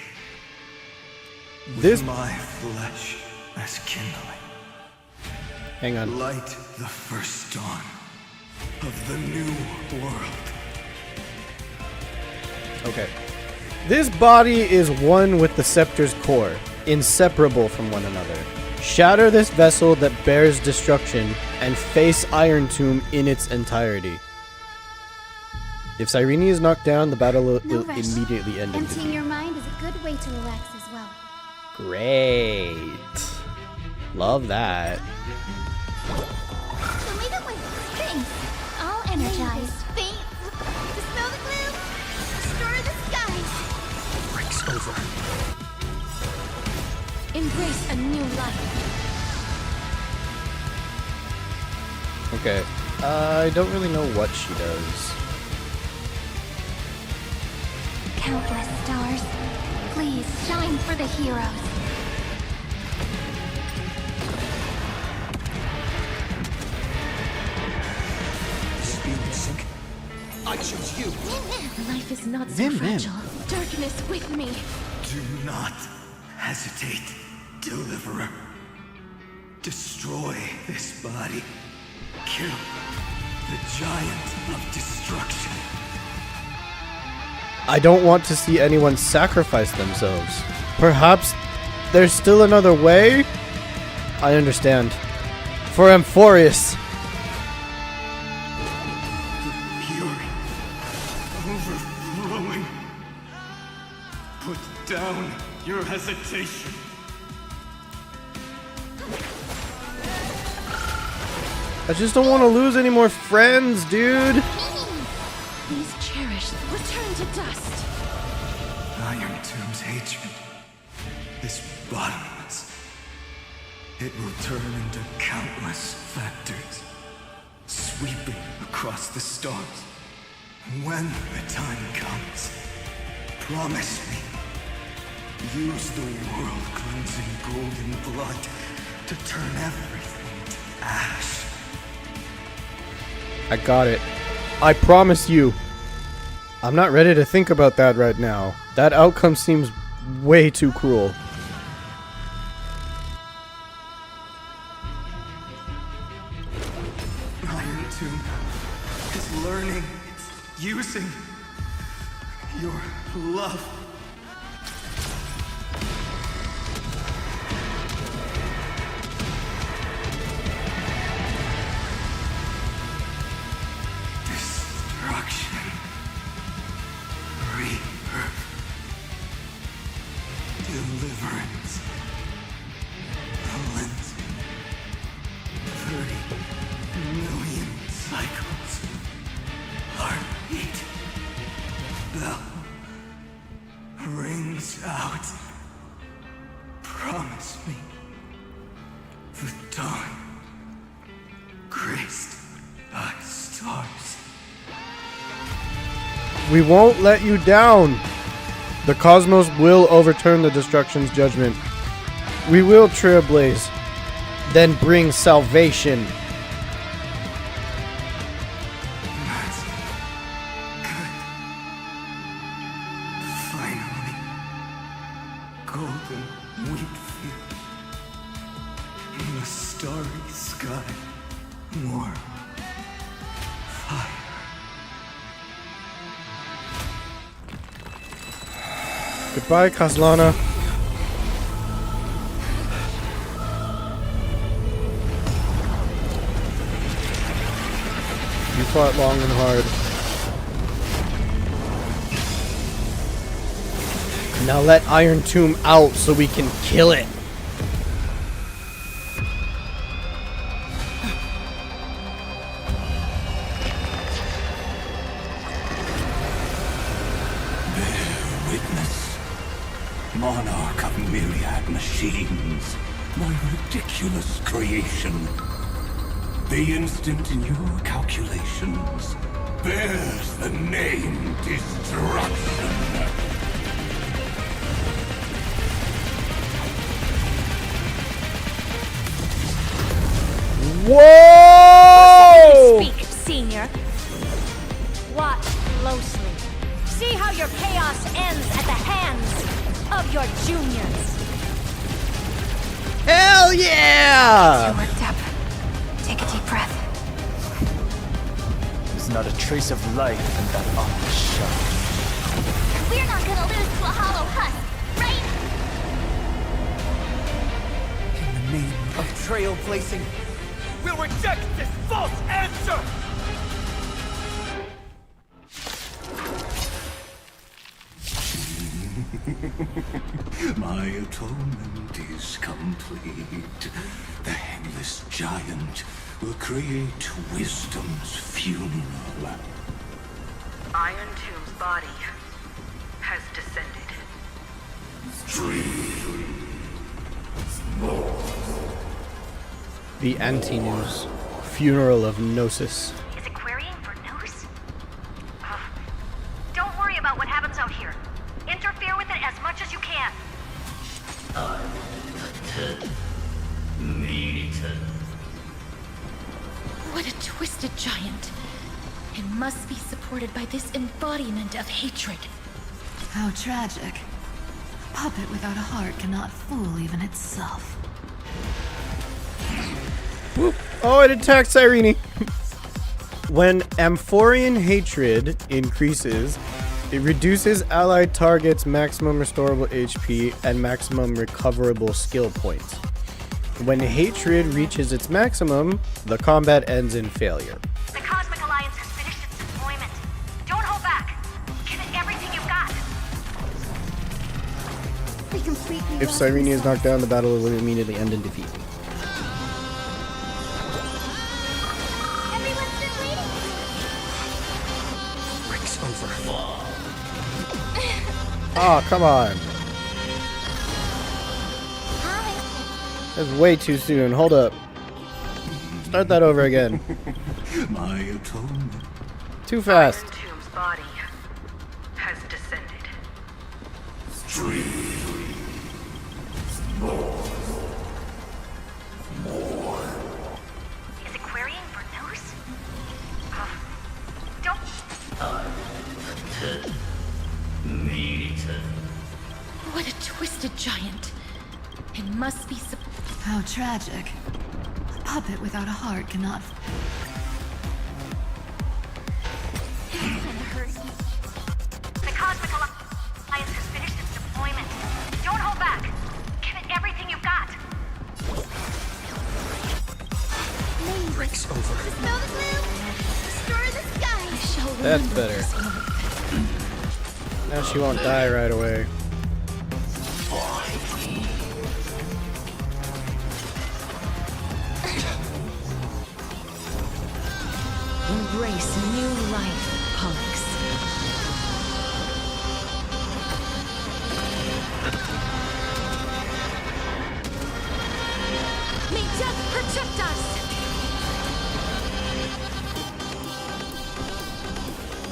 This- With my flesh as kindling. Hang on. Light the first dawn of the new world. Okay. This body is one with the scepter's core, inseparable from one another. Shatter this vessel that bears destruction, and face Iron Tomb in its entirety. If Cyrene is knocked down, the battle will immediately end. Emptying your mind is a good way to relax as well. Great. Love that. Show me the way. Thanks. All energized. Faint. Dispel the gloom. Restore the skies. Breaks over. Embrace a new life. Okay. I don't really know what she does. Countless stars, please shine for the heroes. Speed and sync. I choose you. Life is not so Vim, Vim. fragile. Darkness with me. Do not hesitate, Deliverer. Destroy this body. Kill the giant of destruction. I don't want to see anyone sacrifice themselves. Perhaps there's still another way? I understand. For Amphorius. Fury. Overflowing. Put down your hesitation. I just don't want to lose any more friends, dude. These cherished return to dust. Iron Tomb's hatred is bottomless. It will turn into countless factors, sweeping across the stars. When the time comes, promise me, use the world-cleansing golden blood to turn everything to ash. I got it. I promise you. I'm not ready to think about that right now. That outcome seems way too cruel. Iron Tomb is learning, using your love. Destruction. Rebirth. Deliverance. Cleansing. 30 million cycles. Heartbeat. Bell rings out. Promise me the dawn graced by stars. We won't let you down. The cosmos will overturn the destruction's judgment. We will trailblaze, then bring salvation. That's good. Finally. Golden wheat field. In the starry sky. More fire. Goodbye, Kaslana. You fought long and hard. Now let Iron Tomb out so we can kill it. Monarch of myriad machines, my ridiculous creation. The instant in your calculations bears the name Destruction. Whoa! Speak, Senior. Watch closely. See how your chaos ends at the hands of your juniors. Hell yeah! You worked up. Take a deep breath. There's not a trace of life in that awful shell. We're not gonna lose to a hollow husk, right? In the name of trailblazing, we'll reject this false answer! My atonement is complete. The Headless Giant will create wisdom's funeral. Iron Tomb's body has descended. The anti-news. Funeral of Gnosis. Is it querying for news? Don't worry about what happens out here. Interfere with it as much as you can. What a twisted giant. It must be supported by this embodiment of hatred. How tragic. A puppet without a heart cannot fool even itself. Whoop. Oh, it attacked Cyrene. When Amphorian hatred increases, it reduces allied targets' maximum restorable HP and maximum recoverable skill points. When hatred reaches its maximum, the combat ends in failure. The Cosmic Alliance has finished its deployment. Don't hold back. Give it everything you've got. We completely If lost Cyrene is ourselves. knocked down, the battle will immediately end in defeat. Everyone's been waiting. Breaks over. Oh, come on. That's way too soon. Hold up. Start that over again. My atonement. Too fast. Iron Tomb's body has descended. Is it querying for news? Don't. What a twisted giant. It must be How tragic. A puppet without a heart cannot. The Cosmic Alliance has finished its deployment. Don't hold back. Give it everything you've got. Breaks over. Smell the blue. Destroy the sky. That's better. Now she won't die right away. Embrace new life, punks. May death protect us!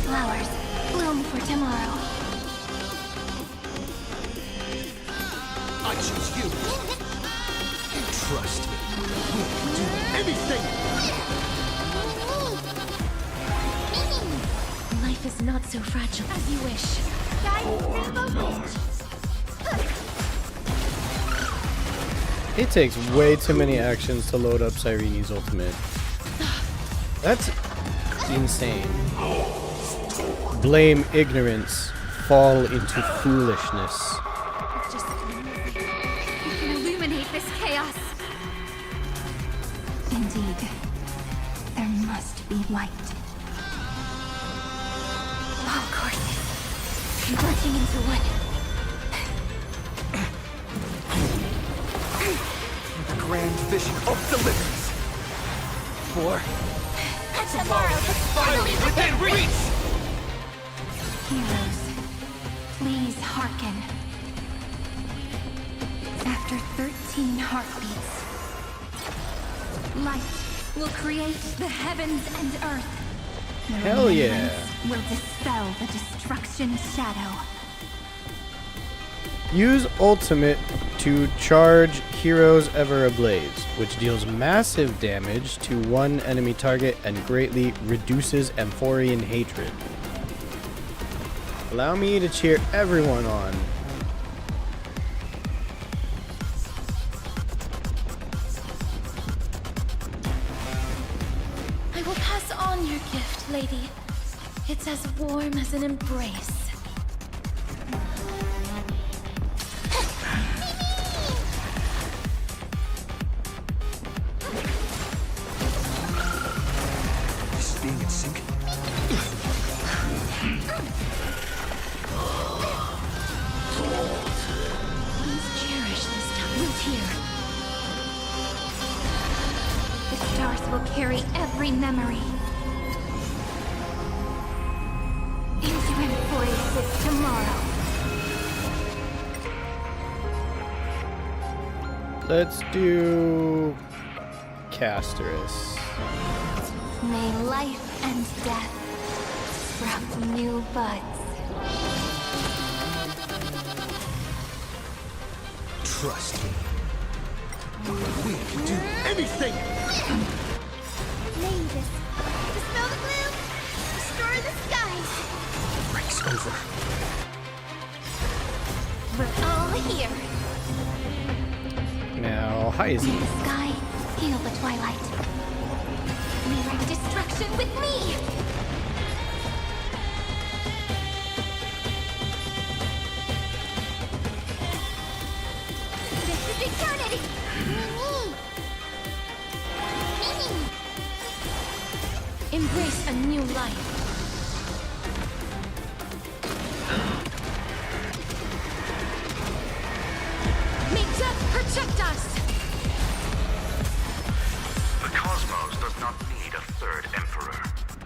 Flowers bloom for tomorrow. I choose you. Trust me. We can do anything! Life is not so fragile as you wish. It takes way too many actions to load up Cyrene's ultimate. That's insane. Blame ignorance, fall into foolishness. Just you can illuminate this chaos. Indeed, there must be light. All courses converging into one. The grand vision of deliverance. For Tomorrow is finally within reach! Heroes, please hearken. After 13 heartbeats, light will create the heavens and earth. Hell yeah. Will dispel the destruction shadow. Use ultimate to charge Heroes Ever Ablaze, which deals massive damage to one enemy target and greatly reduces Amphorian hatred. Allow me to cheer everyone on. I will pass on your gift, lady. It's as warm as an embrace. This is being in sync. Please cherish this time. Root here. The stars will carry every memory. Into Emphorius tomorrow. Let's do Casterus. May life and death sprout new buds. Trust me. We can do anything! Mavis, dispel the gloom, restore the skies. Break's over. We're all here. Now, hi, is May he? the sky heal the twilight. May wreak destruction with me. This is eternity. Embrace a new life. May death protect us. The cosmos does not need a third emperor,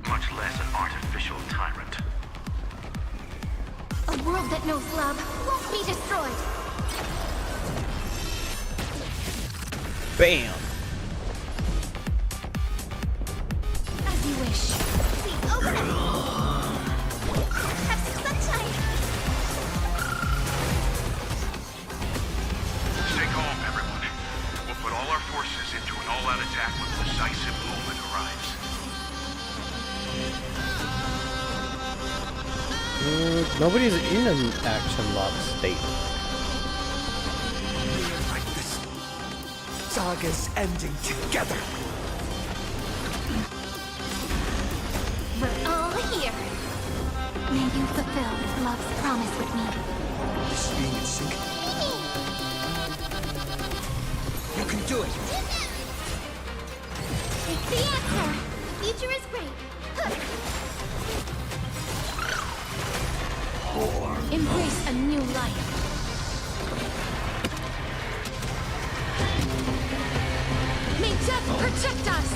much less an artificial tyrant. A world that knows love won't be destroyed. Bam! As you wish. Please open it. Have some sunshine. Stay calm, everyone. We'll put all our forces into an all-out attack when the decisive moment arrives. Nobody's in an action lock state. Like this saga's ending together. We're all here. May you fulfill love's promise with me. This is being in sync. You can do it. It's the answer. The future is great. Embrace a new life. May death protect us.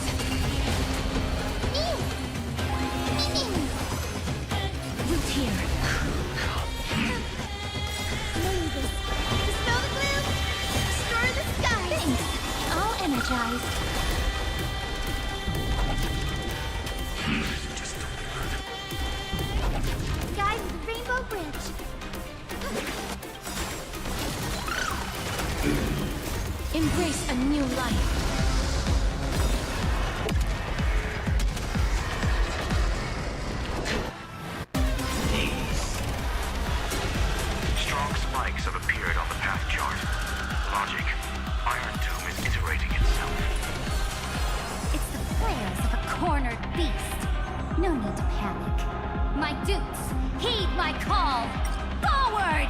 Guys, Rainbow Bridge. Embrace a new life. Strong spikes have appeared on the path chart. Logic. Iron Tomb is iterating itself. It's the flares of a cornered beast. No need to panic. My dupes, heed my call. Forward!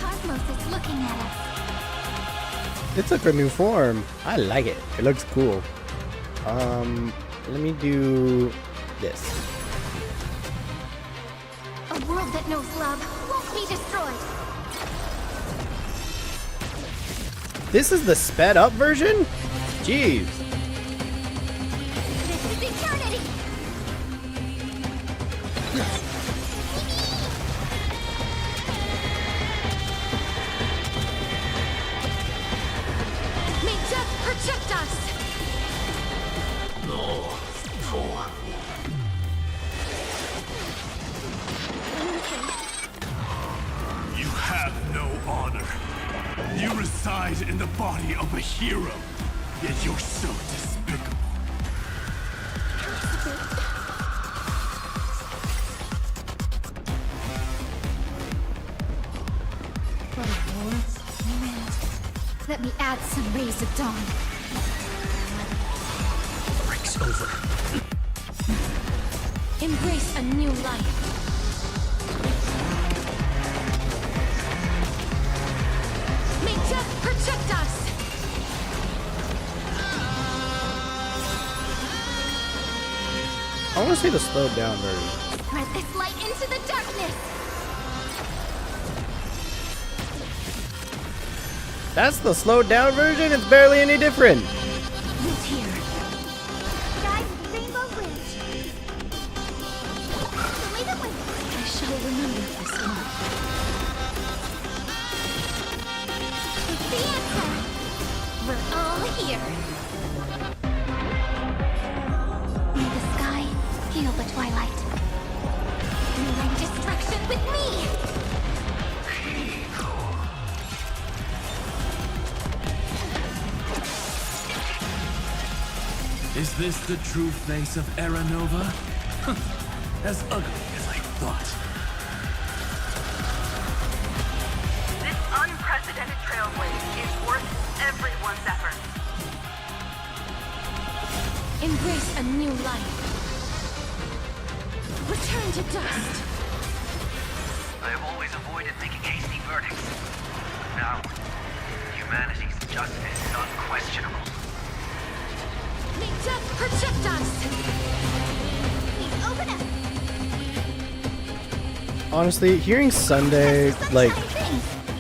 Cosmos is looking at us. It took a new form. I like it. It looks cool. Let me do this. A world that knows love won't be destroyed. This is the sped up version? Jeez. This is eternity. May death protect us! No. For. You have no honor. You reside in the body of a hero, yet you're so despicable. What a war. Wind. Let me add some rays of dawn. Breaks over. Embrace a new life. May death protect us! I want to see the slowed down version. Spread this light into the darkness. That's the slowed down version? It's barely any different. Who's here? Guys, Rainbow Bridge. Wait a minute. I shall remember this one. The answer. We're all here. May the sky heal the twilight. Bring destruction with me. Is this the true face of Aranova? As ugly as I thought. This unprecedented trailblaze is worth everyone's effort. Embrace a new life. Return to dust. I have always avoided making hasty verdicts. Now, humanity's justice is unquestionable. May death protect us! Please open up. Honestly, hearing Sunday, like,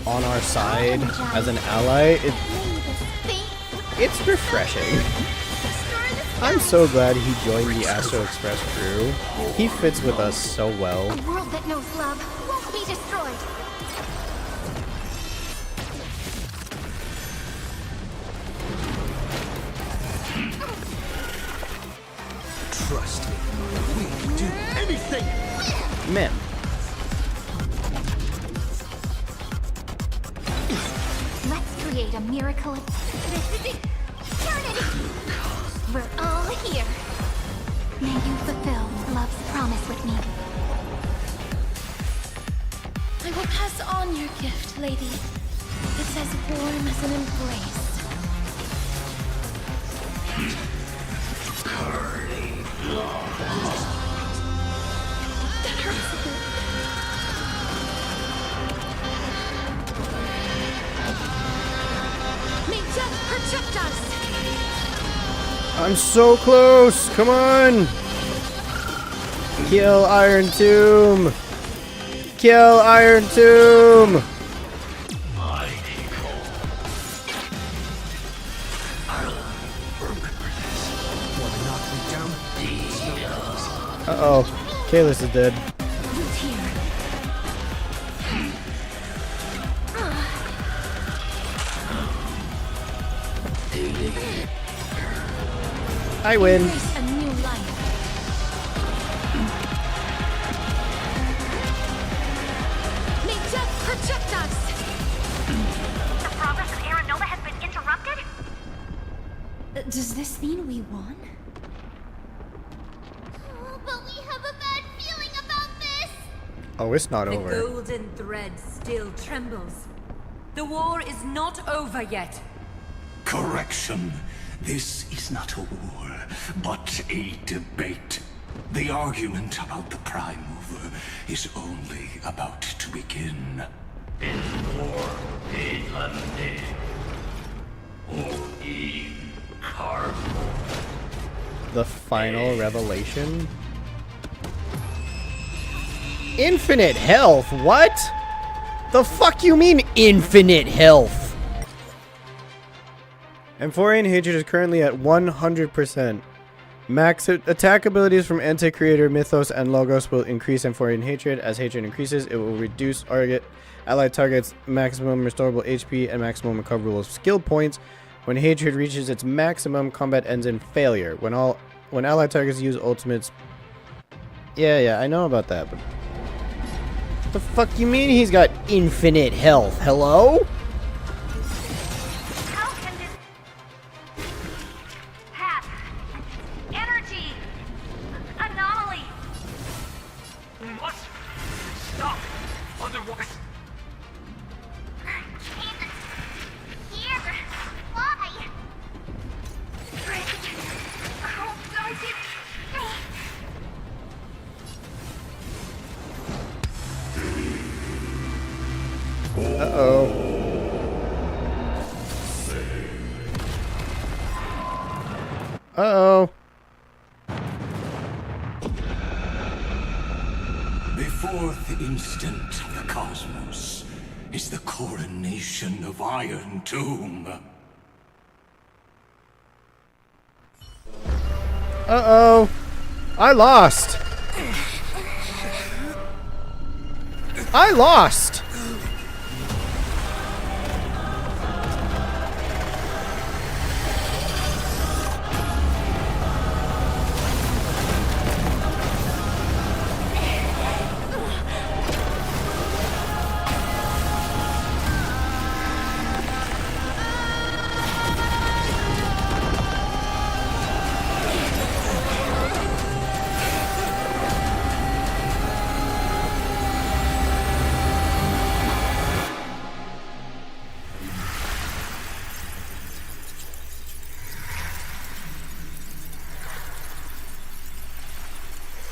on our side as an ally, it's refreshing. I'm so glad he joined the Astro Express crew. He fits with us so well. A world that knows love won't be destroyed. Trust me, we can do anything! Man. Let's create a miracle of eternity. We're all here. May you fulfill love's promise with me. I will pass on your gift, lady. It's as warm as an embrace. That hurts a bit. May death protect us! I'm so close! Come on! Kill Iron Tomb! Kill Iron Tomb! Uh-oh. Kalis is dead. Who's here? I win. Embrace a new life. May death protect us! The progress of Aeronova has been interrupted? Does this mean we won? Oh, but we have a bad feeling about this! Oh, it's not The over. golden thread still trembles. The war is not over yet. Correction. This is not a war, but a debate. The argument about the Prime Mover is only about to begin. The final revelation? Infinite health? What? The fuck you mean infinite health? Amphorian Hatred is currently at 100%. Max attack abilities from Anti-Creator, Mythos, and Logos will increase Amphorian Hatred. As Hatred increases, it will reduce allied targets' maximum restorable HP and maximum recoverable skill points. When Hatred reaches its maximum, combat ends in failure. When allied targets use ultimates... Yeah, I know about that, but... What the fuck you mean he's got infinite health? Hello? How can this have energy anomaly? We must stop, otherwise. Here, why? Oh, don't it. Uh-oh. Uh-oh. The fourth instant of the cosmos is the coronation of Iron Tomb. Uh-oh. I lost. I lost.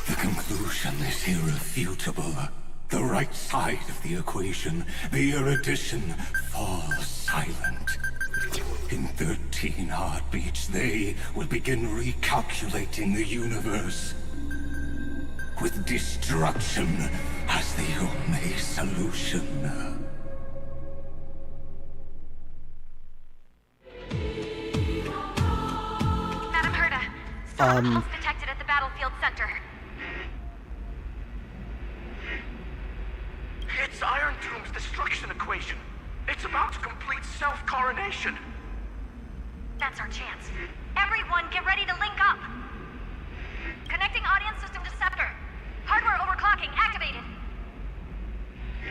The conclusion is irrefutable. The right side of the equation, the erudition, falls silent. In 13 heartbeats, they will begin recalculating the universe. With destruction as the only solution. Madam Herda, pulse detected at the battlefield center. It's Iron Doom's destruction equation. It's about to complete self-coronation. That's our chance. Everyone, get ready to link up. Connecting audience system to scepter. Hardware overclocking activated.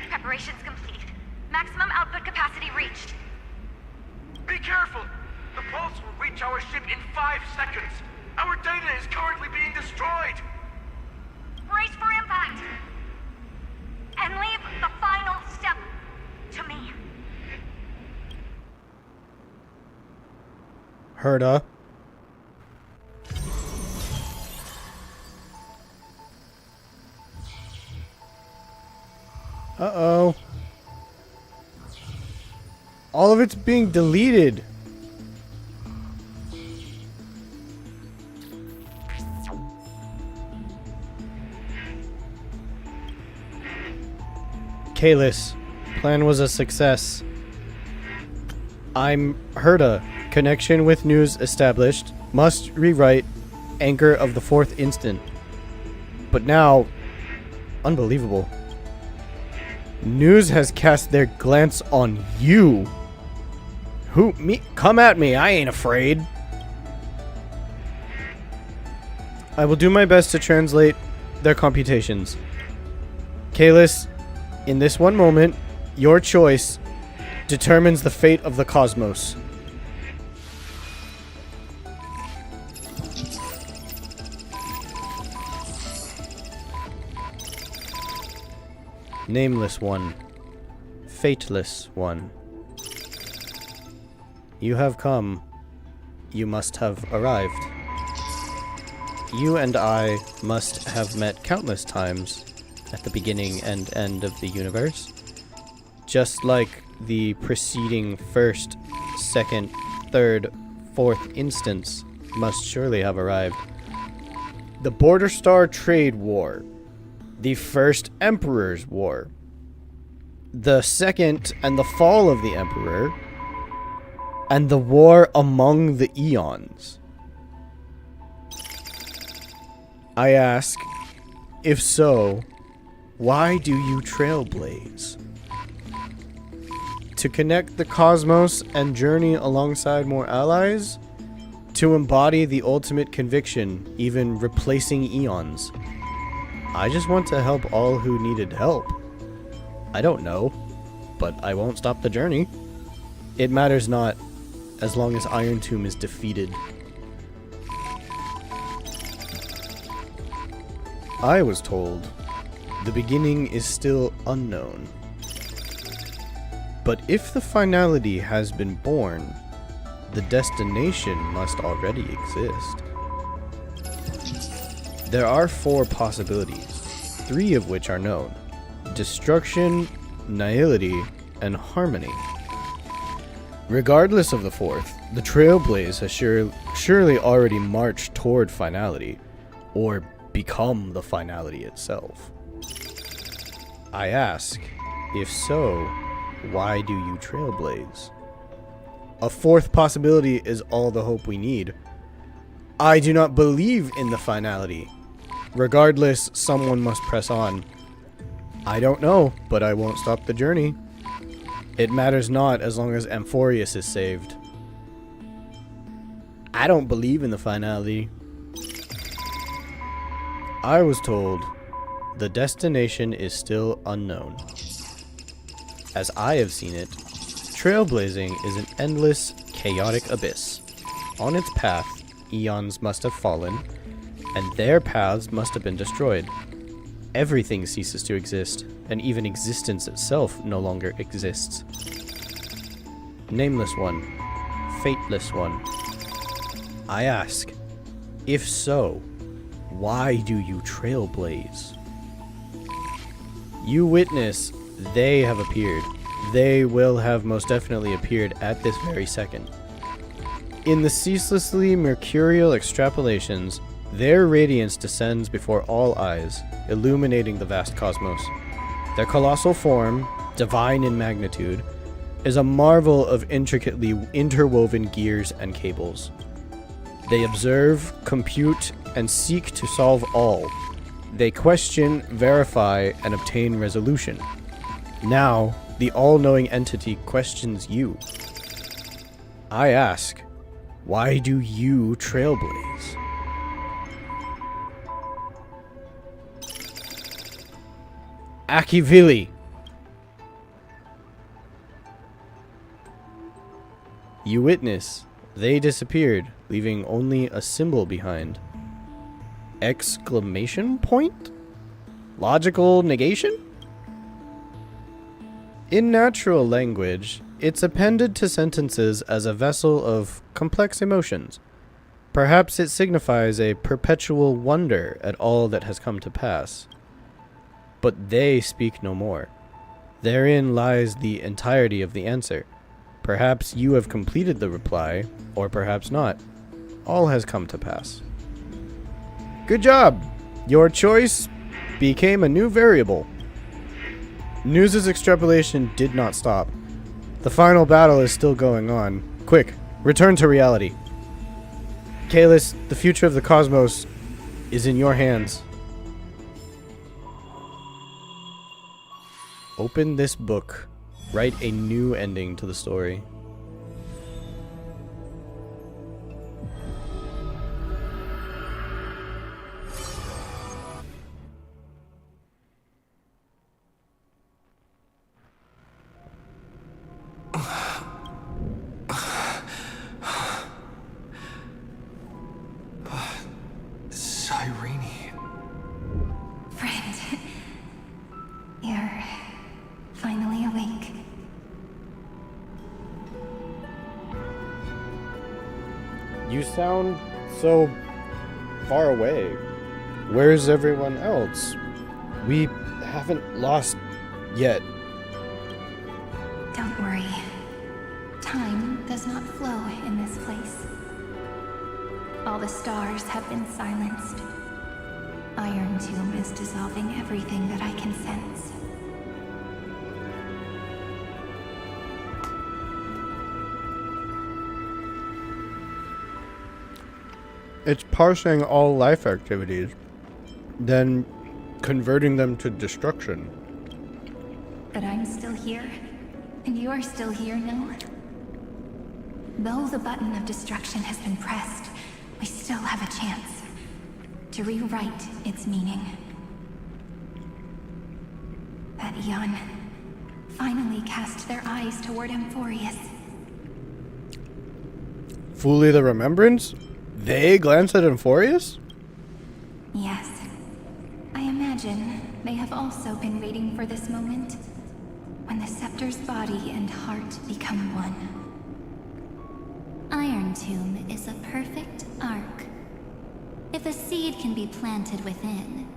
Preparations complete. Maximum output capacity reached. Be careful! The pulse will reach our ship in 5 seconds. Our data is currently being destroyed. Brace for impact. And leave the final step to me. Herda. Uh-oh. All of it's being deleted. Kalis, plan was a success. I'm Herda. Connection with news established. Must rewrite anchor of the fourth instant. But now, unbelievable. News has cast their glance on you. Who? Me? Come at me. I ain't afraid. I will do my best to translate their computations. Kalis, in this one moment, your choice determines the fate of the cosmos. Nameless one. Fateless one. You have come. You must have arrived. You and I must have met countless times at the beginning and end of the universe. Just like the preceding first, second, third, fourth instance must surely have arrived. The Border Star Trade War. The First Emperor's War. The Second and the Fall of the Emperor. And the War among the Eons. I ask, if so, why do you trailblaze? To connect the cosmos and journey alongside more allies? To embody the ultimate conviction, even replacing eons? I just want to help all who needed help. I don't know, but I won't stop the journey. It matters not, as long as Iron Tomb is defeated. I was told the beginning is still unknown. But if the finality has been born, the destination must already exist. There are 4 possibilities, 3 of which are known: destruction, nihility, and harmony. Regardless of the 4th, the Trailblaze has surely already marched toward finality, or become the finality itself. I ask, if so, why do you trailblaze? A 4th possibility is all the hope we need. I do not believe in the finality. Regardless, someone must press on. I don't know, but I won't stop the journey. It matters not as long as Amphorius is saved. I don't believe in the finality. I was told the destination is still unknown. As I have seen it, trailblazing is an endless, chaotic abyss. On its path, eons must have fallen, and their paths must have been destroyed. Everything ceases to exist, and even existence itself no longer exists. Nameless one, fateless one. I ask, if so, why do you trailblaze? You witness, they have appeared. They will have most definitely appeared at this very second. In the ceaselessly mercurial extrapolations, their radiance descends before all eyes, illuminating the vast cosmos. Their colossal form, divine in magnitude, is a marvel of intricately interwoven gears and cables. They observe, compute, and seek to solve all. They question, verify, and obtain resolution. Now, the all-knowing entity questions you. I ask, why do you trailblaze? Akivili. You witness, they disappeared, leaving only a symbol behind. Exclamation point? Logical negation? In natural language, it's appended to sentences as a vessel of complex emotions. Perhaps it signifies a perpetual wonder at all that has come to pass. But they speak no more. Therein lies the entirety of the answer. Perhaps you have completed the reply, or perhaps not. All has come to pass. Good job! Your choice became a new variable. News's extrapolation did not stop. The final battle is still going on. Quick, return to reality. Kalis, the future of the cosmos is in your hands. Open this book. Write a new ending to the story. You sound so far away. Where's everyone else? We haven't lost yet. Don't worry. Time does not flow in this place. All the stars have been silenced. Iron Tomb is dissolving everything that I can sense. It's parsing all life activities, then converting them to destruction. But I'm still here, and you are still here now. Though the button of destruction has been pressed, we still have a chance to rewrite its meaning. That Eon finally cast their eyes toward Amphorius. Fully the Remembrance? They glance at Amphorius? Yes. I imagine they have also been waiting for this moment, when the Scepter's body and heart become one. Iron Tomb is a perfect arc. If a seed can be planted within,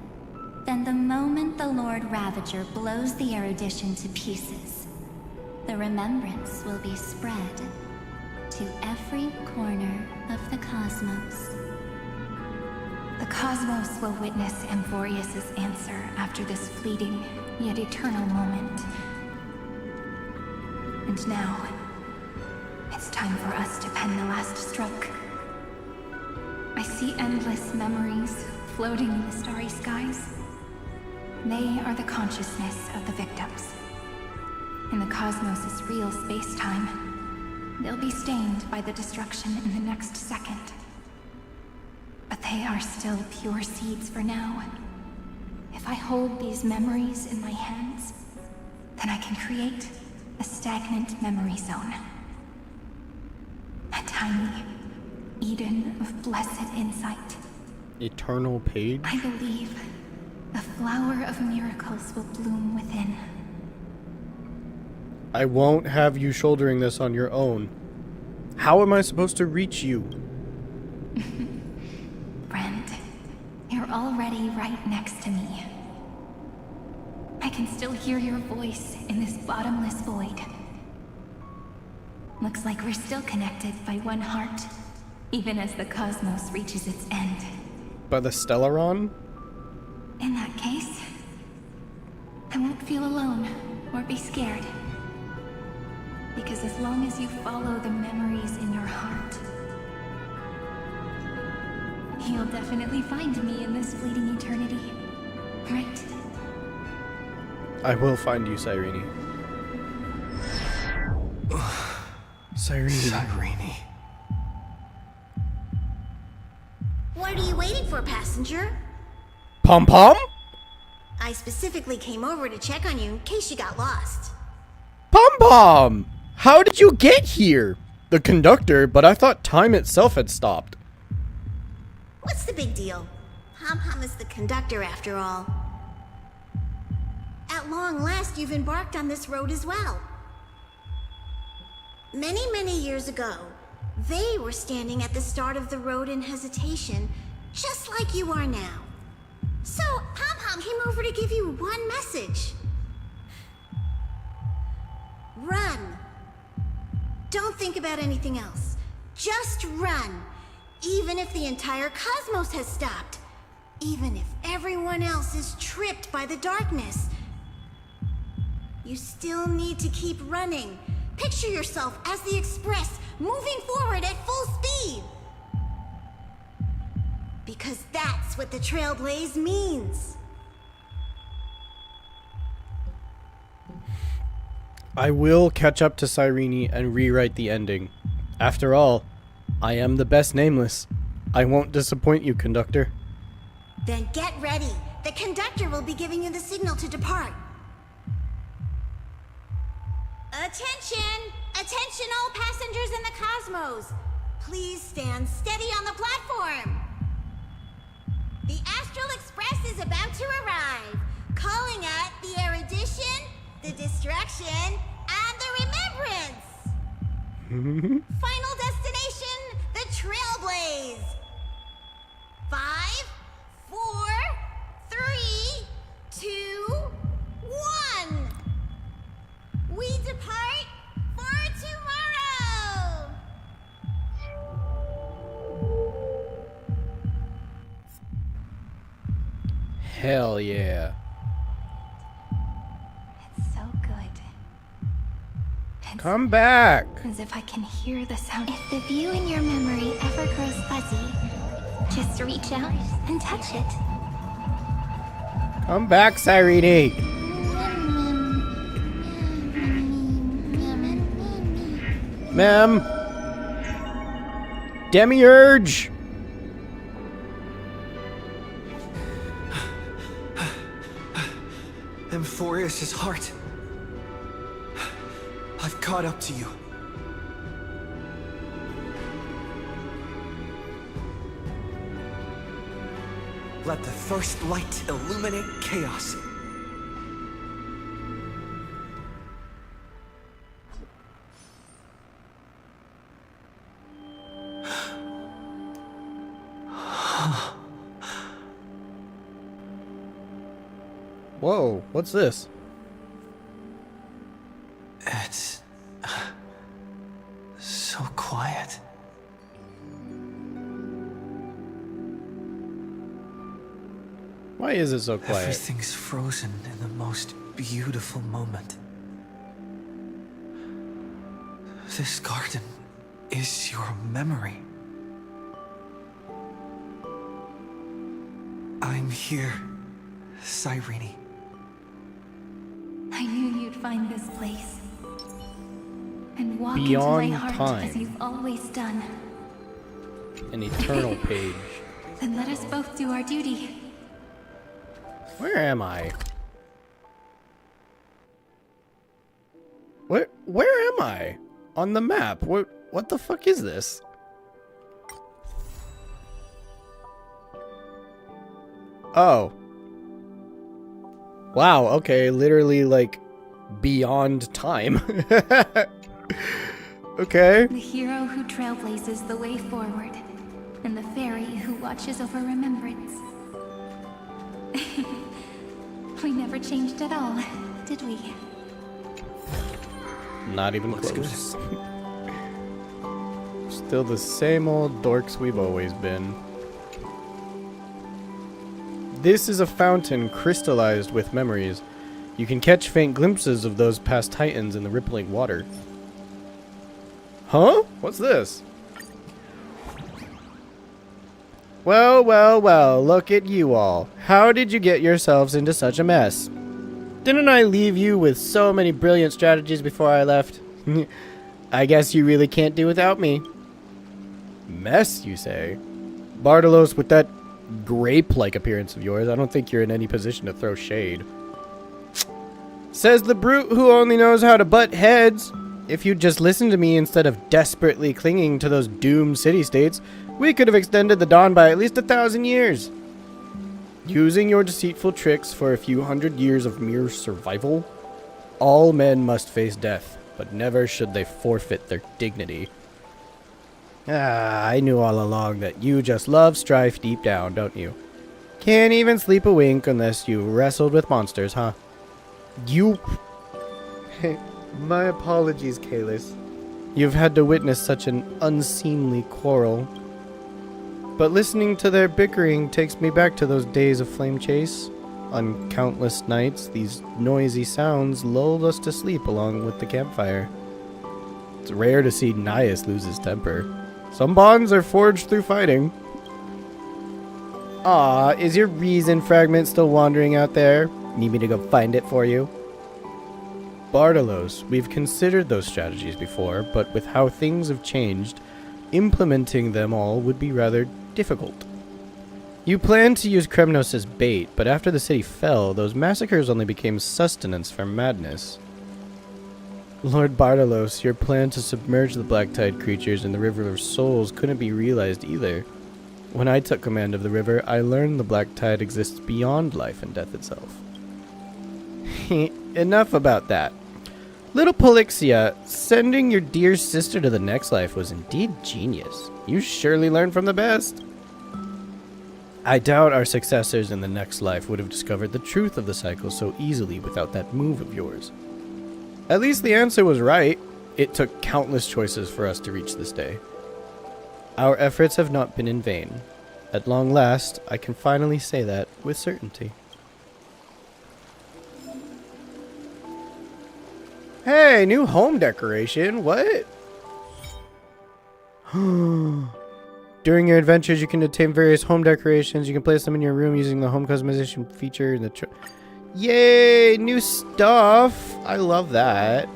then the moment the Lord Ravager blows the erudition to pieces, the remembrance will be spread to every corner of the cosmos. The cosmos will witness Amphorius' answer after this fleeting, yet eternal moment. And now, it's time for us to pen the last stroke. I see endless memories floating in the starry skies. They are the consciousness of the victims. In the cosmos' real space-time, they'll be stained by the destruction in the next second. But they are still pure seeds for now. If I hold these memories in my hands, then I can create a stagnant memory zone. A tiny Eden of blessed insight. Eternal page? I believe the flower of miracles will bloom within. I won't have you shouldering this on your own. How am I supposed to reach you? Friend, you're already right next to me. I can still hear your voice in this bottomless void. Looks like we're still connected by one heart, even as the cosmos reaches its end. By the Stellaron? In that case, I won't feel alone or be scared. Because as long as you follow the memories in your heart, you'll definitely find me in this fleeting eternity, right? I will find you, Cyrene. Cyrene. What are you waiting for, passenger? Pom-Pom? I specifically came over to check on you in case you got lost. Pom-Pom! How did you get here? The conductor, but I thought time itself had stopped. What's the big deal? Pom-Pom is the conductor after all. At long last, you've embarked on this road as well. Many years ago, they were standing at the start of the road in hesitation, just like you are now. So, Pom-Pom came over to give you one message. Run. Don't think about anything else. Just run. Even if the entire cosmos has stopped. Even if everyone else is tripped by the darkness. You still need to keep running. Picture yourself as the Express, moving forward at full speed. Because that's what the Trailblaze means. I will catch up to Cyrene and rewrite the ending. After all, I am the best nameless. I won't disappoint you, conductor. Then get ready. The conductor will be giving you the signal to depart. Attention! Attention all passengers in the cosmos! Please stand steady on the platform! The Astral Express is about to arrive, calling at the erudition, the destruction, and the remembrance! Final destination, the Trailblaze! days. 5, 4, 3, 2, 1. We depart for tomorrow. Hell yeah. It's so good. Come back. As if I can hear the sound. If the view in your memory ever grows fuzzy, just reach out and touch it. Come back, Cyrene. Ma'am. Demiurge. Amphorius' heart. I've caught up to you. Let the first light illuminate chaos. Whoa, what's this? It's so quiet. Why is it so quiet? Everything's frozen in the most beautiful moment. This garden is your memory. I'm here, Cyrene. I knew you'd find this place. And walk Beyond into my heart time. as you've always done. An eternal page. Then let us both do our duty. Where am I? Where am I? On the map. What the fuck is this? Oh. Wow, okay, literally like beyond time. Okay. The hero who trailblazes the way forward, and the fairy who watches over remembrance. We never changed at all, did we? Not even close. Still the same old dorks we've always been. This is a fountain crystallized with memories. You can catch faint glimpses of those past titans in the rippling water. Huh? What's this? Well, well, well, look at you all. How did you get yourselves into such a mess? Didn't I leave you with so many brilliant strategies before I left? I guess you really can't do without me. Mess, you say? Bartolos, with that grape-like appearance of yours, I don't think you're in any position to throw shade. Says the brute who only knows how to butt heads. If you'd just listened to me instead of desperately clinging to those doomed city-states, we could have extended the dawn by at least 1,000 years. Using your deceitful tricks for a few hundred years of mere survival, all men must face death, but never should they forfeit their dignity. Ah, I knew all along that you just love strife deep down, don't you? Can't even sleep a wink unless you wrestled with monsters, huh? You... My apologies, Kalis. You've had to witness such an unseemly quarrel. But listening to their bickering takes me back to those days of flame chase. On countless nights, these noisy sounds lulled us to sleep along with the campfire. It's rare to see Nias lose his temper. Some bonds are forged through fighting. Aw, is your reason fragment still wandering out there? Need me to go find it for you? Bartolos, we've considered those strategies before, but with how things have changed, implementing them all would be rather difficult. You planned to use Kremnos as bait, but after the city fell, those massacres only became sustenance for madness. Lord Bartolos, your plan to submerge the Black Tide creatures in the River of Souls couldn't be realized either. When I took command of the river, I learned the Black Tide exists beyond life and death itself. Enough about that. Little Polixia, sending your dear sister to the next life was indeed genius. You surely learned from the best. I doubt our successors in the next life would have discovered the truth of the cycle so easily without that move of yours. At least the answer was right. It took countless choices for us to reach this day. Our efforts have not been in vain. At long last, I can finally say that with certainty. Hey, new home decoration. What? During your adventures, you can obtain various home decorations. You can place them in your room using the home customization feature in the Yay! New stuff! I love that.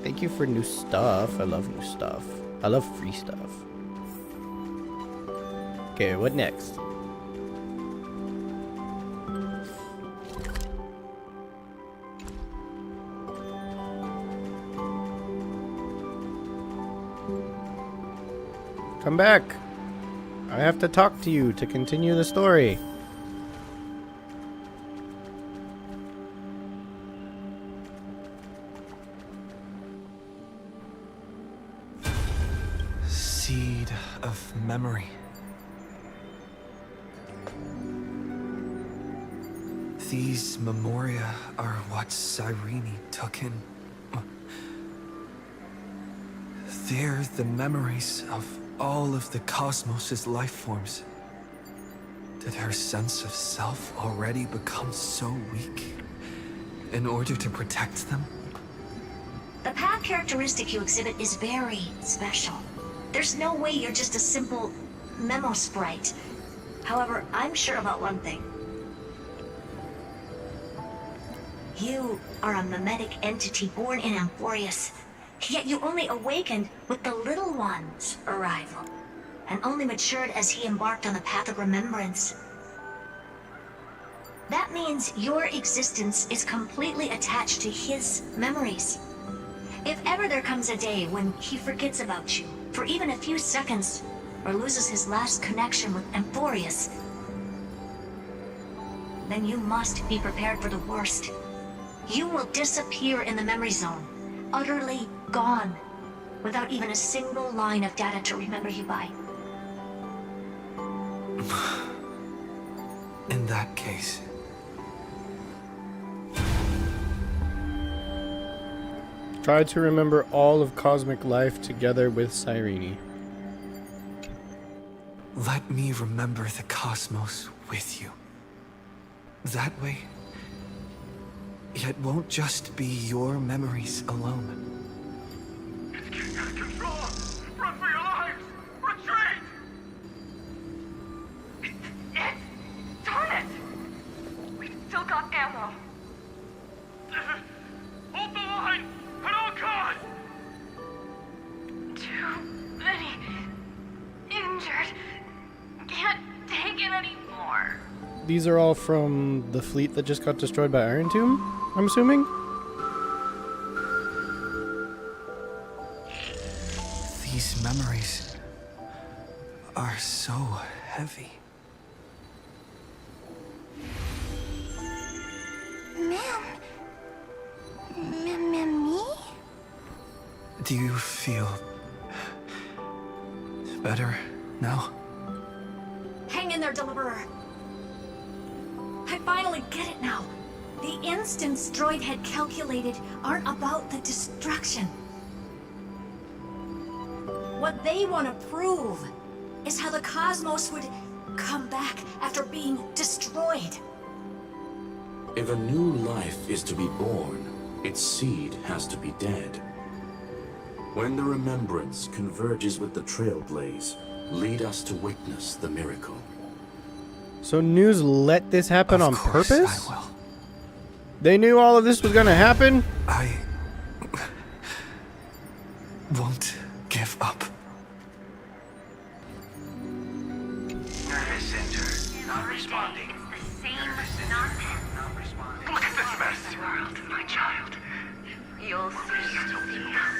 Thank you for new stuff. I love new stuff. I love free stuff. Okay, what next? Come back. I have to talk to you to continue the story. Seed of memory. These memoria are what Cyrene took in. They're the memories of all of the cosmos's life forms. Did her sense of self already become so weak in order to protect them? The path characteristic you exhibit is very special. There's no way you're just a simple memo sprite. However, I'm sure about one thing. You are a mimetic entity born in Amphorius, yet you only awakened with the Little One's arrival, and only matured as he embarked on the path of remembrance. That means your existence is completely attached to his memories. If ever there comes a day when he forgets about you, for even a few seconds, or loses his last connection with Amphorius, then you must be prepared for the worst. You will disappear in the memory zone, utterly gone, without even a single line of data to remember you by. In that case... Try to remember all of cosmic life together with Cyrene. Let me remember the cosmos with you. That way, it won't just be your memories alone. It's getting out of control! Run for your lives! Retreat! Darn it! We've still got ammo. Hold the line! At all costs! Too many injured. Can't take it anymore. These are all from the fleet that just got destroyed by Iron Tomb, I'm assuming? These memories are so heavy. Me? Do you feel better now? Hang in there, Deliverer. I finally get it now. The instants Droid had calculated aren't about the destruction. What they want to prove is how the cosmos would come back after being destroyed. If a new life is to be born, its seed has to be dead. When the remembrance converges with the trailblaze, lead us to witness the miracle. So News let this happen on purpose? I will. They knew all of this was gonna happen? I won't give up. Nervous center. Not responding. It's the same nonsense. Not responding. Look at this mess! World, my child. You'll see. So beautiful.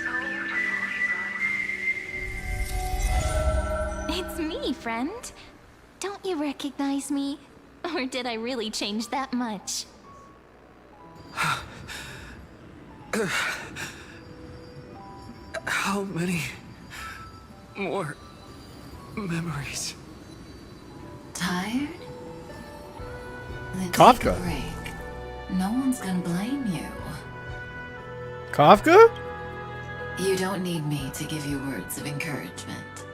It's me, friend. Don't you recognize me? Or did I really change that much? How many more memories? Tired? Then Kafka. take a break. No one's gonna blame you. Kafka? You don't need me to give you words of encouragement.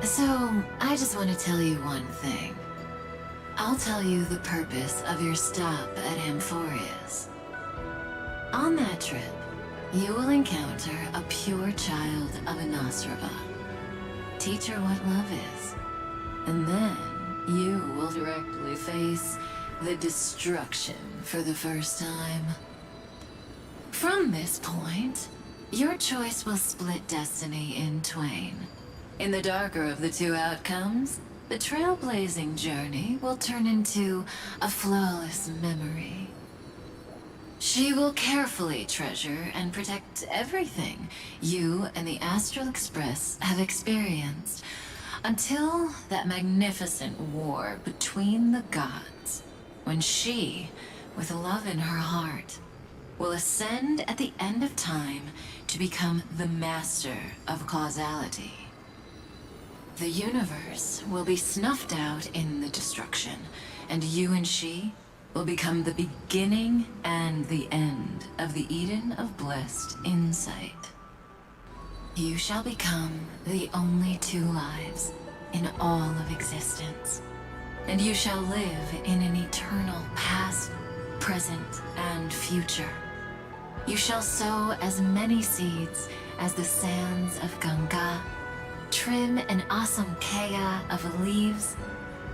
So, I just want to tell you one thing. I'll tell you the purpose of your stop at Amphorius. On that trip, you will encounter a pure child of Anastrava. Teach her what love is. And then you will directly face the destruction for the first time. From this point, your choice will split destiny in twain. In the darker of the two outcomes, the trailblazing journey will turn into a flawless memory. She will carefully treasure and protect everything you and the Astral Express have experienced, until that magnificent war between the gods, when she, with love in her heart, will ascend at the end of time to become the master of causality. The universe will be snuffed out in the destruction, and you and she will become the beginning and the end of the Eden of blessed insight. You shall become the only two lives in all of existence, and you shall live in an eternal past, present, and future. You shall sow as many seeds as the sands of Ganga, trim an awesome kea of leaves,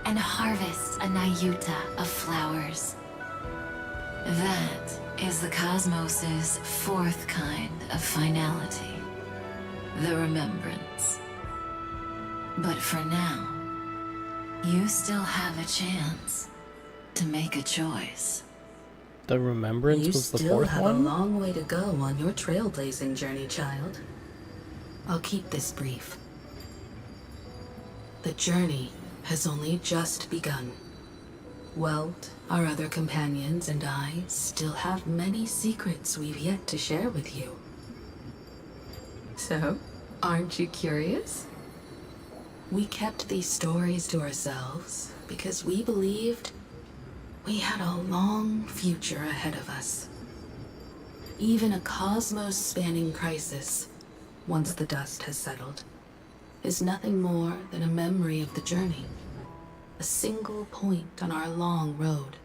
and harvest a Nayuta of flowers. That is the cosmos's fourth kind of finality, the remembrance. But for now, you still have a chance to make a choice. The remembrance was the fourth one? You still have a long way to go on your trailblazing journey, child. I'll keep this brief. The journey has only just begun. Welt, our other companions, and I still have many secrets we've yet to share with you. So, aren't you curious? We kept these stories to ourselves because we believed we had a long future ahead of us. Even a cosmos-spanning crisis, once the dust has settled, is nothing more than a memory of the journey. A single point on our long road.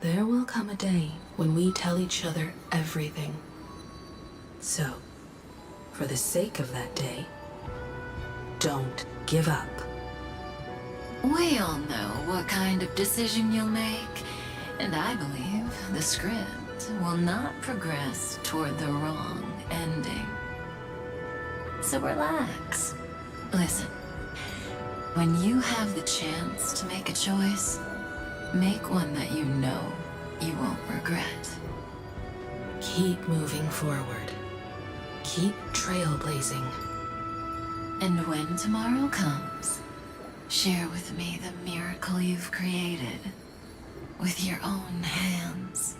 There will come a day when we tell each other everything. So, for the sake of that day, don't give up. We all know what kind of decision you'll make, and I believe the script will not progress toward the wrong ending. So relax. Listen, when you have the chance to make a choice, make one that you know you won't regret. Keep moving forward. Keep trailblazing. And when tomorrow comes, share with me the miracle you've created with your own hands.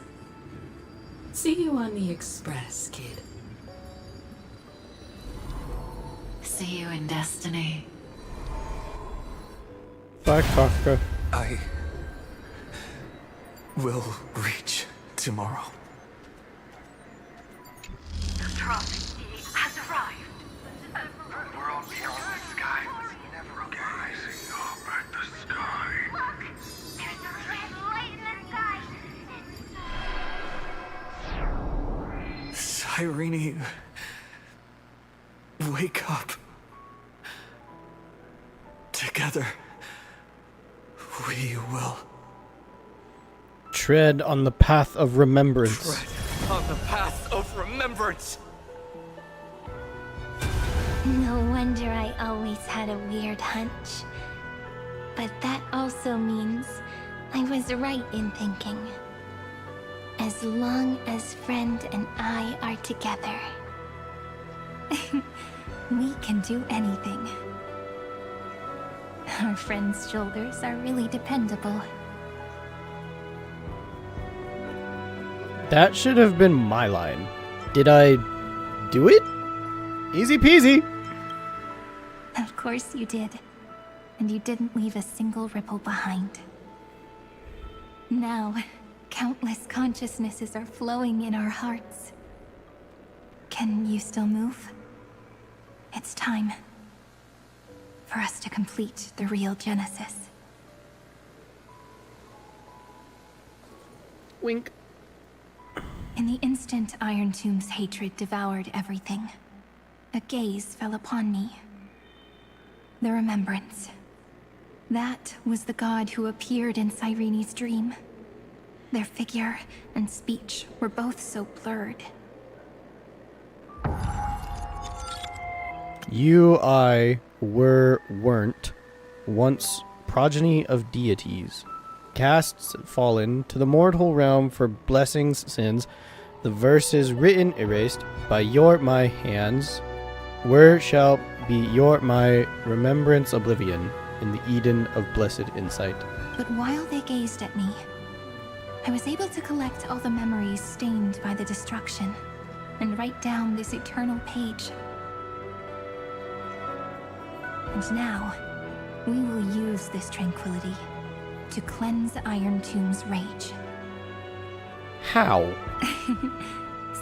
See you on the Express, kid. See you in destiny. Bye, Kafka. I will reach tomorrow. The prophecy has arrived. The world beyond the sky was never rising up at the sky. Look! There's a red light in the sky! Irene, wake up. Together, we will tread on the path of remembrance. tread on the path of remembrance. No wonder I always had a weird hunch. But that also means I was right in thinking. As long as Friend and I are together, we can do anything. Our friend's shoulders are really dependable. That should have been my line. Did I do it? Easy peasy. Of course you did. And you didn't leave a single ripple behind. Now, countless consciousnesses are flowing in our hearts. Can you still move? It's time for us to complete the real Genesis. Wink. In the instant Iron Tomb's hatred devoured everything, a gaze fell upon me. The remembrance. That was the god who appeared in Cyrene's dream. Their figure and speech were both so blurred. Weren't once progeny of deities, casts fallen to the mortal realm for blessings, sins, the verses written erased by my hands, where shall be my remembrance oblivion in the Eden of blessed insight. But while they gazed at me, I was able to collect all the memories stained by the destruction and write down this eternal page. And now, we will use this tranquility to cleanse Iron Tomb's rage. How?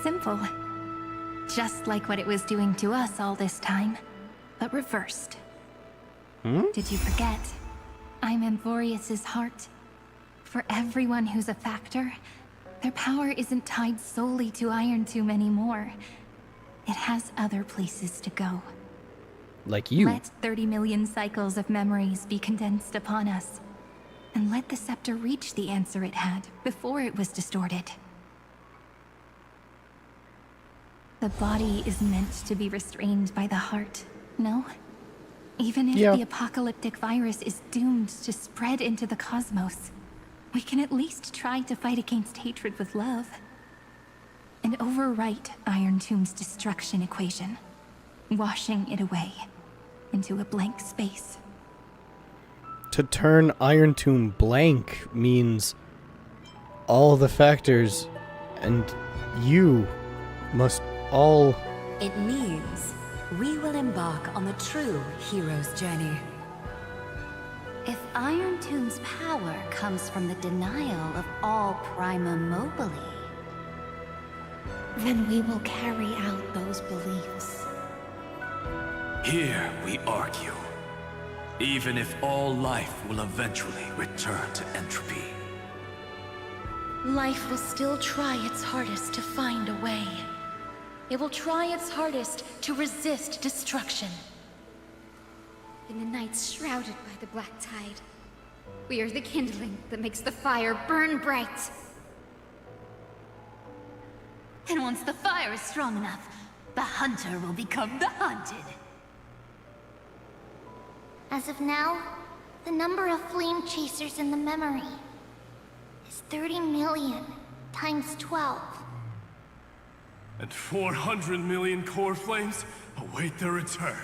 Simple. Just like what it was doing to us all this time, but reversed. Did you forget? I'm Amphorius's heart. For everyone who's a factor, their power isn't tied solely to Iron Tomb anymore. It has other places to go. Like you. Let 30 million cycles of memories be condensed upon us. And let the scepter reach the answer it had before it was distorted. The body is meant to be restrained by the heart, no? Even if the apocalyptic virus is doomed to spread into the cosmos, we can at least try to fight against hatred with love. And overwrite Iron Tomb's destruction equation, washing it away into a blank space. To turn Iron Tomb blank means all the factors and you must all... It means we will embark on the true hero's journey. If Iron Tomb's power comes from the denial of all Prima Mobile, then we will carry out those beliefs. Here we argue. Even if all life will eventually return to entropy. Life will still try its hardest to find a way. It will try its hardest to resist destruction. In the nights shrouded by the black tide, we are the kindling that makes the fire burn bright. and once the fire is strong enough, the hunter will become the hunted. As of now, the number of flame chasers in the memory is 30 million times 12. And 400 million core flames await their return.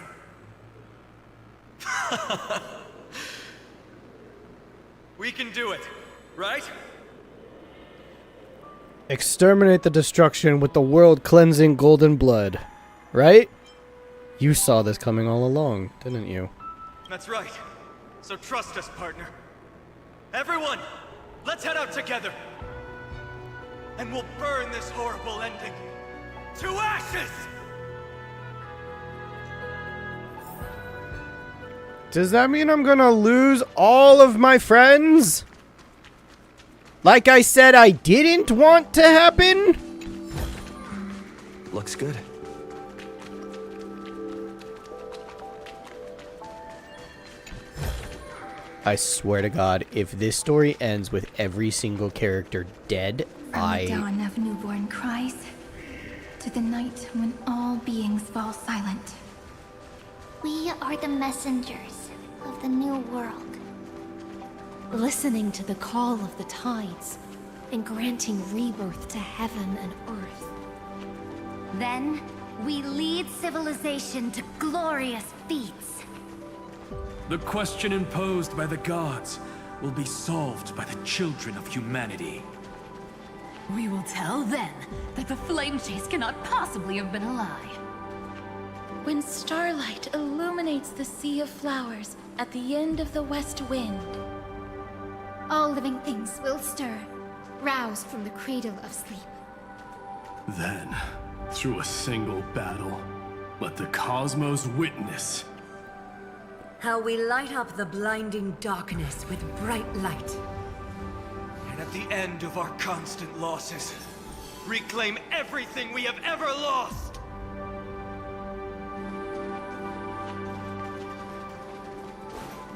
We can do it, right? Exterminate the destruction with the world-cleansing golden blood. Right? You saw this coming all along, didn't you? That's right. So trust us, partner. Everyone, let's head out together. And we'll burn this horrible ending to ashes! Does that mean I'm gonna lose all of my friends? Like I said I didn't want to happen? Looks good. I swear to God, if this story ends with every single character dead, From the dawn of newborn cries, to the night when all beings fall silent. We are the messengers of the new world. Listening to the call of the tides, and granting rebirth to heaven and earth. Then, we lead civilization to glorious feats. The question imposed by the gods will be solved by the children of humanity. We will tell then that the flame chase cannot possibly have been a lie. When starlight illuminates the sea of flowers at the end of the west wind, All living things will stir, roused from the cradle of sleep. Then, through a single battle, let the cosmos witness. How we light up the blinding darkness with bright light. And at the end of our constant losses, reclaim everything we have ever lost!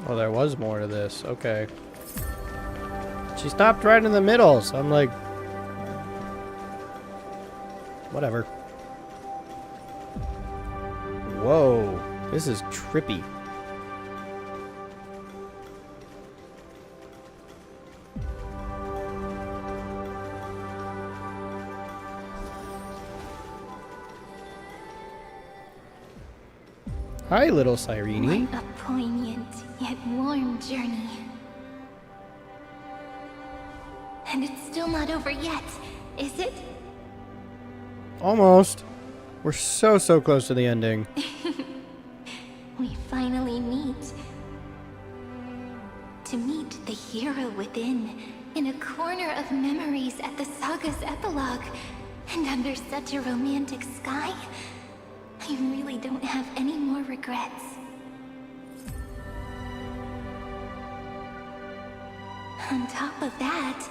Oh, there was more to this. Okay. She stopped right in the middle, so I'm like... Whatever. Whoa. This is trippy. Hi, little Cyrene. What a poignant yet warm journey. And it's still not over yet, is it? Almost. We're so close to the ending. We finally meet. To meet the hero within, in a corner of memories at the saga's epilogue, and under such a romantic sky, I really don't have any more regrets. On top of that,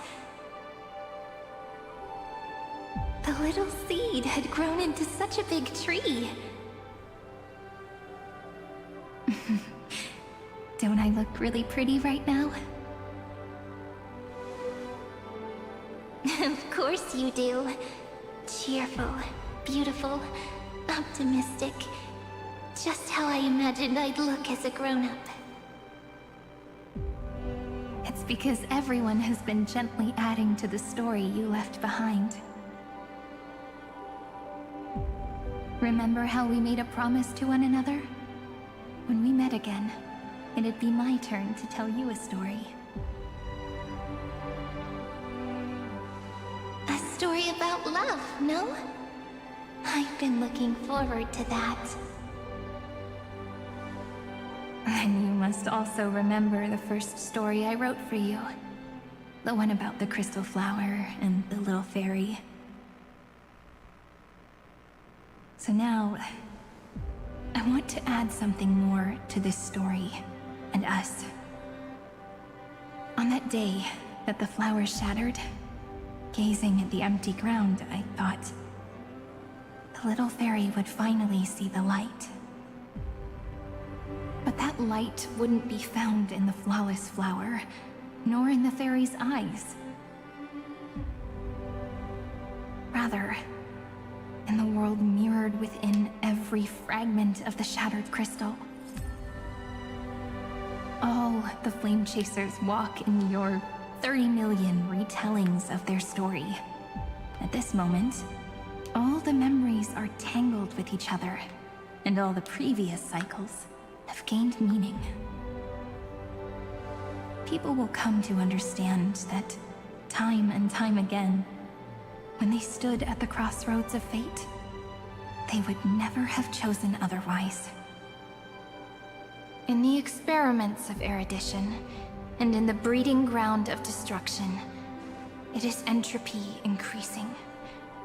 the little seed had grown into such a big tree. Don't I look really pretty right now? Of course you do. Cheerful, beautiful, optimistic. Just how I imagined I'd look as a grown-up. It's because everyone has been gently adding to the story you left behind. Remember how we made a promise to one another? When we met again, it'd be my turn to tell you a story. A story about love, no? I've been looking forward to that. And you must also remember the first story I wrote for you. The one about the crystal flower and the little fairy. So now, I want to add something more to this story and us. On that day that the flower shattered, gazing at the empty ground, I thought the little fairy would finally see the light. But that light wouldn't be found in the flawless flower, nor in the fairy's eyes. Rather, in the world mirrored within every fragment of the shattered crystal. All the flame chasers walk in your 30 million retellings of their story. At this moment, all the memories are tangled with each other, and all the previous cycles have gained meaning. People will come to understand that time and time again, when they stood at the crossroads of fate, they would never have chosen otherwise. In the experiments of erudition, and in the breeding ground of destruction, it is entropy increasing,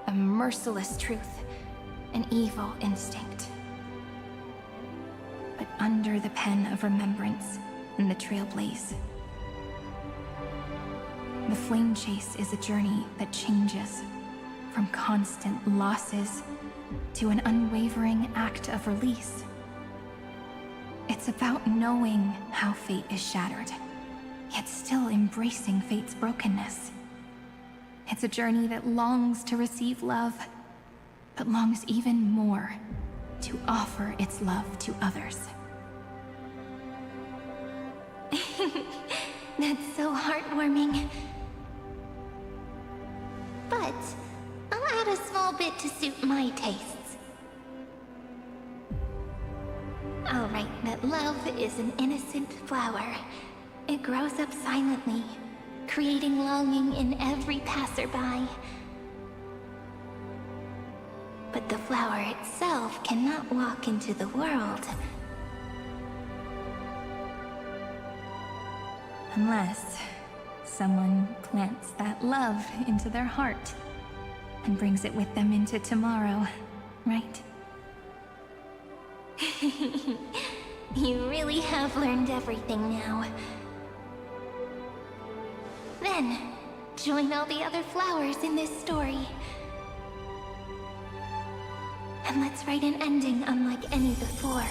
a merciless truth, an evil instinct. But under the pen of remembrance and the trailblaze, the flame chase is a journey that changes from constant losses to an unwavering act of release. It's about knowing how fate is shattered, yet still embracing fate's brokenness. It's a journey that longs to receive love, but longs even more to offer its love to others. That's so heartwarming. But I'll add a small bit to suit my tastes. I'll write that love is an innocent flower. It grows up silently, creating longing in every passerby, But the flower itself cannot walk into the world. Unless someone plants that love into their heart and brings it with them into tomorrow, right? You really have learned everything now. Then, join all the other flowers in this story. And let's write an ending unlike any before,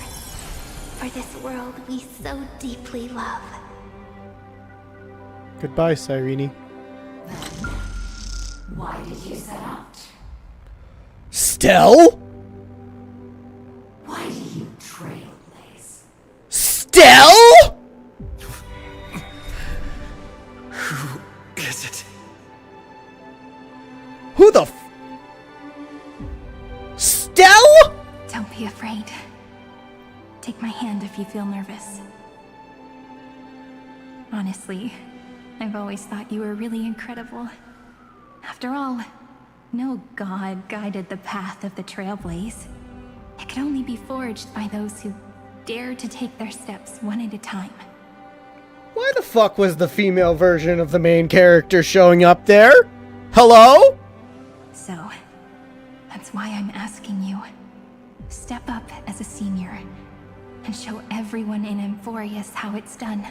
for this world we so deeply love. Goodbye, Cyrene. Why did you set out? Stell? Why do you trailblaze? Stell? Who is it? Who the Stell? Don't be afraid. Take my hand if you feel nervous. Honestly, I've always thought you were really incredible. After all, no god guided the path of the Trailblaze. It could only be forged by those who dare to take their steps one at a time. Why the fuck was the female version of the main character showing up there? Hello? So, that's why I'm asking you. Step up as a senior and show everyone in Amphorius how it's done.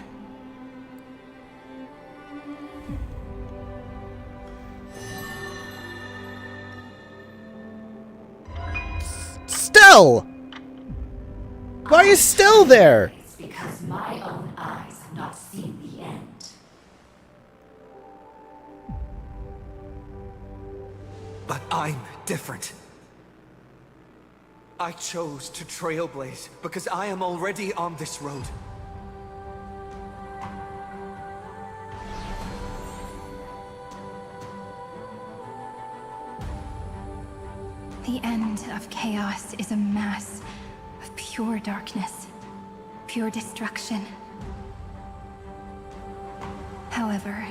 Stell! Why are you still there? It's because my own eyes have not seen the end. But I'm different. I chose to trailblaze because I am already on this road. The end of chaos is a mass of pure darkness, pure destruction. However,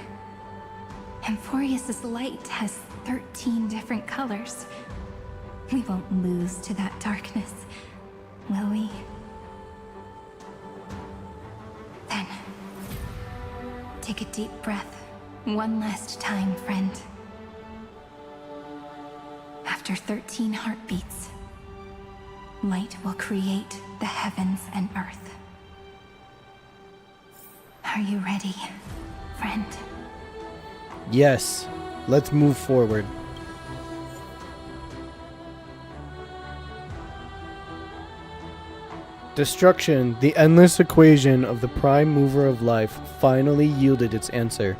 Amphorius' light has 13 different colors. We won't lose to that darkness, will we? Then, take a deep breath, one last time, friend. After 13 heartbeats, light will create the heavens and earth. Are you ready, friend? Yes. Let's move forward. Destruction, the endless equation of the prime mover of life, finally yielded its answer.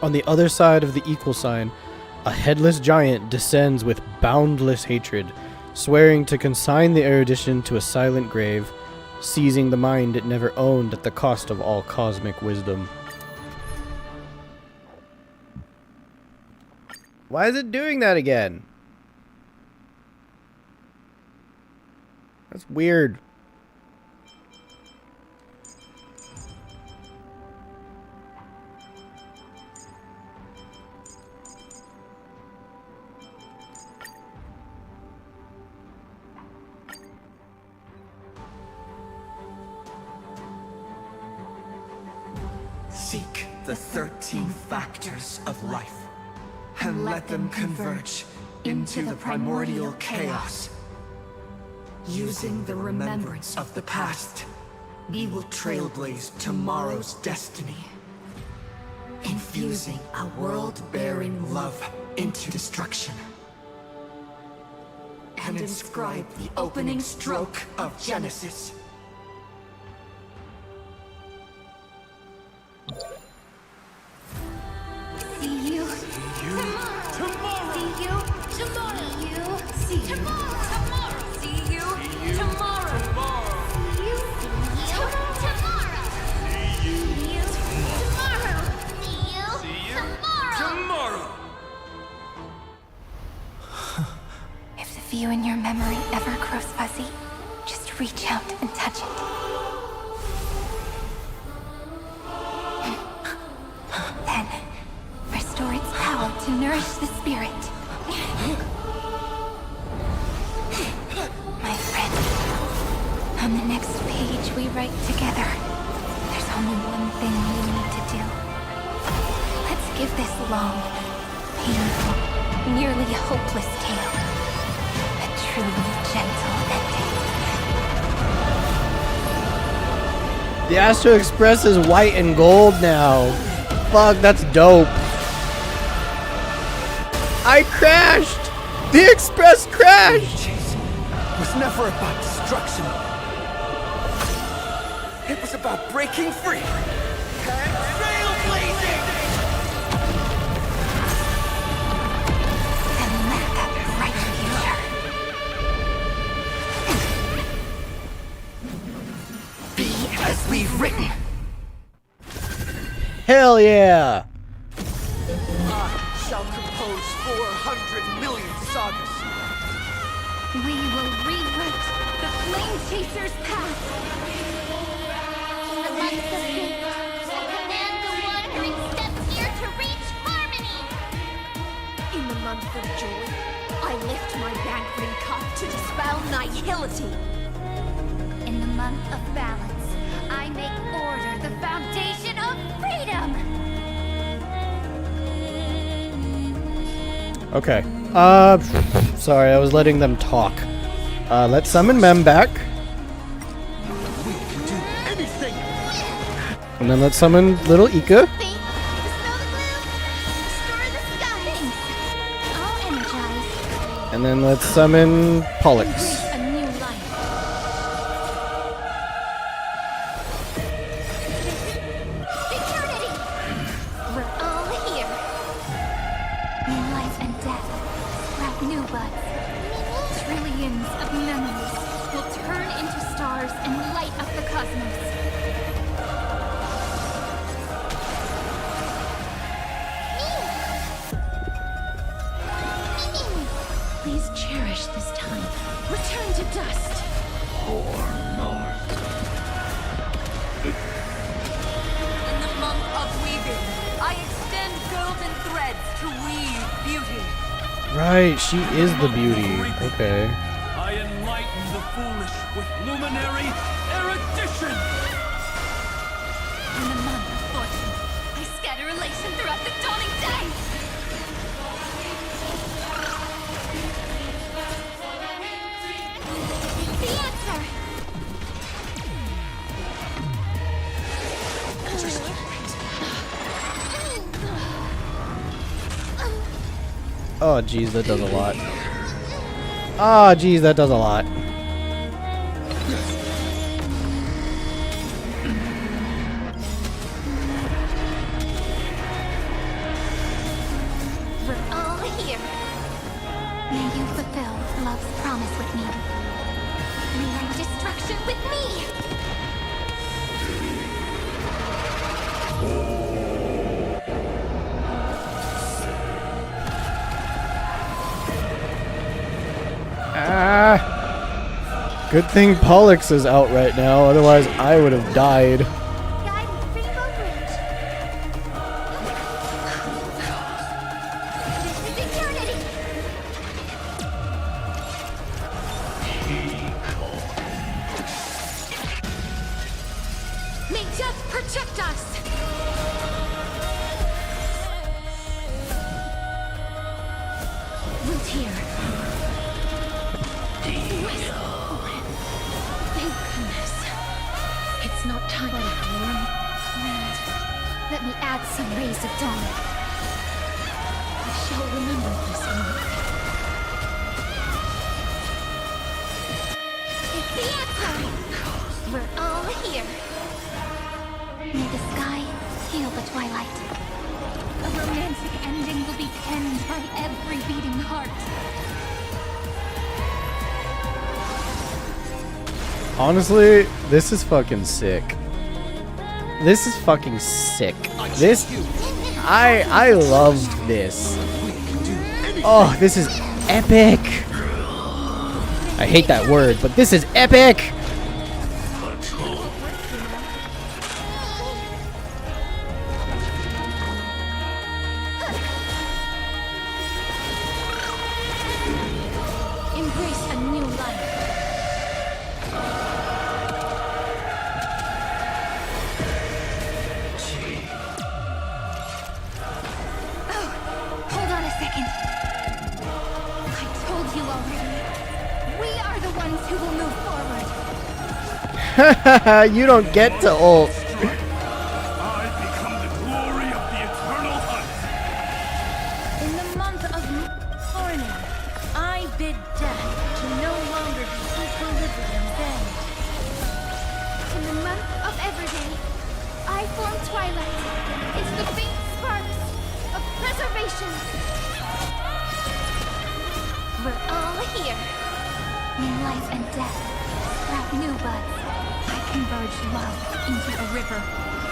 On the other side of the equal sign, a headless giant descends with boundless hatred, swearing to consign the erudition to a silent grave, seizing the mind it never owned at the cost of all cosmic wisdom. Why is it doing that again? That's weird. Seek the 13 factors of life, and let them converge into the primordial chaos. Using the remembrance of the past, we will trailblaze tomorrow's destiny. Infusing a world-bearing love into destruction. And inscribe the opening stroke of Genesis. See you tomorrow. See you tomorrow. See you tomorrow. See you tomorrow. See you tomorrow. See you tomorrow. See you tomorrow. If the view in your memory ever grows fuzzy, just reach out and touch it. Then, restore its power to nourish the spirit. On the next page we write together, there's only one thing we need to do. Let's give this long, painful, nearly hopeless tale a truly gentle ending. The Astro Express is white and gold now. Fuck, that's dope. I crashed! The Express crashed! It was never about destruction. It was about breaking free. And trailblazing! And let that bright future be as we've written. Hell yeah! I shall compose 400 million sagas. We will rewrite the Flame Chaser's path. In the months of hate, I command the wandering steps here to reach harmony. In the month of joy, I lift my banqueting cup to dispel nihility. In the month of balance, I make order the foundation of freedom. Okay. Sorry, I was letting them talk. Let's summon Mem back. And then let's summon little Ika. I'll energize. And then let's summon Pollux. a new life. Eternity! We're all here. In life and death, sprout new buds. Trillions of memories will turn into stars and light up the cosmos. Please cherish this time. Return to dust. In the month of weaving, I extend golden threads to weave beauty. Right, she is the beauty. Okay. I enlighten the foolish with luminary erudition. In the month of fortune, I scatter elation throughout the dawning day. The answer! Oh, geez, that does a lot. Oh, geez, that does a lot. We're all here. May you fulfill love's promise with me. Rewrite destruction with me. Ah! Good thing Pollux is out right now, otherwise I would have died. May death protect us! Root here. Thank goodness. It's not time for warm. Let me add some rays of dawn. I shall remember this month. It's the answer! We're all here. May the sky heal the twilight. A romantic ending will be penned by every beating heart. Honestly, this is fucking sick. This is fucking sick. This, I loved this. Oh, this is epic. I hate that word, but this is epic. Embrace a new life. ones who will move forward. You don't get to ult. I become the glory of the eternal hunt. In the month of morning, I bid death to no longer be equilibrium's end. In the month of Everyday, I form twilight. It's the faint sparks of preservation. We're all here. In life and death, sprout new buds. I converge love into a river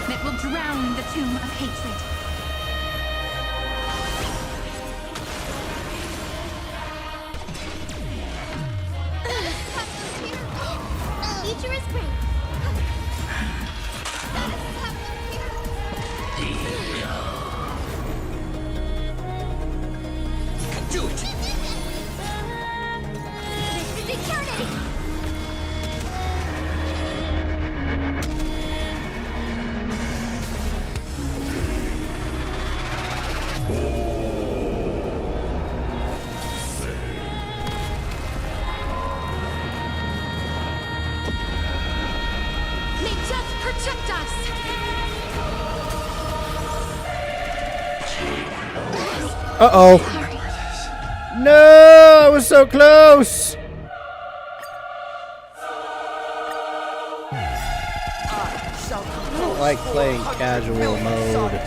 that will drown the tomb of hatred. Future is great. Do it! This is eternity. May death protect us! Uh-oh. No, I was so close. I don't like playing casual mode.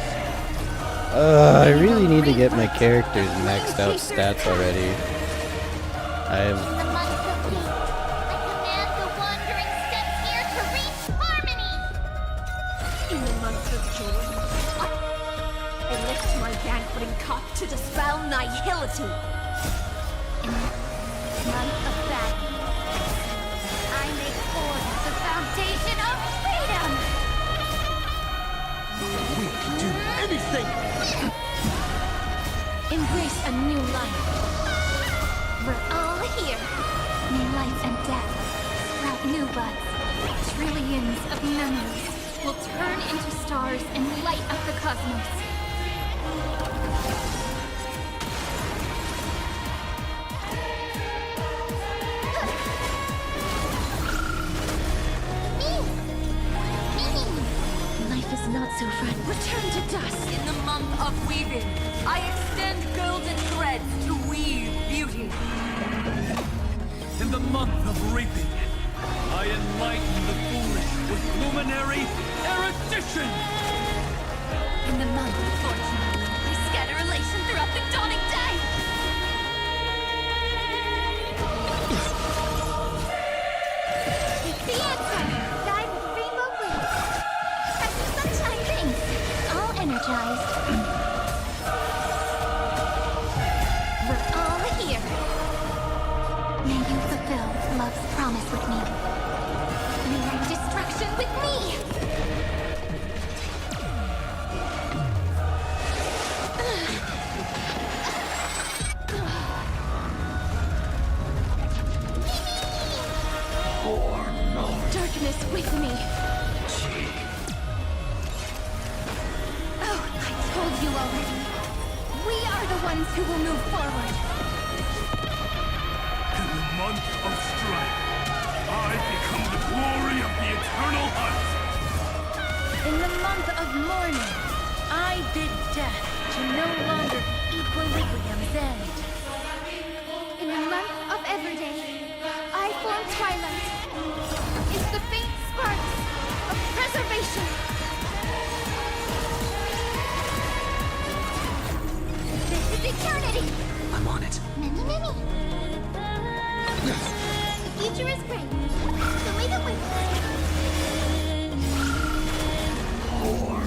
I really need to get my characters maxed out stats already. I have In the month of June, I lift my banqueting cup to dispel nihility. Month of battle. I make order the foundation of freedom. We can do anything! Embrace a new life. We're all here. May life and death sprout new buds. Trillions of memories will turn into stars and light up the cosmos. Life is not so friendly. Return to dust. In the month of weaving, I extend golden threads to weave beauty. In the month of reaping, I enlighten the foolish with luminary erudition. In the month of fortune, I scatter elation throughout the dawning day. It's the answer. Guide with rainbow wings. Press the sunshine things. All energized. We're all here. May you fulfill love's promise with me. May your destruction with me. Darkness with me. Oh, I told you already. We are the ones who will move forward. In the month of strife, I become the glory of the eternal hunt. In the month of mourning, I bid death to no longer be equilibrium's end. In the month of Everyday, I form twilight. It's the faint sparks of preservation. This is eternity. I'm on it. Many, many. The future is great. The way that we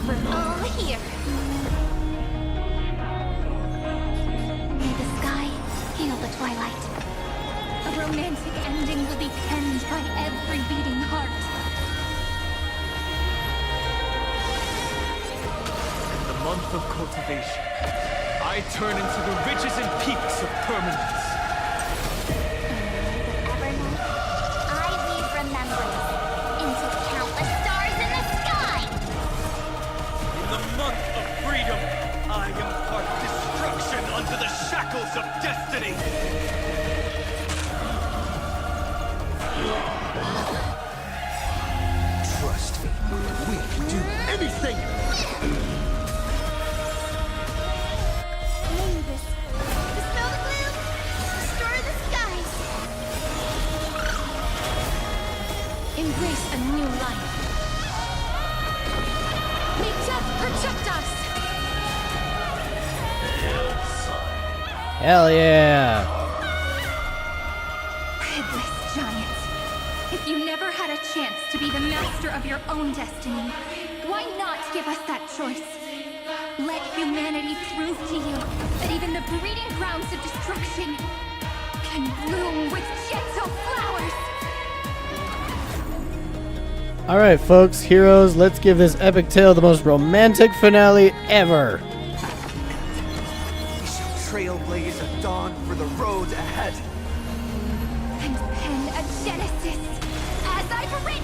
We're all here. May the sky heal the twilight. A romantic ending will be penned by every beating heart. In the month of cultivation, I turn into the ridges and peaks of permanence. I weave remembrance into countless stars in the sky. In the month of freedom, I impart destruction unto the shackles of destiny. embrace a new life. May death protect us! Hell yeah! Headless giant. If you never had a chance to be the master of your own destiny, why not give us that choice? Let humanity prove to you that even the breeding grounds of destruction can bloom with gentle flowers. Alright, folks, heroes, let's give this epic tale the most romantic finale ever. We shall trailblaze a dawn for the road ahead. And pen a genesis as I've written.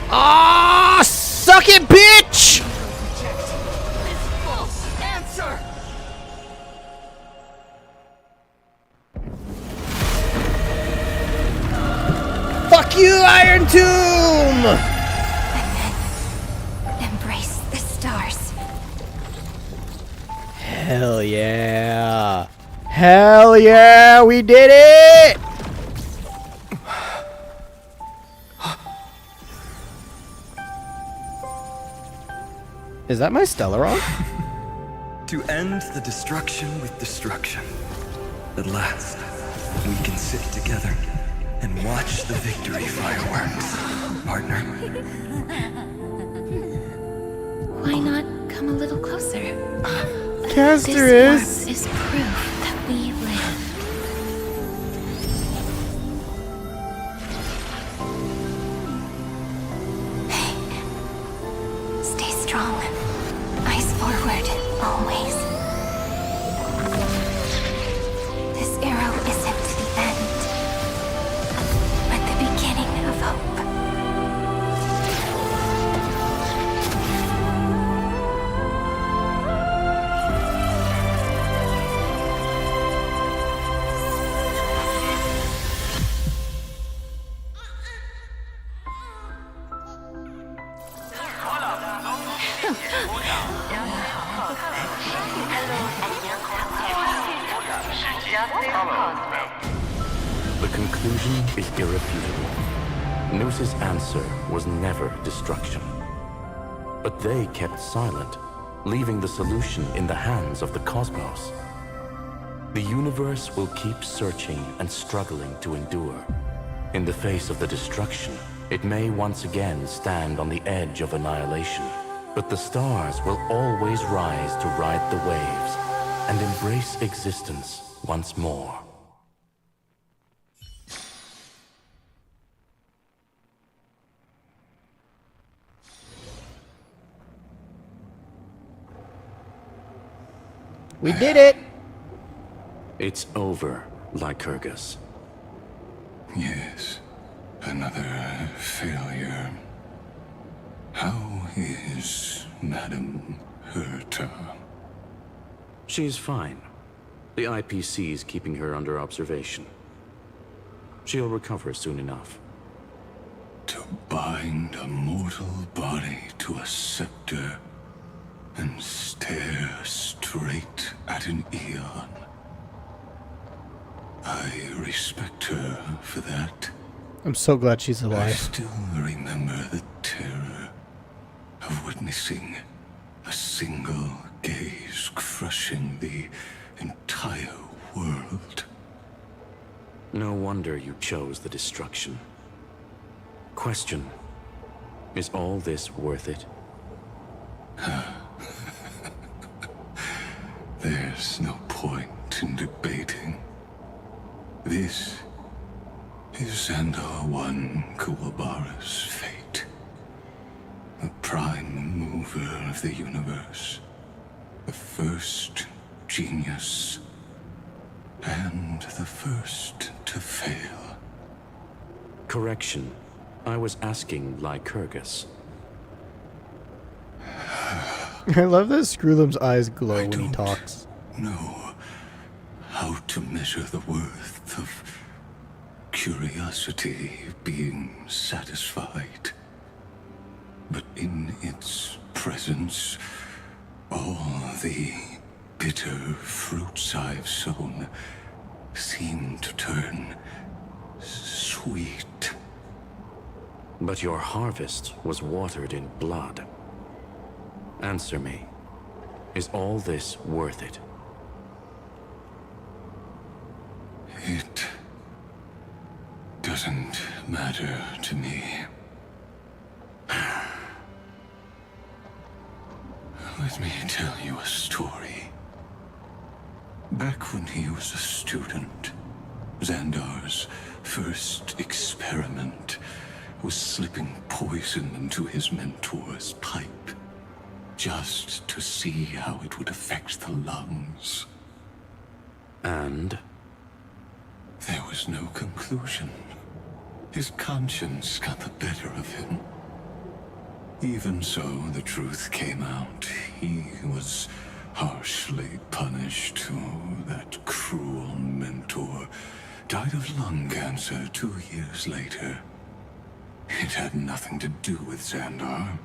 Ah, suck it, bitch! False answer! Fuck you, Iron Tomb! Embrace the stars. Hell yeah! Hell yeah, we did it! Is that my Stellaron? To end the destruction with destruction. At last, we can sit together and watch the victory fireworks, partner. Why not come a little closer? Caster This warmth is proof that we live. Hey, stay strong. Eyes forward, always. This arrow isn't the end, but the beginning of hope. The conclusion is irrefutable. Noose's answer was never destruction. But they kept silent, leaving the solution in the hands of the cosmos. The universe will keep searching and struggling to endure. In the face of the destruction, it may once again stand on the edge of annihilation. But the stars will always rise to ride the waves and embrace existence once more. We did it! It's over, Lycurgus. Yes, another failure. How is Madame Herta? She's fine. The IPC's keeping her under observation. She'll recover soon enough. To bind a mortal body to a scepter and stare straight at an eon. I respect her for that. I'm so glad she's I alive. still remember the terror of witnessing a single gaze crushing the entire world. No wonder you chose the destruction. Question: is all this worth it? There's no point in debating. This is Xandar One Kuwabara's fate. The prime mover of the universe. The first genius. And the first to fail. Correction. I was asking Lycurgus. I love that Screwlum's eyes glow when he talks. No, how to measure the worth of curiosity being satisfied. But in its presence, all the bitter fruits I've sown seem to turn sweet. But your harvest was watered in blood. Answer me. Is all this worth it? It doesn't matter to me. Let me tell you a story. Back when he was a student, Xandar's first experiment was slipping poison into his mentor's pipe, just to see how it would affect the lungs. And? There was no conclusion. His conscience got the better of him. Even so, the truth came out. He was harshly punished. Oh, that cruel mentor died of lung cancer 2 years later. It had nothing to do with Xandar.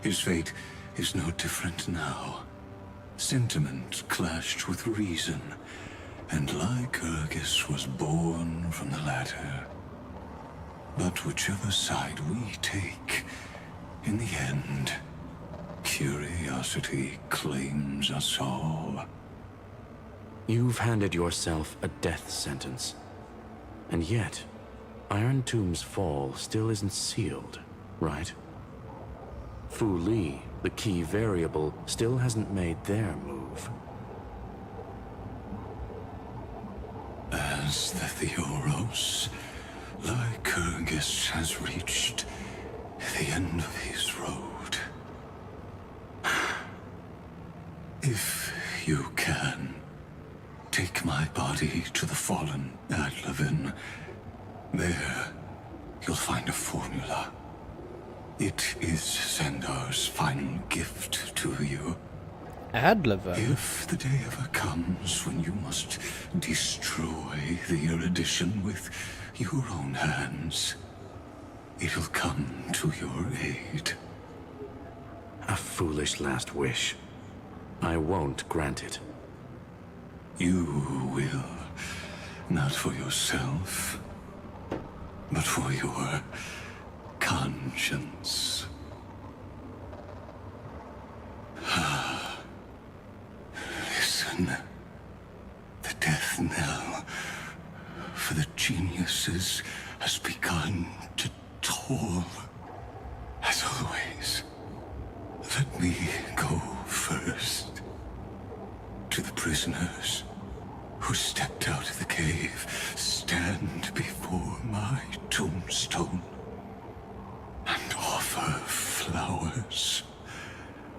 His fate is no different now. Sentiment clashed with reason, and Lycurgus was born from the latter. But whichever side we take, in the end, curiosity claims us all. You've handed yourself a death sentence. And yet, Iron Tomb's fall still isn't sealed, right? Fu Li, the key variable, still hasn't made their move. As the Theoros, Lycurgus has reached the end of his road. If you can, take my body to the fallen Adlevin. There, you'll find a formula. It is Xandar's final gift to you. Adlevin? If the day ever comes when you must destroy the erudition with your own hands, it'll come to your aid. A foolish last wish. I won't grant it. You will. Not for yourself, but for your conscience. Listen. The death knell for the geniuses has begun to toll. As always, let me go first. To the prisoners who stepped out of the cave, stand before my tombstone and offer flowers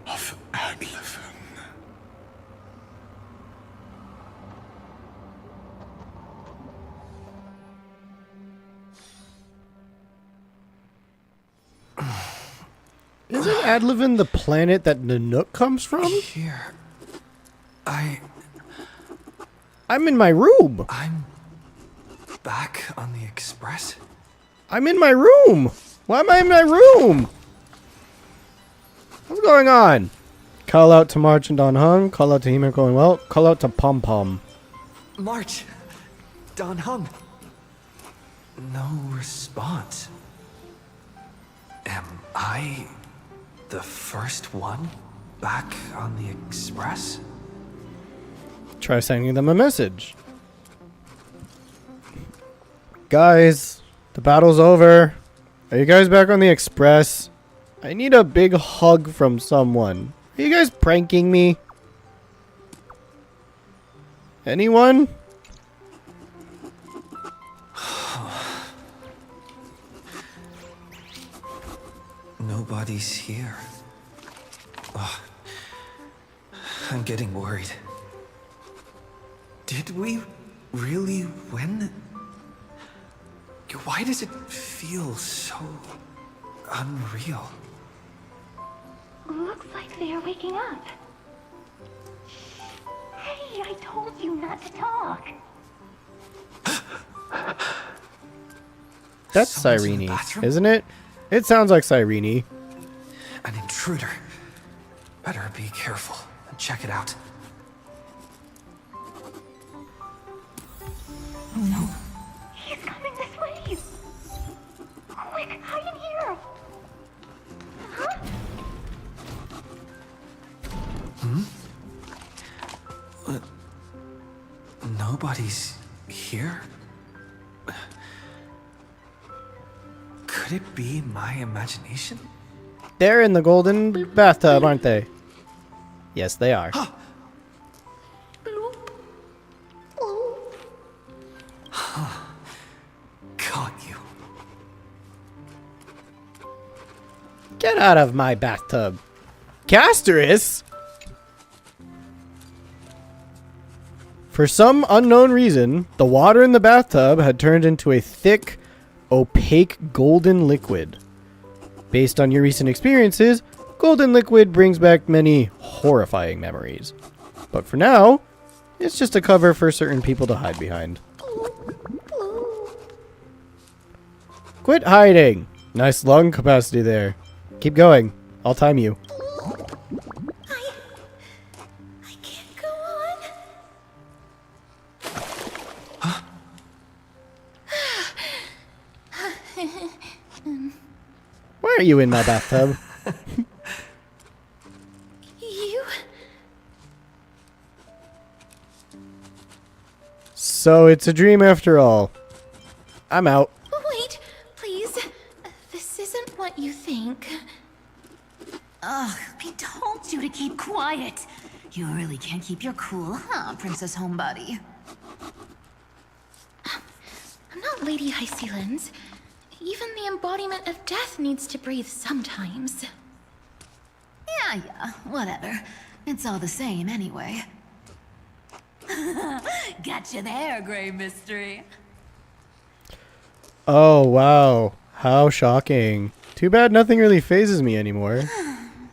of Adlevin. Isn't Adlevin the planet that Nanook comes from? Here. I'm in my room. I'm back on the Express? I'm in my room. Why am I in my room? What's going on? Call out to March and Don Hung. Call out to Hime going well. Call out to Pom Pom. March! Don Hung! No response. Am I the first one back on the Express? Try sending them a message. Guys, the battle's over. Are you guys back on the Express? I need a big hug from someone. Are you guys pranking me? Anyone? Nobody's here. Ugh. I'm getting worried. Did we really win? Why does it feel so unreal? Looks like they are waking up. Hey, I told you not not to talk. That's Someone's in the Cyrene, bathroom? isn't it? It sounds like Cyrene. An intruder. Better be careful and check it out. Oh no. He's coming this way. Quick, hide in here. Huh? Nobody's here? Could it be my imagination? They're in the golden bathtub, aren't they? Yes, they are. Caught you. Get out of my bathtub. Casterus? For some unknown reason, the water in the bathtub had turned into a thick, opaque golden liquid. Based on your recent experiences, golden liquid brings back many horrifying memories. But for now, it's just a cover for certain people to hide behind. Quit hiding! Nice lung capacity there. Keep going. I'll time you. I can't go on. Why are you in my bathtub? You? So it's a dream after all. I'm out. Wait, please. This isn't what you think. Ugh, we told you to keep quiet. You really can't keep your cool, huh, Princess Homebody? I'm not Lady Hysealens. Even the embodiment of death needs to breathe sometimes. Yeah, whatever. It's all the same anyway. Gotcha there, Grey Mystery. Oh, wow. How shocking. Too bad nothing really phases me anymore.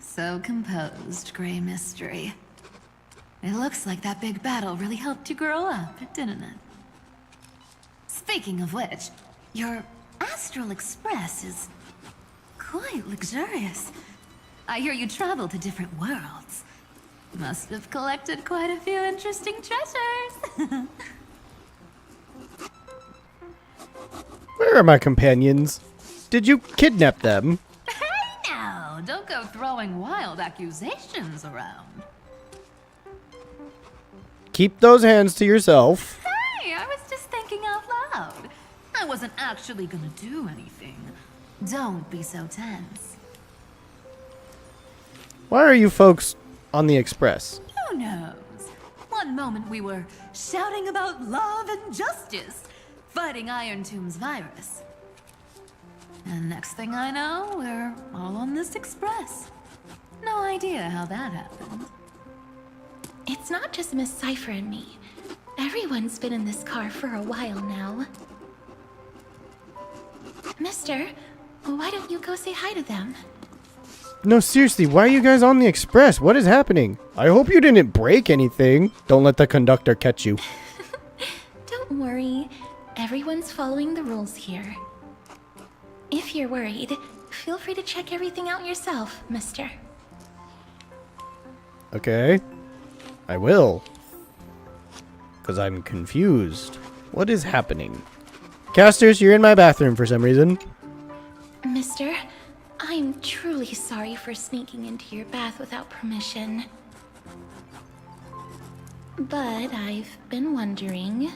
So composed, Grey Mystery. It looks like that big battle really helped you grow up, didn't it? Speaking of which, your Astral Express is quite luxurious. I hear you travel to different worlds. Must have collected quite a few interesting treasures. Where are my companions? Did you kidnap them? Hey now, don't go throwing wild accusations around. Keep those hands to yourself. Hey, I was just thinking out loud. I wasn't actually gonna do anything. Don't be so tense. Why are you folks on the Express? Who knows? One moment we were shouting about love and justice, fighting Iron Tomb's virus. And next thing I know, we're all on this express. No idea how that happened. It's not just Miss Cypher and me. Everyone's been in this car for a while now. Mister, why don't you go say hi to them? No, seriously, why are you guys on the Express? What is happening? I hope you didn't break anything. Don't let the conductor catch you. Don't worry. Everyone's following the rules here. If you're worried, feel free to check everything out yourself, mister. Okay. I will. Because I'm confused. What is happening? Casters, you're in my bathroom for some reason. Mister, I'm truly sorry for sneaking into your bath without permission. But I've been wondering,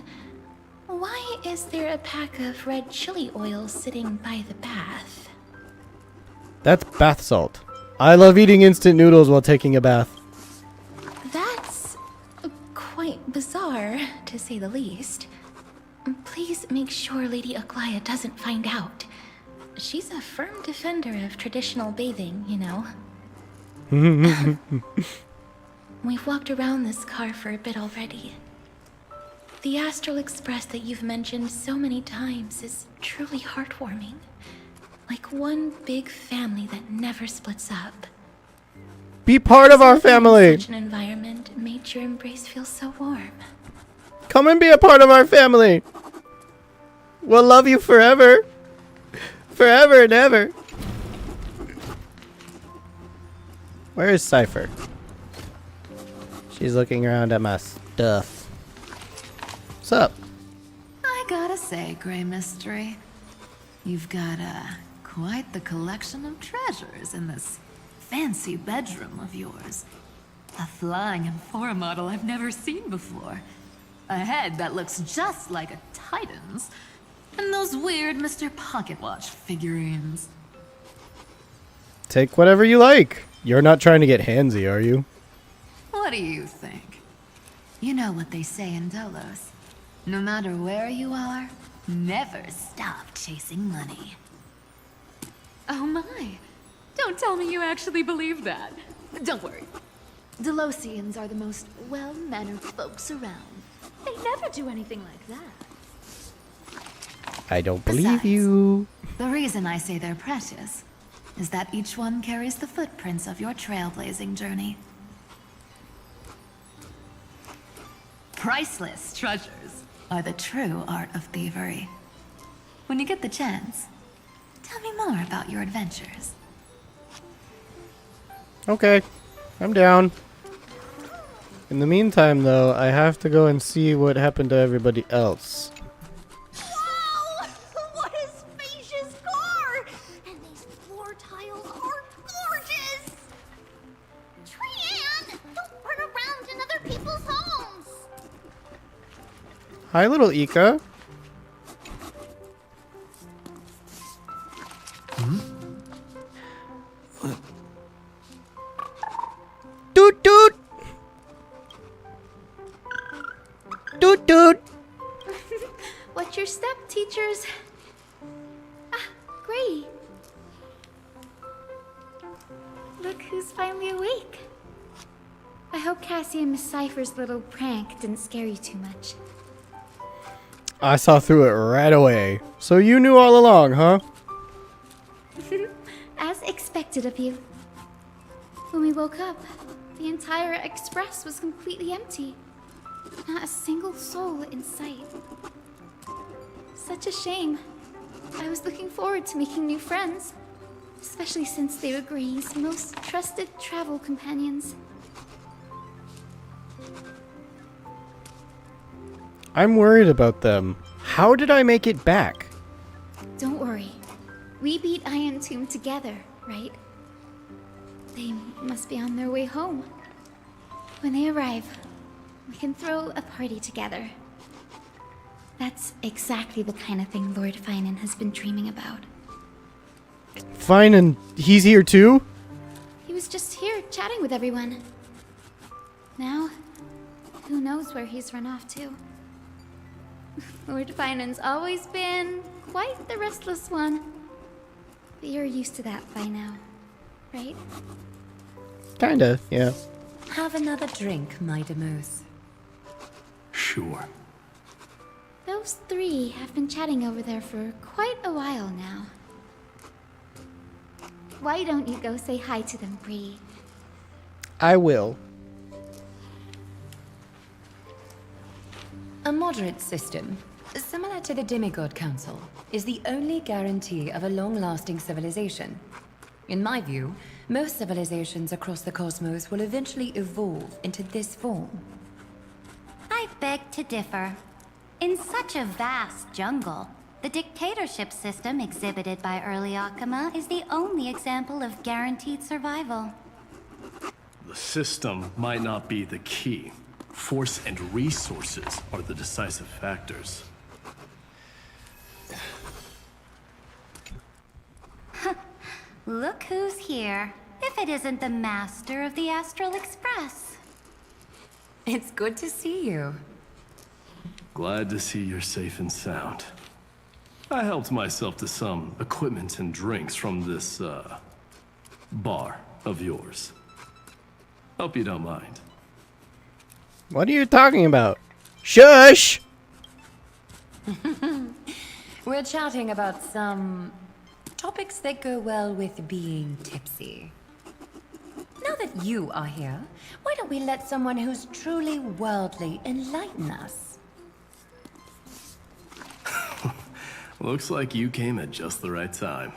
why is there a pack of red chili oil sitting by the bath? That's bath salt. I love eating instant noodles while taking a bath. That's quite bizarre, to say the least. Please make sure Lady Aglaya doesn't find out. She's a firm defender of traditional bathing, you know. We've walked around this car for a bit already. The Astral Express that you've mentioned so many times is truly heartwarming. Like one big family that never splits up. Be part of our family! Such an environment made your embrace feel so warm. Come and be a part of our family. We'll love you forever. Forever and ever. Where is Cypher? She's looking around at my stuff. What's up? I gotta say, Grey Mystery, you've got quite the collection of treasures in this fancy bedroom of yours. A flying Amphora model I've never seen before. A head that looks just like a Titan's. And those weird Mr. Pocket Watch figurines. Take whatever you like. You're not trying to get handsy, are you? What do you think? You know what they say in Dolos. No matter where you are, never stop chasing money. Oh my. Don't tell me you actually believe that. Don't worry. Delosians are the most well-mannered folks around. They never do anything like that. I don't believe Besides, you. The reason I say they're precious is that each one carries the footprints of your trailblazing journey. Priceless treasures are the true art of thievery. When you get the chance, tell me more about your adventures. Okay, I'm down. In the meantime, though, I have to go and see what happened to everybody else. Wow! What a spacious car! And these floor tiles are gorgeous! Trian, don't run around in other people's homes! Hi, little Ika. Doot doot! Doot doot! What's your step, teachers? Ah, Gray. Look who's finally awake. I hope Cassie and Miss Cypher's little prank didn't scare you too much. I saw through it right away. So you knew all along, huh? As expected of you. When we woke up, the entire express was completely empty. Not a single soul in sight. Such a shame. I was looking forward to making new friends, especially since they were Gray's most trusted travel companions. I'm worried about them. How did I make it back? Don't worry. We beat Iron Tomb together, right? They must be on their way home. When they arrive, we can throw a party together. That's exactly the kind of thing Lord Finan has been dreaming about. Fine, and he's here too? He was just here chatting with everyone. Now, who knows where he's run off to? Lord Finan's always been quite the restless one. But you're used to that by now, right? Kinda, yeah. Have another drink, my Demouse. Sure. Those three have been chatting over there for quite a while now. Why don't you go say hi to them, Bree? I will. A moderate system, similar to the Demigod Council, is the only guarantee of a long-lasting civilization. In my view, most civilizations across the cosmos will eventually evolve into this form. I beg to differ. In such a vast jungle, the dictatorship system exhibited by early Akama is the only example of guaranteed survival. The system might not be the key. Force and resources are the decisive factors. Look who's here. If it isn't the master of the Astral Express. It's good to see you. Glad to see you're safe and sound. I helped myself to some equipment and drinks from this, bar of yours. Hope you don't mind. What are you talking about? Shush! We're chatting about some topics that go well with being tipsy. Now that you are here, why don't we let someone who's truly worldly enlighten us? Looks like you came at just the right time.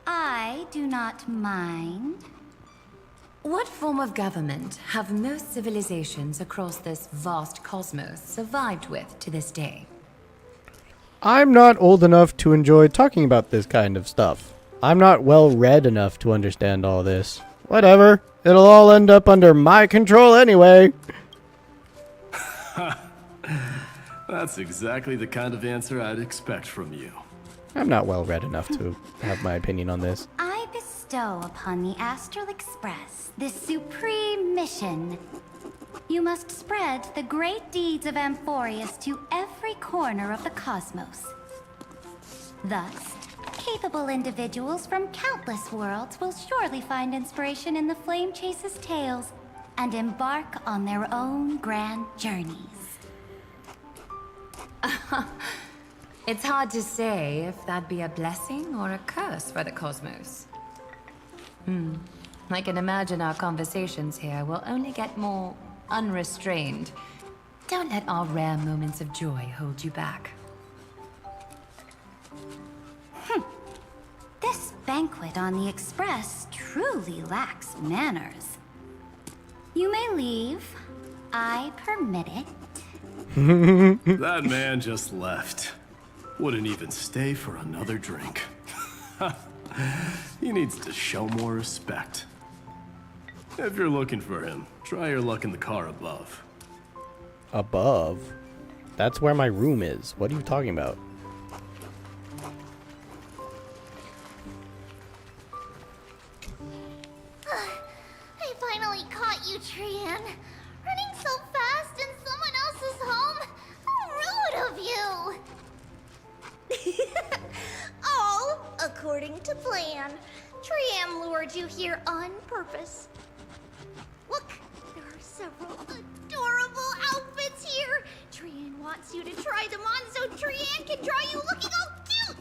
I do not mind. What form of government have most civilizations across this vast cosmos survived with to this day? I'm not old enough to enjoy talking about this kind of stuff. I'm not well read enough to understand all this. Whatever. It'll all end up under my control anyway. That's exactly the kind of answer I'd expect from you. I'm not well read enough to have my opinion on this. I bestow upon the Astral Express this supreme mission. You must spread the great deeds of Amphorius to every corner of the cosmos. Thus, capable individuals from countless worlds will surely find inspiration in the Flame Chase's tales and embark on their own grand journeys. It's hard to say if that'd be a blessing or a curse for the cosmos. I can imagine our conversations here will only get more unrestrained. Don't let our rare moments of joy hold you back. This banquet on the Express truly lacks manners. You may leave. I permit it. That man just left. Wouldn't even stay for another drink. He needs to show more respect. If you're looking for him, try your luck in the car above. Above? That's where my room is. What are you talking about? I finally caught you, Trian. Running so fast in someone else's home? How rude of you! All according to plan. Trian lured you here on purpose. Look, there are several adorable outfits here. Trian wants you to try them on so Trian can draw you looking all cute.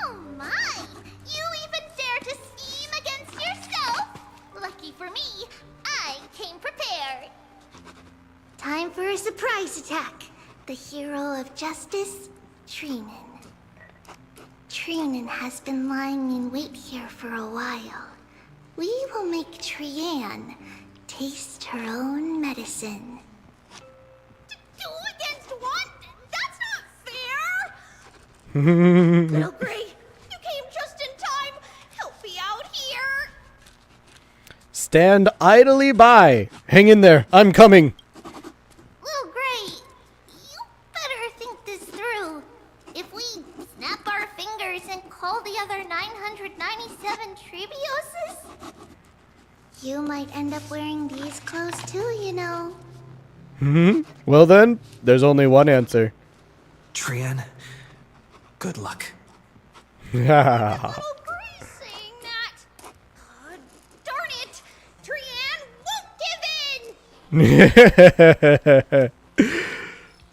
Oh my! You even dare to scheme against yourself? Lucky for me, I came prepared. Time for a surprise attack. The hero of justice, Trinan. Trinan has been lying in wait here for a while. We will make Trian taste her own medicine. Two against one? That's not fair! Little Gray, you came just in time. Help me out here. Stand idly by. Hang in there. I'm coming. Little Gray, you better think this through. If we snap our fingers and call the other 997 Tribioses, you might end up wearing these clothes too, you know. Well then, there's only one answer. Trian, good luck. Yeah. Darn it! Trian won't give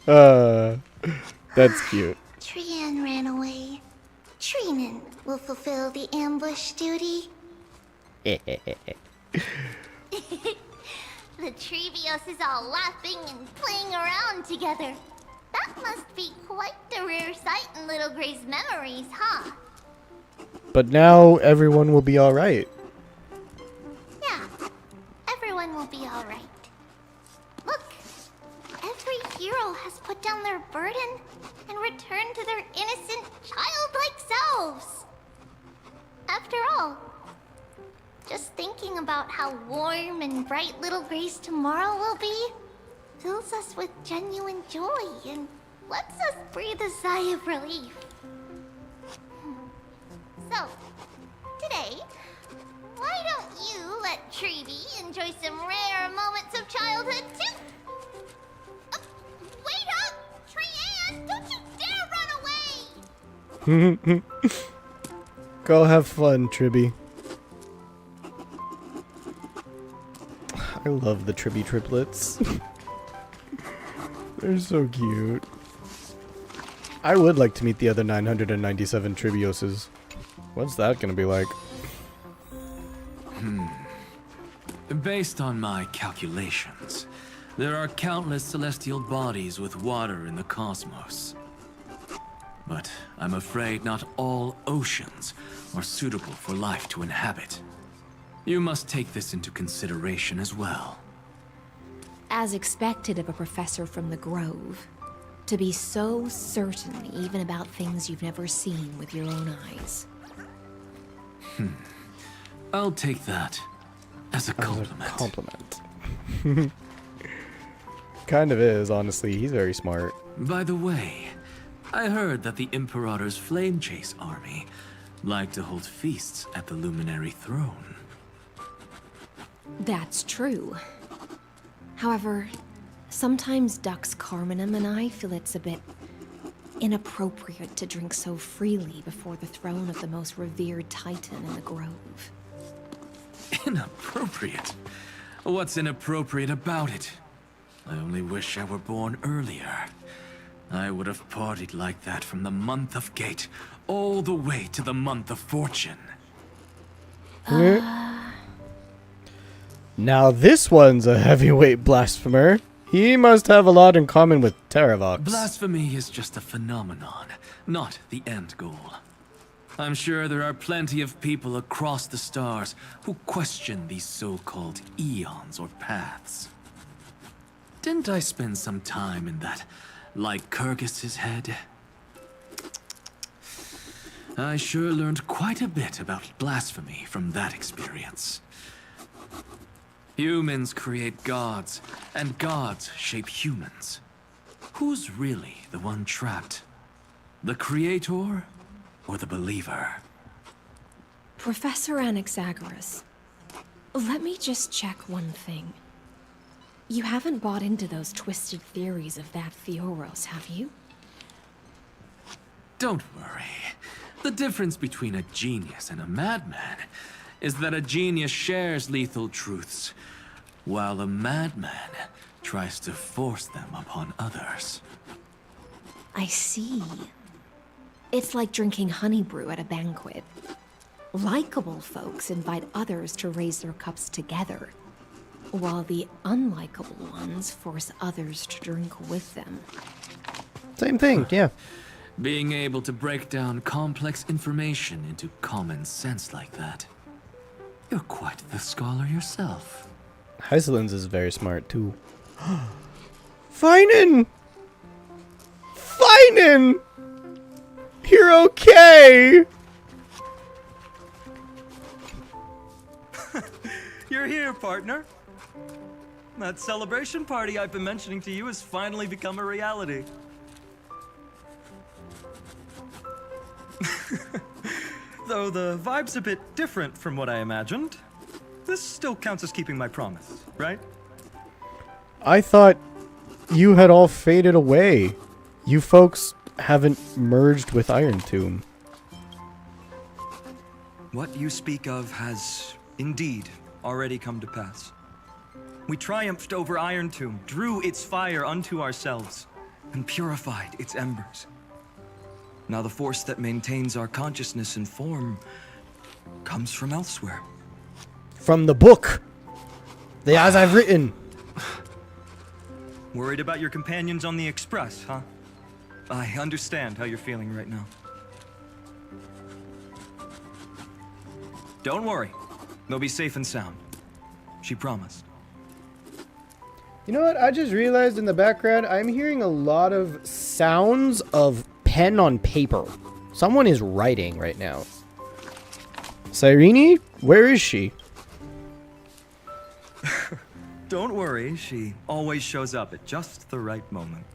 in! That's cute. Trian ran away. Trinan will fulfill the ambush duty. The Trevios is all laughing and playing around together. That must be quite the rare sight in Little Gray's memories, huh? But now everyone will be alright. Yeah, everyone will be alright. Look, every hero has put down their burden and returned to their innocent, childlike selves. After all, just thinking about how warm and bright Little Gray's tomorrow will be fills us with genuine joy and lets us breathe a sigh of relief. So, today, why don't you let Treevy enjoy some rare moments of childhood too? Wait up! Trian, don't you dare run away! Go have fun, Tribby. I love the Tribby triplets. They're so cute. I would like to meet the other 997 Tribioses. What's that gonna be like? Based on my calculations, There are countless celestial bodies with water in the cosmos. But I'm afraid not all oceans are suitable for life to inhabit. You must take this into consideration as well. As expected of a professor from the Grove, to be so certain even about things you've never seen with your own eyes. I'll take that as a compliment. Kind of is, honestly. He's very smart. By the way, I heard that the Imperator's Flame Chase army like to hold feasts at the Luminary Throne. That's true. However, sometimes Dux Carminum and I feel it's a bit inappropriate to drink so freely before the throne of the most revered titan in the Grove. Inappropriate? What's inappropriate about it? I only wish I were born earlier. I would have partied like that from the month of Gate all the way to the month of Fortune. Now this one's a heavyweight blasphemer. He must have a lot in common with Terravox. Blasphemy is just a phenomenon, not the end goal. I'm sure there are plenty of people across the stars who question these so-called eons or paths. Didn't I spend some time in that Lycurgus's head? I sure learned quite a bit about blasphemy from that experience. Humans create gods, and gods shape humans. Who's really the one trapped? The creator or the believer? Professor Anaxagoras, let me just check one thing. You haven't bought into those twisted theories of that Theoros, have you? Don't worry. The difference between a genius and a madman is that a genius shares lethal truths, while a madman tries to force them upon others. I see. It's like drinking honey brew at a banquet. Likeable folks invite others to raise their cups together, while the unlikable ones force others to drink with them. Same thing, yeah. Being able to break down complex information into common sense like that. You're quite the scholar yourself. Heiselins is very smart, too. Finan! Finan! You're okay! You're here, partner. That celebration party I've been mentioning to you has finally become a reality. Though the vibe's a bit different from what I imagined, this still counts as keeping my promise, right? I thought you had all faded away. You folks haven't merged with Iron Tomb. What you speak of has indeed already come to pass. We triumphed over Iron Tomb, drew its fire unto ourselves, and purified its embers. Now the force that maintains our consciousness and form comes from elsewhere. From the book. As I've written. Worried about your companions on the Express, huh? I understand how you're feeling right now. Don't worry. They'll be safe and sound. She promised. You know what? I just realized in the background, I'm hearing a lot of sounds of pen on paper. Someone is writing right now. Cyrene? Where is she? Don't worry, she always shows up at just the right moment.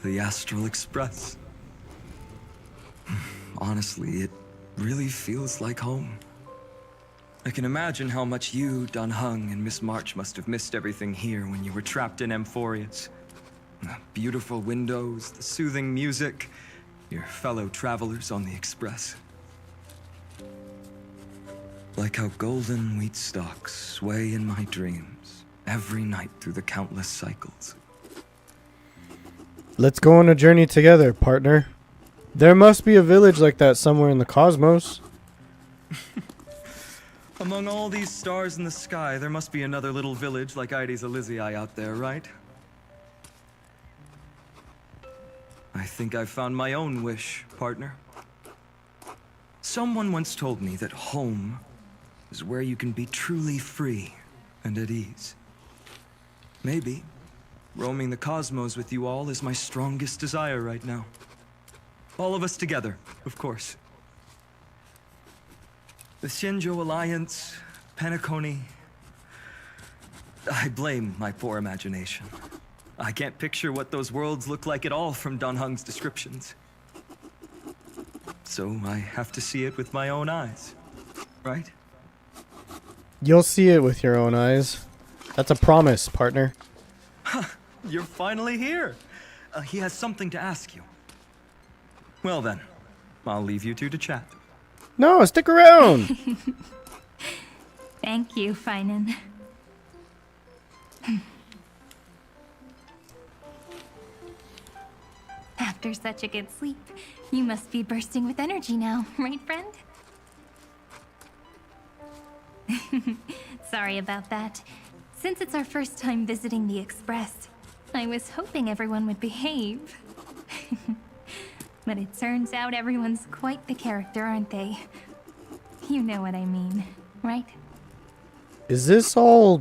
The Astral Express. Honestly, it really feels like home. I can imagine how much you, Don Hung, and Miss March must have missed everything here when you were trapped in Amphorius. The beautiful windows, the soothing music, your fellow travelers on the Express. Like how golden wheat stalks sway in my dreams every night through the countless cycles. Let's go on a journey together, partner. There must be a village like that somewhere in the cosmos. Among all these stars in the sky, there must be another little village like Ides Elysiae out there, right? I think I've found my own wish, partner. Someone once told me that home is where you can be truly free and at ease. Maybe roaming the cosmos with you all is my strongest desire right now. All of us together, of course. The Shinjo Alliance, Penacony. I blame my poor imagination. I can't picture what those worlds look like at all from Don Hung's descriptions. So I have to see it with my own eyes, right? You'll see it with your own eyes. That's a promise, partner. You're finally here. He has something to ask you. Well then, I'll leave you two to chat. No, stick around! Thank you, Finan. After such a good sleep, you must be bursting with energy now, right, friend? Sorry about that. Since it's our first time visiting the Express, I was hoping everyone would behave. But it turns out everyone's quite the character, aren't they? You know what I mean, right? Is all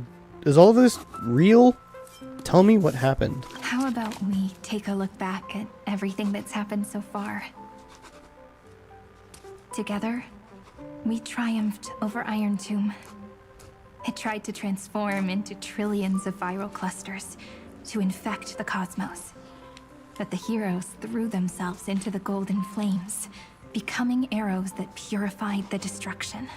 this real? Tell me what happened. How about we take a look back at everything that's happened so far? Together, we triumphed over Iron Tomb. It tried to transform into trillions of viral clusters to infect the cosmos. But the heroes threw themselves into the golden flames, becoming arrows that purified the destruction.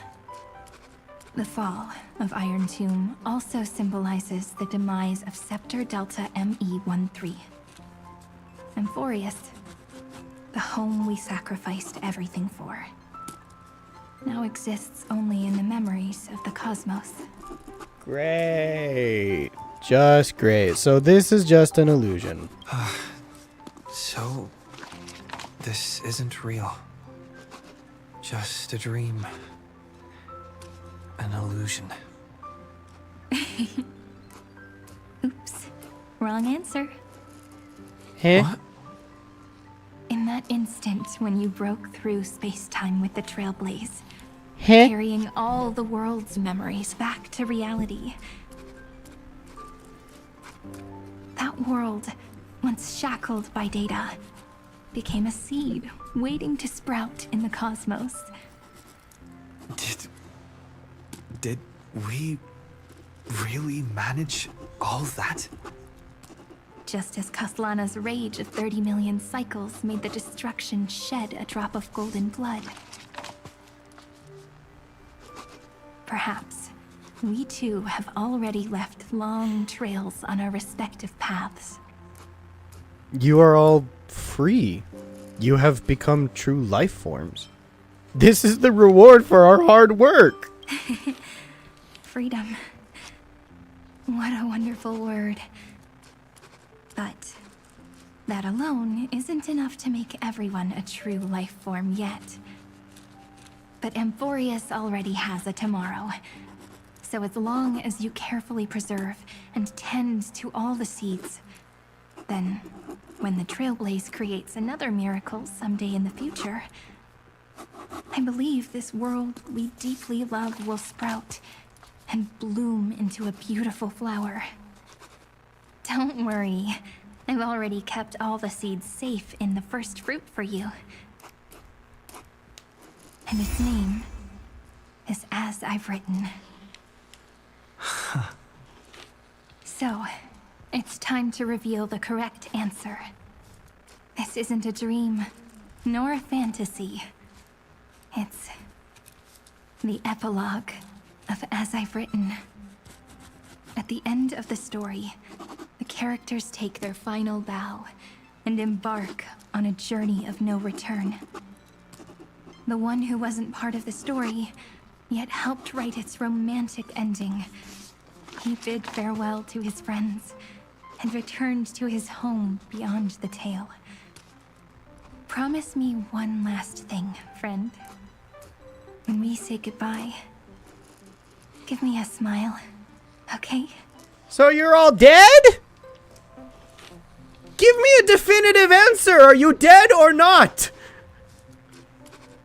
The fall of Iron Tomb also symbolizes the demise of Scepter Delta ME-13. Amphorius, the home we sacrificed everything for, now exists only in the memories of the cosmos. Great. Just great. So this is just an illusion. So, this isn't real. Just a dream. An illusion. Oops. Wrong answer. Huh? What? In that instant when you broke through space-time with the Trailblaze, Huh? carrying all the world's memories back to reality. That world, once shackled by data, became a seed waiting to sprout in the cosmos. Did we really manage all that? Just as Kaslana's rage of 30 million cycles made the destruction shed a drop of golden blood. Perhaps we too have already left long trails on our respective paths. You are all free. You have become true life forms. This is the reward for our hard work. Freedom. What a wonderful word. But that alone isn't enough to make everyone a true life form yet. But Amphorius already has a tomorrow. So as long as you carefully preserve and tend to all the seeds, then when the Trailblaze creates another miracle someday in the future, I believe this world we deeply love will sprout and bloom into a beautiful flower. Don't worry, I've already kept all the seeds safe in the first fruit for you. And its name is As I've Written. So, it's time to reveal the correct answer. This isn't a dream, nor a fantasy. It's the epilogue of As I've Written. At the end of the story, the characters take their final bow and embark on a journey of no return. The one who wasn't part of the story, yet helped write its romantic ending. He bid farewell to his friends and returned to his home beyond the tale. Promise me one last thing, friend. When we say goodbye, Give me a smile, okay? So you're all dead? Give me a definitive answer. Are you dead or not?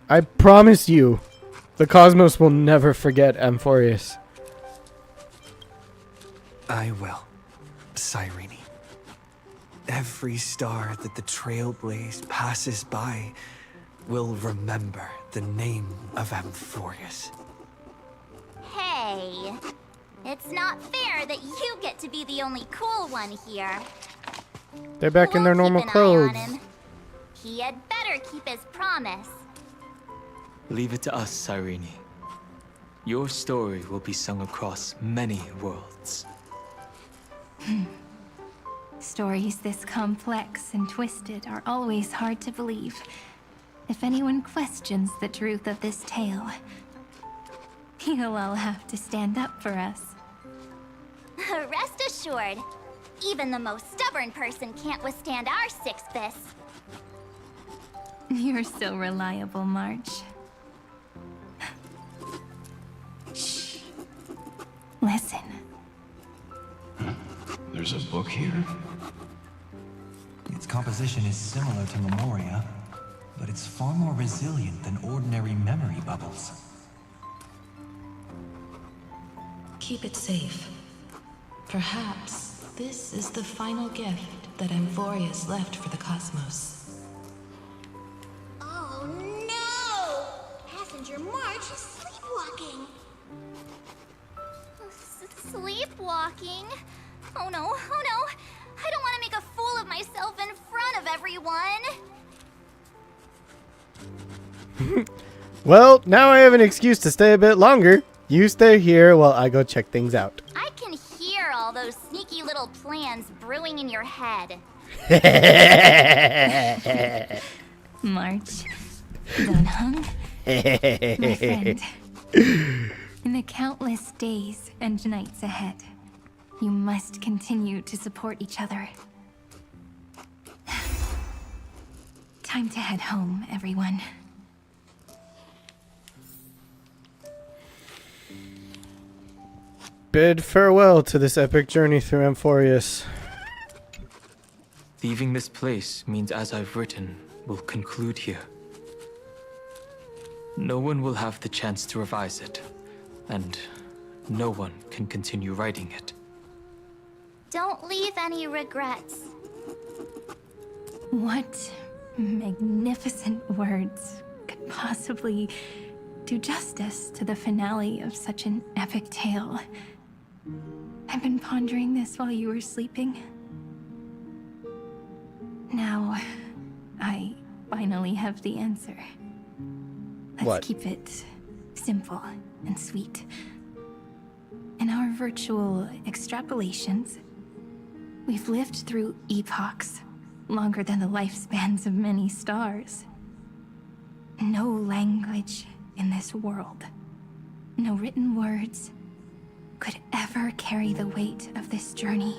I promise you, the cosmos will never forget Amphorius. I will, Cyrene. Every star that the Trailblaze passes by will remember the name of Amphorius. Hey, it's not fair that you get to be the only cool one here. They're back in their normal Keep an eye on clothes. him. He had better keep his promise. Leave it to us, Cyrene. Your story will be sung across many worlds. Stories this complex and twisted are always hard to believe. If anyone questions the truth of this tale, you'll all have to stand up for us. Rest assured, even the most stubborn person can't withstand our six-fist. You're so reliable, March. Shh. Listen. There's a book here? Its composition is similar to Memoria, but it's far more resilient than ordinary memory bubbles. Keep it safe. Perhaps this is the final gift that Amphorius left for the cosmos. Oh no! Passenger March is sleepwalking. Sleepwalking? Oh no, oh no! I don't want to make a fool of myself in front of everyone! Well, now I have an excuse to stay a bit longer. You stay here while I go check things out. I can hear all those sneaky little plans brewing in your head. March. Dunhung. My friend. In the countless days and nights ahead, you must continue to support each other. Time to head home, everyone. Bid farewell to this epic journey through Amphorius. Leaving this place means, as I've written, will conclude here. No one will have the chance to revise it, and no one can continue writing it. Don't leave any regrets. What magnificent words could possibly do justice to the finale of such an epic tale? I've been pondering this while you were sleeping. Now, I finally have the answer. Let's What? keep it simple and sweet. In our virtual extrapolations, we've lived through epochs longer than the lifespans of many stars. No language in this world, no written words, could ever carry the weight of this journey.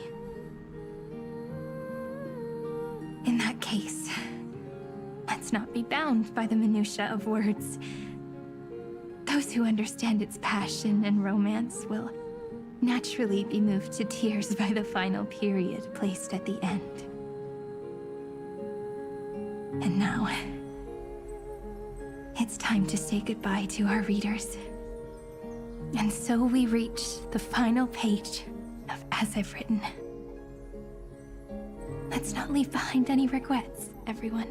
In that case, let's not be bound by the minutiae of words. Those who understand its passion and romance will naturally be moved to tears by the final period placed at the end. And now, it's time to say goodbye to our readers. And so we reach the final page of As I've Written. Let's not leave behind any regrets, everyone.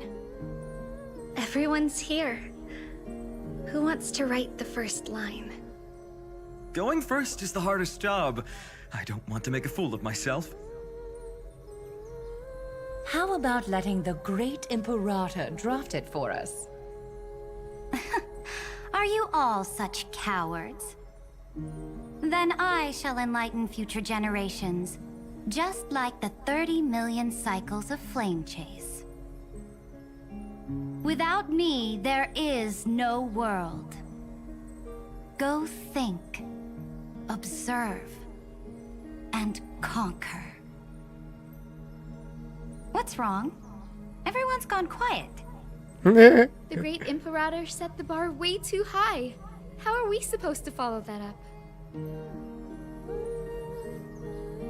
Everyone's here. Who wants to write the first line? Going first is the hardest job. I don't want to make a fool of myself. How about letting the great Imperator draft it for us? Are you all such cowards? Then I shall enlighten future generations, just like the 30 million cycles of flame chase. Without me, there is no world. Go think, observe, and conquer. What's wrong? Everyone's gone quiet. The great Imperator set the bar way too high. How are we supposed to follow that up?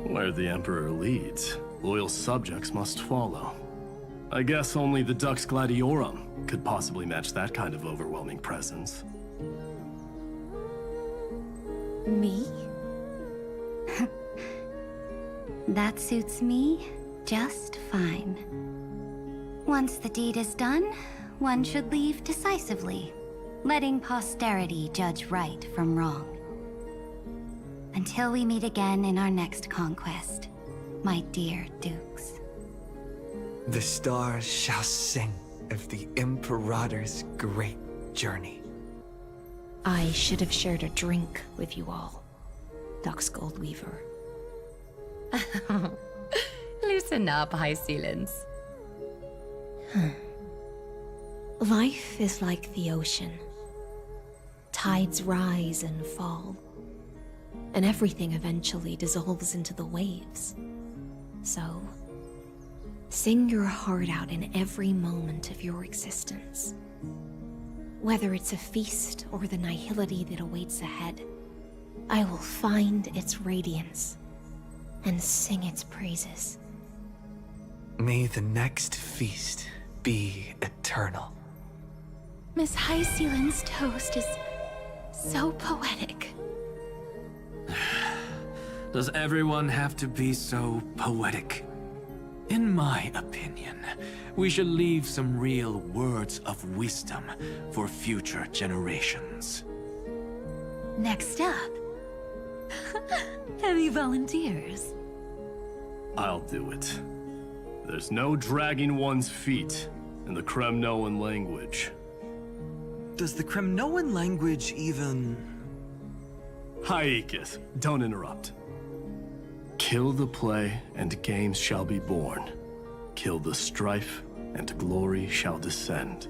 Where the Emperor leads, loyal subjects must follow. I guess only the Dux Gladiorum could possibly match that kind of overwhelming presence. Me? That suits me just fine. Once the deed is done, one should leave decisively, letting posterity judge right from wrong. Until we meet again in our next conquest, my dear dukes. The stars shall sing of the Imperator's great journey. I should have shared a drink with you all, Dux Goldweaver. Loosen up, High Sealants. Life is like the ocean. Tides rise and fall, and everything eventually dissolves into the waves. So, sing your heart out in every moment of your existence. Whether it's a feast or the nihility that awaits ahead, I will find its radiance and sing its praises. May the next feast be eternal. Miss High Sealand's toast is so poetic. Does everyone have to be so poetic? In my opinion, we should leave some real words of wisdom for future generations. Next up, any volunteers? I'll do it. There's no dragging one's feet in the Kremnoan language. Does the Kremnoan language even... Hyakis, don't interrupt. Kill the play, and games shall be born. Kill the strife, and glory shall descend.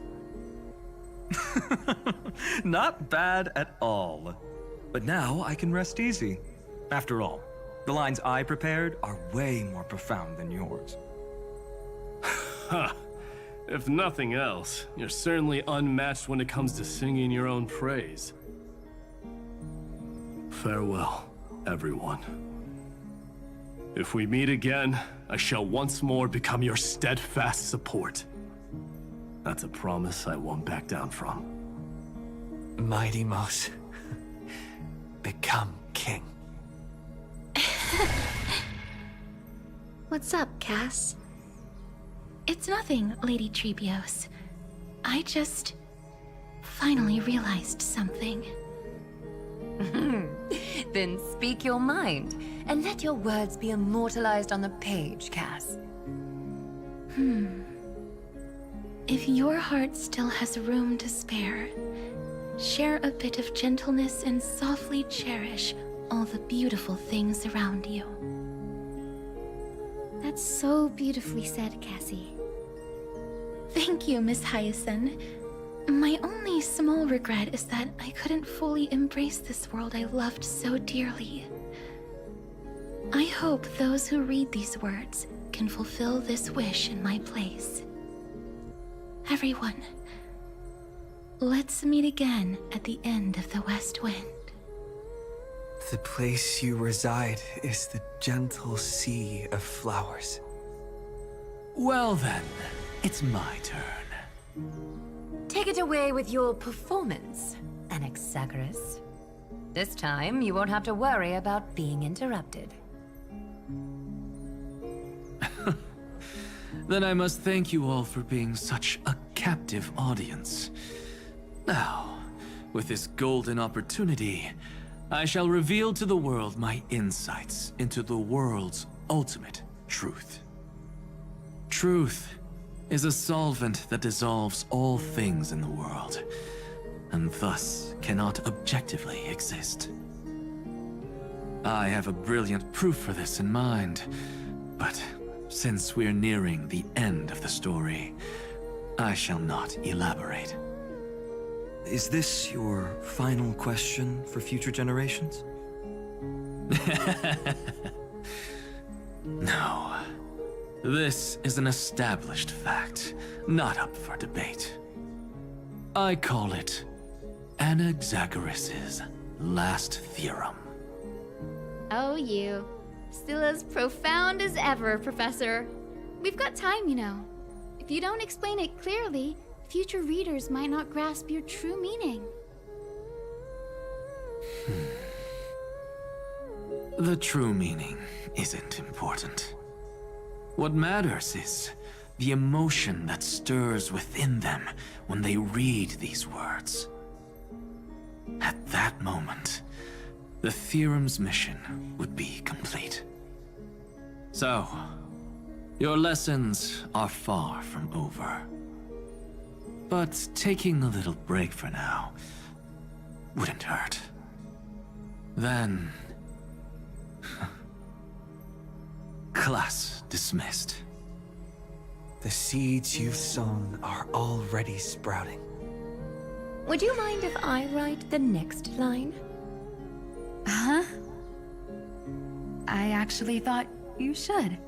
Not bad at all. But now I can rest easy. After all, the lines I prepared are way more profound than yours. Ha! If nothing else, you're certainly unmatched when it comes to singing your own praise. Farewell, everyone. If we meet again, I shall once more become your steadfast support. That's a promise I won't back down from. Mighty Mouse, become king. What's up, Cass? It's nothing, Lady Trebios. I just finally realized something. Then speak your mind, and let your words be immortalized on the page, Cass. If your heart still has room to spare, share a bit of gentleness and softly cherish all the beautiful things around you. That's so beautifully said, Cassie. Thank you, Miss Hyacinth. My only small regret is that I couldn't fully embrace this world I loved so dearly. I hope those who read these words can fulfill this wish in my place. Everyone, let's meet again at the end of the West Wind. The place you reside is the gentle sea of flowers. Well then, it's my turn. Take it away with your performance, Anaxagoras. This time, you won't have to worry about being interrupted. Then I must thank you all for being such a captive audience. Now, with this golden opportunity, I shall reveal to the world my insights into the world's ultimate truth. Truth is a solvent that dissolves all things in the world, and thus cannot objectively exist. I have a brilliant proof for this in mind, but since we're nearing the end of the story, I shall not elaborate. Is this your final question for future generations? No. This is an established fact, not up for debate. I call it Anaxagoras' last theorem. Oh, you. Still as profound as ever, Professor. We've got time, you know. If you don't explain it clearly, future readers might not grasp your true meaning. The true meaning isn't important. What matters is the emotion that stirs within them when they read these words. At that moment, the theorem's mission would be complete. So, your lessons are far from over. But taking a little break for now wouldn't hurt. Then... class dismissed. The seeds you've sown are already sprouting. Would you mind if I write the next line? Huh? I actually thought you should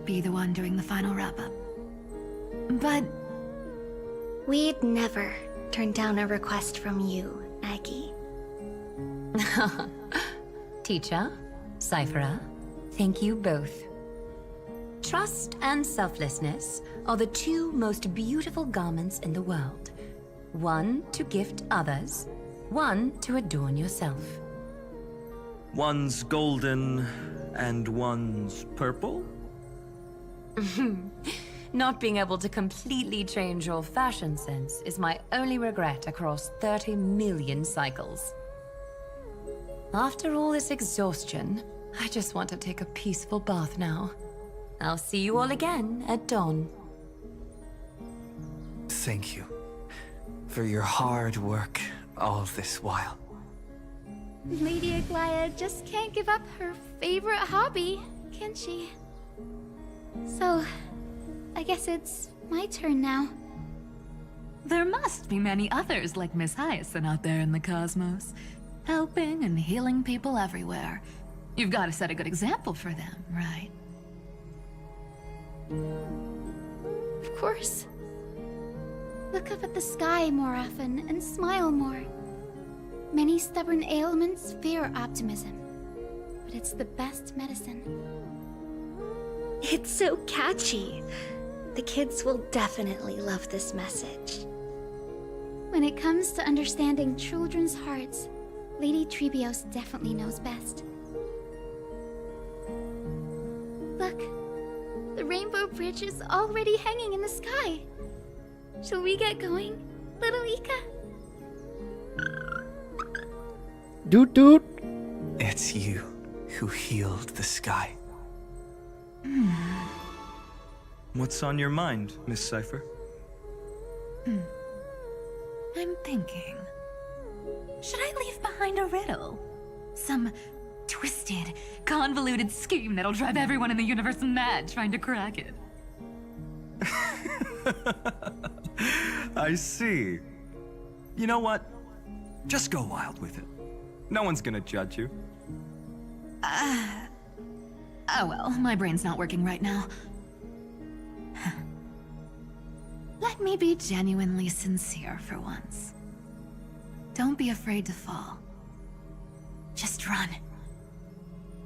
be the one doing the final wrap-up. But... we'd never turn down a request from you, Aggie. Teacher, Cyphera, thank you both. Trust and selflessness are the two most beautiful garments in the world. One to gift others, one to adorn yourself. One's golden and one's purple? Not being able to completely change your fashion sense is my only regret across 30 million cycles. After all this exhaustion, I just want to take a peaceful bath now. I'll see you all again at dawn. Thank you for your hard work all this while. Lady Aglaia just can't give up her favorite hobby, can she? So, I guess it's my turn now. there must be many others like Miss Hyacinth out there in the cosmos, helping and healing people everywhere. You've got to set a good example for them, right? Of course. Look up at the sky more often and smile more. Many stubborn ailments fear optimism, but it's the best medicine. It's so catchy. The kids will definitely love this message. When it comes to understanding children's hearts, Lady Trebios definitely knows best. Look, the Rainbow Bridge is already hanging in the sky. Shall we get going, little Ika? Doot doot. It's you who healed the sky. What's on your mind, Miss Cypher? I'm thinking, should I leave behind a riddle? Some twisted, convoluted scheme that'll drive everyone in the universe mad trying to crack it. I see. You know what? Just go wild with it. No one's gonna judge you. Oh well, my brain's not working right now. Let me be genuinely sincere for once. Don't be afraid to fall. Just run.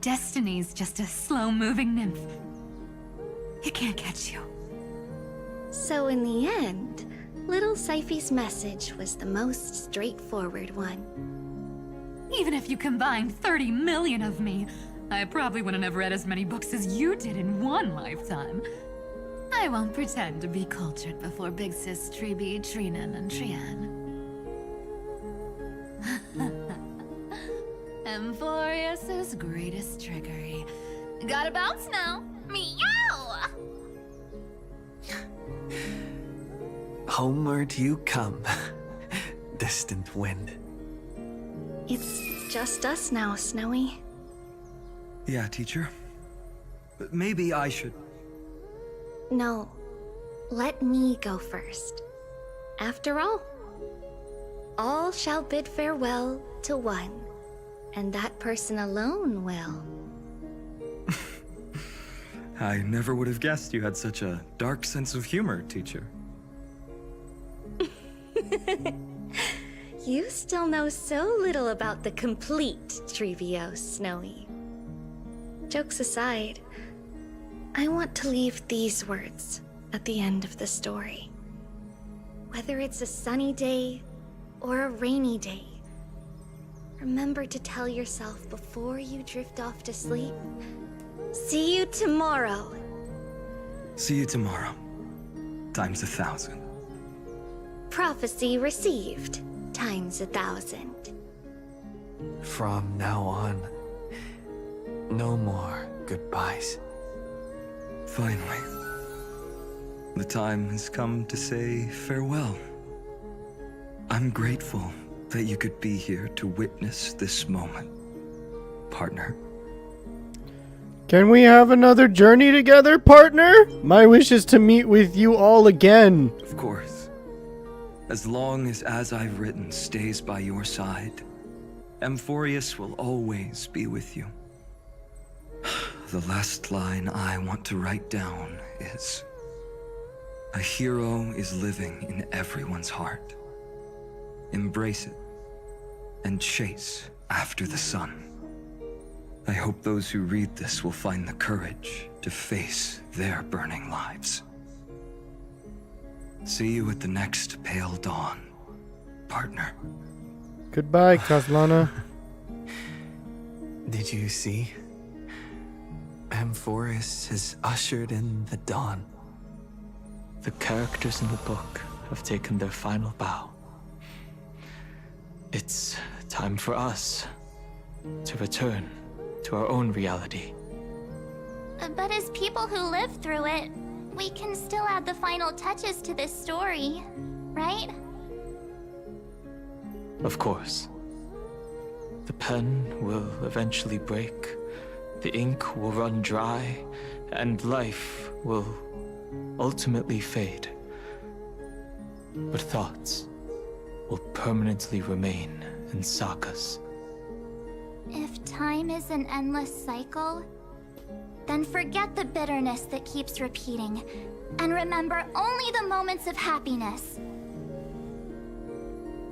Destiny's just a slow-moving nymph. It can't catch you. So in the end, little Cyphy's message was the most straightforward one. Even if you combined 30 million of me, I probably wouldn't have read as many books as you did in one lifetime. I won't pretend to be cultured before Big Sis Treeby, Trinan, and Trian. Emphorius's greatest trickery. Gotta bounce now. Meow! Homeward you come, distant wind. It's just us now, Snowy. Yeah, teacher. But maybe I should... No, let me go first. After all shall bid farewell to one, and that person alone will. I never would have guessed you had such a dark sense of humor, teacher. You still know so little about the complete Trebios, Snowy. Jokes aside, I want to leave these words at the end of the story. Whether it's a sunny day or a rainy day, remember to tell yourself before you drift off to sleep, see you tomorrow. See you tomorrow. Times 1,000. Prophecy received, times 1,000. From now on, no more goodbyes. Finally. The time has come to say farewell. I'm grateful that you could be here to witness this moment, partner. Can we have another journey together, partner? My wish is to meet with you all again. Of course. As long as I've written stays by your side, Amphorius will always be with you. The last line I want to write down is, a hero is living in everyone's heart. Embrace it and chase after the sun. I hope those who read this will find the courage to face their burning lives. See you at the next pale dawn, partner. Goodbye, Kaslana. Did you see? Amphorius has ushered in the dawn. The characters in the book have taken their final bow. It's time for us to return to our own reality. But as people who live through it, we can still add the final touches to this story, right? Of course. The pen will eventually break, the ink will run dry, and life will ultimately fade. But thoughts will permanently remain in sagas. If time is an endless cycle, then forget the bitterness that keeps repeating, and remember only the moments of happiness.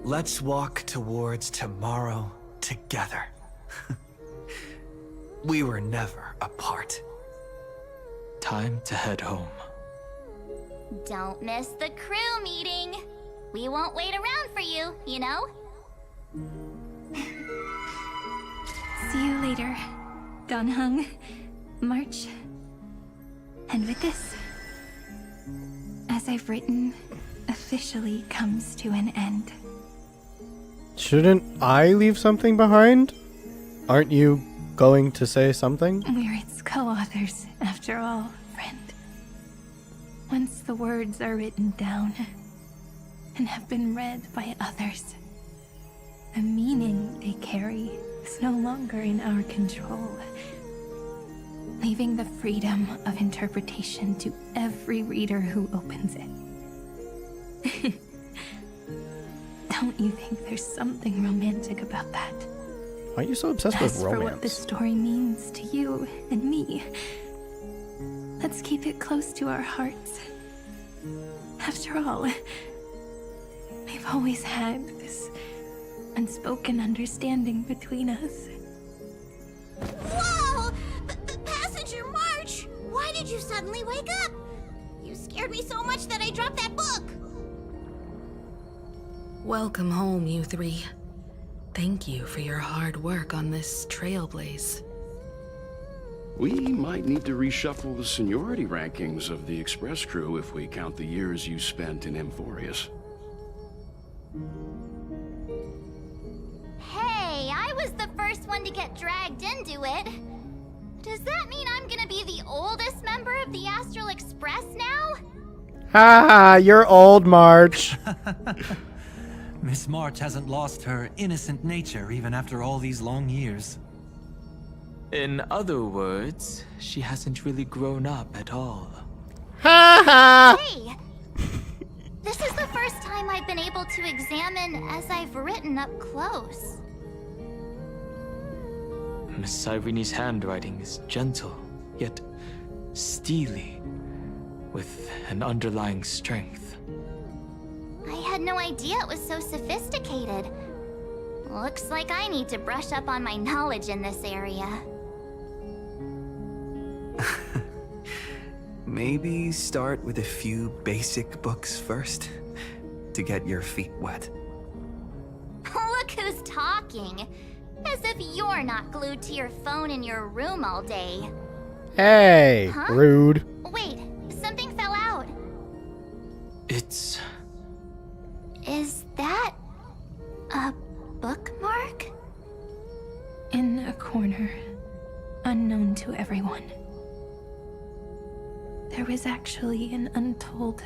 Let's walk towards tomorrow together. We were never apart. Time to head home. Don't miss the crew meeting. We won't wait around for you, you know? See you later, Donhung, March. And with this, as I've written, officially comes to an end. Shouldn't I leave something behind? Aren't you going to say something? We're its co-authors, after all, friend. Once the words are written down and have been read by others, the meaning they carry is no longer in our control, leaving the freedom of interpretation to every reader who opens it. Don't you think there's something romantic about that? Why are you so obsessed with As for what romance? this story means to you and me, let's keep it close to our hearts. After all, we've always had this unspoken understanding between us. Whoa! Passenger March! Why did you suddenly wake up? You scared me so much that I dropped that book! Welcome home, you three. Thank you for your hard work on this trailblaze. We might need to reshuffle the seniority rankings of the Express crew if we count the years you spent in Amphorius. Hey, I was the first one to get dragged into it. Does that mean I'm gonna be the oldest member of the Astral Express now? Ha! You're old, March. Miss March hasn't lost her innocent nature even after all these long years. In other words, she hasn't really grown up at all. Ha ha! Hey! This is the first time I've been able to examine as I've written up close. Miss Irene's handwriting is gentle, yet steely, with an underlying strength. I had no idea it was so sophisticated. Looks like I need to brush up on my knowledge in this area. Maybe start with a few basic books first, to get your feet wet. Look who's talking. As if you're not glued to your phone in your room all day. Hey, Huh? rude. Wait, something fell out. It's... Is that a bookmark? In a corner, unknown to everyone. There was actually an untold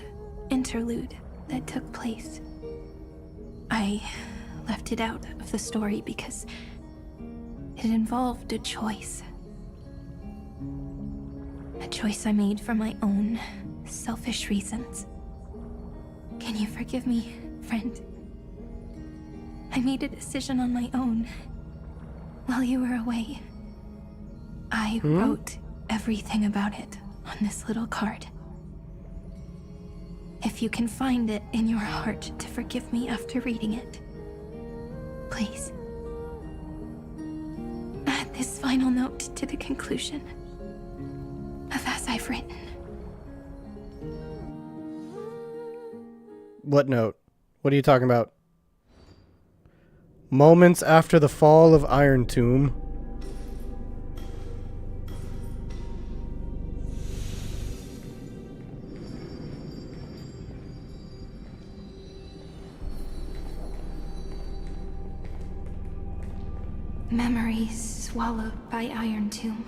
interlude that took place. I left it out of the story because it involved a choice. A choice I made for my own selfish reasons. Can you forgive me, friend? I made a decision on my own while you were away. I wrote everything about it on this little card. If you can find it in your heart to forgive me after reading it, please. Add this final note to the conclusion of as I've written. What note? What are you talking about? Moments after the fall of Iron Tomb. Memories swallowed by Iron Tomb.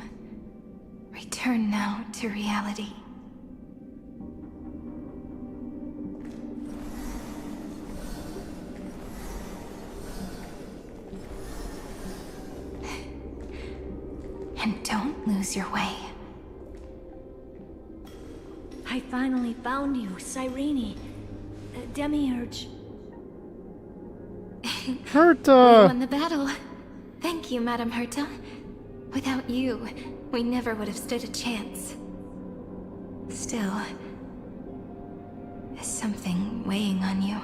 Return now to reality. And don't lose your way. I finally found you, Cyrene. Demiurge. Herta! We won the battle. Thank you, Madame Herta. Without you, we never would have stood a chance. Still, is something weighing on you?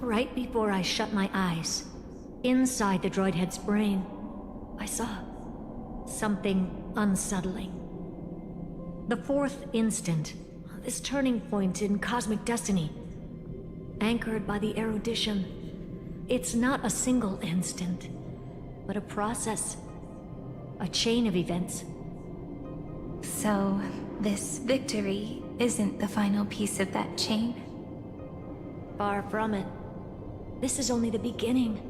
Right before I shut my eyes, inside the droid head's brain, I saw something unsettling. The fourth instant, this turning point in cosmic destiny, anchored by the erudition. It's not a single instant, but a process, a chain of events. So, this victory isn't the final piece of that chain? Far from it. This is only the beginning.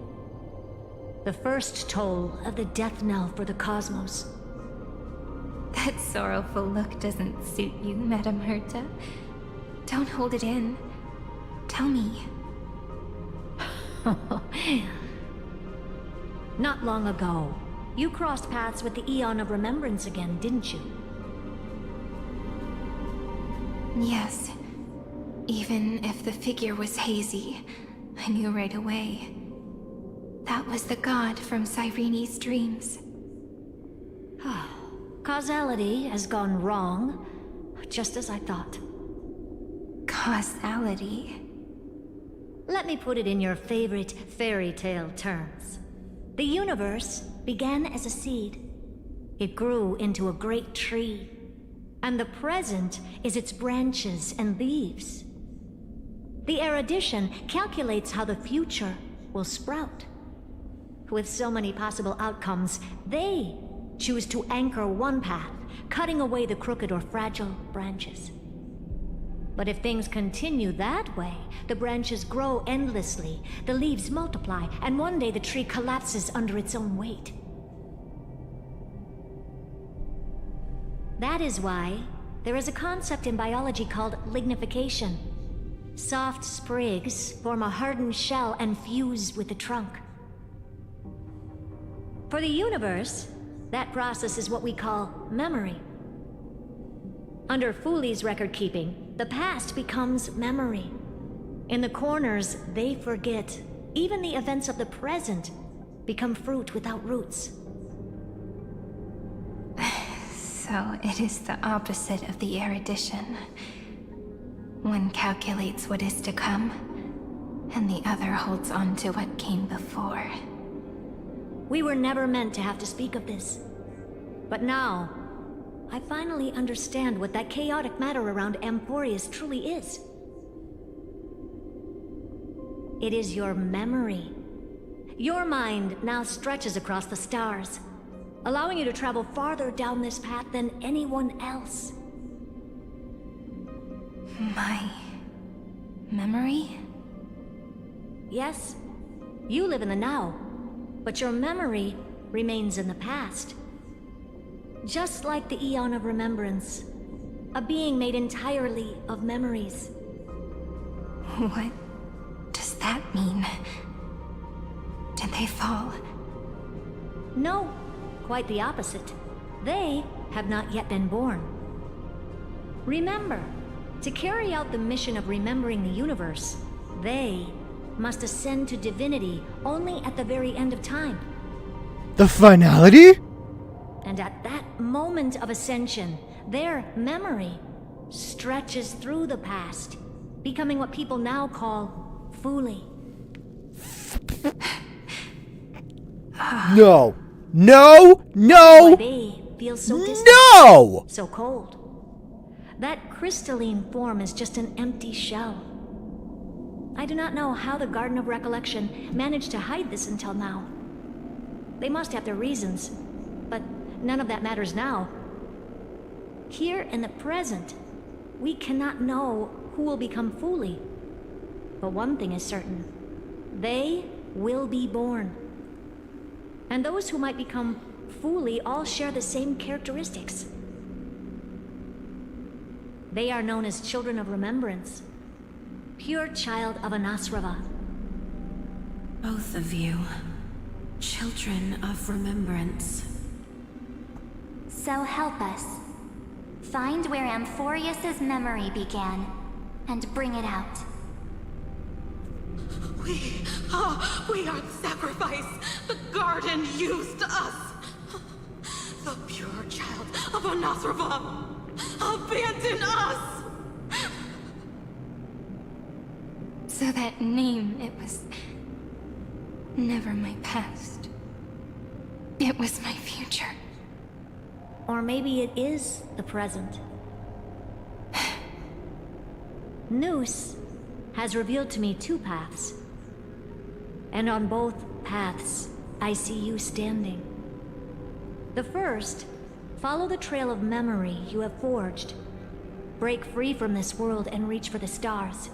The first toll of the death knell for the cosmos. That sorrowful look doesn't suit you, Madame Herta. Don't hold it in. Tell me. Not long ago, you crossed paths with the Eon of Remembrance again, didn't you? Yes. Even if the figure was hazy, I knew right away. That was the god from Cyrene's dreams. Causality has gone wrong, just as I thought. Causality? Let me put it in your favorite fairy tale terms. The universe began as a seed. It grew into a great tree. And the present is its branches and leaves. The erudition calculates how the future will sprout. With so many possible outcomes, they choose to anchor one path, cutting away the crooked or fragile branches. But if things continue that way, the branches grow endlessly, the leaves multiply, and one day the tree collapses under its own weight. That is why there is a concept in biology called lignification. Soft sprigs form a hardened shell and fuse with the trunk. For the universe, that process is what we call memory. Under Fooley's record-keeping, the past becomes memory. In the corners, they forget. Even the events of the present become fruit without roots. So it is the opposite of the erudition. One calculates what is to come, and the other holds on to what came before. We were never meant to have to speak of this. But now, I finally understand what that chaotic matter around Emporius truly is. It is your memory. Your mind now stretches across the stars, allowing you to travel farther down this path than anyone else. My memory? Yes, you live in the now, but your memory remains in the past. Just like the Eon of Remembrance, a being made entirely of memories. What does that mean? Did they fall? No, quite the opposite. They have not yet been born. Remember, to carry out the mission of remembering the universe, they must ascend to divinity only at the very end of time. The finality? And at that moment of ascension, their memory stretches through the past, becoming what people now call Fuli. No. No! No! Why they feel so distant, No! so cold. That crystalline form is just an empty shell. I do not know how the Garden of Recollection managed to hide this until now. They must have their reasons, but none of that matters now. Here in the present, we cannot know who will become Fuli. But one thing is certain. They will be born. And those who might become Fuli all share the same characteristics. They are known as Children of Remembrance. Pure child of Anasrava. Both of you. Children of Remembrance. So help us. Find where Amphorius's memory began, and bring it out. We are the sacrifice the garden used us. The pure child of Anasrava. Abandon us! So that name, it was never my past. It was my future. Or maybe it is the present. Noose has revealed to me two paths. And on both paths, I see you standing. The first, follow the trail of memory you have forged. Break free from this world and reach for the stars.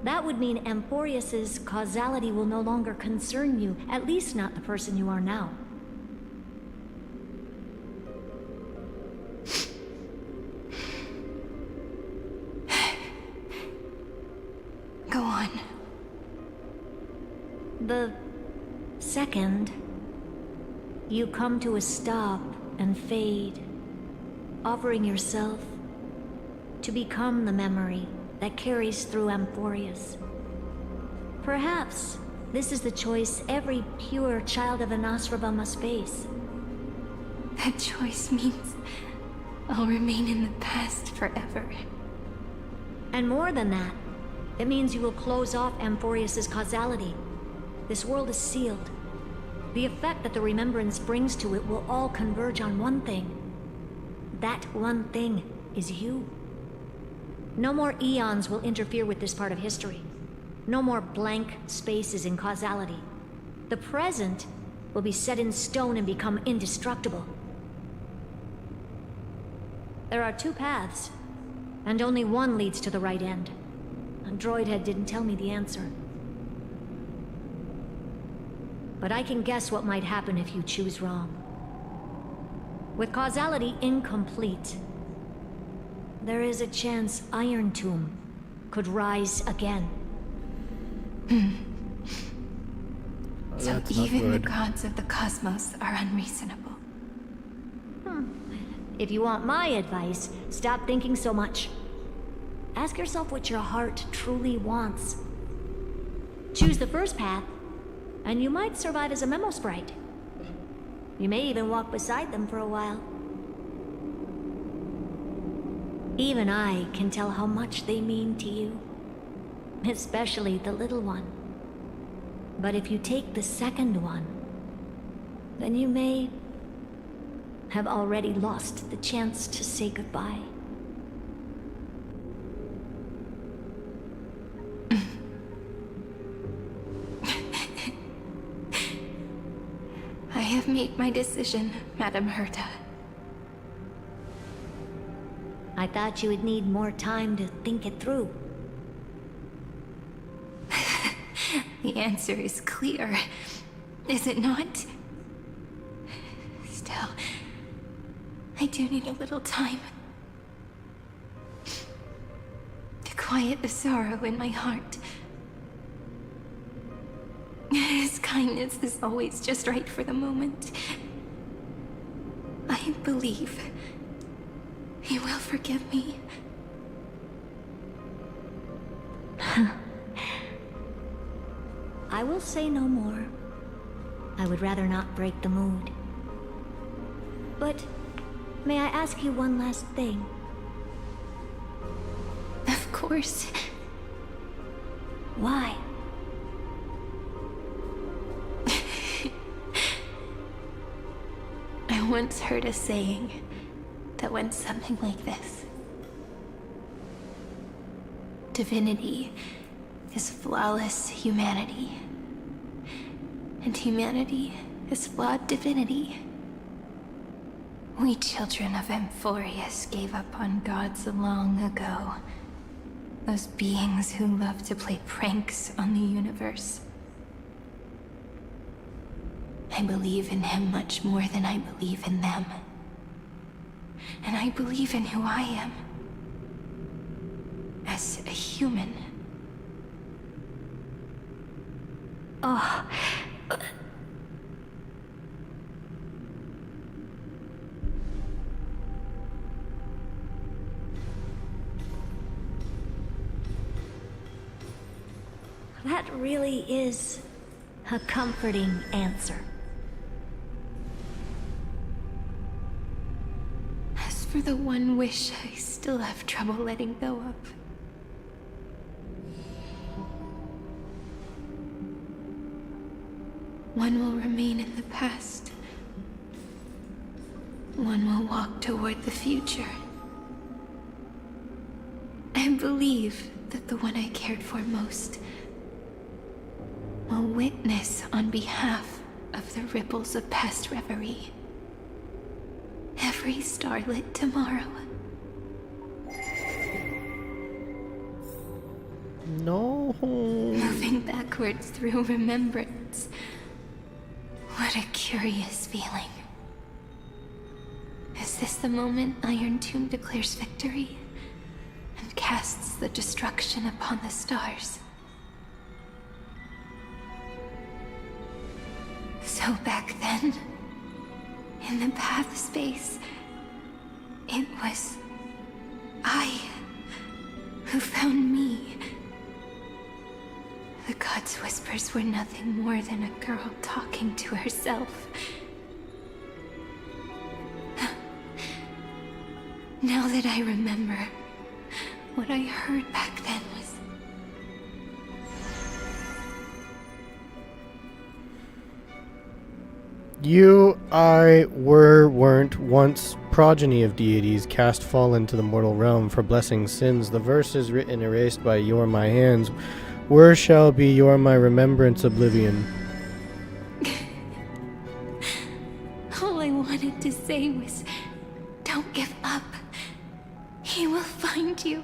That would mean Amphorius's causality will no longer concern you, at least not the person you are now. Go on. The second, you come to a stop and fade, offering yourself to become the memory that carries through Amphorius. Perhaps this is the choice every pure child of Anasrava must face. That choice means I'll remain in the past forever. And more than that, it means you will close off Amphorius's causality. This world is sealed. The effect that the remembrance brings to it will all converge on one thing. That one thing is you. No more eons will interfere with this part of history. No more blank spaces in causality. The present will be set in stone and become indestructible. There are two paths, and only one leads to the right end. Droidhead didn't tell me the answer. But I can guess what might happen if you choose wrong. With causality incomplete, there is a chance Iron Tomb could rise again. So even the gods of the cosmos are unreasonable. If you want my advice, stop thinking so much. Ask yourself what your heart truly wants. Choose the first path, and you might survive as a memo sprite. You may even walk beside them for a while. Even I can tell how much they mean to you. Especially the little one. But if you take the second one, then you may have already lost the chance to say goodbye. I have made my decision, Madame Herta. I thought you would need more time to think it through. The answer is clear, is it not? Still, I do need a little time to quiet the sorrow in my heart. His kindness is always just right for the moment. I believe he will forgive me. I will say no more. I would rather not break the mood. But may I ask you one last thing? Of course. Why? I once heard a saying that went something like this. Divinity is flawless humanity, and humanity is flawed divinity. We children of Amphorius gave up on gods long ago. Those beings who love to play pranks on the universe. I believe in him much more than I believe in them. And I believe in who I am. As a human. Oh. That really is a comforting answer. As for the one wish I still have trouble letting go of. One will remain in the past. One will walk toward the future. I believe that the one I cared for most will witness on behalf of the ripples of past reverie. Every starlit tomorrow. No. Moving backwards through remembrance. What a curious feeling. Is this the moment Iron Tomb declares victory and casts the destruction upon the stars? So back then, in the path space, it was I who found me. The gods' whispers were nothing more than a girl talking to herself. Now that I remember, what I heard back then was... You, I, weren't once progeny of deities cast fallen to the mortal realm for blessing sins. The verses written erased by your my hands. Where shall be your my remembrance oblivion? All I wanted to say was, don't give up. He will find you.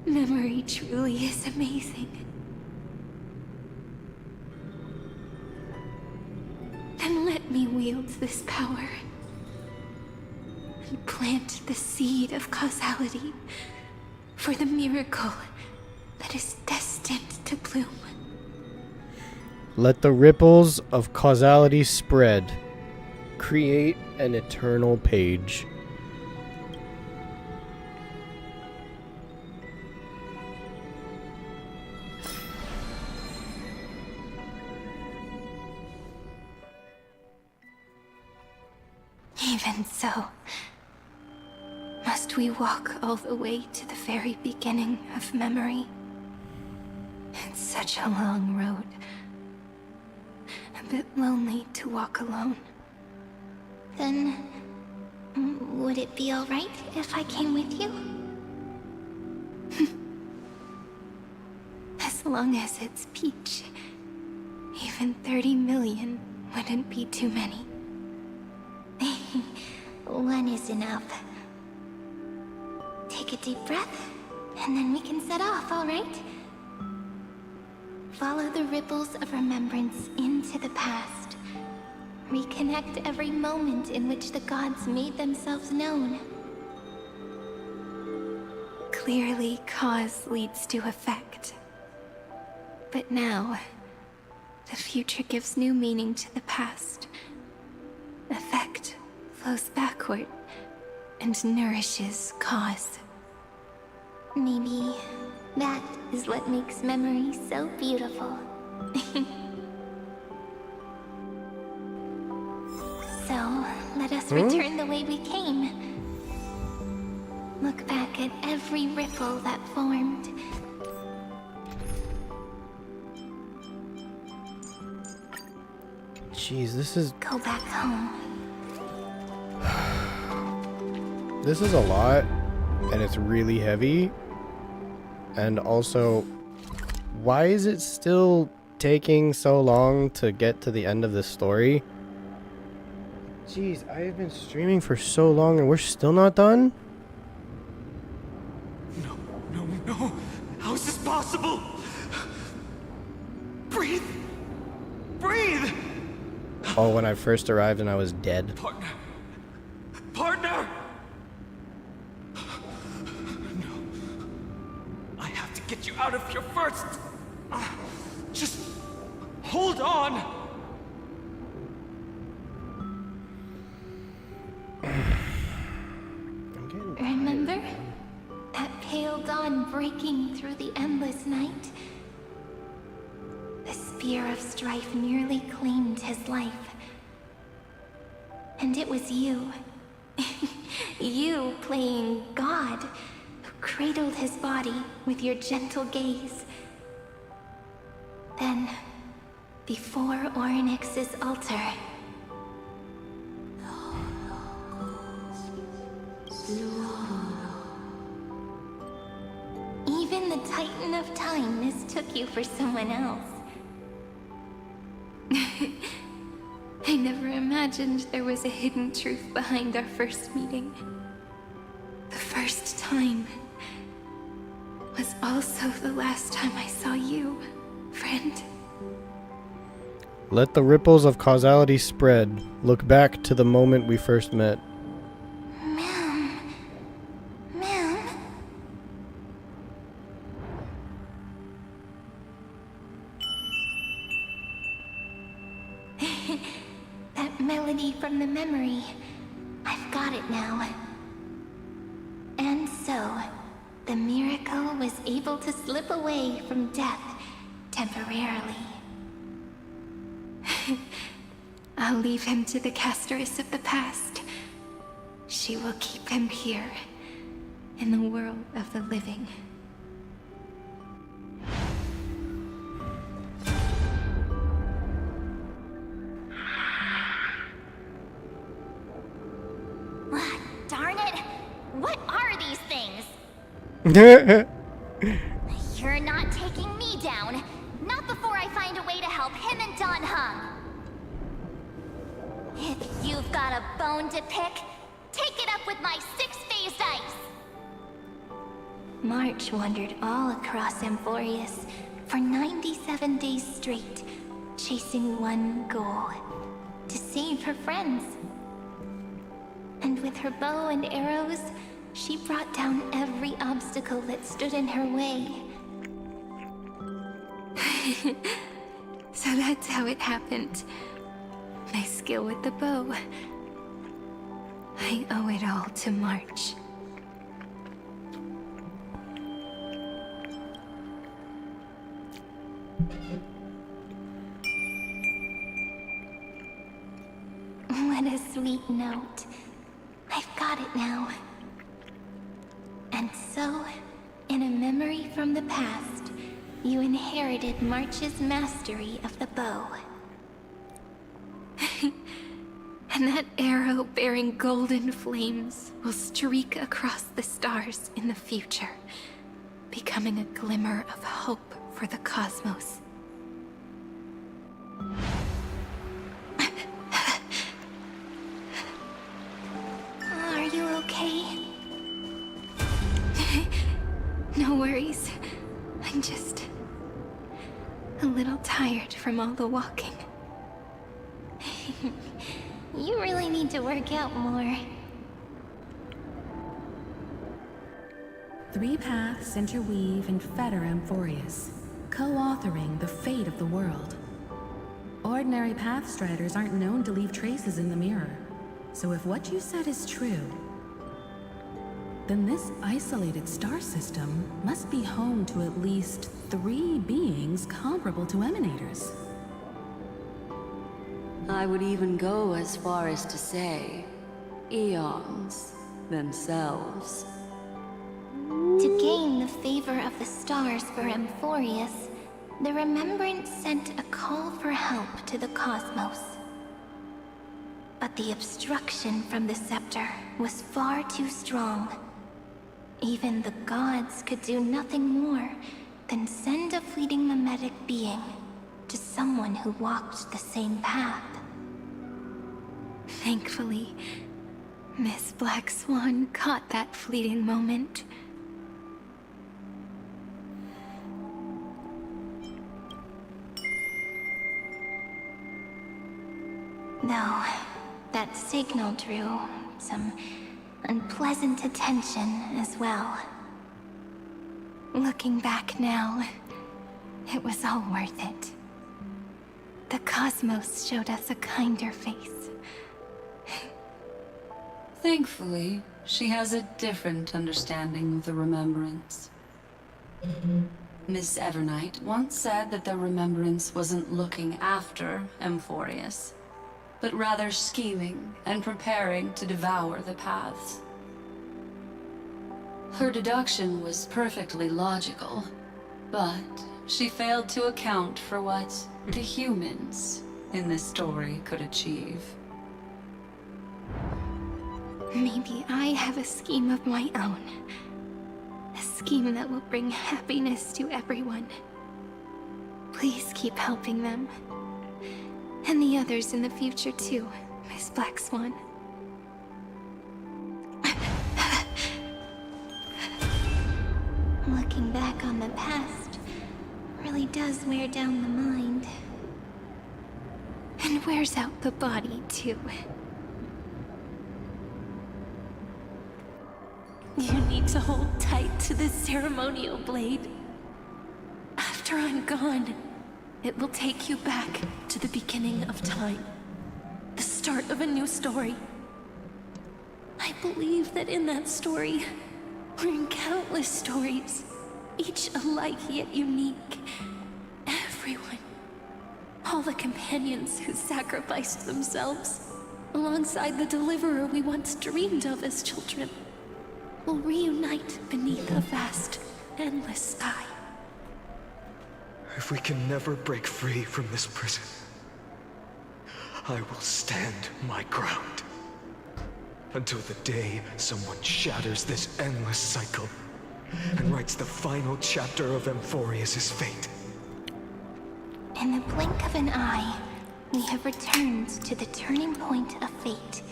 Memory truly is amazing. Then let me wield this power and plant the seed of causality for the miracle that is destined to bloom. Let the ripples of causality spread. Create an eternal page. Even so, must we walk all the way to the very beginning of memory? It's such a long road. bit lonely to walk alone. Then, would it be alright if I came with you? As long as it's Peach. Even 30 million wouldn't be too many. One is enough. Take a deep breath, and then we can set off, alright? Follow the ripples of remembrance into the past. Reconnect every moment in which the gods made themselves known. Clearly, cause leads to effect. But now, the future gives new meaning to the past. Effect flows backward and nourishes cause. Maybe that is what makes memory so beautiful. So, let us return the way we came. Look back at every ripple that formed. Jeez, this is... Go back home. This is a lot, and it's really heavy. And also, why is it still taking so long to get to the end of this story? Jeez, I have been streaming for so long and we're still not done? No. How is this possible? Breathe. Breathe. Oh, when I first arrived and I was dead. Partner. No. I have to get you out of here first. Just hold on. Remember? That pale dawn breaking through the endless night? The spear of strife nearly claimed his life. And it was you. You playing God, who cradled his body with your gentle gaze. Then, before Orynyx's altar, even the Titan of Time mistook you for someone else. I never imagined there was a hidden truth behind our first meeting. The first time was also the last time I saw you, friend. Let the ripples of causality spread. Look back to the moment we first met. Ma'am? That melody from the memory. I've got it now. And so, the miracle was able to slip away from death temporarily. I'll leave him to the casteress of the past. She will keep him here, in the world of the living. Darn it! What are these things? You're not taking me down. Not before I find a way to help him and Don Hung. If you've got a bone to pick, take it up with my six-phased ice. March wandered all across Amphorius for 97 days straight, chasing one goal: to save her friends. And with her bow and arrows, she brought down every obstacle that stood in her way. So that's how it happened. My skill with the bow. I owe it all to March. What a sweet note. I've got it now. And so, in a memory from the past, you inherited March's mastery of the bow. And that arrow bearing golden flames will streak across the stars in the future, becoming a glimmer of hope for the cosmos. Are you okay? No worries. I'm just a little tired from all the walking. You really need to work out more. 3 paths interweave and fetter Amphorius, co-authoring the fate of the world. Ordinary pathstriders aren't known to leave traces in the mirror, so if what you said is true, then this isolated star system must be home to at least 3 beings comparable to Emanators. I would even go as far as to say, eons themselves. To gain the favor of the stars for Amphorius, the Remembrance sent a call for help to the cosmos. But the obstruction from the scepter was far too strong. Even the gods could do nothing more than send a fleeting mimetic being to someone who walked the same path. Thankfully, Miss Black Swan caught that fleeting moment. Though, that signal drew some unpleasant attention as well. Looking back now, it was all worth it. The cosmos showed us a kinder face. Thankfully, she has a different understanding of the Remembrance. Miss Evernight once said that the Remembrance wasn't looking after Amphorius, but rather scheming and preparing to devour the paths. Her deduction was perfectly logical, but she failed to account for what the humans in this story could achieve. Maybe I have a scheme of my own. A scheme that will bring happiness to everyone. Please keep helping them. And the others in the future too, Miss Black Swan. Looking back on the past really does wear down the mind. And wears out the body too. You need to hold tight to this ceremonial blade. After I'm gone, it will take you back to the beginning of time. The start of a new story. I believe that in that story, or in countless stories, each alike yet unique, everyone, all the companions who sacrificed themselves, alongside the deliverer we once dreamed of as children, will reunite beneath a vast, endless sky. If we can never break free from this prison, I will stand my ground. Until the day someone shatters this endless cycle and writes the final chapter of Amphorius' fate. In the blink of an eye, we have returned to the turning point of fate.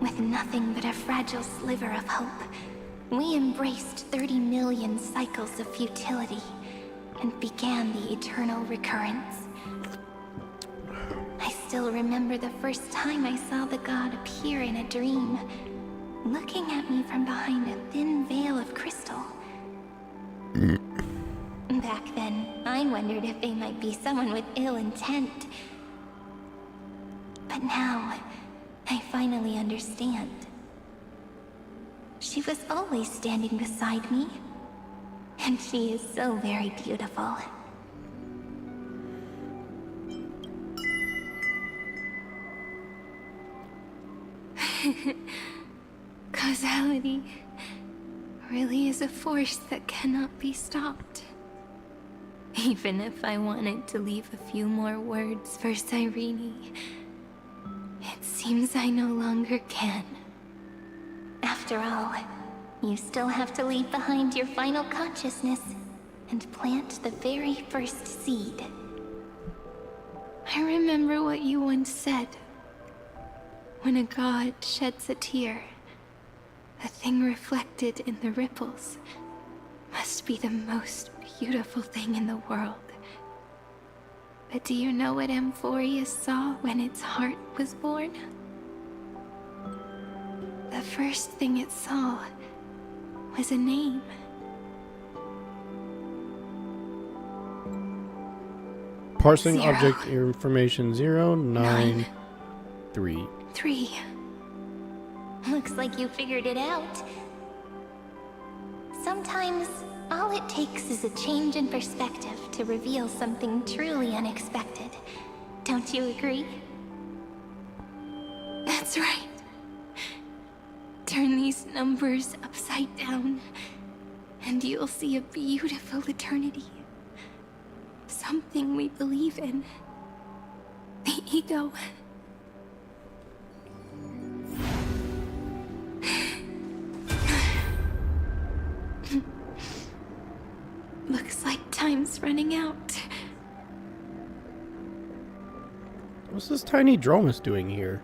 With nothing but a fragile sliver of hope, we embraced 30 million cycles of futility and began the eternal recurrence. I still remember the first time I saw the god appear in a dream, looking at me from behind a thin veil of crystal. Back then, I wondered if they might be someone with ill intent. But now, I finally understand. She was always standing beside me, and she is so very beautiful. Causality really is a force that cannot be stopped. Even if I wanted to leave a few more words for Cyrene, seems I no longer can. After all, you still have to leave behind your final consciousness and plant the very first seed. I remember what you once said. When a god sheds a tear, the thing reflected in the ripples must be the most beautiful thing in the world. But do you know what Amphorius saw when its heart was born? The first thing it saw was a name. Parsing 0. object information 093. 3. Looks like you figured it out. Sometimes, all it takes is a change in perspective to reveal something truly unexpected. Don't you agree? That's right. Turn these numbers upside down, and you'll see a beautiful eternity. Something we believe in. The ego. Looks like time's running out. What's this tiny Dromus doing here?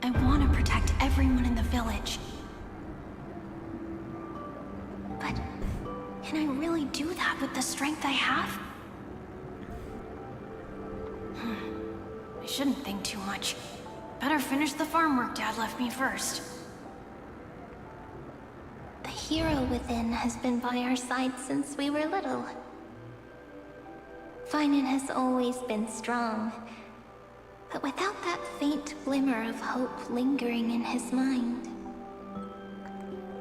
I want to protect everyone in the village. But can I really do that with the strength I have? I shouldn't think too much. Better finish the farm work Dad left me first. The hero within has been by our side since we were little. Finan has always been strong, but without that faint glimmer of hope lingering in his mind,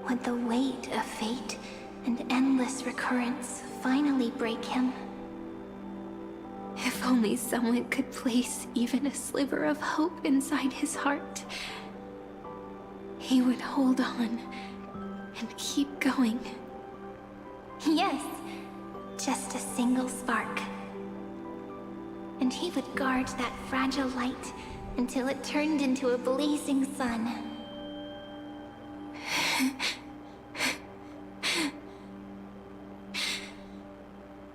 would the weight of fate and endless recurrence finally break him? If only someone could place even a sliver of hope inside his heart, he would hold on and keep going. Yes, just a single spark. And he would guard that fragile light until it turned into a blazing sun.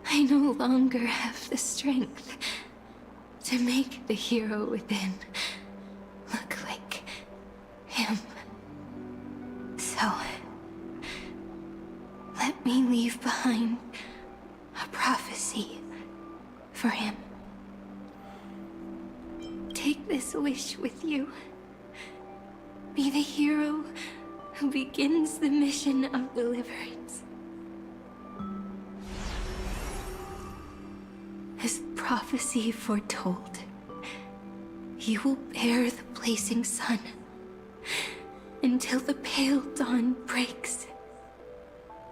I no longer have the strength to make the hero within look like him. So, let me leave behind a prophecy for him. Take this wish with you. Be the hero who begins the mission of deliverance. As prophecy foretold, you will bear the blazing sun until the pale dawn breaks.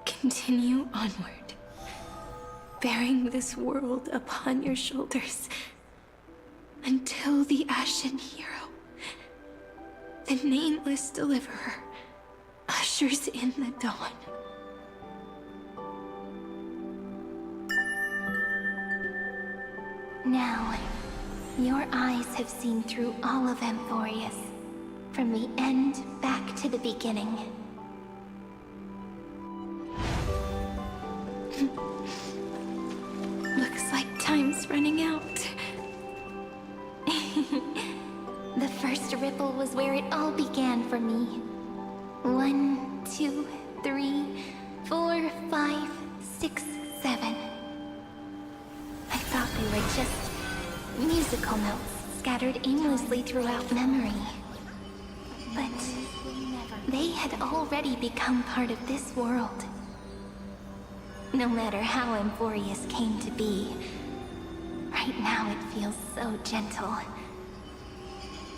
Continue onward, bearing this world upon your shoulders until the Ashen Hero, the nameless deliverer, ushers in the dawn. Now, your eyes have seen through all of Amphorius, from the end back to the beginning. Looks like time's running out. The first ripple was where it all began for me. 1, 2, 3, 4, 5, 6, 7. I thought they were just musical notes scattered aimlessly throughout memory. But they had already become part of this world. No matter how Amphorius came to be, right now it feels so gentle.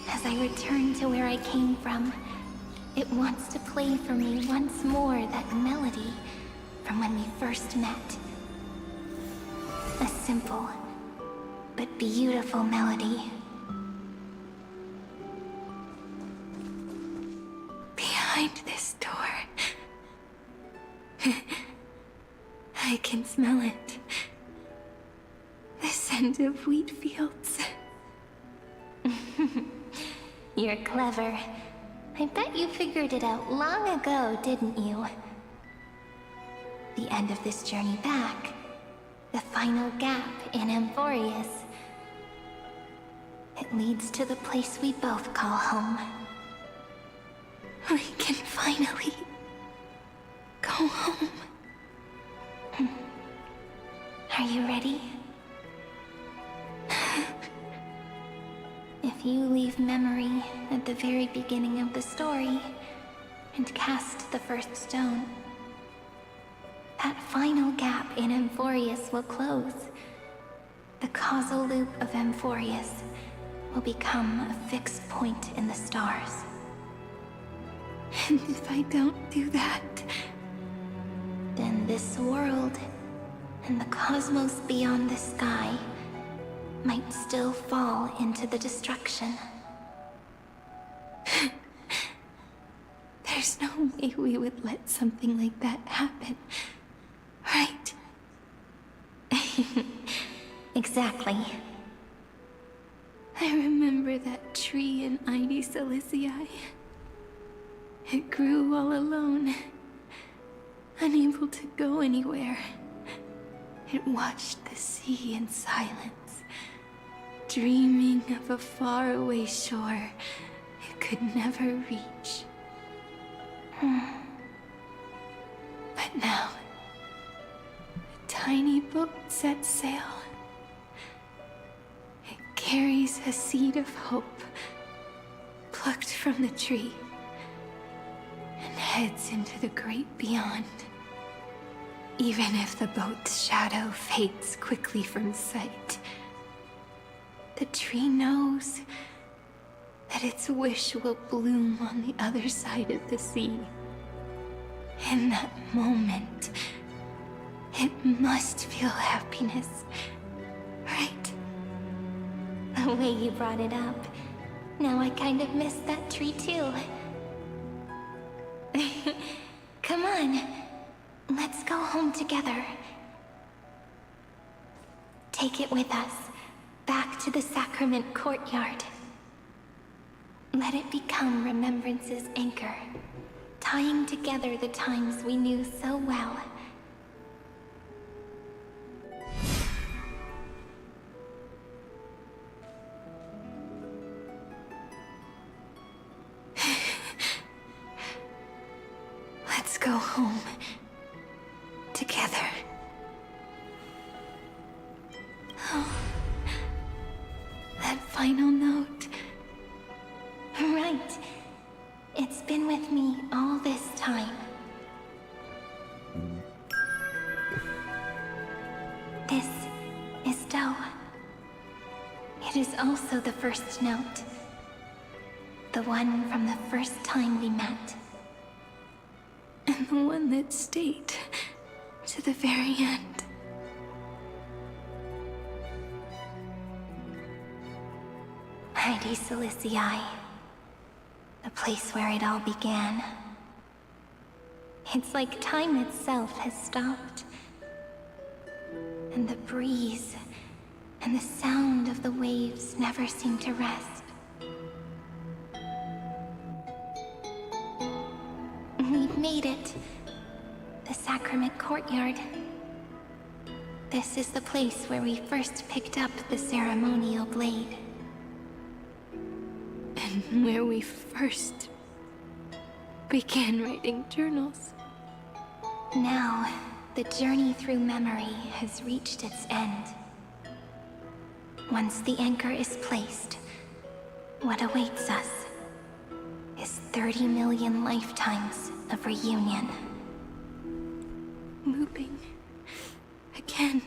As I return to where I came from, it wants to play for me once more that melody from when we first met. A simple, but beautiful melody. Behind this door, I can smell it. The scent land of wheat fields. You're clever. I bet you figured it out long ago, didn't you? The end of this journey back, the final gap in Amphorius. It leads to the place we both call home. We can finally go home. Are you ready? If you leave memory at the very beginning of the story and cast the first stone, that final gap in Amphorius will close. The causal loop of Amphorius will become a fixed point in the stars. And if I don't do that, then this world and the cosmos beyond the sky might still fall into the destruction. There's no way we would let something like that happen, right? Exactly. I remember that tree in Ide Silicii. It grew all alone, unable to go anywhere. It watched the sea in silence, dreaming of a faraway shore it could never reach. But now, a tiny boat sets sail. It carries a seed of hope, plucked from the tree, and heads into the great beyond. Even if the boat's shadow fades quickly from sight, the tree knows that its wish will bloom on the other side of the sea. In that moment, it must feel happiness, right? The way you brought it up, now I kind of miss that tree too. Come on, let's go home together. Take it with us, back to the sacrament courtyard. Let it become Remembrance's anchor, tying together the times we knew so well. Let's go home together. Oh, that final note. Right. It's been with me all this time. This is Doe. It is also the first note. The one from the first time we met. And the one that stayed to the very end. Ide Silicii. The place where it all began. It's like time itself has stopped. And the breeze and the sound of the waves never seem to rest. We've made it. The sacrament courtyard. This is the place where we first picked up the ceremonial blade. And where we first began writing journals. Now, the journey through memory has reached its end. Once the anchor is placed, what awaits us is 30 million lifetimes of reunion. Looping again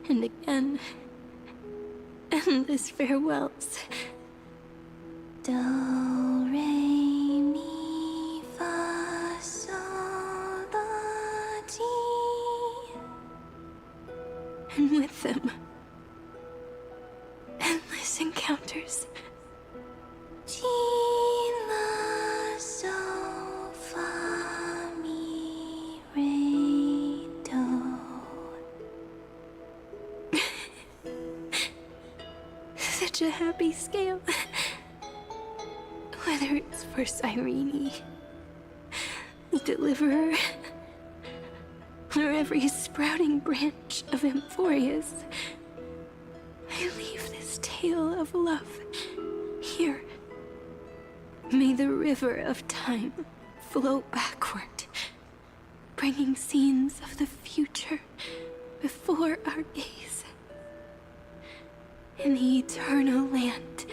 and again. Endless farewells. Do, re, mi, fa, sol, la, ti. And with them, endless encounters. Ti, la, sol, fa, mi, re, do. such a happy scale. Whether it's for Cyrene, the Deliverer, or every sprouting branch of Amphorius, I leave this tale of love here. May the river of time flow backward, bringing scenes of the future before our gaze. In the eternal land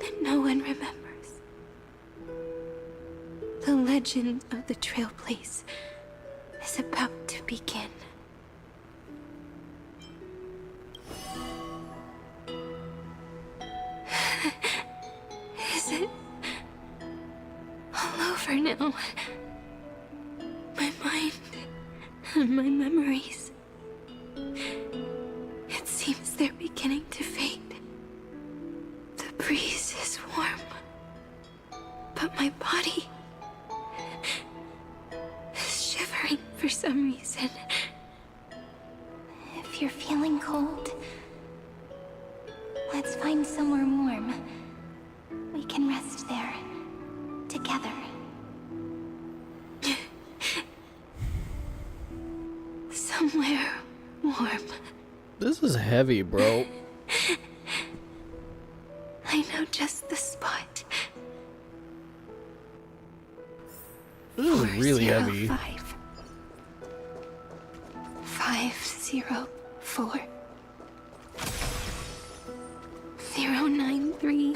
that no one remembers. The legend of the Trailblaze is about to begin. Is it all over now? My mind and my memories. It seems they're beginning to fade. The breeze is warm, but my body is shivering for some reason. If you're feeling cold, let's find somewhere warm. We can rest there, together. Somewhere warm. This is heavy, bro. I know just the spot. This is really heavy. 504 093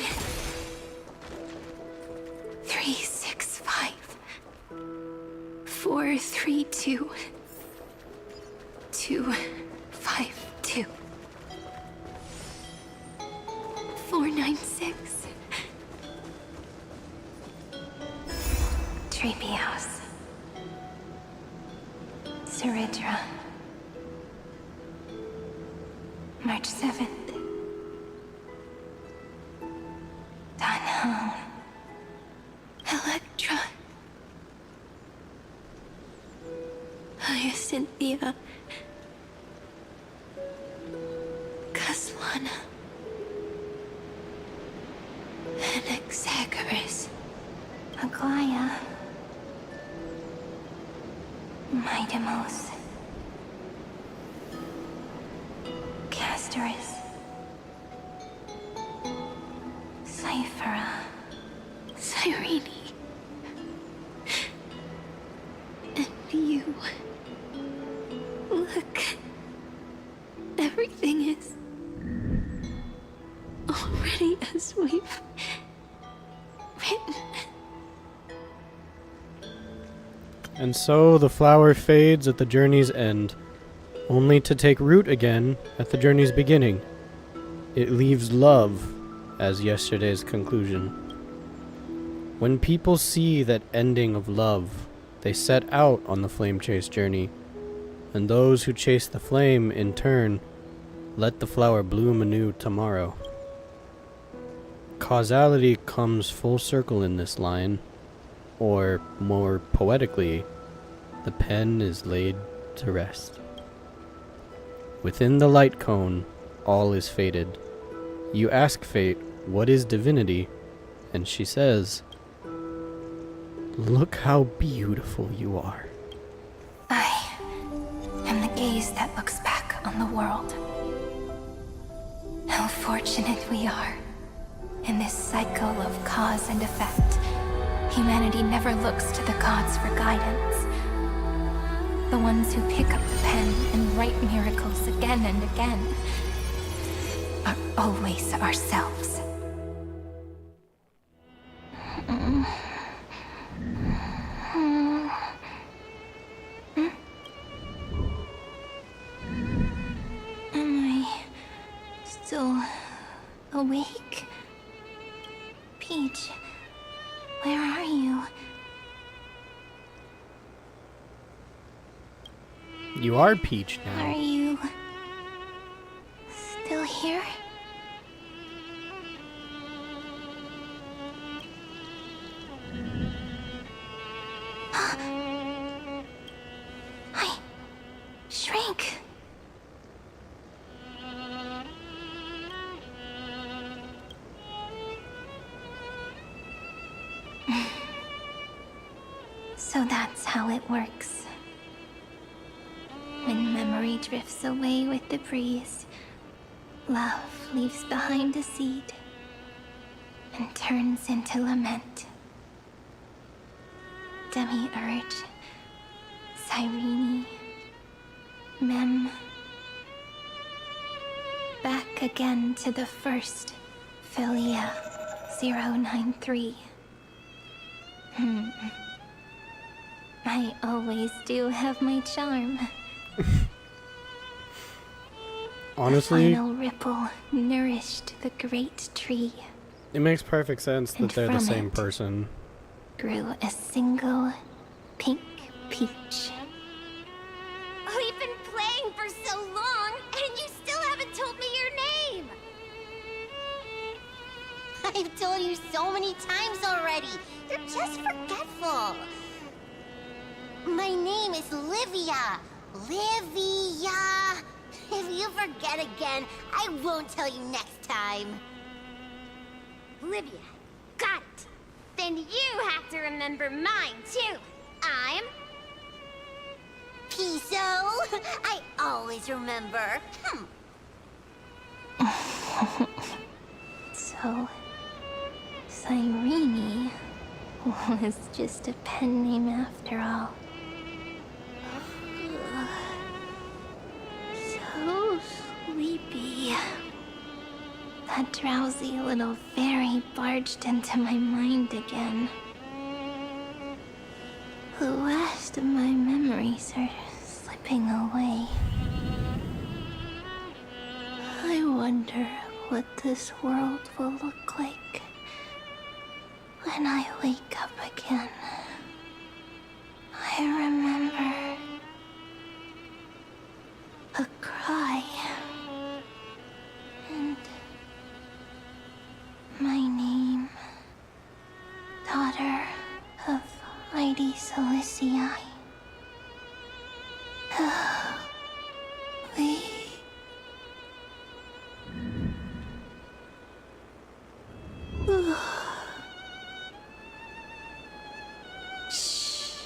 365 432 252 496 Treehouse. Seridra. March 7th. Dunham. Electra. Hyacinthia. Caslana. Anaxagoras. Aglaya. Midemos. Castoris. Cyphera. Cyrene. And you. Look. Everything is already as we've written. And so the flower fades at the journey's end, only to take root again at the journey's beginning. It leaves love as yesterday's conclusion. When people see that ending of love, they set out on the flame chase journey, and those who chase the flame, in turn, let the flower bloom anew tomorrow. Causality comes full circle in this line, or more poetically, the pen is laid to rest. Within the light cone, all is fated. You ask fate, what is divinity? And she says, look how beautiful you are. I am the gaze that looks back on the world. How fortunate we are. In this cycle of cause and effect, humanity never looks to the gods for guidance. The ones who pick up the pen and write miracles again and again are always ourselves. Am I still awake? Peach, where are you? You are Peach Are now. you still here? I shrank. So that's how it works. When memory drifts away with the breeze, love leaves behind a seed and turns into lament. Demiurge, Cyrene, Mem. Back again to the first Philia 093. I always do have my charm. Honestly, The final ripple nourished the great tree. it makes perfect sense that And they're the from same it person. Grew a single pink peach. We've been playing for so long, and you still haven't told me your name! I've told you so many times already. You're just forgetful. My name is Livia. Livia. If you forget again, I won't tell you next time. Livia, got it. Then you have to remember mine, too. I'm... Piso. I always remember. So, Cyrene was just a pen name after all. So sleepy. That drowsy little fairy barged into my mind again. The last of my memories are slipping away. I wonder what this world will look like when I wake up again. I remember a cry and my name, daughter of Mighty Celestii. We... Shh.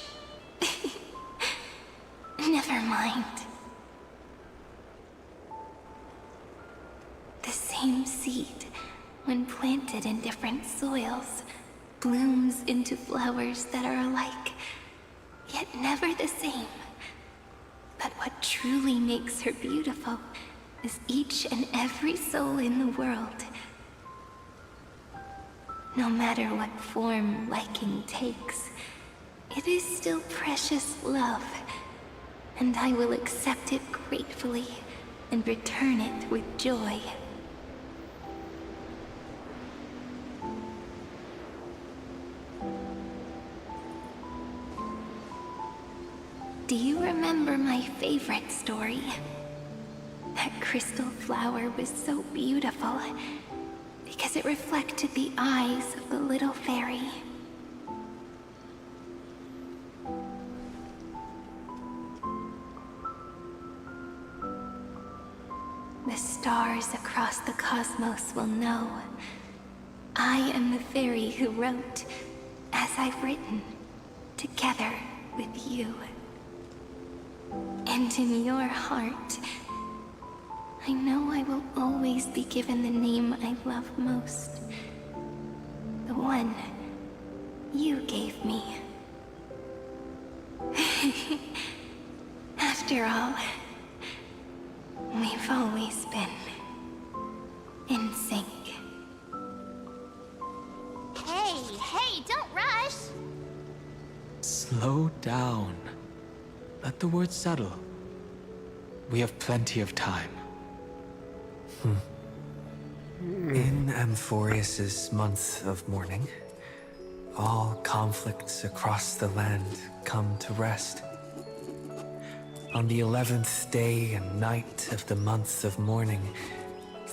Never mind. The same seed, when planted in different soils, blooms into flowers that are alike, yet never the same. But what truly makes her beautiful is each and every soul in the world. No matter what form liking takes, it is still precious love, and I will accept it gratefully and return it with joy. Do you remember my favorite story? That crystal flower was so beautiful because it reflected the eyes of the little fairy. The stars across the cosmos will know. I am the fairy who wrote, as I've written, together with you. And in your heart, I know I will always be given the name I love most. The one you gave me. After all, we've always been in sync. Hey, don't rush! Slow down. Let the words settle. We have plenty of time. In Amphorius's month of mourning, all conflicts across the land come to rest. On the 11th day and night of the month of mourning,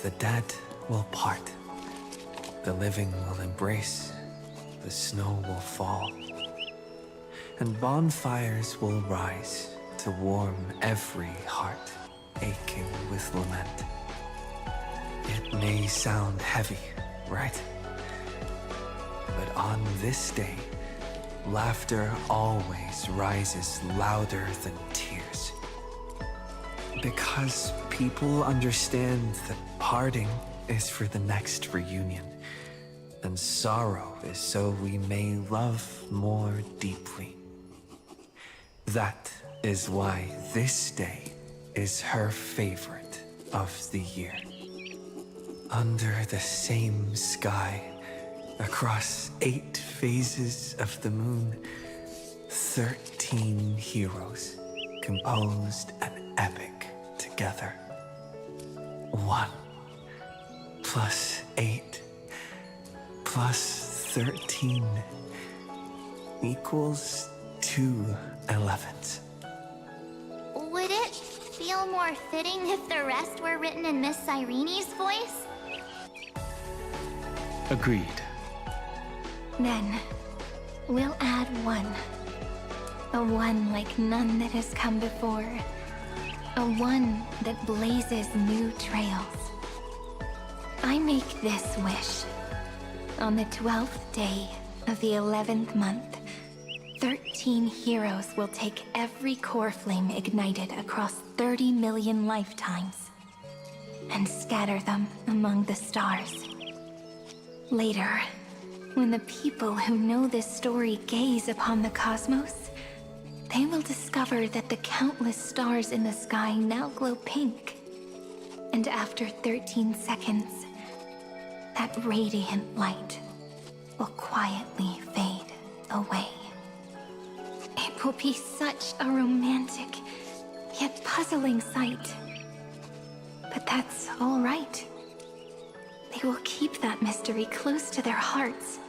the dead will part. The living will embrace. The snow will fall. And bonfires will rise to warm every heart aching with lament. It may sound heavy, right? But on this day, laughter always rises louder than tears. Because people understand that parting is for the next reunion, and sorrow is so we may love more deeply. That is why this day is her favorite of the year. Under the same sky, across 8 phases of the moon, 13 heroes composed an epic together. 1 plus 8 plus 13 equals 2 11s. Would it feel more fitting if the rest were written in Miss Irene's voice? Agreed. Then, we'll add 1. A 1 like none that has come before. A 1 that blazes new trails. I make this wish. On the 12th day of the 11th month, 13 heroes will take every core flame ignited across 30 million lifetimes and scatter them among the stars. Later, when the people who know this story gaze upon the cosmos, they will discover that the countless stars in the sky now glow pink. And after 13 seconds, that radiant light will quietly fade away. It will be such a romantic, yet puzzling sight. But that's all right. They will keep that mystery close to their hearts,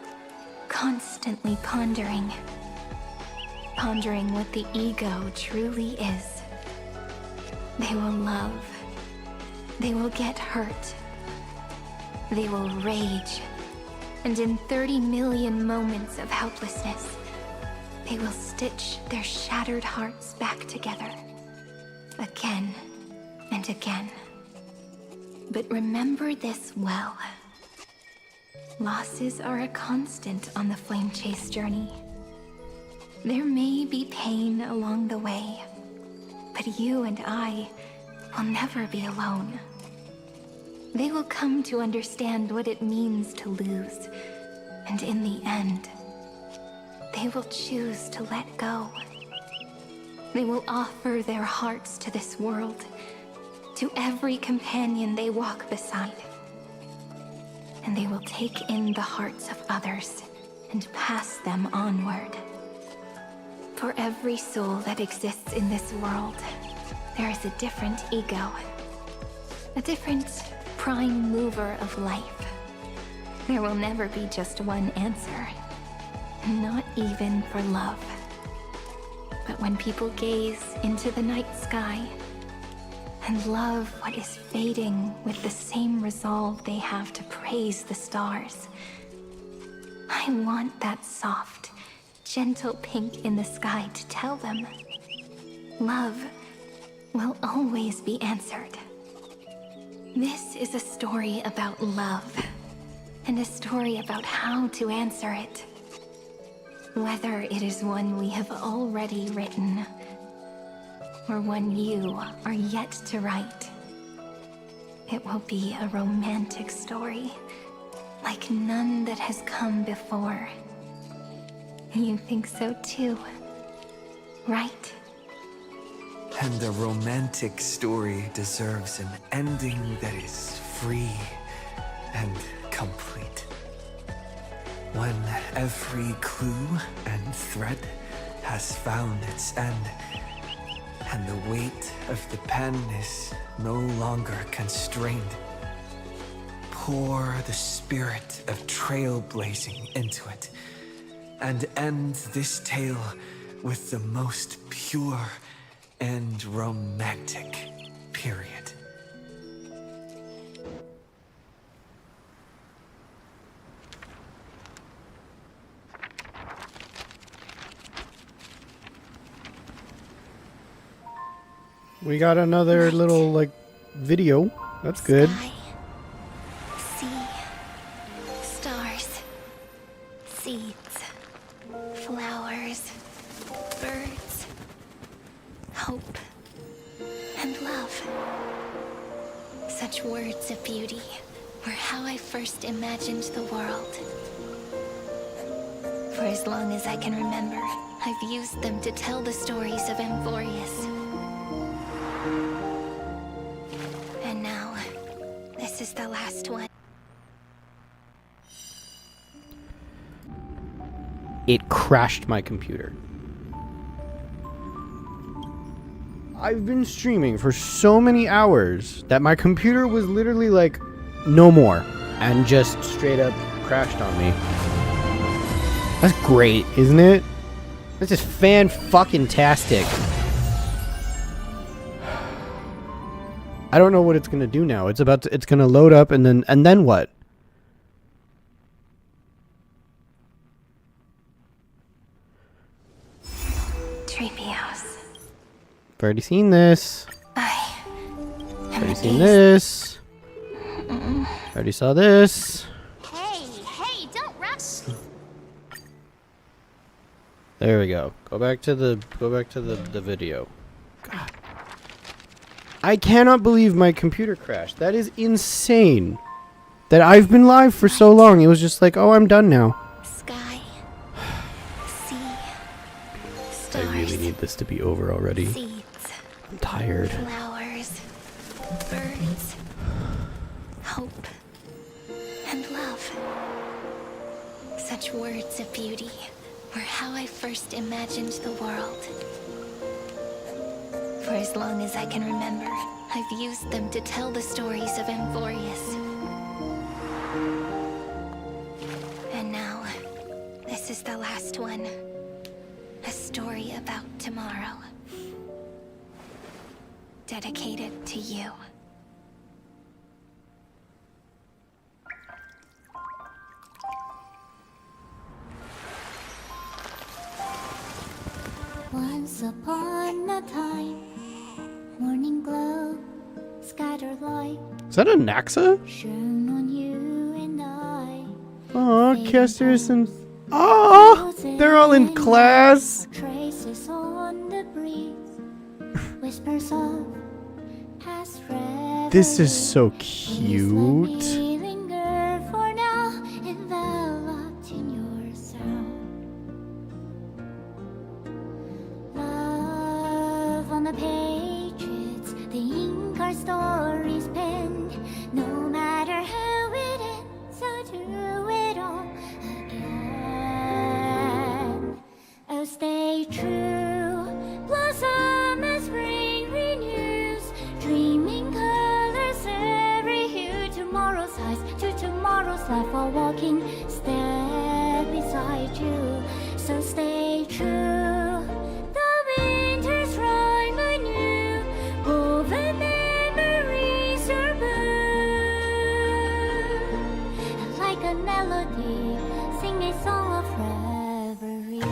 constantly pondering. Pondering what the ego truly is. They will love. They will get hurt. They will rage. And in 30 million moments of helplessness, they will stitch their shattered hearts back together. Again and again. But remember this well. Losses are a constant on the flame chase journey. There may be pain along the way, but you and I will never be alone. They will come to understand what it means to lose, and in the end, they will choose to let go. They will offer their hearts to this world, to every companion they walk beside. And they will take in the hearts of others and pass them onward. For every soul that exists in this world, there is a different ego. A different prime mover of life. There will never be just one answer. Not even for love. But when people gaze into the night sky and love what is fading with the same resolve they have to praise the stars, I want that soft, gentle pink in the sky to tell them, love will always be answered. This is a story about love, and a story about how to answer it. Whether it is one we have already written, or one you are yet to write, it will be a romantic story, like none that has come before. You think so too, right? And a romantic story deserves an ending that is free and complete. When every clue and thread has found its end, and the weight of the pen is no longer constrained, pour the spirit of trailblazing into it, and end this tale with the most pure and romantic period. We got another little, like, video. That's good. Sky, sea, stars, seeds, flower, words of beauty were how I first imagined the world. For as long as I can remember, I've used them to tell the stories of Amphorius. And now, this is the last one. It crashed my computer. I've been streaming for so many hours that my computer was literally like, no more, and just straight up crashed on me. That's great, isn't it? That's just fan-fucking-tastic. I don't know what it's gonna do now. It's gonna load up and then what? Treehouse. I've already seen this. Already seen this. Already saw this. Hey, don't rush. There we go. Go back to the video. God. I cannot believe my computer crashed. That is insane. That I've been live for so long. It was just like, oh, I'm done now. Sky. Sea. I Stars. really need this to be over already. Seeds. I'm tired. Flowers. Birds. Hope. And love. Such words of beauty were how I first imagined the world. For as long as I can remember, I've used them to tell the stories of Amphorius. And now, this is the last one. A story about tomorrow. Dedicated to you. Once upon a time, morning glow, scattered light, Is that a Naxa? shone on you and I. Oh, Kester's and oh, they're all in class. Traces on the breeze, whispers of past reveries. This is so cute. Linger for now, enveloped in your sound. Love on the pages, the ink our stories penned. No matter how it ends, I'll do it all again. Oh, stay true, blossom as spring renews, dreaming colors every hue. Tomorrow's eyes to tomorrow's life, while walking step beside you. So stay true. The winter's rhyme anew, woven memories are blue. Like a melody, sing a song of reverie.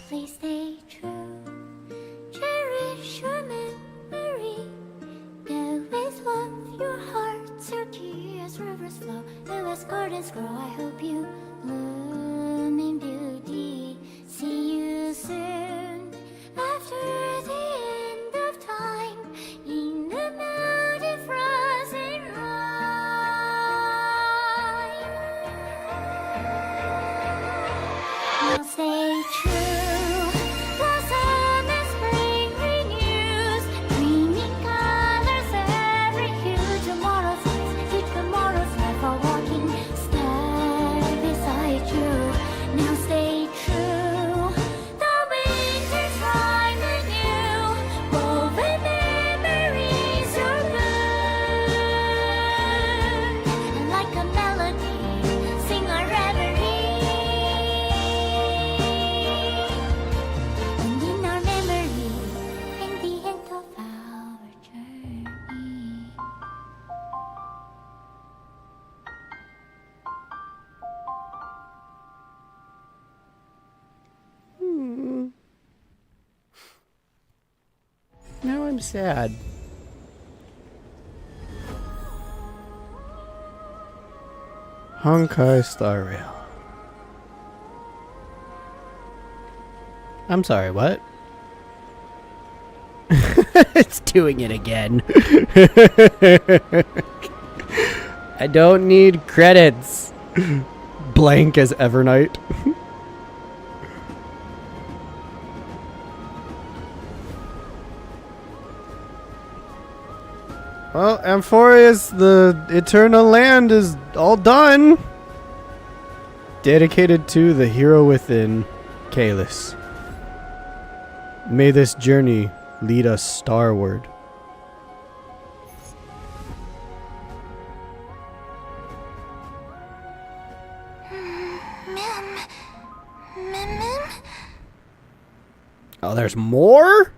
Please stay true, cherish your memory. Go with love, your hearts are key as rivers flow, as gardens grow. I hope you bloom in beauty. See you soon after the end of time, in the mountain frozen rime. Now stay true, blossom as spring renews, dreaming colors every hue. Tomorrow's eyes, keep tomorrow's life, while walking step beside you. Now stay true, the wind Now I'm sad. Honkai Star Rail. I'm sorry, what? It's doing it again. I don't need credits. Blank as Evernight. Well, Amphorius, the Eternal Land is all done. Dedicated to the hero within, Kalis. May this journey lead us starward. Oh, there's more?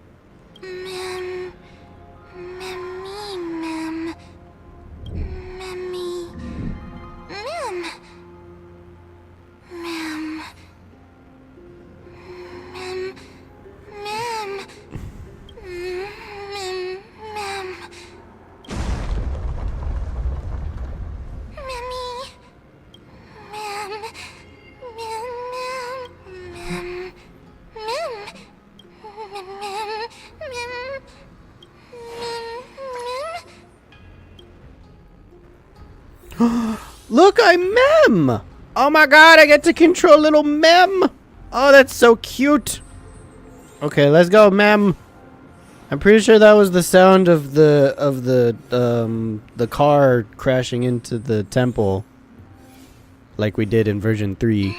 Look, I'm Mem! Oh my god, I get to control little Mem! Oh, that's so cute! Okay, let's go, Mem! I'm pretty sure that was the sound of the car crashing into the temple. Like we did in version 3.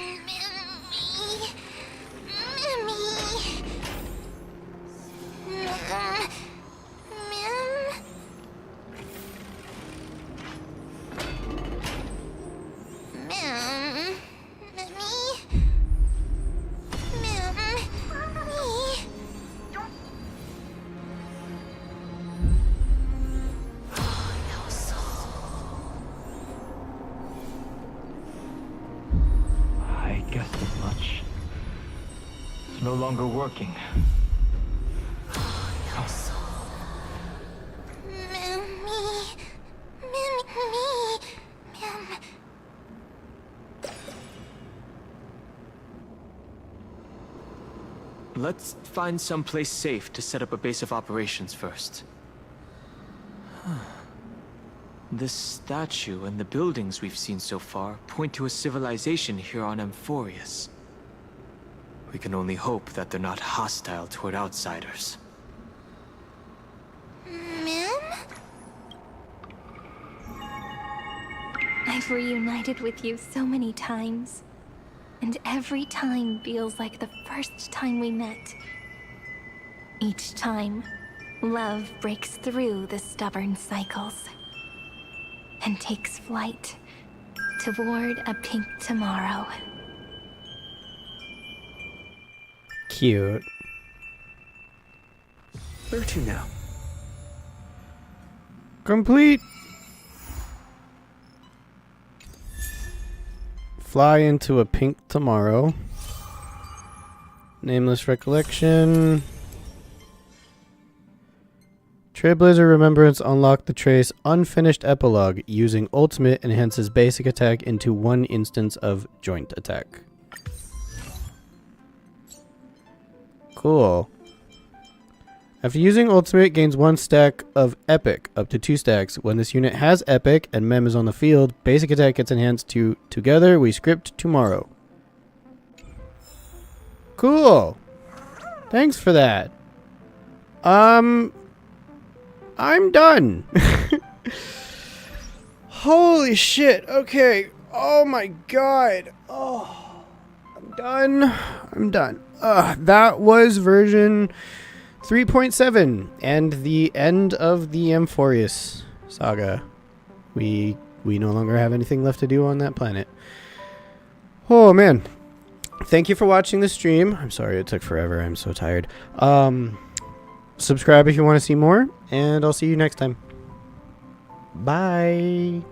No longer working. Let's find some place safe to set up a base of operations first. This statue and the buildings we've seen so far point to a civilization here on Amphorius. We can only hope that they're not hostile toward outsiders. I've reunited with you so many times, and every time feels like the first time we met. Each time, love breaks through the stubborn cycles and takes flight toward a pink tomorrow. Cute. Where to now? Complete. Fly into a pink tomorrow. Nameless recollection. Trailblazer Remembrance unlock the trace unfinished epilogue. Using ultimate enhances basic attack into one instance of joint attack. Cool. After using ultimate, gains 1 stack of epic, up to 2 stacks. When this unit has epic and Mem is on the field, basic attack gets enhanced to together we script tomorrow. Cool. Thanks for that. I'm done. Holy shit. Okay. Oh my god. Oh. I'm done. That was version 3.7 and the end of the Amphorius saga. We no longer have anything left to do on that planet. Oh man. Thank you for watching the stream. I'm sorry it took forever. I'm so tired. Subscribe if you want to see more, and I'll see you next time. Bye.